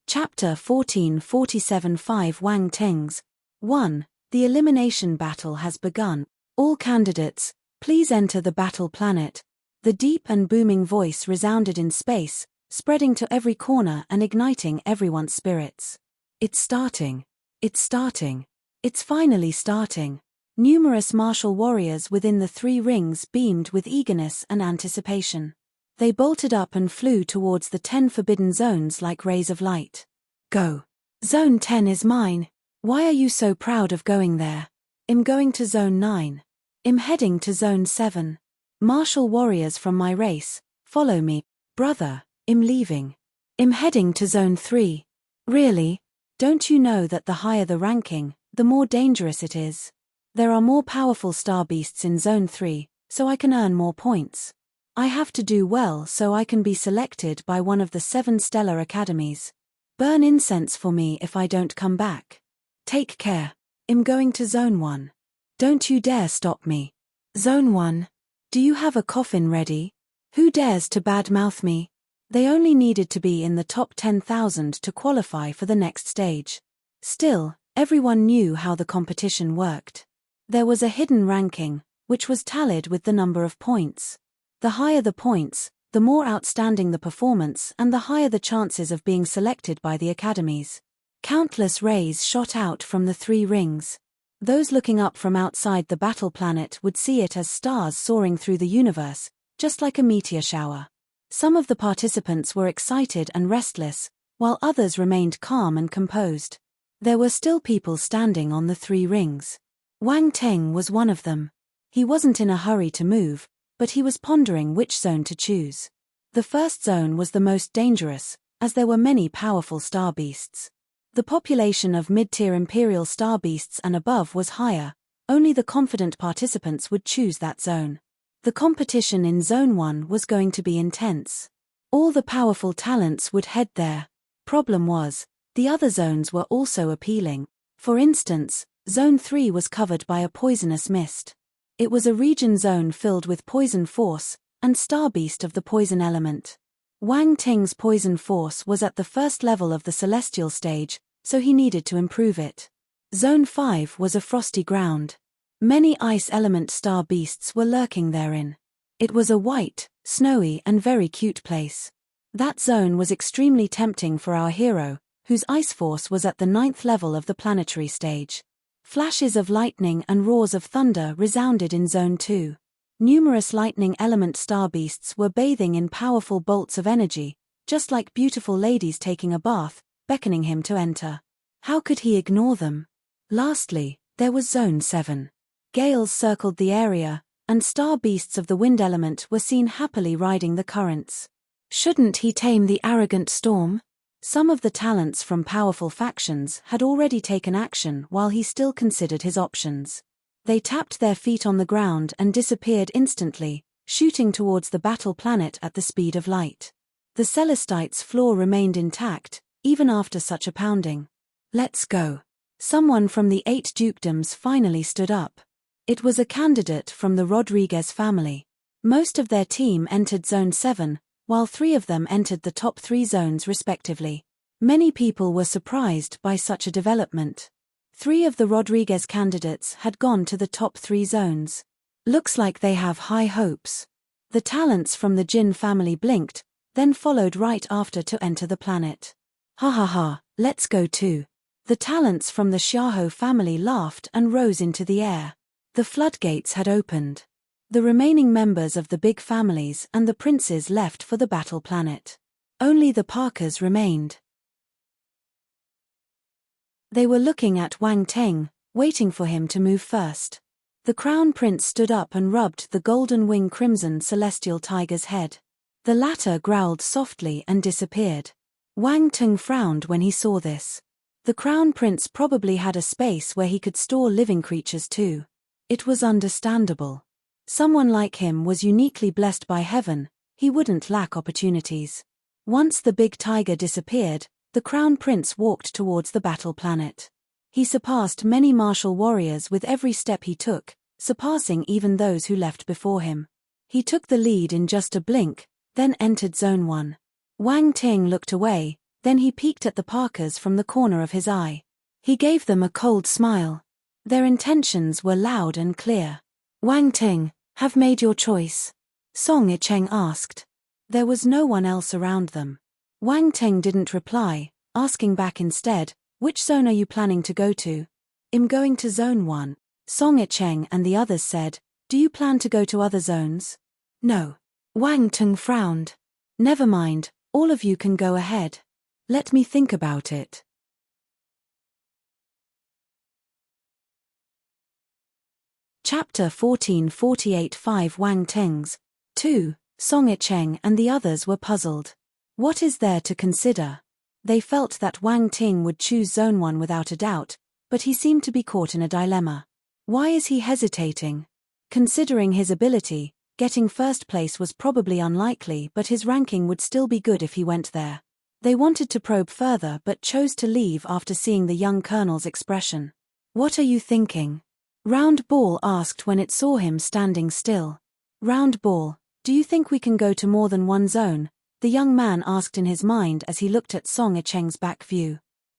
Chapter 1447-5 Wang Teng's 1. The elimination battle has begun. All candidates, please enter the battle planet. The deep and booming voice resounded in space, spreading to every corner and igniting everyone's spirits. It's starting. It's starting. It's finally starting. Numerous martial warriors within the 3 rings beamed with eagerness and anticipation. They bolted up and flew towards the 10 forbidden zones like rays of light. Go. Zone 10 is mine. Why are you so proud of going there? I'm going to Zone 9. I'm heading to Zone 7. Martial warriors from my race, follow me. Brother, I'm leaving. I'm heading to Zone 3. Really? Don't you know that the higher the ranking, the more dangerous it is? There are more powerful Starbeasts in Zone 3, so I can earn more points. I have to do well so I can be selected by one of the 7 stellar academies. Burn incense for me if I don't come back. Take care. I'm going to Zone 1. Don't you dare stop me. Zone 1. Do you have a coffin ready? Who dares to badmouth me? They only needed to be in the top 10,000 to qualify for the next stage. Still, everyone knew how the competition worked. There was a hidden ranking, which was tallied with the number of points. The higher the points, the more outstanding the performance and the higher the chances of being selected by the academies. Countless rays shot out from the 3 rings. Those looking up from outside the battle planet would see it as stars soaring through the universe, just like a meteor shower. Some of the participants were excited and restless, while others remained calm and composed. There were still people standing on the 3 rings. Wang Teng was one of them. He wasn't in a hurry to move, but he was pondering which zone to choose. The first zone was the most dangerous, as there were many powerful starbeasts. The population of mid-tier Imperial Starbeasts and above was higher, only the confident participants would choose that zone. The competition in Zone 1 was going to be intense. All the powerful talents would head there. Problem was, the other zones were also appealing. For instance, Zone 3 was covered by a poisonous mist. It was a region zone filled with poison force, and Starbeast of the poison element. Wang Teng's poison force was at the first level of the celestial stage, so he needed to improve it. Zone 5 was a frosty ground. Many ice element Starbeasts were lurking therein. It was a white, snowy and very cute place. That zone was extremely tempting for our hero, whose ice force was at the 9th level of the planetary stage. Flashes of lightning and roars of thunder resounded in Zone 2. Numerous lightning element Starbeasts were bathing in powerful bolts of energy, just like beautiful ladies taking a bath, beckoning him to enter. How could he ignore them? Lastly, there was Zone 7. Gales circled the area, and Starbeasts of the wind element were seen happily riding the currents. Shouldn't he tame the arrogant storm? Some of the talents from powerful factions had already taken action while he still considered his options. They tapped their feet on the ground and disappeared instantly, shooting towards the battle planet at the speed of light. The Celestites' floor remained intact, even after such a pounding. Let's go. Someone from the 8 dukedoms finally stood up. It was a candidate from the Rodriguez family. Most of their team entered Zone 7, while 3 of them entered the top 3 zones respectively. Many people were surprised by such a development. 3 of the Rodriguez candidates had gone to the top 3 zones. Looks like they have high hopes. The talents from the Jin family blinked, then followed right after to enter the planet. Ha ha ha, let's go too. The talents from the Xiaohou family laughed and rose into the air. The floodgates had opened. The remaining members of the big families and the princes left for the battle planet. Only the Parkers remained. They were looking at Wang Teng, waiting for him to move first. The crown prince stood up and rubbed the golden wing crimson celestial tiger's head. The latter growled softly and disappeared. Wang Teng frowned when he saw this. The crown prince probably had a space where he could store living creatures too. It was understandable. Someone like him was uniquely blessed by heaven, he wouldn't lack opportunities. Once the big tiger disappeared, the crown prince walked towards the battle planet. He surpassed many martial warriors with every step he took, surpassing even those who left before him. He took the lead in just a blink, then entered Zone 1. Wang Ting looked away, then he peeked at the Parkers from the corner of his eye. He gave them a cold smile. Their intentions were loud and clear. Wang Ting, have made your choice? Song Yicheng asked. There was no one else around them. Wang Ting didn't reply, asking back instead, which zone are you planning to go to? I'm going to Zone 1. Song Yicheng and the others said, do you plan to go to other zones? No. Wang Ting frowned. Never mind, all of you can go ahead. Let me think about it. Chapter 1448. Wang Teng's 2. Song Yicheng and the others were puzzled. What is there to consider? They felt that Wang Ting would choose Zone 1 without a doubt, but he seemed to be caught in a dilemma. Why is he hesitating? Considering his ability, getting first place was probably unlikely, but his ranking would still be good if he went there. They wanted to probe further but chose to leave after seeing the young colonel's expression. What are you thinking? Round Ball asked when it saw him standing still. Round Ball, do you think we can go to more than one zone? The young man asked in his mind as he looked at Song Yicheng's back view.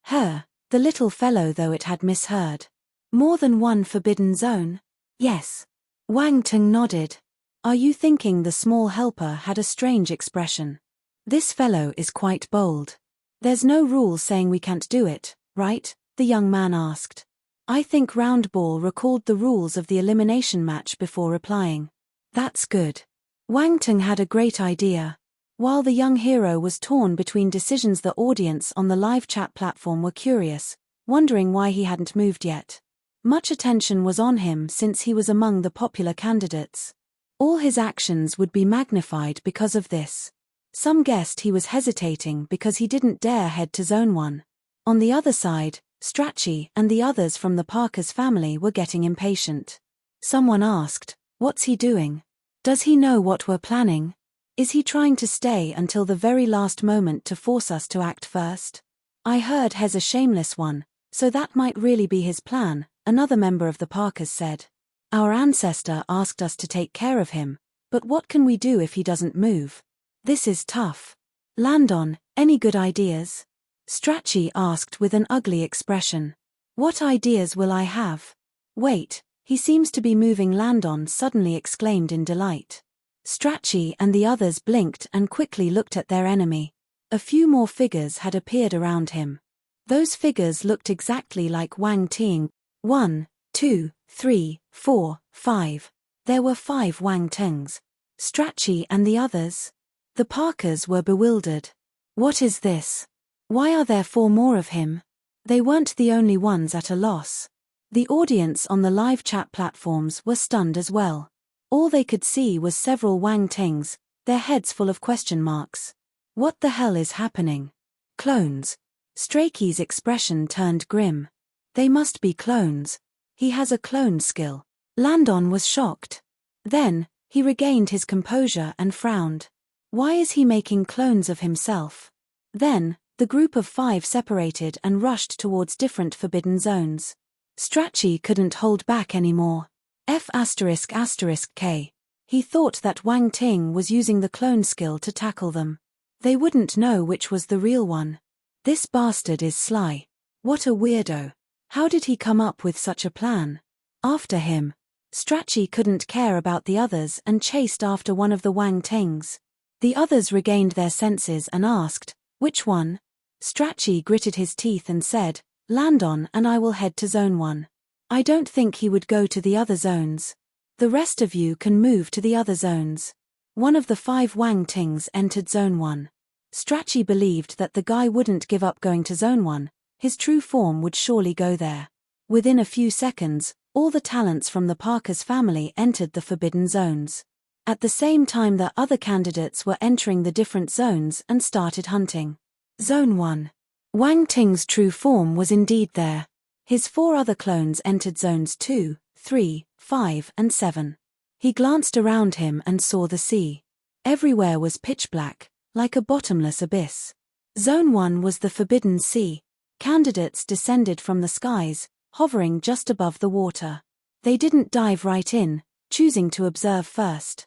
The little fellow though it had misheard. More than one forbidden zone? Yes. Wang Teng nodded. Are you thinking the small helper had a strange expression? This fellow is quite bold. There's no rule saying we can't do it, right? The young man asked. I think Round Ball recalled the rules of the elimination match before replying. That's good. Wang Teng had a great idea. While the young hero was torn between decisions, the audience on the live chat platform were curious, wondering why he hadn't moved yet. Much attention was on him since he was among the popular candidates. All his actions would be magnified because of this. Some guessed he was hesitating because he didn't dare head to Zone 1. On the other side, Strachey and the others from the Parkers family were getting impatient. Someone asked, what's he doing? Does he know what we're planning? Is he trying to stay until the very last moment to force us to act first? I heard Hez a shameless one, so that might really be his plan, another member of the Parkers said. Our ancestor asked us to take care of him, but what can we do if he doesn't move? This is tough. Landon, any good ideas? Strachey asked with an ugly expression. What ideas will I have? Wait, he seems to be moving. Landon suddenly exclaimed in delight. Strachey and the others blinked and quickly looked at their enemy. A few more figures had appeared around him. Those figures looked exactly like Wang Ting. 1, 2, 3, 4, 5. There were 5 Wang Tengs. Strachey and the others? The Parkers were bewildered. What is this? Why are there 4 more of him? They weren't the only ones at a loss. The audience on the live chat platforms were stunned as well. All they could see was several Wang Tings, their heads full of question marks. What the hell is happening? Clones. Strachey's expression turned grim. They must be clones. He has a clone skill. Landon was shocked. Then, he regained his composure and frowned. Why is he making clones of himself? Then, the group of 5 separated and rushed towards different forbidden zones. Strachey couldn't hold back anymore. F***K. He thought that Wang Ting was using the clone skill to tackle them. They wouldn't know which was the real one. This bastard is sly. What a weirdo. How did he come up with such a plan? After him. Strachey couldn't care about the others and chased after one of the Wang Tings. The others regained their senses and asked, "Which one?" Strachey gritted his teeth and said, "Land on and I will head to Zone 1. I don't think he would go to the other zones. The rest of you can move to the other zones." One of the 5 Wang Tings entered Zone 1. Strachey believed that the guy wouldn't give up going to Zone 1, his true form would surely go there. Within a few seconds, all the talents from the Parker's family entered the forbidden zones. At the same time the other candidates were entering the different zones and started hunting. Zone 1. Wang Ting's true form was indeed there. His 4 other clones entered Zones 2, 3, 5 and 7. He glanced around him and saw the sea. Everywhere was pitch black, like a bottomless abyss. Zone 1 was the Forbidden Sea. Candidates descended from the skies, hovering just above the water. They didn't dive right in, choosing to observe first.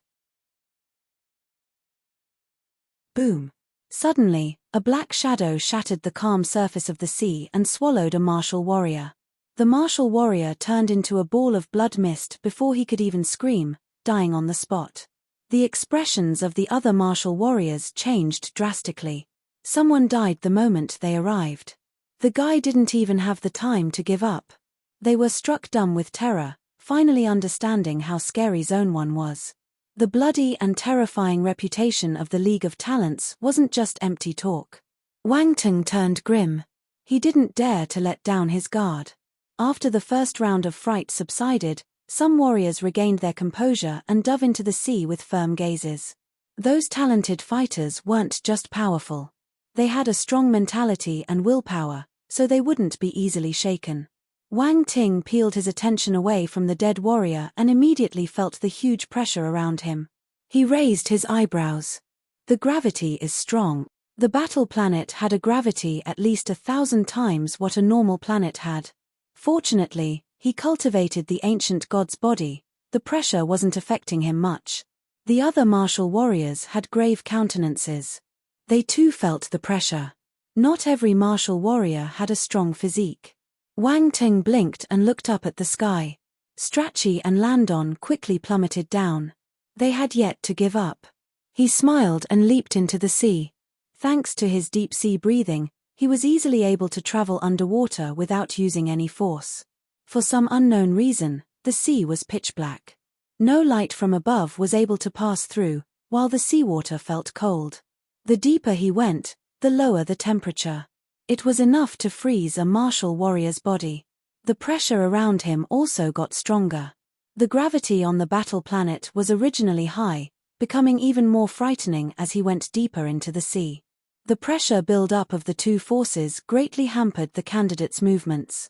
Boom. Suddenly, a black shadow shattered the calm surface of the sea and swallowed a martial warrior. The martial warrior turned into a ball of blood mist before he could even scream, dying on the spot. The expressions of the other martial warriors changed drastically. Someone died the moment they arrived. The guy didn't even have the time to give up. They were struck dumb with terror, finally understanding how scary Zone 1 was. The bloody and terrifying reputation of the League of Talents wasn't just empty talk. Wang Ting turned grim. He didn't dare to let down his guard. After the first round of fright subsided, some warriors regained their composure and dove into the sea with firm gazes. Those talented fighters weren't just powerful. They had a strong mentality and willpower, so they wouldn't be easily shaken. Wang Ting peeled his attention away from the dead warrior and immediately felt the huge pressure around him. He raised his eyebrows. The gravity is strong. The battle planet had a gravity at least 1,000 times what a normal planet had. Fortunately, he cultivated the ancient god's body. The pressure wasn't affecting him much. The other martial warriors had grave countenances. They too felt the pressure. Not every martial warrior had a strong physique. Wang Ting blinked and looked up at the sky. Strachey and Landon quickly plummeted down. They had yet to give up. He smiled and leaped into the sea. Thanks to his deep-sea breathing, he was easily able to travel underwater without using any force. For some unknown reason, the sea was pitch black. No light from above was able to pass through, while the seawater felt cold. The deeper he went, the lower the temperature. It was enough to freeze a martial warrior's body. The pressure around him also got stronger. The gravity on the battle planet was originally high, becoming even more frightening as he went deeper into the sea. The pressure build-up of the two forces greatly hampered the candidates' movements.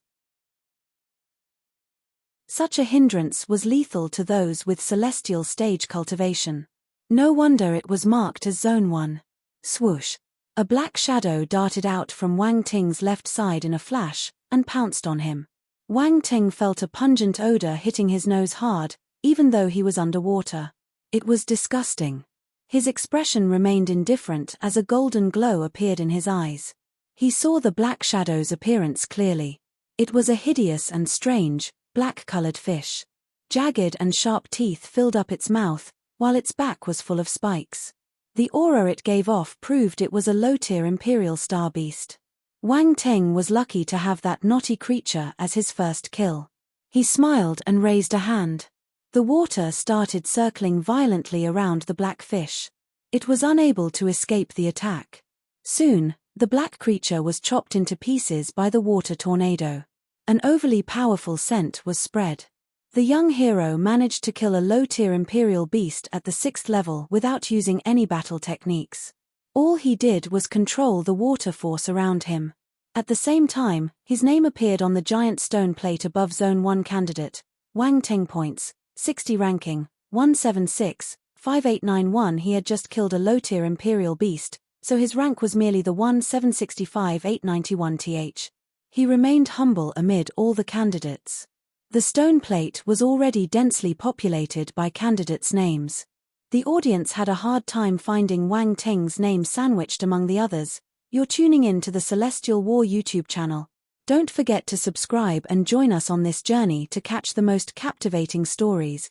Such a hindrance was lethal to those with celestial stage cultivation. No wonder it was marked as Zone 1. Swoosh. A black shadow darted out from Wang Ting's left side in a flash, and pounced on him. Wang Ting felt a pungent odor hitting his nose hard, even though he was underwater. It was disgusting. His expression remained indifferent as a golden glow appeared in his eyes. He saw the black shadow's appearance clearly. It was a hideous and strange, black-colored fish. Jagged and sharp teeth filled up its mouth, while its back was full of spikes. The aura it gave off proved it was a low-tier imperial star beast. Wang Ting was lucky to have that knotty creature as his first kill. He smiled and raised a hand. The water started circling violently around the black fish. It was unable to escape the attack. Soon, the black creature was chopped into pieces by the water tornado. An overly powerful scent was spread. The young hero managed to kill a low-tier imperial beast at the 6th level without using any battle techniques. All he did was control the water force around him. At the same time, his name appeared on the giant stone plate above Zone 1 candidate, Wang Ting points, 60 ranking, 176, 5891. He had just killed a low-tier imperial beast, so his rank was merely the 1765891th. He remained humble amid all the candidates. The stone plate was already densely populated by candidates' names. The audience had a hard time finding Wang Ting's name sandwiched among the others. You're tuning in to the Celestial War YouTube channel. Don't forget to subscribe and join us on this journey to catch the most captivating stories.